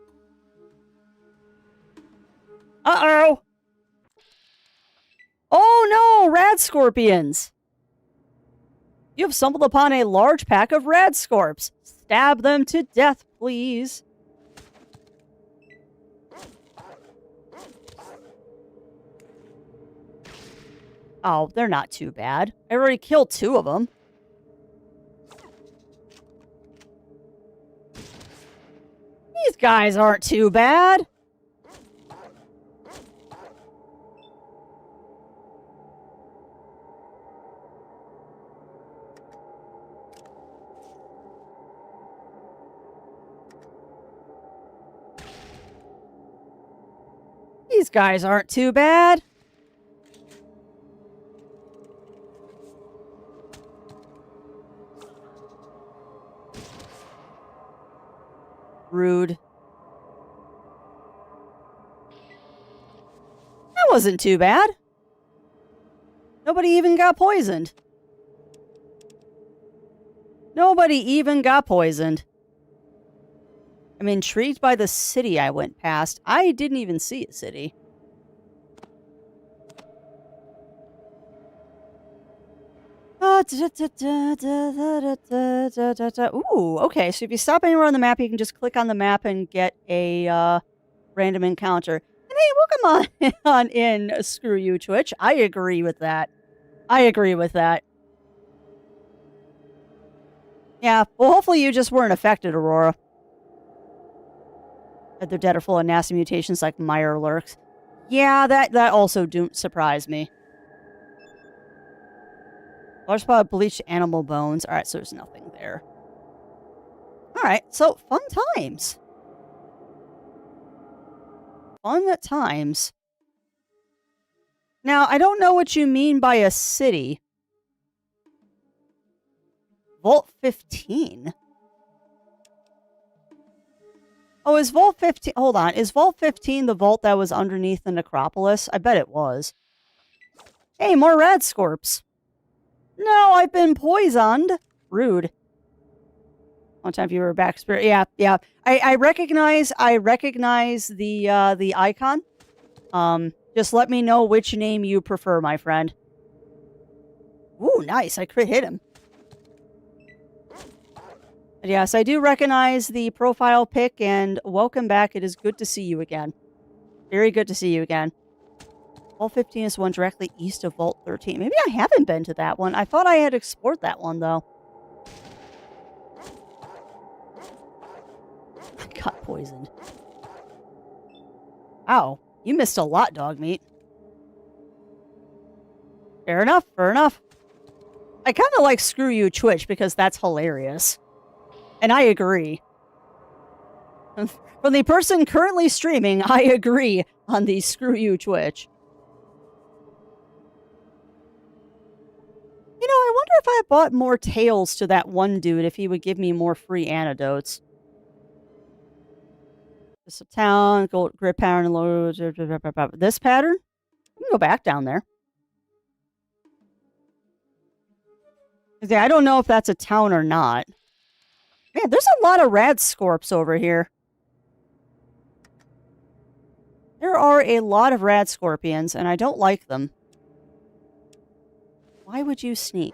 Uh-oh! Oh no, rad scorpions! You have stumbled upon a large pack of rad scorps. Stab them to death, please. Oh, they're not too bad. I already killed 2 of them. These guys aren't too bad. These guys aren't too bad. Rude. That wasn't too bad. Nobody even got poisoned. Nobody even got poisoned. I'm intrigued by the city I went past. I didn't even see a city. Ooh, okay. So if you stop anywhere on the map, you can just click on the map and get a random encounter. And hey, welcome on in, screw you, Twitch. I agree with that. I agree with that. Yeah, well, hopefully you just weren't affected, Aurora. That they're dead or full of nasty mutations like Meyer lurks. Yeah, that also don't surprise me. Large spot of bleached animal bones. Alright, so there's nothing there. Alright, so fun times. Fun times. Now, I don't know what you mean by a city. Vault 15? Oh, is Vault 15... Hold on. Is Vault 15 the vault that was underneath the necropolis? I bet it was. Hey, more rad scorps. No, I've been poisoned. Rude. One time you were back spirit. Yeah. I recognize the icon. Just let me know which name you prefer, my friend. Ooh, nice. I crit hit him. But yes, I do recognize the profile pic, and welcome back. It is good to see you again. Very good to see you again. Vault 15 is one directly east of Vault 13. Maybe I haven't been to that one. I thought I had explored that one, though. I got poisoned. Ow. You missed a lot, dog meat. Fair enough, fair enough. I kind of like Screw You Twitch because that's hilarious. And I agree. From the person currently streaming, I agree on the Screw You Twitch. You know, I wonder if I bought more tails to that one dude, if he would give me more free antidotes. This a town, gold grid pattern, this pattern? We can go back down there. Yeah, I don't know if that's a town or not. Man, there's a lot of rad scorps over here. There are a lot of rad scorpions, and I don't like them. Why would you sneak?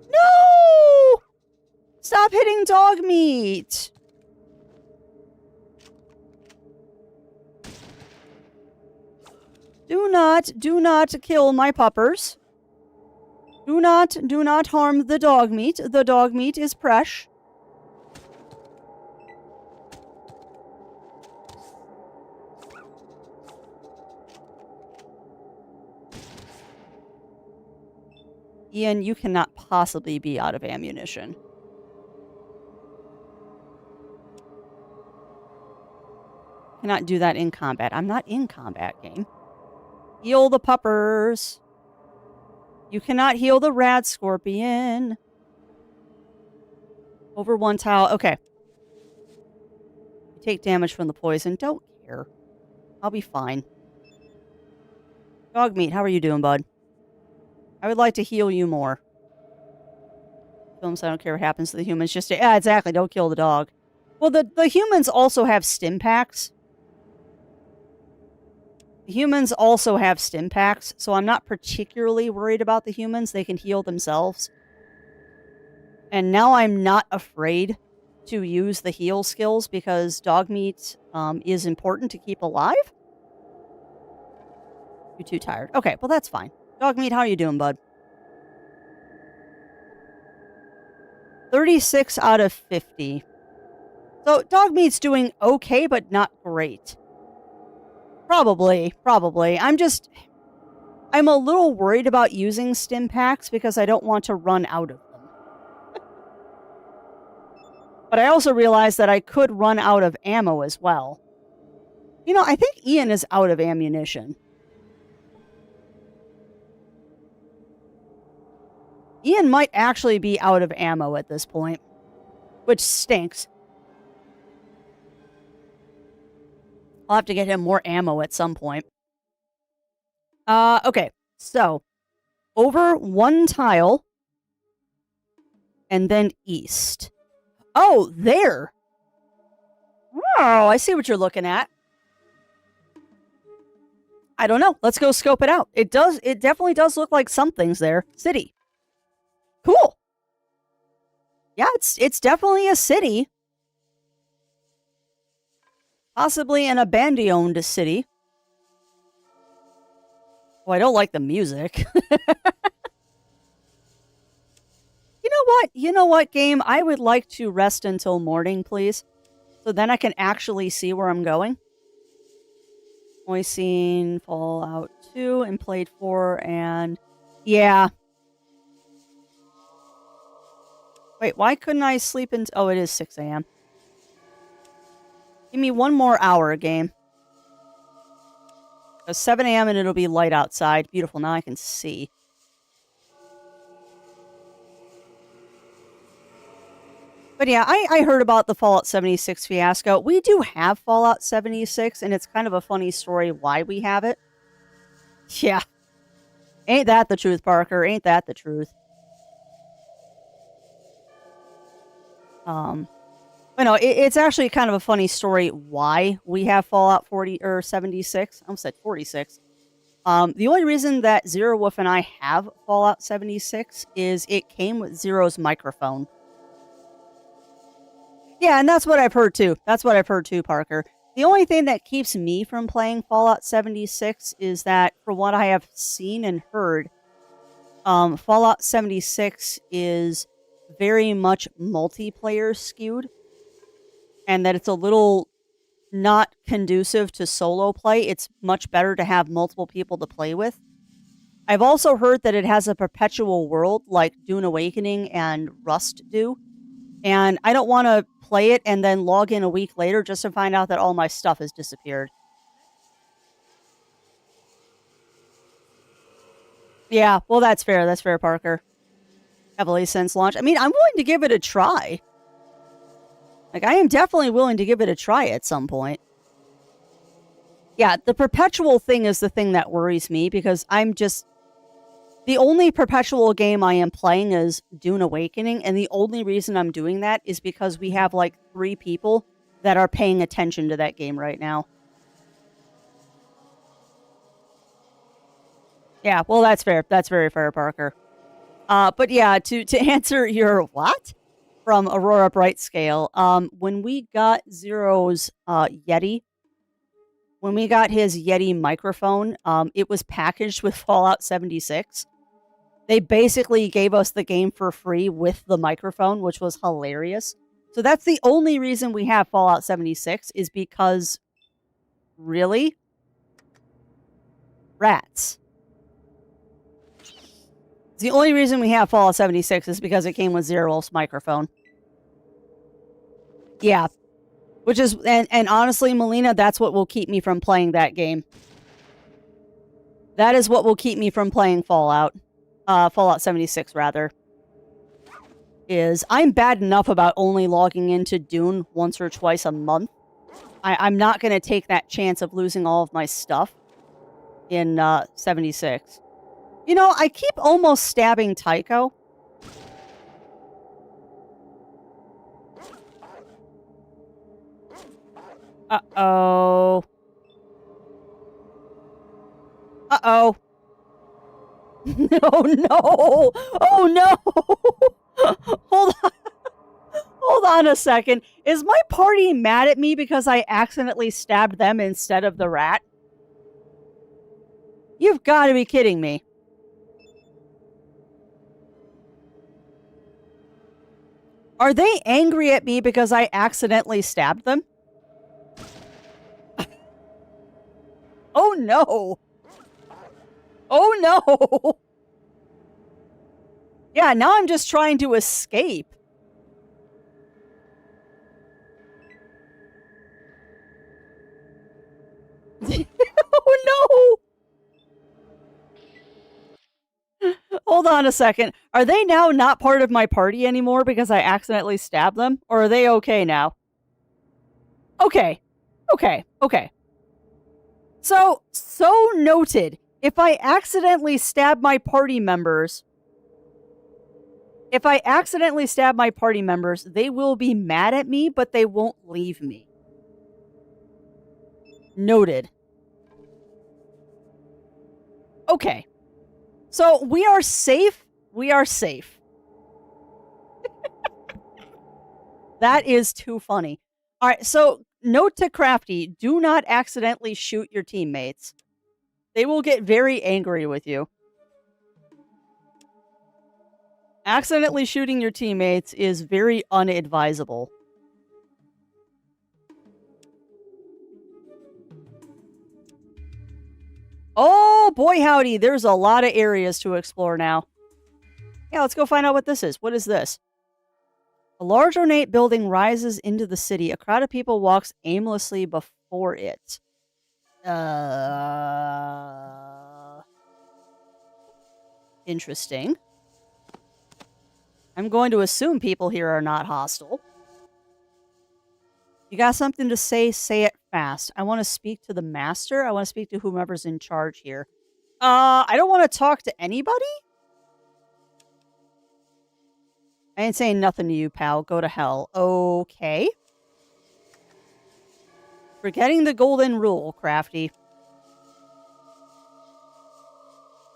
No! Stop hitting dog meat! Do not kill my puppers. Do not harm the dog meat. The dog meat is fresh. Ian, you cannot possibly be out of ammunition. Cannot do that in combat. I'm not in combat, game. Heal the puppers. You cannot heal the rad scorpion. Over one tile. Okay. You take damage from the poison. Don't care. I'll be fine. Dog meat, how are you doing, bud? I would like to heal you more. Films, I don't care what happens to the humans. Just, yeah, exactly. Don't kill the dog. Well, the humans also have stim packs. The humans also have stim packs, so I'm not particularly worried about the humans. They can heal themselves. And now I'm not afraid to use the heal skills because dog meat is important to keep alive. You're too tired. Okay, well, that's fine. Dog meat, how are you doing, bud? 36 out of 50. So dog meat's doing okay, but not great. Probably. I'm a little worried about using stim packs because I don't want to run out of them. But I also realized that I could run out of ammo as well. You know, I think Ian is out of ammunition. Ian might actually be out of ammo at this point, which stinks. I'll have to get him more ammo at some point. Okay, so over one tile and then east. Oh, there. Oh, I see what you're looking at. I don't know. Let's go scope it out. It definitely does look like something's there. City. Cool. Yeah, it's definitely a city. Possibly an abandoned city. Oh, I don't like the music. You know what, game? I would like to rest until morning, please. So then I can actually see where I'm going. Only seen Fallout 2 and played 4 and... Yeah. Wait, why couldn't I sleep in... Oh, it is 6 a.m. Give me one more hour, game. 7 a.m. and it'll be light outside. Beautiful, now I can see. But yeah, I heard about the Fallout 76 fiasco. We do have Fallout 76, and it's kind of a funny story why we have it. Yeah. Ain't that the truth, Parker? Ain't that the truth? But no, it's actually kind of a funny story why we have Fallout 40 or 76. I almost said 46. The only reason that Zero Wolf and I have Fallout 76 is it came with Zero's microphone. Yeah, and that's what I've heard too. Parker. The only thing that keeps me from playing Fallout 76 is that, from what I have seen and heard, Fallout 76 is very much multiplayer skewed, and that it's a little not conducive to solo play. It's much better to have multiple people to play with. I've also heard that it has a perpetual world like Dune Awakening and Rust do, and I don't want to play it and then log in a week later just to find out that all my stuff has disappeared. Yeah, well, that's fair. That's fair, Parker. Heavily since launch. I mean, I'm willing to give it a try. Like, I am definitely willing to give it a try at some point. Yeah, the perpetual thing is the thing that worries me because I'm just... The only perpetual game I am playing is Dune Awakening, and the only reason I'm doing that is because we have, like, 3 people that are paying attention to that game right now. Yeah, well, that's fair. That's very fair, Parker. But yeah, to answer your what? From Aurora Brightscale, when we got Zero's Yeti, when we got his Yeti microphone, it was packaged with Fallout 76. They basically gave us the game for free with the microphone, which was hilarious. So that's the only reason we have Fallout 76 is because, really? Rats. The only reason we have Fallout 76 is because it came with Zero Wolf's microphone. Yeah. Which is, and honestly, Melina, that's what will keep me from playing that game. That is what will keep me from playing Fallout. Fallout 76, rather. Is I'm bad enough about only logging into Dune once or twice a month. I'm not going to take that chance of losing all of my stuff in 76. You know, I keep almost stabbing Tycho. Uh-oh. Uh-oh. Oh, no. Oh, no. Hold on. Hold on a second. Is my party mad at me because I accidentally stabbed them instead of the rat? You've got to be kidding me. Are they angry at me because I accidentally stabbed them? Oh, no. Oh, no. Yeah, now I'm just trying to escape. Oh, no. Hold on a second. Are they now not part of my party anymore because I accidentally stabbed them? Or are they okay now? Okay. Okay. Okay. So noted. If I accidentally stab my party members, they will be mad at me, but they won't leave me. Noted. Okay. So we are safe. We are safe. That is too funny. All right. So note to Crafty, do not accidentally shoot your teammates. They will get very angry with you. Accidentally shooting your teammates is very unadvisable. Oh, boy howdy, there's a lot of areas to explore now. Yeah, let's go find out what this is. What is this? A large ornate building rises into the city. A crowd of people walks aimlessly before it. Interesting. I'm going to assume people here are not hostile. You got something to say it fast. I want to speak to the master. I want to speak to whomever's in charge here. I don't want to talk to anybody? I ain't saying nothing to you, pal. Go to hell. Okay. Forgetting the golden rule, Crafty.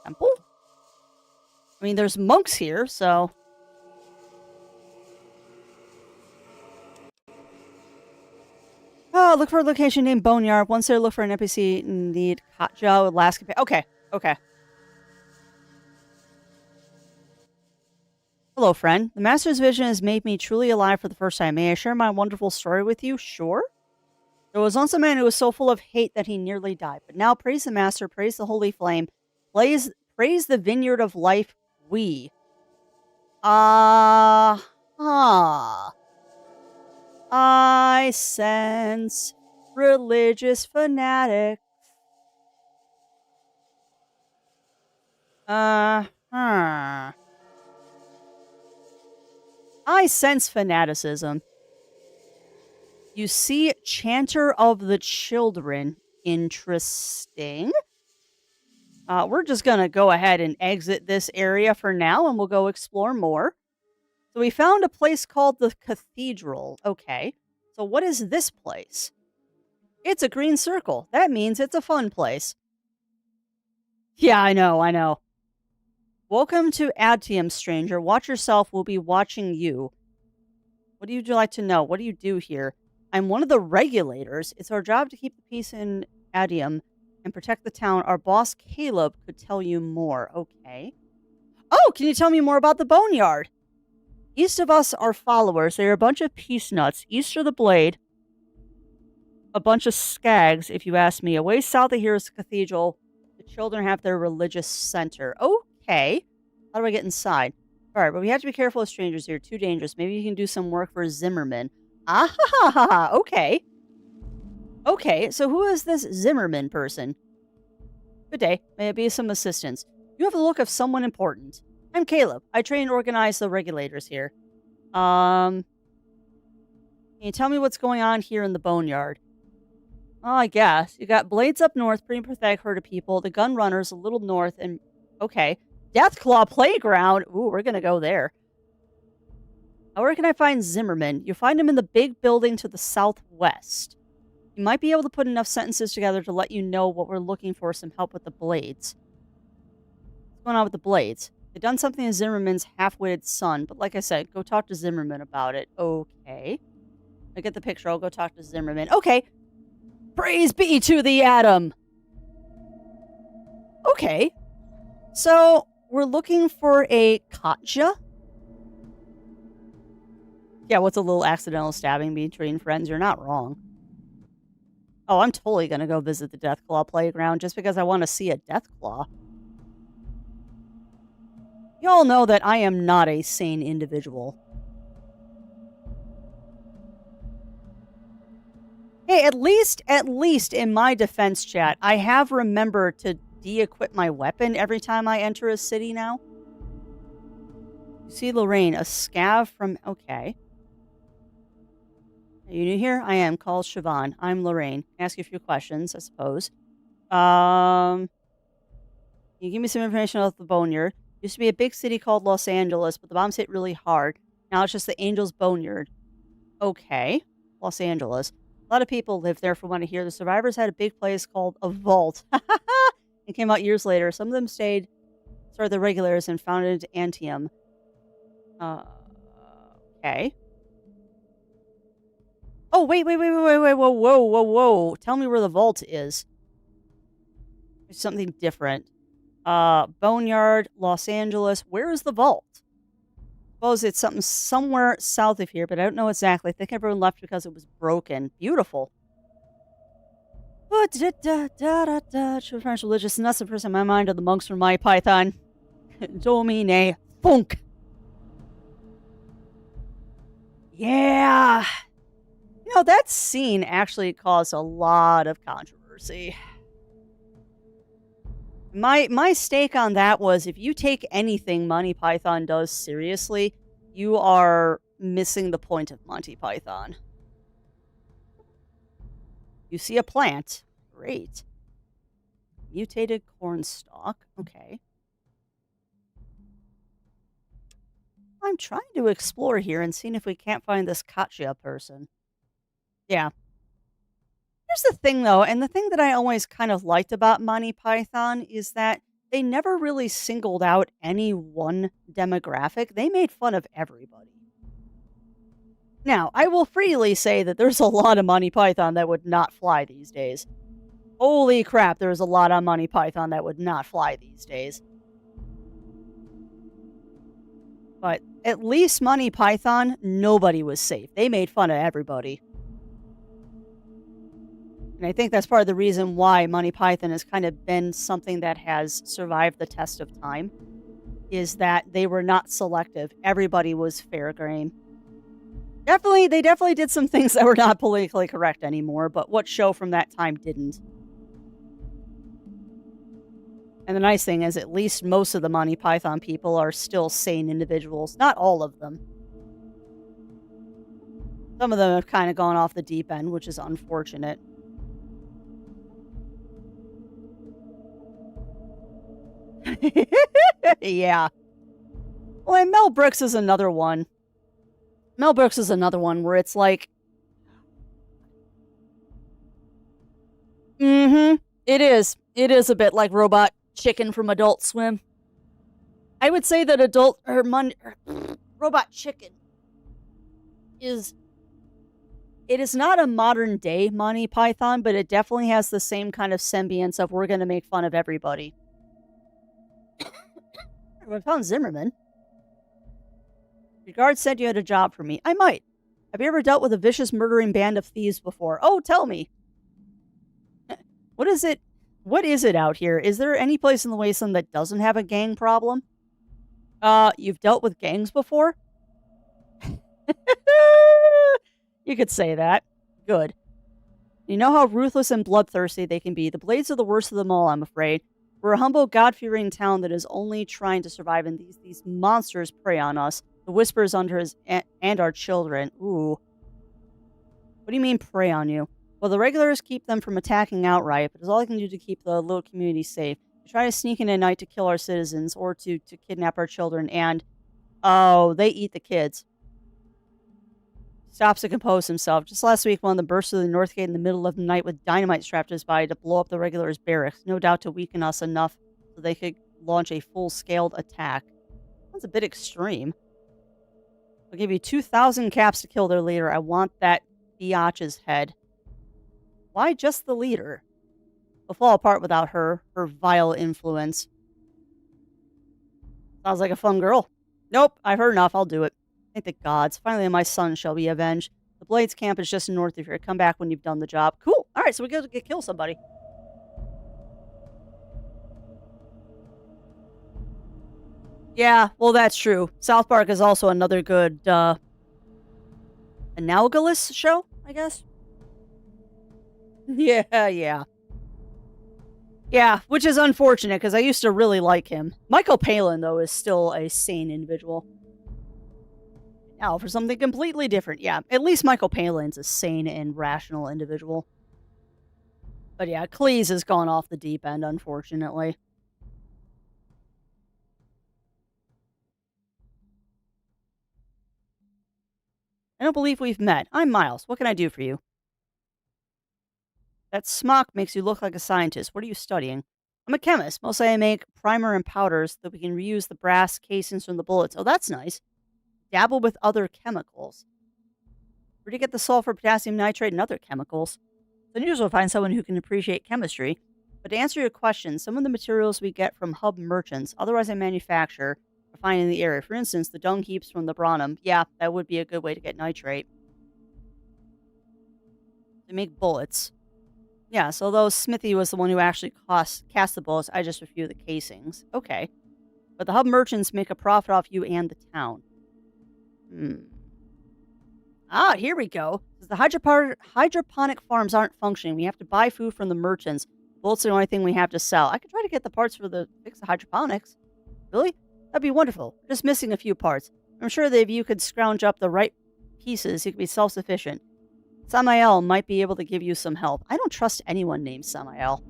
Temple? I mean, there's monks here, so... Oh, look for a location named Boneyard. Once there, look for an NPC. Need Hotja, last... Okay, okay. Hello, friend. The Master's vision has made me truly alive for the first time. May I share my wonderful story with you? Sure. There was once a man who was so full of hate that he nearly died. But now praise the Master, praise the Holy Flame, praise the Vineyard of Life, we. I sense religious fanatics. I sense fanaticism. You see, Chanter of the Children. Interesting. We're just going to go ahead and exit this area for now, and we'll go explore more. So we found a place called the Cathedral. Okay. So what is this place? It's a green circle. That means it's a fun place. Yeah, I know. Welcome to Adtium, stranger. Watch yourself. We'll be watching you. What would you like to know? What do you do here? I'm one of the regulators. It's our job to keep the peace in Adtium and protect the town. Our boss, Caleb, could tell you more. Okay. Oh, can you tell me more about the Boneyard? East of us are followers. They are a bunch of peace nuts. East of the Blade, a bunch of skags, if you ask me. Away south of here is the cathedral. The children have their religious center. Okay. How do I get inside? All right, but we have to be careful of strangers here. Too dangerous. Maybe you can do some work for Zimmerman. Ah, ha, ha, ha, ha. Okay. Okay, so who is this Zimmerman person? Good day. May it be some assistance. You have the look of someone important. I'm Caleb. I train and organize the regulators here. Can you tell me what's going on here in the Boneyard? Oh, I guess. You got Blades up north, pretty pathetic herd of people. The Gun Runners a little north, and... Okay. Deathclaw Playground! Ooh, we're gonna go there. Now, where can I find Zimmerman? You find him in the big building to the southwest. You might be able to put enough sentences together to let you know what we're looking for, some help with the blades. What's going on with the blades? They've done something to Zimmerman's half-witted son, but like I said, go talk to Zimmerman about it. Okay. I get the picture. I'll go talk to Zimmerman. Okay. Praise be to the Atom. Okay. So, we're looking for a Katja? Yeah, what's a little accidental stabbing between friends? You're not wrong. Oh, I'm totally going to go visit the Deathclaw playground just because I want to see a Deathclaw. You all know that I am not a sane individual. Hey, at least in my defense chat, I have remembered to de-equip my weapon every time I enter a city now. You see Lorraine, a scav from... Okay. Are you new here? I am, called Siobhan. I'm Lorraine. Ask you a few questions, I suppose. Can you give me some information about the Boneyard? Used to be a big city called Los Angeles, but the bombs hit really hard. Now it's just the Angels Boneyard. Okay. Los Angeles. A lot of people live there from what I hear. The survivors had a big place called a vault. It came out years later. Some of them started the regulars and founded Antium. Okay. Oh, wait, whoa. Tell me where the vault is. There's something different. Boneyard, Los Angeles. Where is the vault? Suppose it's something somewhere south of here, but I don't know exactly. I think everyone left because it was broken. Beautiful. French religious, and that's the first in my mind are the monks from my Python. Domine Funk. Yeah. You know, that scene actually caused a lot of controversy. My stake on that was if you take anything Monty Python does seriously, you are missing the point of Monty Python. You see a plant. Great. Mutated corn stalk. Okay. I'm trying to explore here and seeing if we can't find this Katja person. Yeah. Here's the thing, though, and the thing that I always kind of liked about Monty Python is that they never really singled out any one demographic. They made fun of everybody. Now, I will freely say that there's a lot of Monty Python that would not fly these days. Holy crap, there's a lot on Monty Python that would not fly these days. But at least Monty Python, nobody was safe. They made fun of everybody. And I think that's part of the reason why Monty Python has kind of been something that has survived the test of time, is that they were not selective. Everybody was fair game. They definitely did some things that were not politically correct anymore, but what show from that time didn't? And the nice thing is, at least most of the Monty Python people are still sane individuals. Not all of them. Some of them have kind of gone off the deep end, which is unfortunate. Yeah. Well, and Mel Brooks is another one. Mel Brooks is another one where it's like... It is. It is a bit like Robot Chicken from Adult Swim. I would say that Robot Chicken is... It is not a modern day Monty Python, but it definitely has the same kind of semblance of we're going to make fun of everybody. I found Zimmerman. Your guard said you had a job for me. I might. Have you ever dealt with a vicious murdering band of thieves before? Oh, tell me. What is it? What is it out here? Is there any place in the wasteland that doesn't have a gang problem? You've dealt with gangs before? You could say that. Good. You know how ruthless and bloodthirsty they can be. The Blades are the worst of them all, I'm afraid. We're a humble, God-fearing town that is only trying to survive, and these monsters prey on us. The Whispers under us and our children. Ooh. What do you mean, prey on you? Well, the regulars keep them from attacking outright, but it's all I can do to keep the little community safe. They try to sneak in at night to kill our citizens, or to kidnap our children, and... Oh, they eat the kids. Stops to compose himself. Just last week, one of them burst through the north gate in the middle of the night with dynamite strapped to his body to blow up the regulars' barracks. No doubt to weaken us enough so they could launch a full-scaled attack. That's a bit extreme. I'll give you 2,000 caps to kill their leader. I want that biatch's head. Why just the leader? We'll fall apart without her vile influence. Sounds like a fun girl. Nope, I've heard enough. I'll do it. Thank the gods. Finally, my son shall be avenged. The Blades camp is just north of here. Come back when you've done the job. Cool. All right, so we gotta kill somebody. Yeah, well, that's true. South Park is also another good, analogous show, I guess. Yeah. Yeah, which is unfortunate because I used to really like him. Michael Palin, though, is still a sane individual. Now, for something completely different, yeah, at least Michael Palin's a sane and rational individual. But yeah, Cleese has gone off the deep end, unfortunately. I don't believe we've met. I'm Miles. What can I do for you? That smock makes you look like a scientist. What are you studying? I'm a chemist. Mostly I make primer and powders so that we can reuse the brass casings from the bullets. Oh, that's nice. Dabble with other chemicals. Where do you get the sulfur, potassium nitrate, and other chemicals? It's unusual to find someone who can appreciate chemistry. But to answer your question, some of the materials we get from hub merchants, otherwise I manufacture, are fine in the area. For instance, the dung heaps from the Bronum. Yeah, that would be a good way to get nitrate. To make bullets. Yeah, so though Smithy was the one who actually cast the bullets, I just refuse the casings. Okay. But the hub merchants make a profit off you and the town. Ah, here we go. The hydroponic farms aren't functioning. We have to buy food from the merchants. Bullets are the only thing we have to sell. I could try to get the parts for fix the hydroponics. Really? That'd be wonderful. We're just missing a few parts. I'm sure that if you could scrounge up the right pieces, you could be self-sufficient. Samael might be able to give you some help. I don't trust anyone named Samael.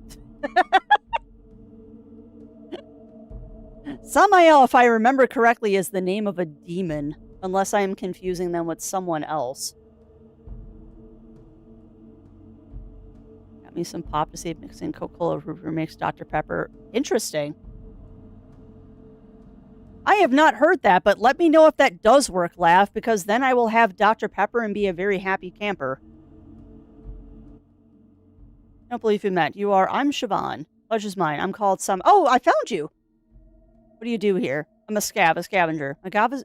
Samael, if I remember correctly, is the name of a demon, unless I am confusing them with someone else. Got me some pop to see if mixing Coca-Cola makes Dr. Pepper. Interesting. I have not heard that, but let me know if that does work, Laugh, because then I will have Dr. Pepper and be a very happy camper. I don't believe you met. I'm Siobhan. Pleasure's mine. I'm called Oh, I found you! What do you do here? I'm a scavenger.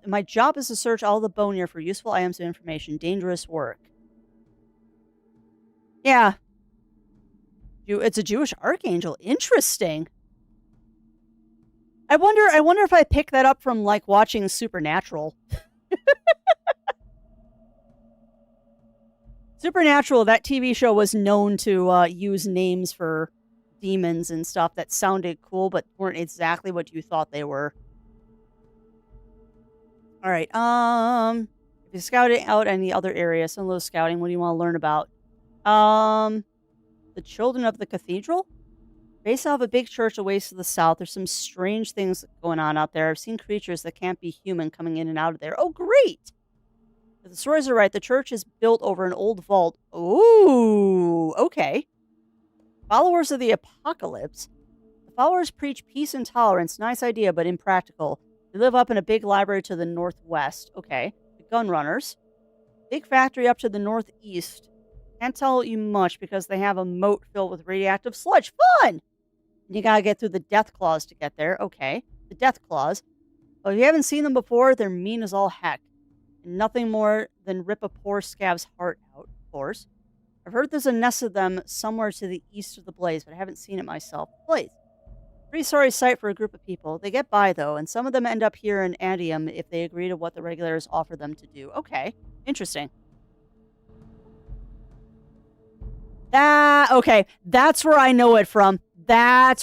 My job is to search all the bone here for useful items of information. Dangerous work. Yeah. It's a Jewish archangel. Interesting. I wonder if I picked that up from, like, watching Supernatural. Supernatural, that TV show was known to use names for demons and stuff that sounded cool but weren't exactly what you thought they were. All right. If you scouted out any other areas, some of those scouting, what do you want to learn about? The Children of the Cathedral? Based off a big church a ways to the south, there's some strange things going on out there. I've seen creatures that can't be human coming in and out of there. Oh, great! If the stories are right, the church is built over an old vault. Ooh, okay. Followers of the apocalypse. The followers preach peace and tolerance. Nice idea, but impractical. They live up in a big library to the northwest. Okay. The gun runners. Big factory up to the northeast. Can't tell you much because they have a moat filled with radioactive sludge. Fun! And you gotta get through the death claws to get there. Okay. The death claws. Well, if you haven't seen them before, they're mean as all heck. And nothing more than rip a poor scab's heart out, of course. I've heard there's a nest of them somewhere to the east of the Blaze, but I haven't seen it myself. Blaze. Pretty sorry sight for a group of people. They get by, though, and some of them end up here in Adium if they agree to what the regulars offer them to do. Okay. Interesting. Okay. That's where I know it from. That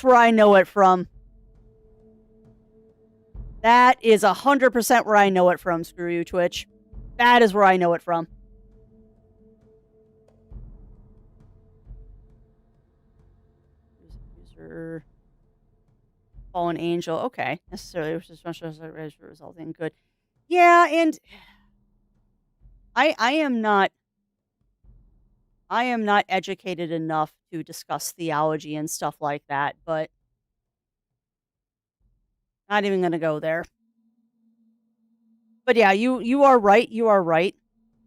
is 100% where I know it from, screw you, Twitch. That is where I know it from. User fallen angel. Okay. Necessarily resulting good. Yeah, and I am not educated enough to discuss theology and stuff like that, but not even gonna go there. But yeah, you are right,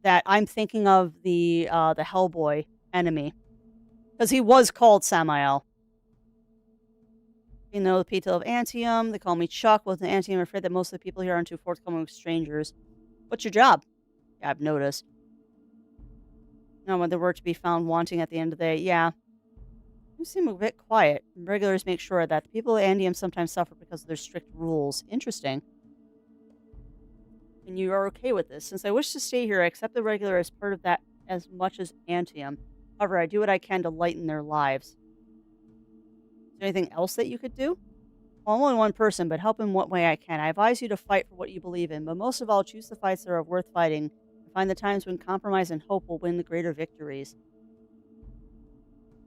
that I'm thinking of the Hellboy enemy, because he was called Samael. You know, the people of Antium, they call me Chuck. With the Antium, I'm afraid that most of the people here aren't too forthcoming with strangers. What's your job? Yeah, I've noticed. No, when there were to be found wanting at the end of the day, yeah. You seem a bit quiet. Regulars make sure that the people of Antium sometimes suffer because of their strict rules. Interesting. And you are okay with this. Since I wish to stay here, I accept the regular as part of that as much as Antium. However, I do what I can to lighten their lives. Is there anything else that you could do? Well, I'm only one person, but help in what way I can. I advise you to fight for what you believe in, but most of all, choose the fights that are worth fighting and find the times when compromise and hope will win the greater victories.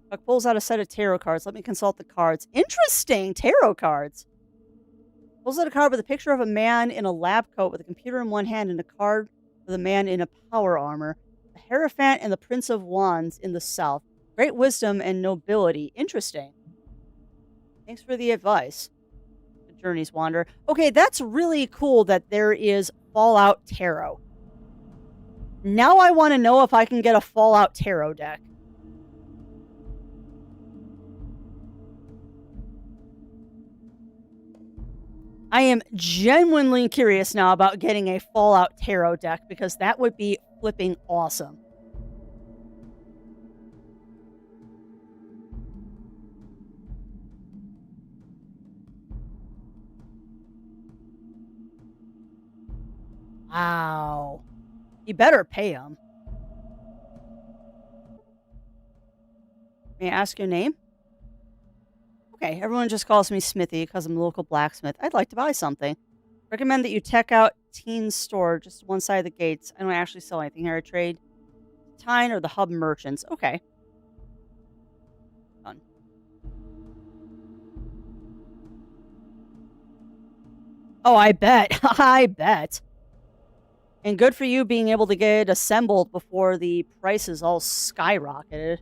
Buck pulls out a set of tarot cards. Let me consult the cards. Interesting! Tarot cards! Pulls out a card with a picture of a man in a lab coat with a computer in one hand and a card with a man in a power armor. The Hierophant and the Prince of Wands in the south. Great wisdom and nobility. Interesting. Thanks for the advice. The Journeys Wander. Okay, that's really cool that there is Fallout Tarot. Now I want to know if I can get a Fallout Tarot deck. I am genuinely curious now about getting a Fallout Tarot deck because that would be flipping awesome. Wow. You better pay him. May I ask your name? Okay, everyone just calls me Smithy because I'm a local blacksmith. I'd like to buy something. Recommend that you check out Teen's store, just one side of the gates. I don't actually sell anything here. I trade Tyne or the Hub Merchants. Okay. Done. Oh, I bet. I bet. And good for you being able to get it assembled before the prices all skyrocketed.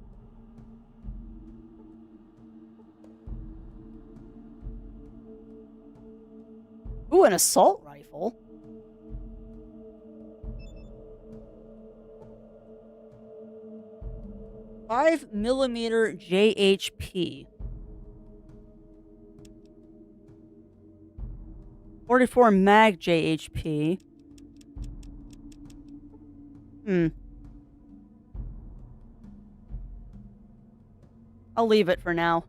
Ooh, an assault rifle. .5mm JHP. 44 mag JHP. I'll leave it for now.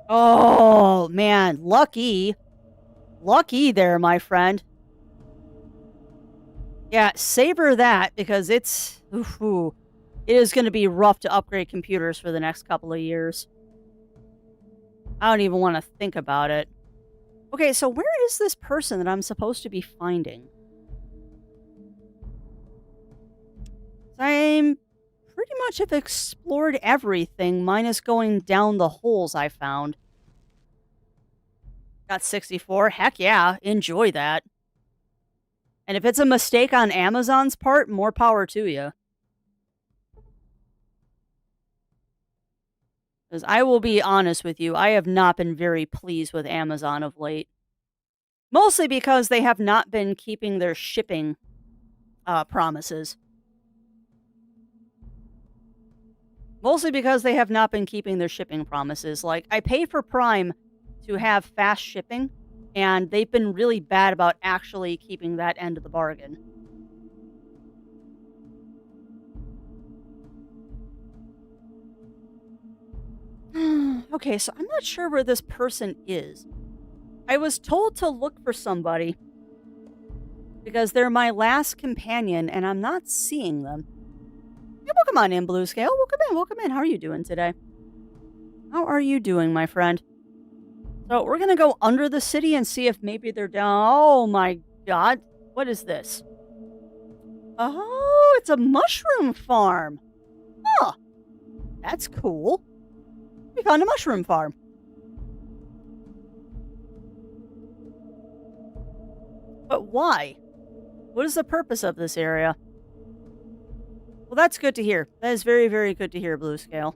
Oh, man. Lucky. Lucky there, my friend. Yeah, savor that because it's... Ooh, it is going to be rough to upgrade computers for the next couple of years. I don't even want to think about it. Okay, so where is this person that I'm supposed to be finding? I'm pretty much have explored everything, minus going down the holes I found. Got 64. Heck yeah, enjoy that. And if it's a mistake on Amazon's part, more power to you. Because I will be honest with you, I have not been very pleased with Amazon of late. Mostly because they have not been keeping their shipping promises. Mostly because they have not been keeping their shipping promises. Like, I pay for Prime to have fast shipping, and they've been really bad about actually keeping that end of the bargain. Okay, so I'm not sure where this person is. I was told to look for somebody because they're my last companion, and I'm not seeing them. Yeah, welcome on in, Blue Scale. Welcome in. How are you doing today? How are you doing, my friend? So we're going to go under the city and see if maybe they're down. Oh, my God. What is this? Oh, it's a mushroom farm. Huh. That's cool. We found a mushroom farm. But why? What is the purpose of this area? Well, that's good to hear. That is very, very good to hear, Blue Scale.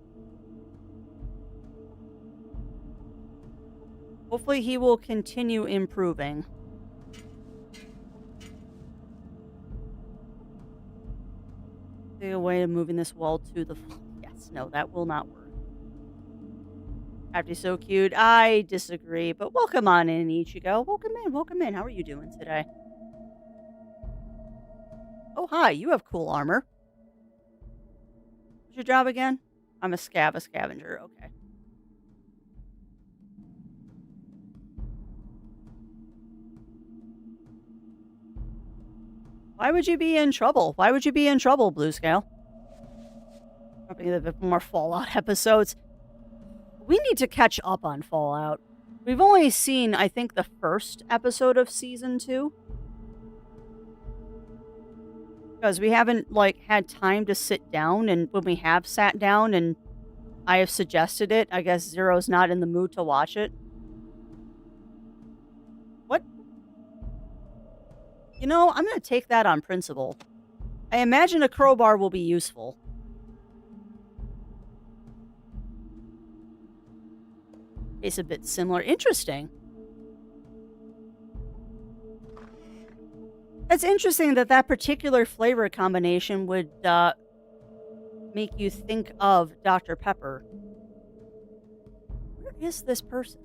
Hopefully he will continue improving. A way of moving this wall to the... Yes, no, that will not work. After so cute. I disagree, but welcome on in, Ichigo. Welcome in, welcome in. How are you doing today? Oh, hi, you have cool armor. What's your job again? I'm a scavenger. Okay. Why would you be in trouble? Why would you be in trouble, Blue Scale? Probably a bit more Fallout episodes. We need to catch up on Fallout. We've only seen, I think, the first episode of Season 2. Because we haven't, like, had time to sit down, and when we have sat down and I have suggested it, I guess Zero's not in the mood to watch it. What? You know, I'm going to take that on principle. I imagine a crowbar will be useful. It's a bit similar. Interesting. It's interesting that that particular flavor combination would make you think of Dr. Pepper. Where is this person?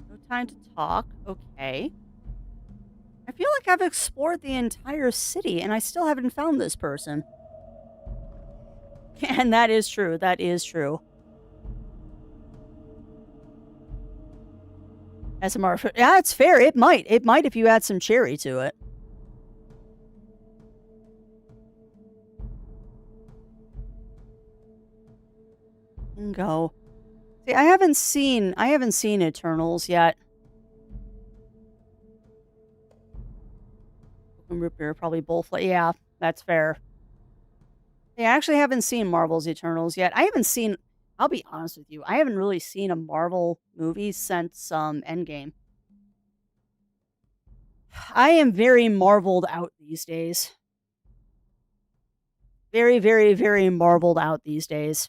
No time to talk. Okay. I feel like I've explored the entire city and I still haven't found this person. And that is true. That is true. SMR. Yeah, it's fair. It might. It might if you add some cherry to it. And go. See, I haven't seen Eternals yet. And root beer probably both. Yeah, that's fair. Yeah, I actually haven't seen Marvel's Eternals yet. I haven't seen. I'll be honest with you. I haven't really seen a Marvel movie since Endgame. I am very marveled out these days. Very, very, very marveled out these days.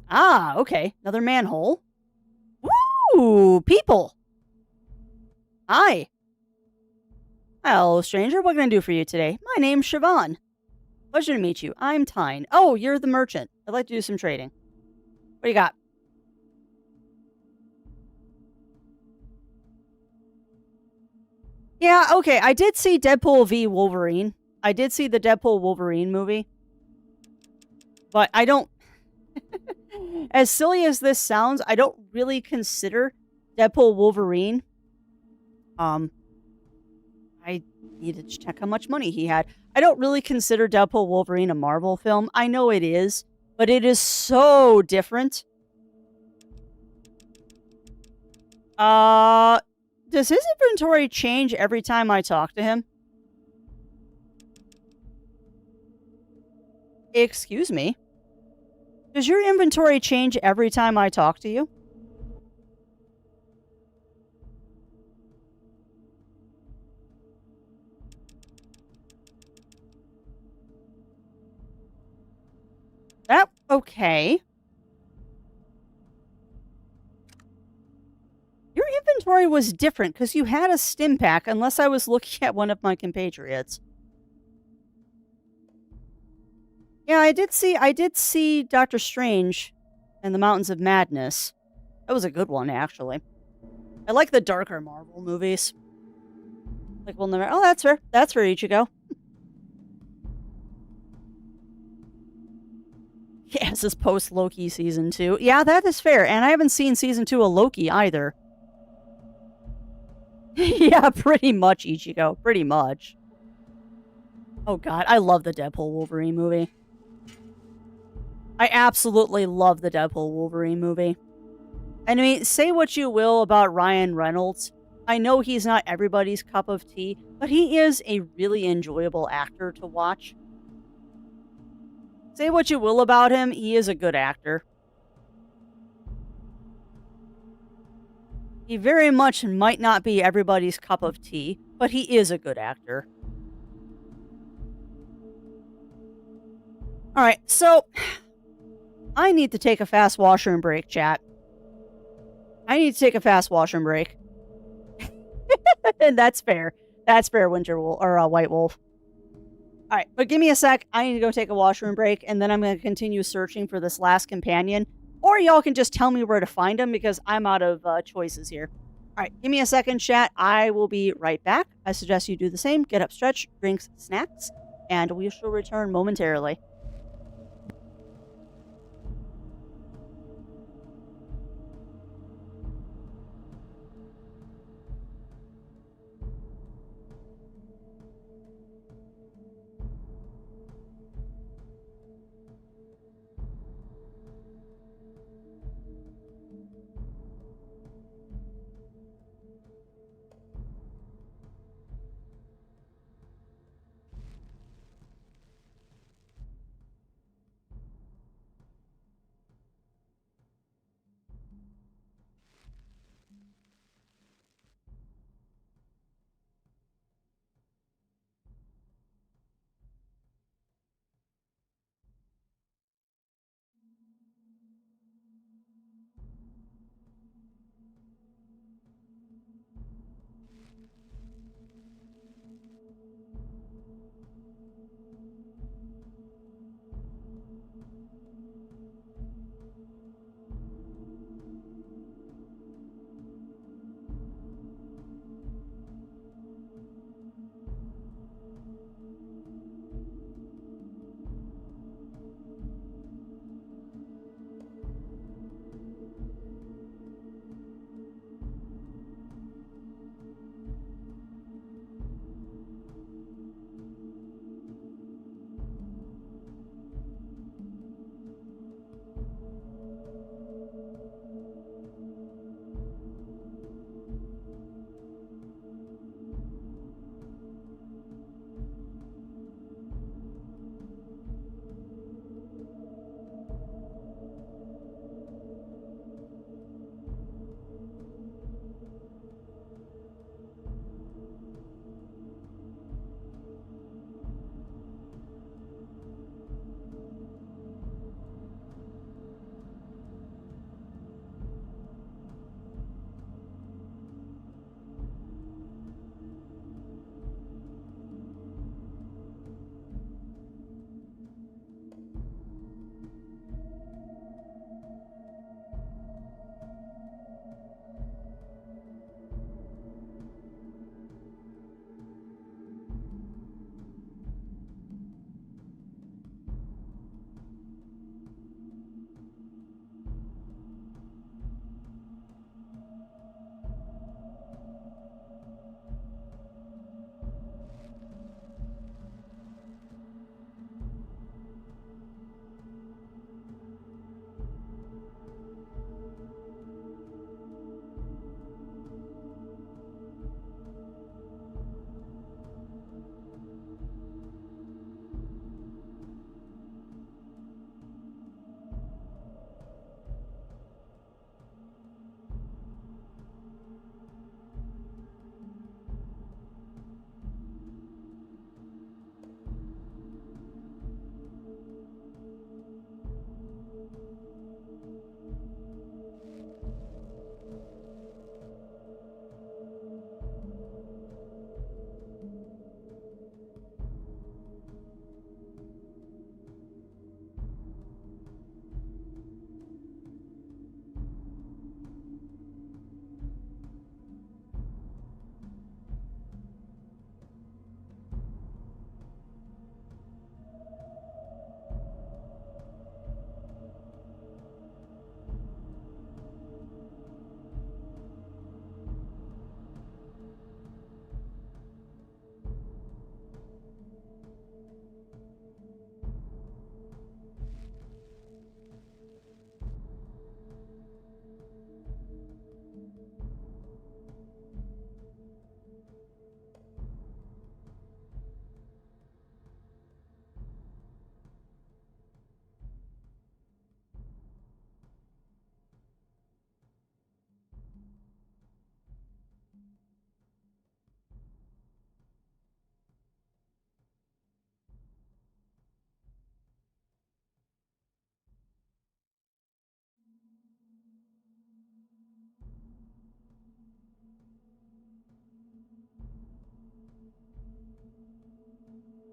Ah, okay. Another manhole. Ooh, people. Hi. Hello, stranger. What can I do for you today? My name's Siobhan. Pleasure to meet you. I'm Tyne. Oh, you're the merchant. I'd like to do some trading. What do you got? Yeah, okay. I did see Deadpool v. Wolverine. I did see the Deadpool Wolverine movie. But I don't... As silly as this sounds, I don't really consider Deadpool Wolverine. I needed to check how much money he had. I don't really consider Deadpool Wolverine a Marvel film. I know it is, but it is so different. Does his inventory change every time I talk to him? Excuse me? Does your inventory change every time I talk to you? That, okay. Your inventory was different because you had a stim pack, unless I was looking at one of my compatriots. Yeah, I did see Doctor Strange and the Mountains of Madness. That was a good one, actually. I like the darker Marvel movies. Like, we'll never... Oh, that's fair. That's where Ichigo. Yeah, this is post-Loki Season 2. Yeah, that is fair. And I haven't seen Season 2 of Loki, either. Yeah, pretty much, Ichigo. Pretty much. Oh, God. I love the Deadpool Wolverine movie. I absolutely love the Deadpool Wolverine movie. And I mean, say what you will about Ryan Reynolds. I know he's not everybody's cup of tea, but he is a really enjoyable actor to watch. Say what you will about him, he is a good actor. He very much might not be everybody's cup of tea, but he is a good actor. All right, so I need to take a fast washroom break, chat. I need to take a fast washroom break. And that's fair. That's fair, Winter Wolf or White Wolf. All right, but give me a sec. I need to go take a washroom break, and then I'm going to continue searching for this last companion. Or y'all can just tell me where to find him because I'm out of choices here. All right, give me a second, chat. I will be right back. I suggest you do the same. Get up, stretch, drinks, snacks, and we shall return momentarily.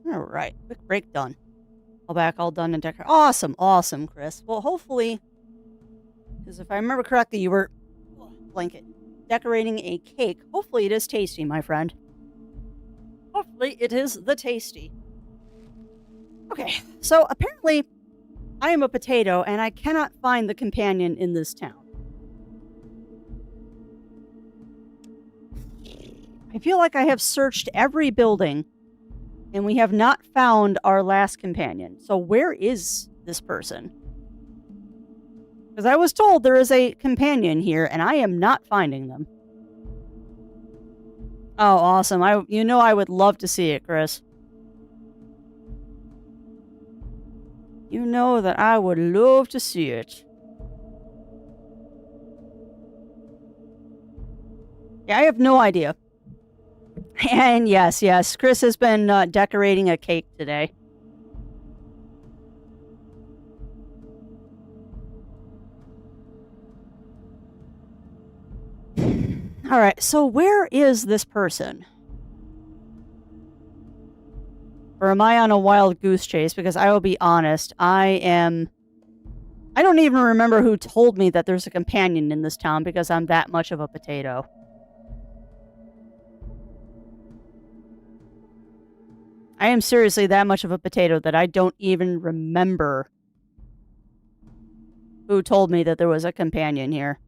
All right, quick break done. All back, all done, and decorate. Awesome, awesome, Chris. Well, hopefully, because if I remember correctly, you were blanket decorating a cake. Hopefully, it is tasty, my friend. Hopefully, it is the tasty. Okay, so apparently, I am a potato, and I cannot find the companion in this town. I feel like I have searched every building, and we have not found our last companion. So where is this person? Because I was told there is a companion here, and I am not finding them. Oh, awesome. I would love to see it, Chris. You know that I would love to see it. Yeah, I have no idea. And yes, Chris has been decorating a cake today. All right, so where is this person? Or am I on a wild goose chase? Because I will be honest, I don't even remember who told me that there's a companion in this town because I'm that much of a potato. I am seriously that much of a potato that I don't even remember who told me that there was a companion here.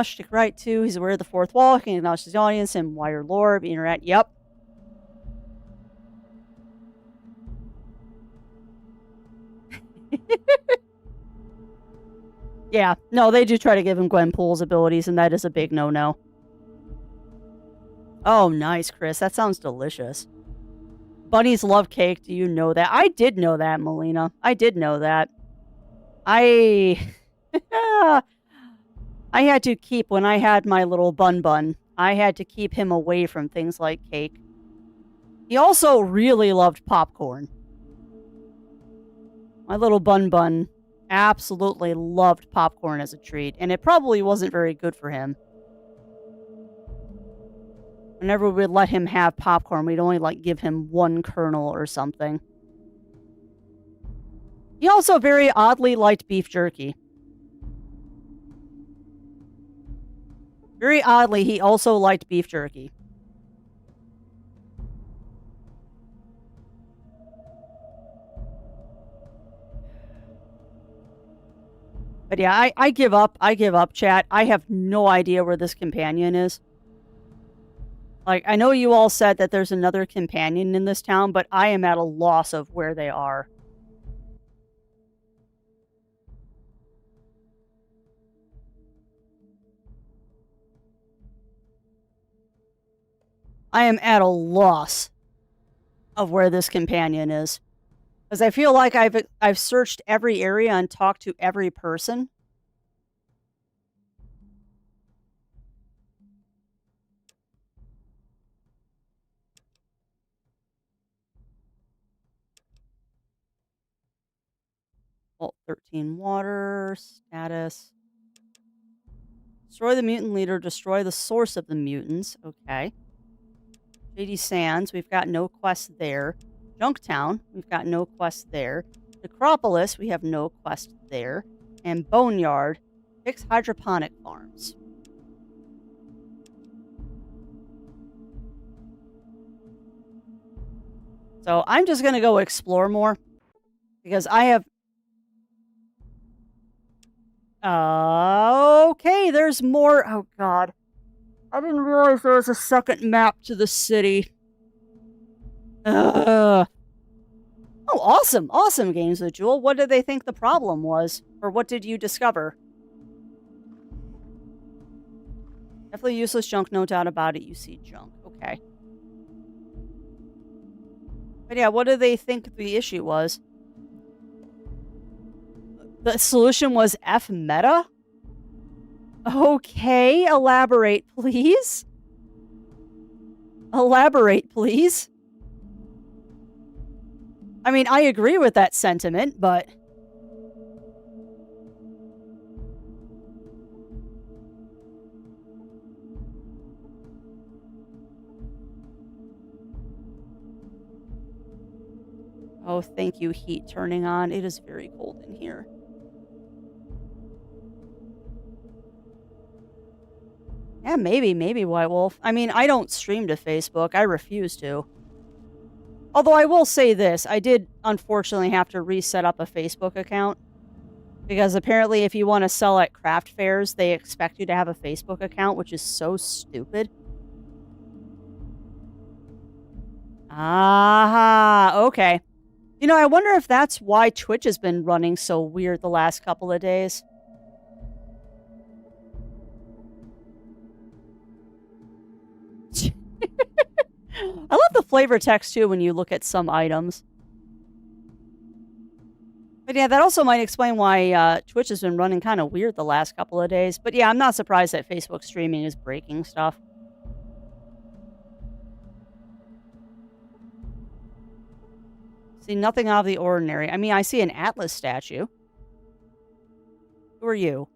Stick right to. He's aware of the fourth wall. He can acknowledge his audience and wider lore. Interact. Yep. Yeah. No, they do try to give him Gwenpool's abilities, and that is a big no-no. Oh, nice, Chris. That sounds delicious. Bunnies love cake. Do you know that? I did know that, Melina. I did know that. I had to keep, when I had my little bun, I had to keep him away from things like cake. He also really loved popcorn. My little bun absolutely loved popcorn as a treat, and it probably wasn't very good for him. Whenever we'd let him have popcorn, we'd only, give him one kernel or something. He also very oddly liked beef jerky. Very oddly, he also liked beef jerky. But yeah, I give up. I give up, chat. I have no idea where this companion is. I know you all said that there's another companion in this town, but I am at a loss of where they are. I am at a loss of where this companion is. Because I feel like I've searched every area and talked to every person. Vault 13 water, status. Destroy the mutant leader, destroy the source of the mutants. Okay. Shady Sands, we've got no quest there. Junktown, we've got no quest there. Necropolis, we have no quest there. And Boneyard, fix hydroponic farms. So I'm just going to go explore more. Because I have... okay, there's more. Oh, God. I didn't realize there was a second map to the city. Oh, awesome. Awesome, Games with Jewel. What did they think the problem was? Or what did you discover? Definitely useless junk, no doubt about it. You see junk. Okay. But yeah, what do they think the issue was? The solution was F meta? Okay, elaborate, please. Elaborate, please. I mean, I agree with that sentiment, but... Oh, thank you, heat turning on. It is very cold in here. Yeah, maybe White Wolf. I mean, I don't stream to Facebook. I refuse to. Although I will say this, I did unfortunately have to reset up a Facebook account. Because apparently if you want to sell at craft fairs, they expect you to have a Facebook account, which is so stupid. Aha, okay. You know, I wonder if that's why Twitch has been running so weird the last couple of days. I love the flavor text, too, when you look at some items. But yeah, that also might explain why Twitch has been running kind of weird the last couple of days. But yeah, I'm not surprised that Facebook streaming is breaking stuff. See, nothing out of the ordinary. I mean, I see an Atlas statue. Who are you?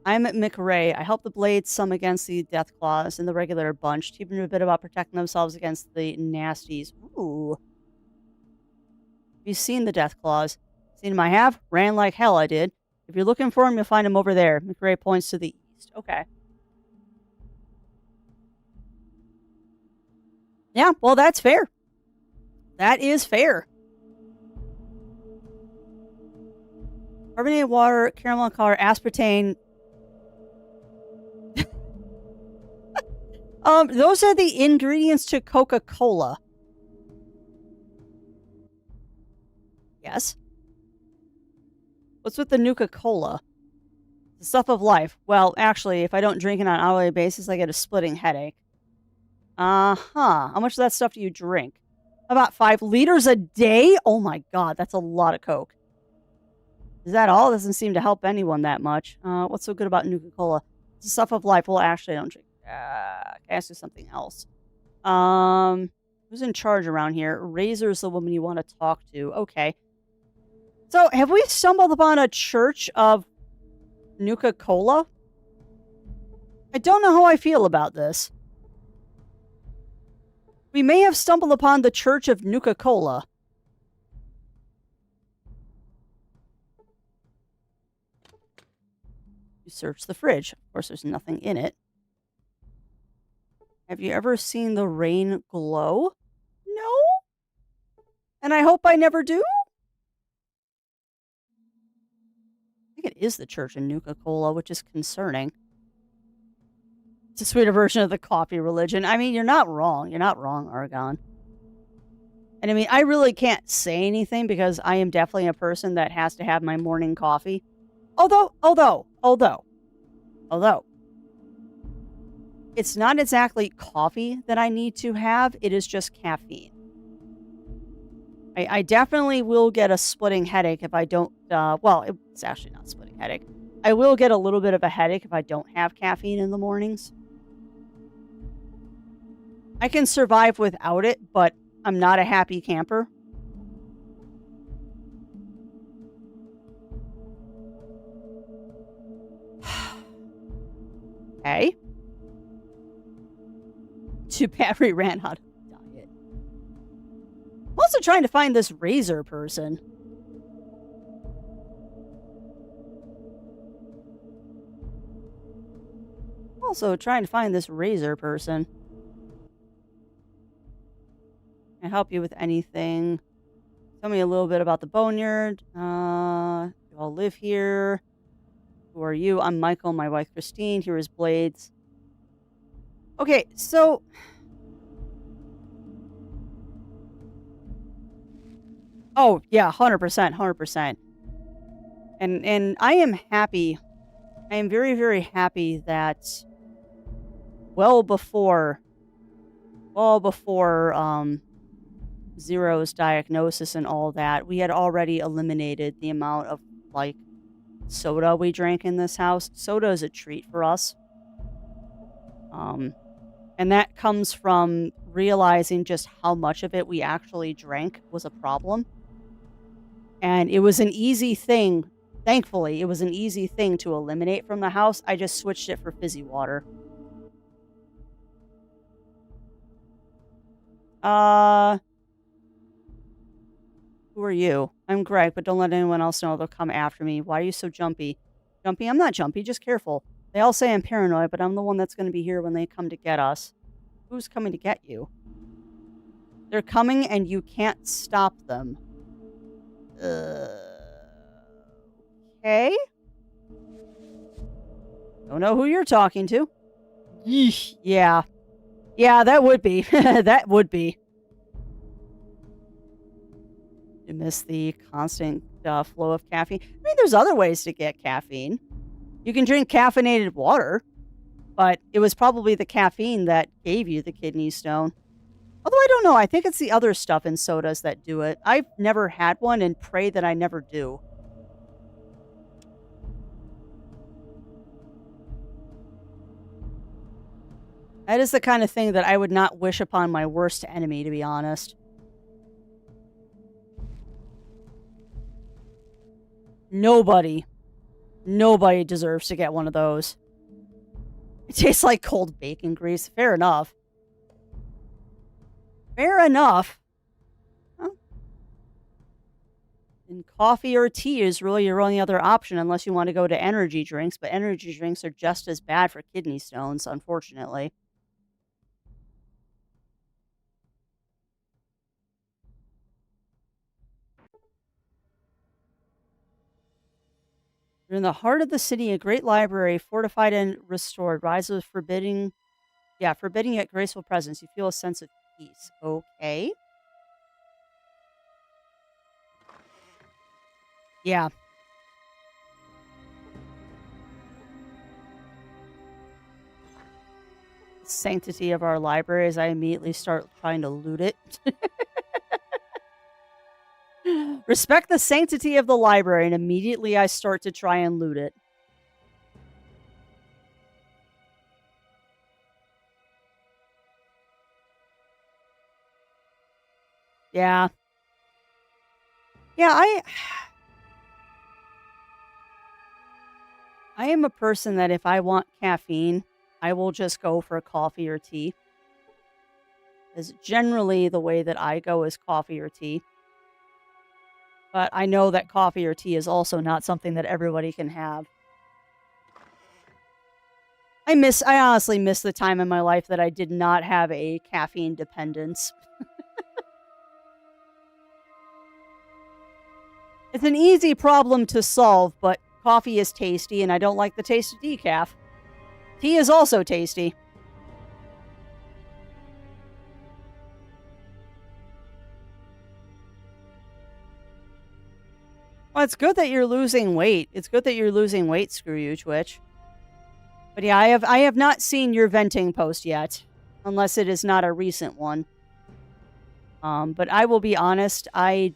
I'm McRae. I help the Blades some against the Death Claws and the regular bunch, teaching them a bit about protecting themselves against the nasties. Ooh. Have you seen the Death Claws? Seen them I have? Ran like hell I did. If you're looking for them, you'll find them over there. McRae points to the east. Okay. Yeah, well, that's fair. That is fair. Carbonated water, caramel color, aspartame. Those are the ingredients to Coca-Cola. Yes. What's with the Nuka-Cola? The stuff of life. Well, actually, if I don't drink it on an hourly basis, I get a splitting headache. Uh-huh. How much of that stuff do you drink? About 5 liters a day? Oh my god, that's a lot of Coke. Is that all? Doesn't seem to help anyone that much. What's so good about Nuka-Cola? It's the stuff of life. Well, actually, I don't drink. Can I ask you something else? Who's in charge around here? Razor's the woman you want to talk to. Okay. So, have we stumbled upon a church of Nuka-Cola? I don't know how I feel about this. We may have stumbled upon the Church of Nuka-Cola. You search the fridge. Of course, there's nothing in it. Have you ever seen the rain glow? No? And I hope I never do? I think it is the Church of Nuka-Cola, which is concerning. It's a sweeter version of the coffee religion. I mean, you're not wrong. You're not wrong, Argon. And I mean, I really can't say anything because I am definitely a person that has to have my morning coffee. Although, it's not exactly coffee that I need to have. It is just caffeine. I definitely will get a splitting headache if I don't, well, it's actually not a splitting headache. I will get a little bit of a headache if I don't have caffeine in the mornings. I can survive without it, but I'm not a happy camper. Okay. Too bad we ran out of diet. I'm also trying to find this razor person. Also trying to find this razor person. Can I help you with anything? Tell me a little bit about the boneyard. You all live here. Who are you? I'm Michael, my wife Christine. Here is Blades. Okay, so... Oh, yeah, 100%, 100%. And I am happy. I am very, very happy that well before Zero's diagnosis and all that, we had already eliminated the amount of, like, soda we drank in this house. Soda is a treat for us. And that comes from realizing just how much of it we actually drank was a problem. And it was an easy thing. Thankfully, it was an easy thing to eliminate from the house. I just switched it for fizzy water. Who are you? I'm Greg, but don't let anyone else know they'll come after me. Why are you so jumpy? Jumpy? I'm not jumpy, just careful. They all say I'm paranoid, but I'm the one that's going to be here when they come to get us. Who's coming to get you? They're coming and you can't stop them. Okay. Don't know who you're talking to. Yeesh. Yeah. Yeah, that would be. That would be. You miss the constant flow of caffeine. I mean, there's other ways to get caffeine. You can drink caffeinated water, but it was probably the caffeine that gave you the kidney stone. Although I don't know. I think it's the other stuff in sodas that do it. I've never had one and pray that I never do. That is the kind of thing that I would not wish upon my worst enemy, to be honest. Nobody deserves to get one of those. It tastes like cold bacon grease. Fair enough. Fair enough. Huh? And coffee or tea is really your only other option unless you want to go to energy drinks, but energy drinks are just as bad for kidney stones, unfortunately. You're in the heart of the city, a great library, fortified and restored. Rise of forbidding yet graceful presence. You feel a sense of peace. Okay. Yeah. Sanctity of our library as I immediately start trying to loot it. Respect the sanctity of the library, and immediately I start to try and loot it. Yeah. Yeah, I am a person that if I want caffeine, I will just go for coffee or tea. Is generally the way that I go is coffee or tea. But I know that coffee or tea is also not something that everybody can have. I honestly miss the time in my life that I did not have a caffeine dependence. It's an easy problem to solve, but coffee is tasty and I don't like the taste of decaf. Tea is also tasty. Well, it's good that you're losing weight. It's good that you're losing weight, screw you, Twitch. But yeah, I have not seen your venting post yet, unless it is not a recent one. But I will be honest, I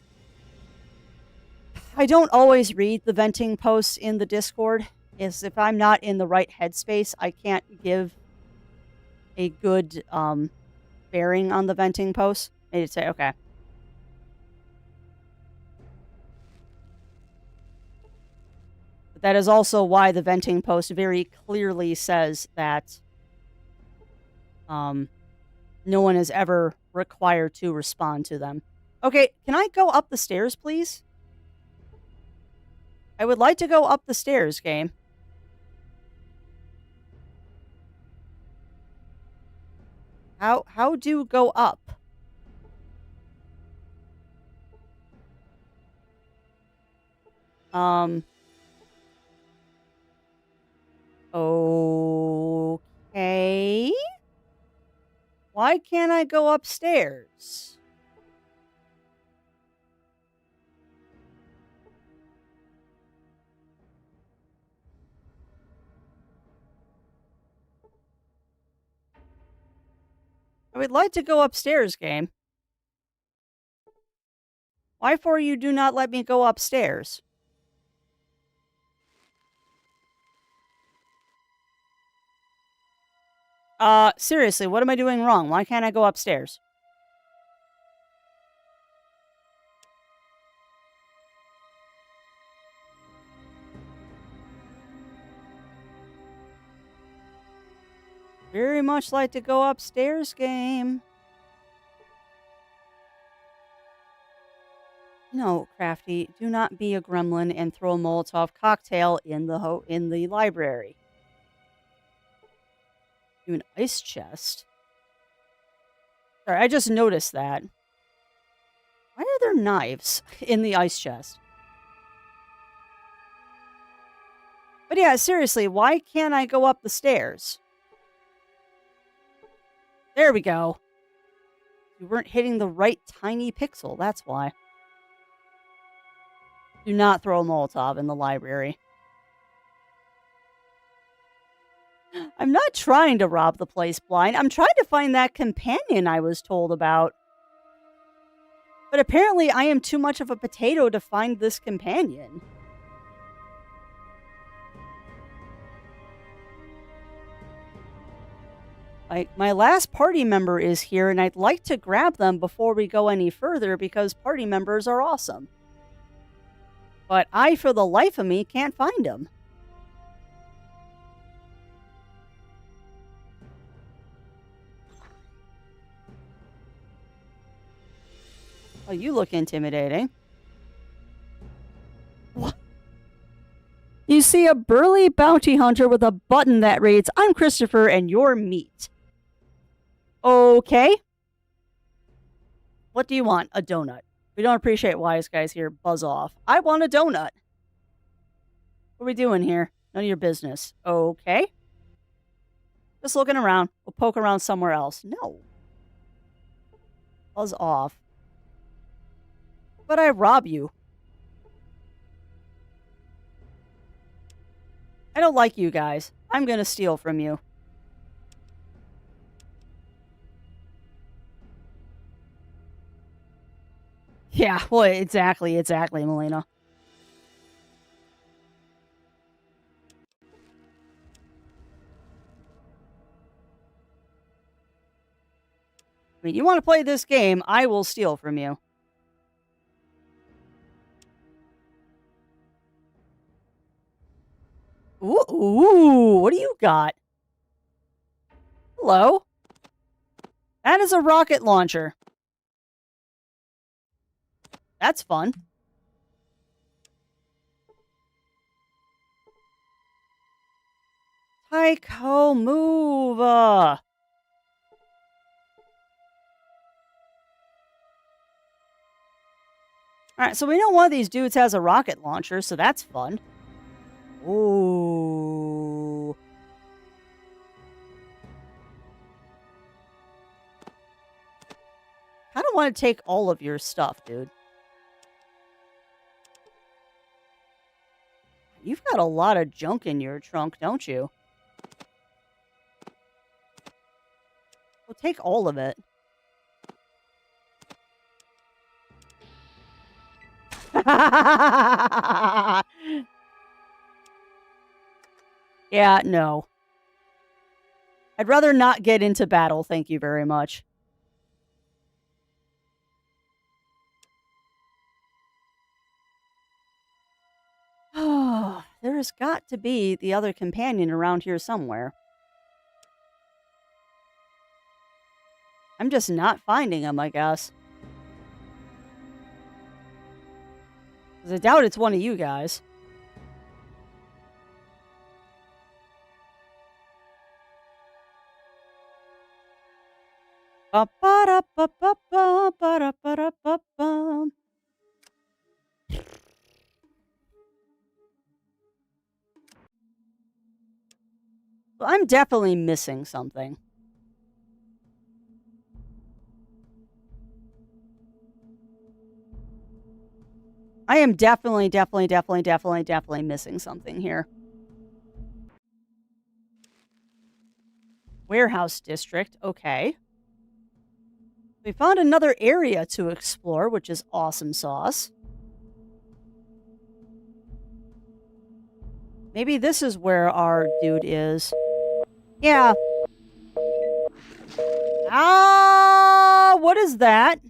don't always read the venting posts in the Discord. Is if I'm not in the right headspace, I can't give a good bearing on the venting posts. I'd say, okay. But that is also why the venting post very clearly says that no one is ever required to respond to them. Okay, can I go up the stairs, please? I would like to go up the stairs, game. How do go up? Okay. Why can't I go upstairs? I would like to go upstairs, game. Why for you do not let me go upstairs? Seriously, what am I doing wrong? Why can't I go upstairs? Very much like to go upstairs, game. No, Crafty, do not be a gremlin and throw a Molotov cocktail in the library. Do an ice chest. Sorry, I just noticed that. Why are there knives in the ice chest? But yeah, seriously, why can't I go up the stairs? There we go. You weren't hitting the right tiny pixel, that's why. Do not throw a Molotov in the library. I'm not trying to rob the place blind. I'm trying to find that companion I was told about. But apparently I am too much of a potato to find this companion. Like, my last party member is here, and I'd like to grab them before we go any further because party members are awesome. But I, for the life of me, can't find them. Oh, you look intimidating. What? You see a burly bounty hunter with a button that reads, "I'm Christopher and you're meat." Okay. What do you want? A donut. We don't appreciate wise guys here. Buzz off. I want a donut. What are we doing here? None of your business. Okay. Just looking around. We'll poke around somewhere else. No. Buzz off. But I rob you. I don't like you guys. I'm gonna steal from you. Yeah, well, exactly, Melina. I mean, you want to play this game, I will steal from you. Ooh, what do you got? Hello? That is a rocket launcher. That's fun. Tycho, move! Alright, so we know one of these dudes has a rocket launcher, so that's fun. Ooh. I don't want to take all of your stuff, dude. You've got a lot of junk in your trunk, don't you? Well, take all of it. Yeah, no. I'd rather not get into battle, thank you very much. There's got to be the other companion around here somewhere. I'm just not finding him, I guess. 'Cause I doubt it's one of you guys. Ba-ba-da-ba-ba-ba-ba-da-ba-da-ba-bum. Well, I'm definitely missing something. I am definitely missing something here. Warehouse district, okay. We found another area to explore, which is awesome sauce. Maybe this is where our dude is. Yeah. Ah, what is that?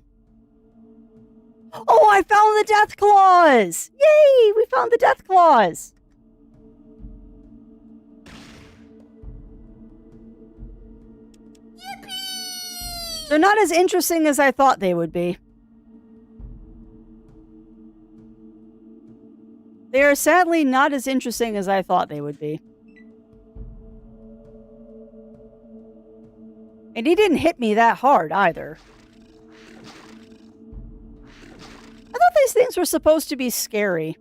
Oh, I found the death claws! Yay, we found the death claws! Yippee! They're not as interesting as I thought they would be. They are sadly not as interesting as I thought they would be. And he didn't hit me that hard either. I thought these things were supposed to be scary.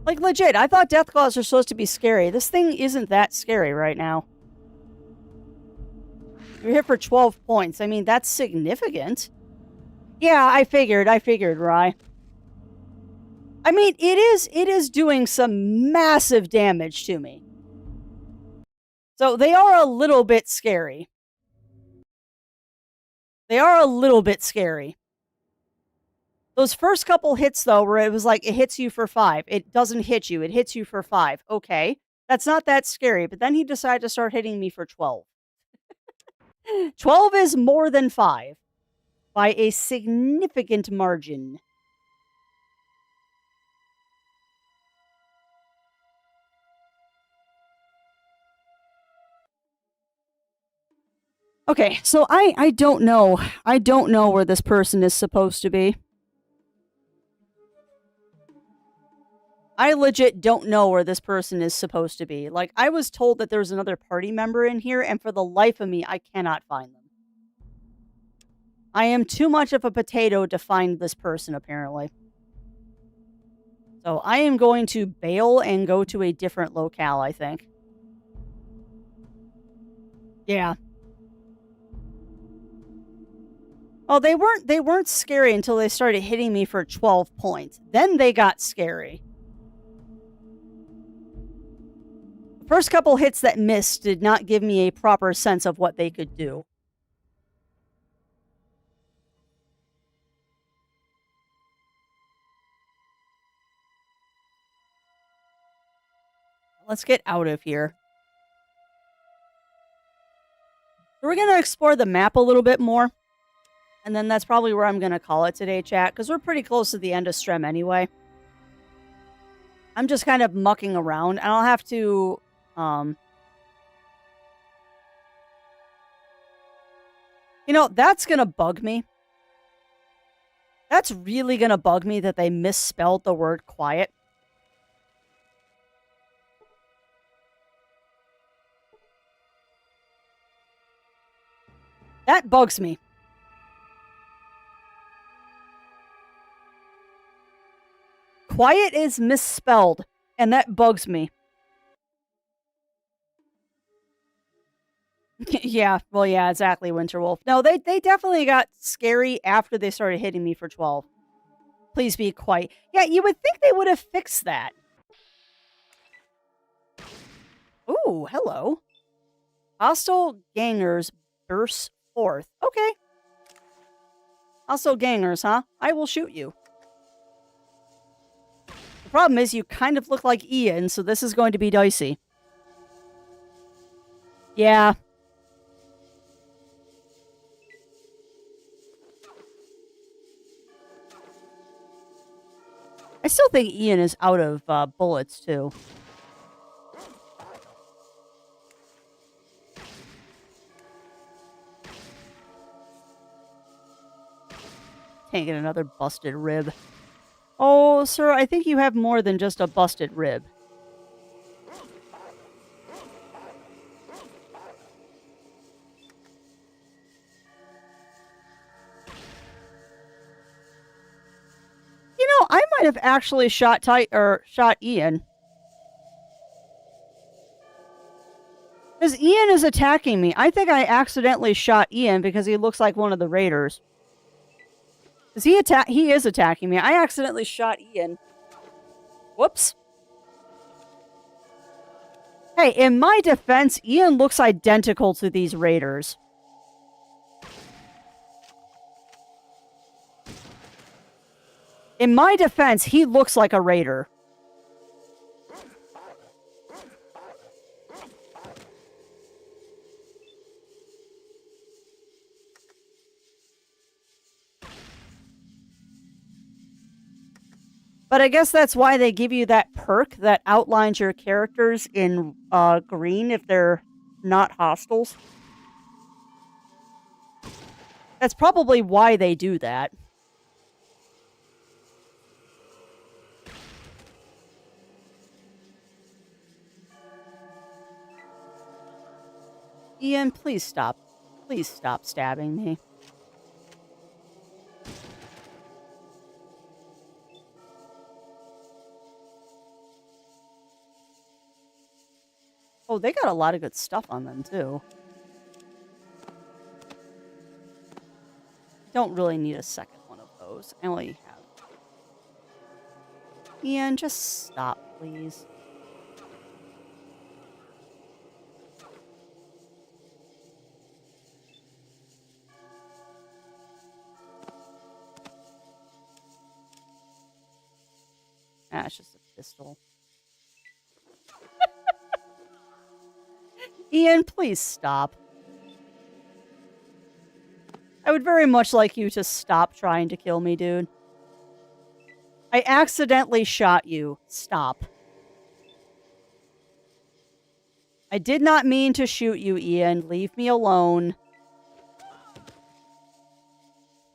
Like, legit, I thought Deathclaws are supposed to be scary. This thing isn't that scary right now. You're hit for 12 points. I mean, that's significant. Yeah, I figured, Rye. I mean, it is doing some massive damage to me. So they are a little bit scary. They are a little bit scary. Those first couple hits, though, where it was like, it hits you for 5. It doesn't hit you. It hits you for 5. Okay. That's not that scary. But then he decided to start hitting me for 12. 12 is more than 5. By a significant margin. Okay, so I don't know. I don't know where this person is supposed to be. I legit don't know where this person is supposed to be. Like, I was told that there's another party member in here, and for the life of me, I cannot find them. I am too much of a potato to find this person, apparently. So I am going to bail and go to a different locale, I think. Yeah. Oh, they weren't scary until they started hitting me for 12 points. Then they got scary. The first couple hits that missed did not give me a proper sense of what they could do. Let's get out of here. So we're going to explore the map a little bit more. And then that's probably where I'm going to call it today, chat. Because we're pretty close to the end of Strem anyway. I'm just kind of mucking around. And I'll have to... You know, that's going to bug me. That's really going to bug me that they misspelled the word quiet. That bugs me. Quiet is misspelled, and that bugs me. Yeah, well, yeah, exactly, Winterwolf. No, they definitely got scary after they started hitting me for 12. Please be quiet. Yeah, you would think they would have fixed that. Ooh, hello. Hostile gangers burst forth. Okay. Hostile gangers, huh? I will shoot you. The problem is you kind of look like Ian, so this is going to be dicey. Yeah. I still think Ian is out of bullets, too. Can't get another busted rib. Oh, sir, I think you have more than just a busted rib. You know, I might have actually shot Ian. Because Ian is attacking me. I think I accidentally shot Ian because he looks like one of the raiders. Because he is attacking me. I accidentally shot Ian. Whoops. Hey, in my defense, Ian looks identical to these raiders. In my defense, he looks like a raider. But I guess that's why they give you that perk that outlines your characters in green if they're not hostiles. That's probably why they do that. Ian, please stop. Please stop stabbing me. Oh, they got a lot of good stuff on them, too. Don't really need a second one of those. I only have... Ian, just stop, please. Ah, it's just a pistol. Ian, please stop. I would very much like you to stop trying to kill me, dude. I accidentally shot you. Stop. I did not mean to shoot you, Ian. Leave me alone.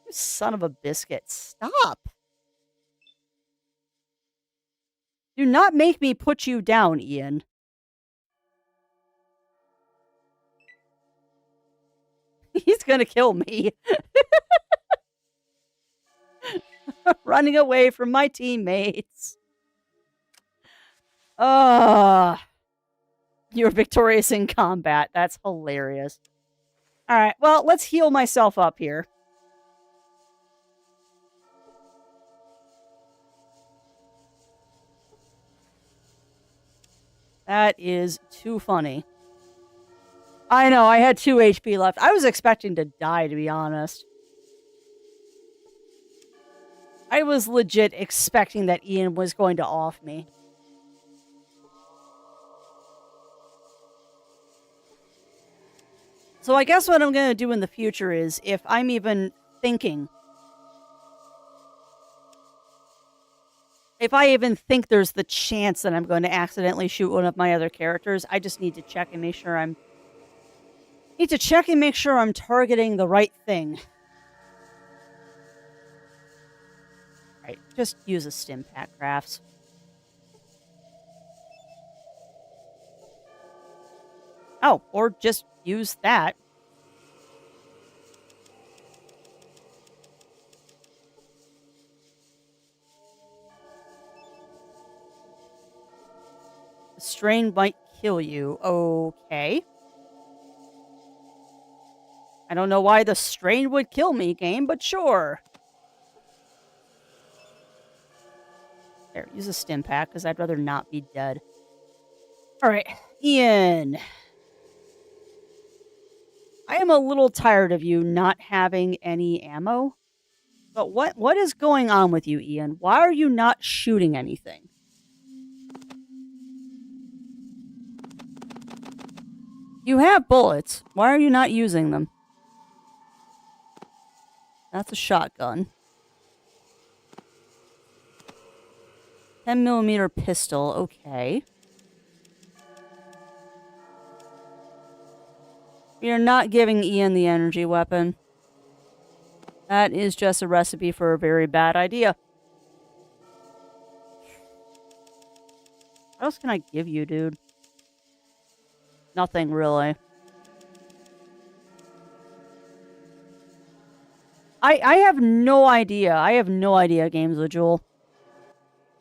You son of a biscuit. Stop. Do not make me put you down, Ian. He's gonna kill me. Running away from my teammates. You're victorious in combat. That's hilarious. Alright, well, let's heal myself up here. That is too funny. I know, I had 2 HP left. I was expecting to die, to be honest. I was legit expecting that Ian was going to off me. So I guess what I'm going to do in the future is, if I'm even thinking... If I even think there's the chance that I'm going to accidentally shoot one of my other characters, I just need to check and make sure I'm... Need to check and make sure I'm targeting the right thing. Right, just use a stim pack, Crafts. Oh, or just use that. The strain might kill you. Okay. I don't know why the strain would kill me, game, but sure. There, use a stim pack, because I'd rather not be dead. Alright, Ian. I am a little tired of you not having any ammo. But what is going on with you, Ian? Why are you not shooting anything? You have bullets. Why are you not using them? That's a shotgun. 10mm pistol. Okay. You're not giving Ian the energy weapon. That is just a recipe for a very bad idea. What else can I give you, dude? Nothing, really. I have no idea. I have no idea, Games with Jewel.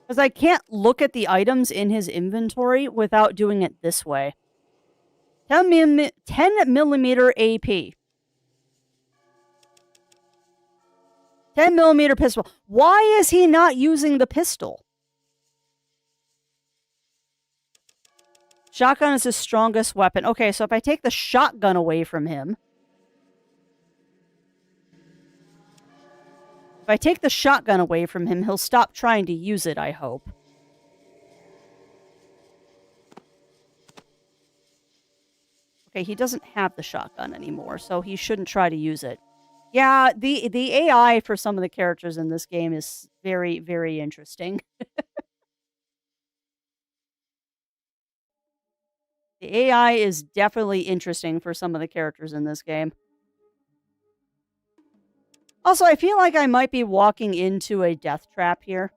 Because I can't look at the items in his inventory without doing it this way. 10mm AP. 10mm pistol. Why is he not using the pistol? Shotgun is his strongest weapon. Okay, so if I take the shotgun away from him... If I take the shotgun away from him, he'll stop trying to use it, I hope. Okay, he doesn't have the shotgun anymore, so he shouldn't try to use it. Yeah, the AI for some of the characters in this game is very, very interesting. The AI is definitely interesting for some of the characters in this game. Also, I feel like I might be walking into a death trap here.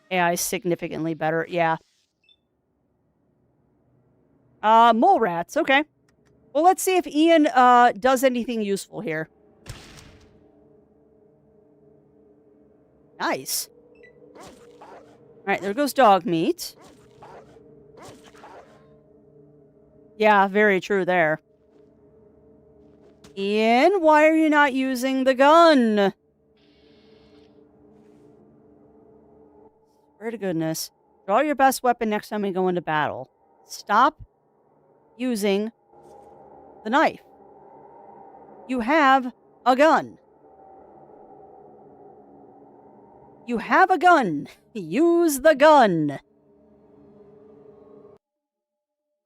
AI is significantly better. Yeah. Mole rats. Okay. Well, let's see if Ian does anything useful here. Nice. All right, there goes dog meat. Yeah, very true there. Ian, why are you not using the gun? Swear to goodness. Draw your best weapon next time we go into battle. Stop using the knife. You have a gun. You have a gun. Use the gun.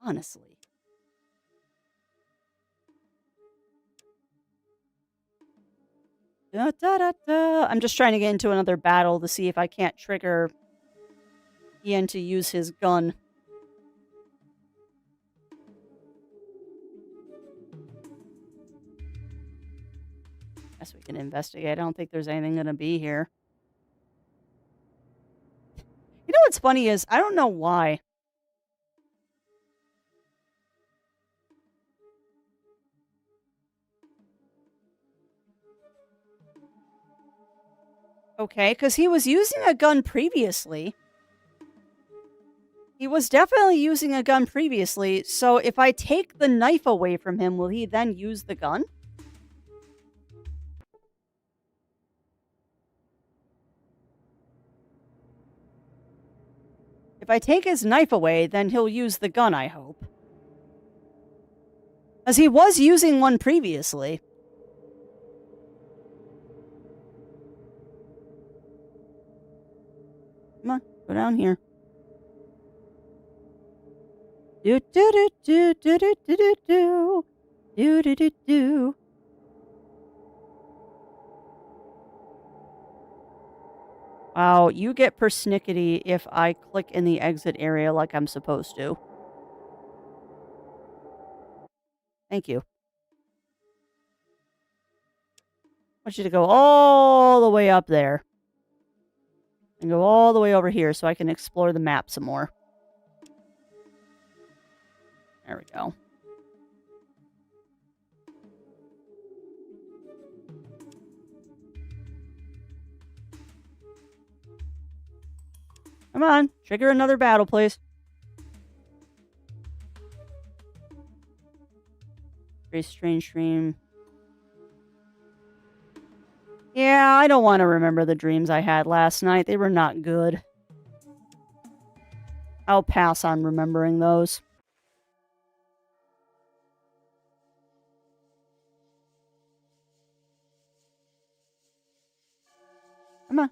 Honestly. Da, da, da, da. I'm just trying to get into another battle to see if I can't trigger Ian to use his gun. Guess we can investigate. I don't think there's anything going to be here. You know what's funny is, I don't know why. Okay, because he was using a gun previously. He was definitely using a gun previously, so if I take the knife away from him, will he then use the gun? If I take his knife away, then he'll use the gun, I hope. Because he was using one previously. Come on, go down here. Do do do do do do do do do do do do do. Wow, you get persnickety if I click in the exit area like I'm supposed to. Thank you. I want you to go all the way up there. And go all the way over here so I can explore the map some more. There we go. Come on, trigger another battle, please. Very strange dream. Yeah, I don't want to remember the dreams I had last night. They were not good. I'll pass on remembering those. Come on.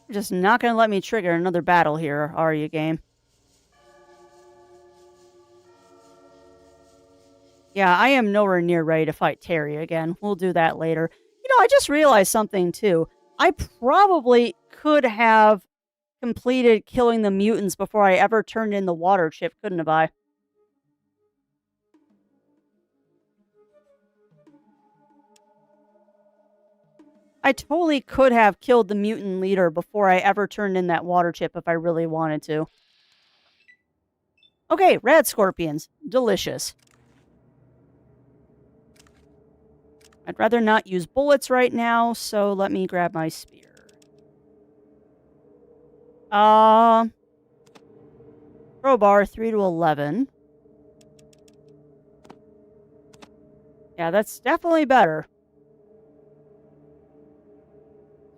You're just not going to let me trigger another battle here, are you, game? Yeah, I am nowhere near ready to fight Terry again. We'll do that later. You know, I just realized something, too. I probably could have completed killing the mutants before I ever turned in the water chip, couldn't have I? I totally could have killed the mutant leader before I ever turned in that water chip if I really wanted to. Okay, rad scorpions. Delicious. I'd rather not use bullets right now, so let me grab my spear. Crowbar, 3 to 11. Yeah, that's definitely better.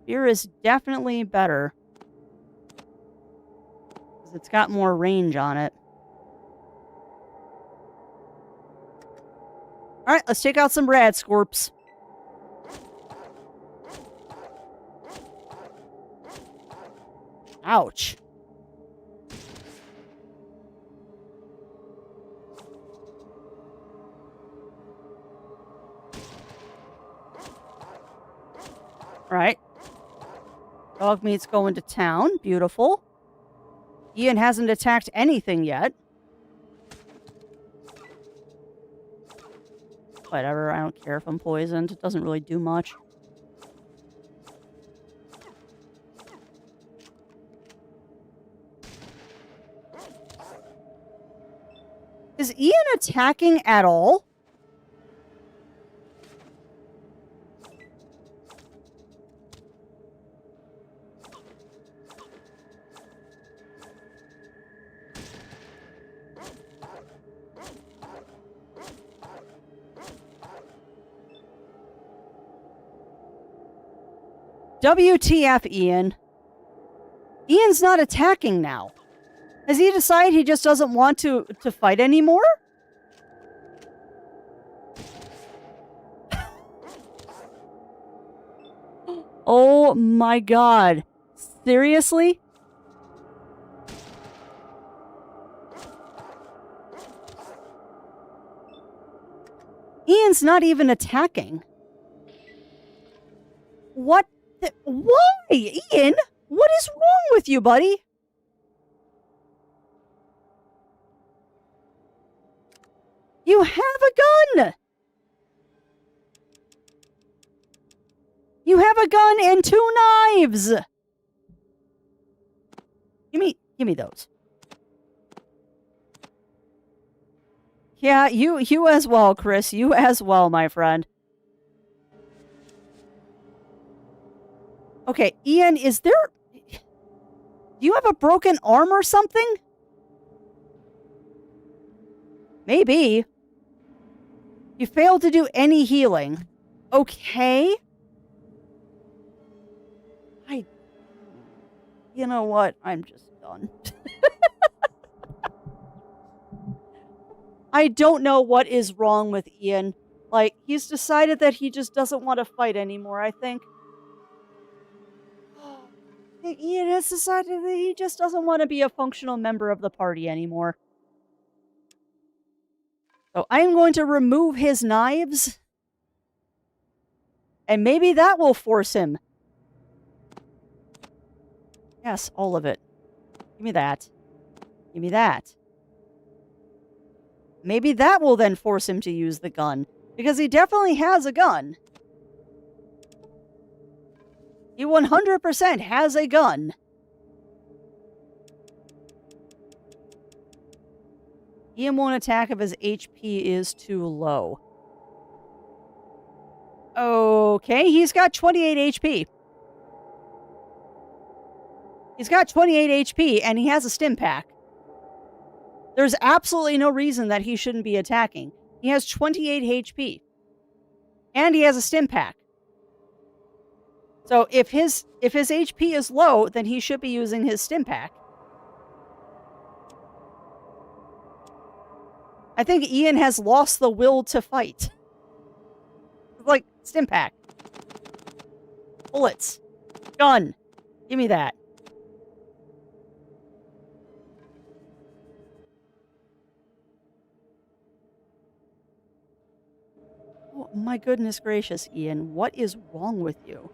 Spear is definitely better. Because it's got more range on it. Alright, let's take out some rad scorps. Ouch. Alright. Dog meat's going to town. Beautiful. Ian hasn't attacked anything yet. Whatever, I don't care if I'm poisoned. It doesn't really do much. Is Ian attacking at all? WTF, Ian. Ian's not attacking now. Has he decided he just doesn't want to fight anymore? Oh my god. Seriously? Ian's not even attacking. What? Why, Ian? What is wrong with you, buddy? You have a gun! You have a gun and 2 knives! Give me those. Yeah, you as well, Chris. You as well, my friend. Okay, Ian, is there... Do you have a broken arm or something? Maybe. You failed to do any healing. Okay. You know what? I'm just done. I don't know what is wrong with Ian. Like, he's decided that he just doesn't want to fight anymore, I think. Ian has decided that he just doesn't want to be a functional member of the party anymore. So I'm going to remove his knives. And maybe that will force him. Yes, all of it. Give me that. Give me that. Maybe that will then force him to use the gun. Because he definitely has a gun. He 100% has a gun. Ian won't attack if his HP is too low. Okay, he's got 28 HP. He's got 28 HP, and he has a stim pack. There's absolutely no reason that he shouldn't be attacking. He has 28 HP. And he has a stim pack. So if his HP is low, then he should be using his stim pack. I think Ian has lost the will to fight. Like, stim pack. Bullets. Gun. Give me that. Oh, my goodness gracious, Ian. What is wrong with you?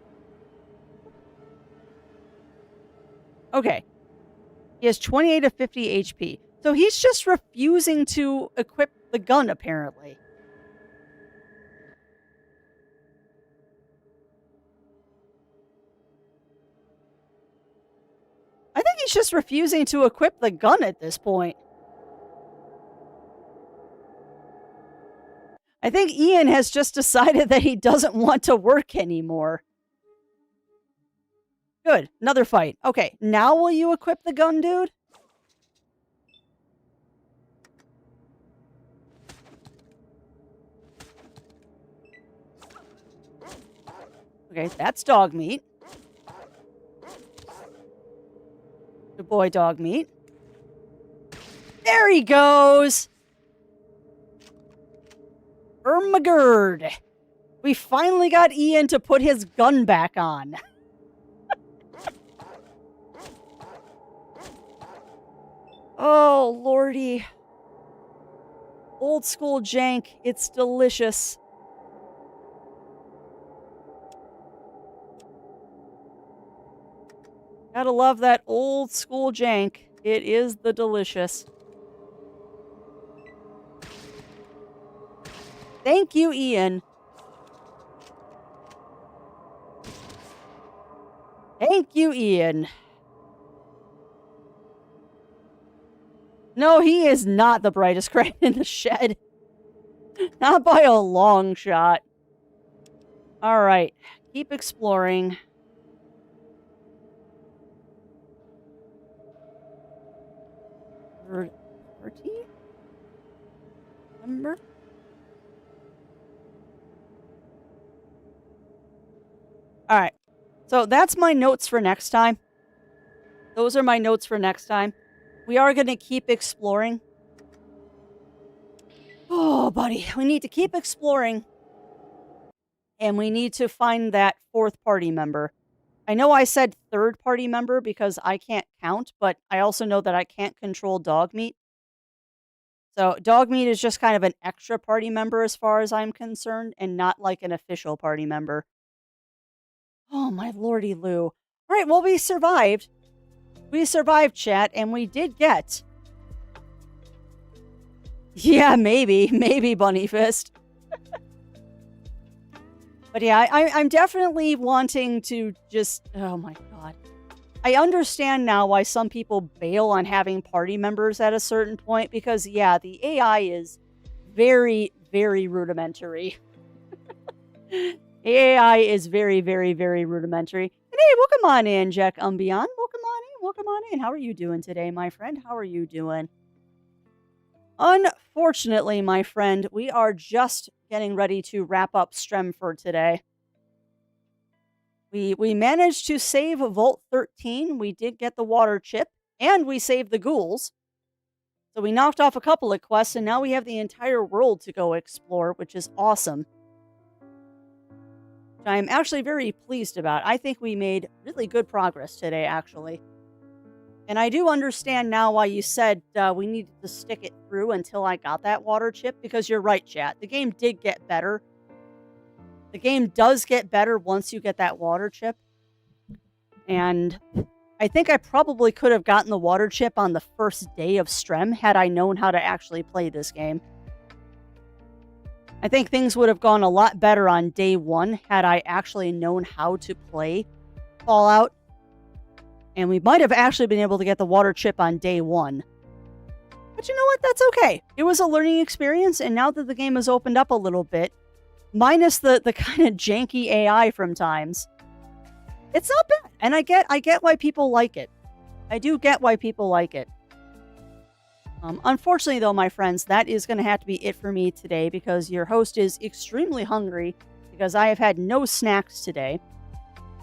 Okay. He has 28 of 50 HP. So he's just refusing to equip the gun, apparently. I think he's just refusing to equip the gun at this point. I think Ian has just decided that he doesn't want to work anymore. Good. Another fight. Okay, now will you equip the gun, dude? Okay, that's dog meat. Good boy, dog meat. There he goes! Ermagerd. We finally got Ian to put his gun back on. Oh, lordy. Old school jank. It's delicious. Gotta love that old school jank. It is the delicious. Thank you, Ian. Thank you, Ian. No, he is not the brightest crane in the shed. Not by a long shot. All right. Keep exploring. Party? Number? All right. So that's my notes for next time. Those are my notes for next time. We are going to keep exploring. Oh, buddy. We need to keep exploring. And we need to find that fourth party member. I know I said third party member because I can't count, but I also know that I can't control dog meat. So dog meat is just kind of an extra party member as far as I'm concerned, and not like an official party member. Oh, my lordy Lou. All right, well, we survived. We survived, chat, and we did get... Yeah, maybe Bunny Fist. But yeah, I'm definitely wanting to just... Oh my god. I understand now why some people bail on having party members at a certain point, because yeah, the AI is very, very rudimentary. The AI is very, very, very rudimentary. And hey, welcome on in, Jack Umbion. Welcome on in. How are you doing today, my friend? How are you doing? Unfortunately, my friend, we are just getting ready to wrap up Strem for today. We managed to save Vault 13. We did get the water chip, and we saved the ghouls. So we knocked off a couple of quests, and now we have the entire world to go explore, which is awesome. Which I'm actually very pleased about. I think we made really good progress today, actually. And I do understand now why you said we needed to stick it through until I got that water chip, because you're right, chat. The game did get better. The game does get better once you get that water chip. And I think I probably could have gotten the water chip on the first day of Strem had I known how to actually play this game. I think things would have gone a lot better on day one had I actually known how to play Fallout. And we might have actually been able to get the water chip on day one. But you know what? That's okay. It was a learning experience, and now that the game has opened up a little bit, minus the kind of janky AI from times, it's not bad. And I get why people like it. I do get why people like it. Unfortunately, though, my friends, that is going to have to be it for me today, because your host is extremely hungry because I have had no snacks today.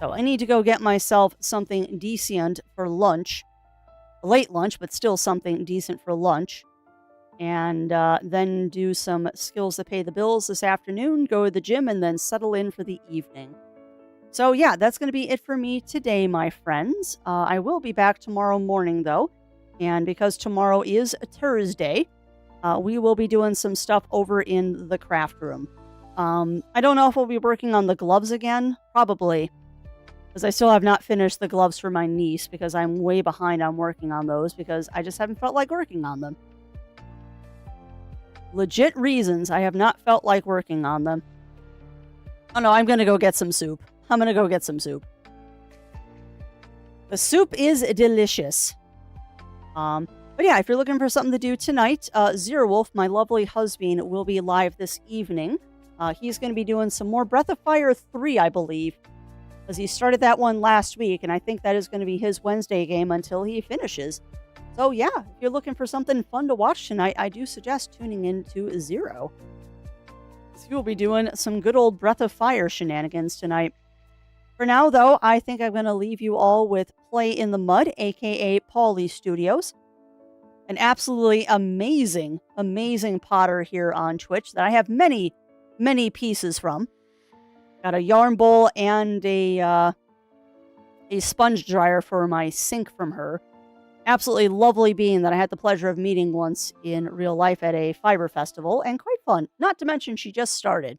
So I need to go get myself something decent for lunch. A late lunch, but still something decent for lunch. And then do some skills that pay the bills this afternoon, go to the gym, and then settle in for the evening. So yeah, that's going to be it for me today, my friends. I will be back tomorrow morning, though. And because tomorrow is a Thursday, we will be doing some stuff over in the craft room. I don't know if we'll be working on the gloves again. Probably. Because I still have not finished the gloves for my niece, because I'm way behind on working on those, because I just haven't felt like working on them. Legit reasons I have not felt like working on them. Oh no, I'm going to go get some soup. I'm going to go get some soup. The soup is delicious. But yeah, if you're looking for something to do tonight, Zero Wolf, my lovely husband, will be live this evening. He's going to be doing some more Breath of Fire 3, I believe. Because he started that one last week, and I think that is going to be his Wednesday game until he finishes. So yeah, if you're looking for something fun to watch tonight, I do suggest tuning in to Zero. He will be doing some good old Breath of Fire shenanigans tonight. For now, though, I think I'm going to leave you all with Play in the Mud, aka Pauly Studios. An absolutely amazing, amazing potter here on Twitch that I have many, many pieces from. Got a yarn bowl and a sponge dryer for my sink from her. Absolutely lovely being that I had the pleasure of meeting once in real life at a fiber festival, and quite fun. Not to mention she just started.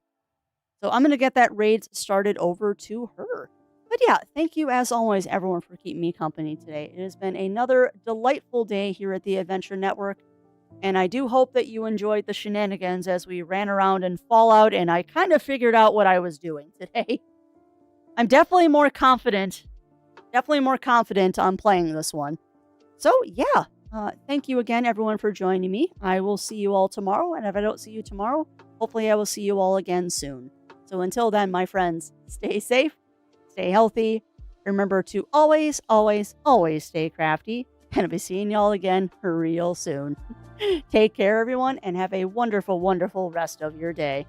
So I'm going to get that raid started over to her. But yeah, thank you as always, everyone, for keeping me company today. It has been another delightful day here at the Adventure Network, and I do hope that you enjoyed the shenanigans as we ran around in Fallout and I kind of figured out what I was doing today. I'm definitely more confident on playing this one. So yeah, thank you again, everyone, for joining me. I will see you all tomorrow, and if I don't see you tomorrow, hopefully I will see you all again soon. So until then, my friends, stay safe, stay healthy. Remember to always, always, always stay crafty. And I'll be seeing y'all again real soon. Take care, everyone, and have a wonderful, wonderful rest of your day.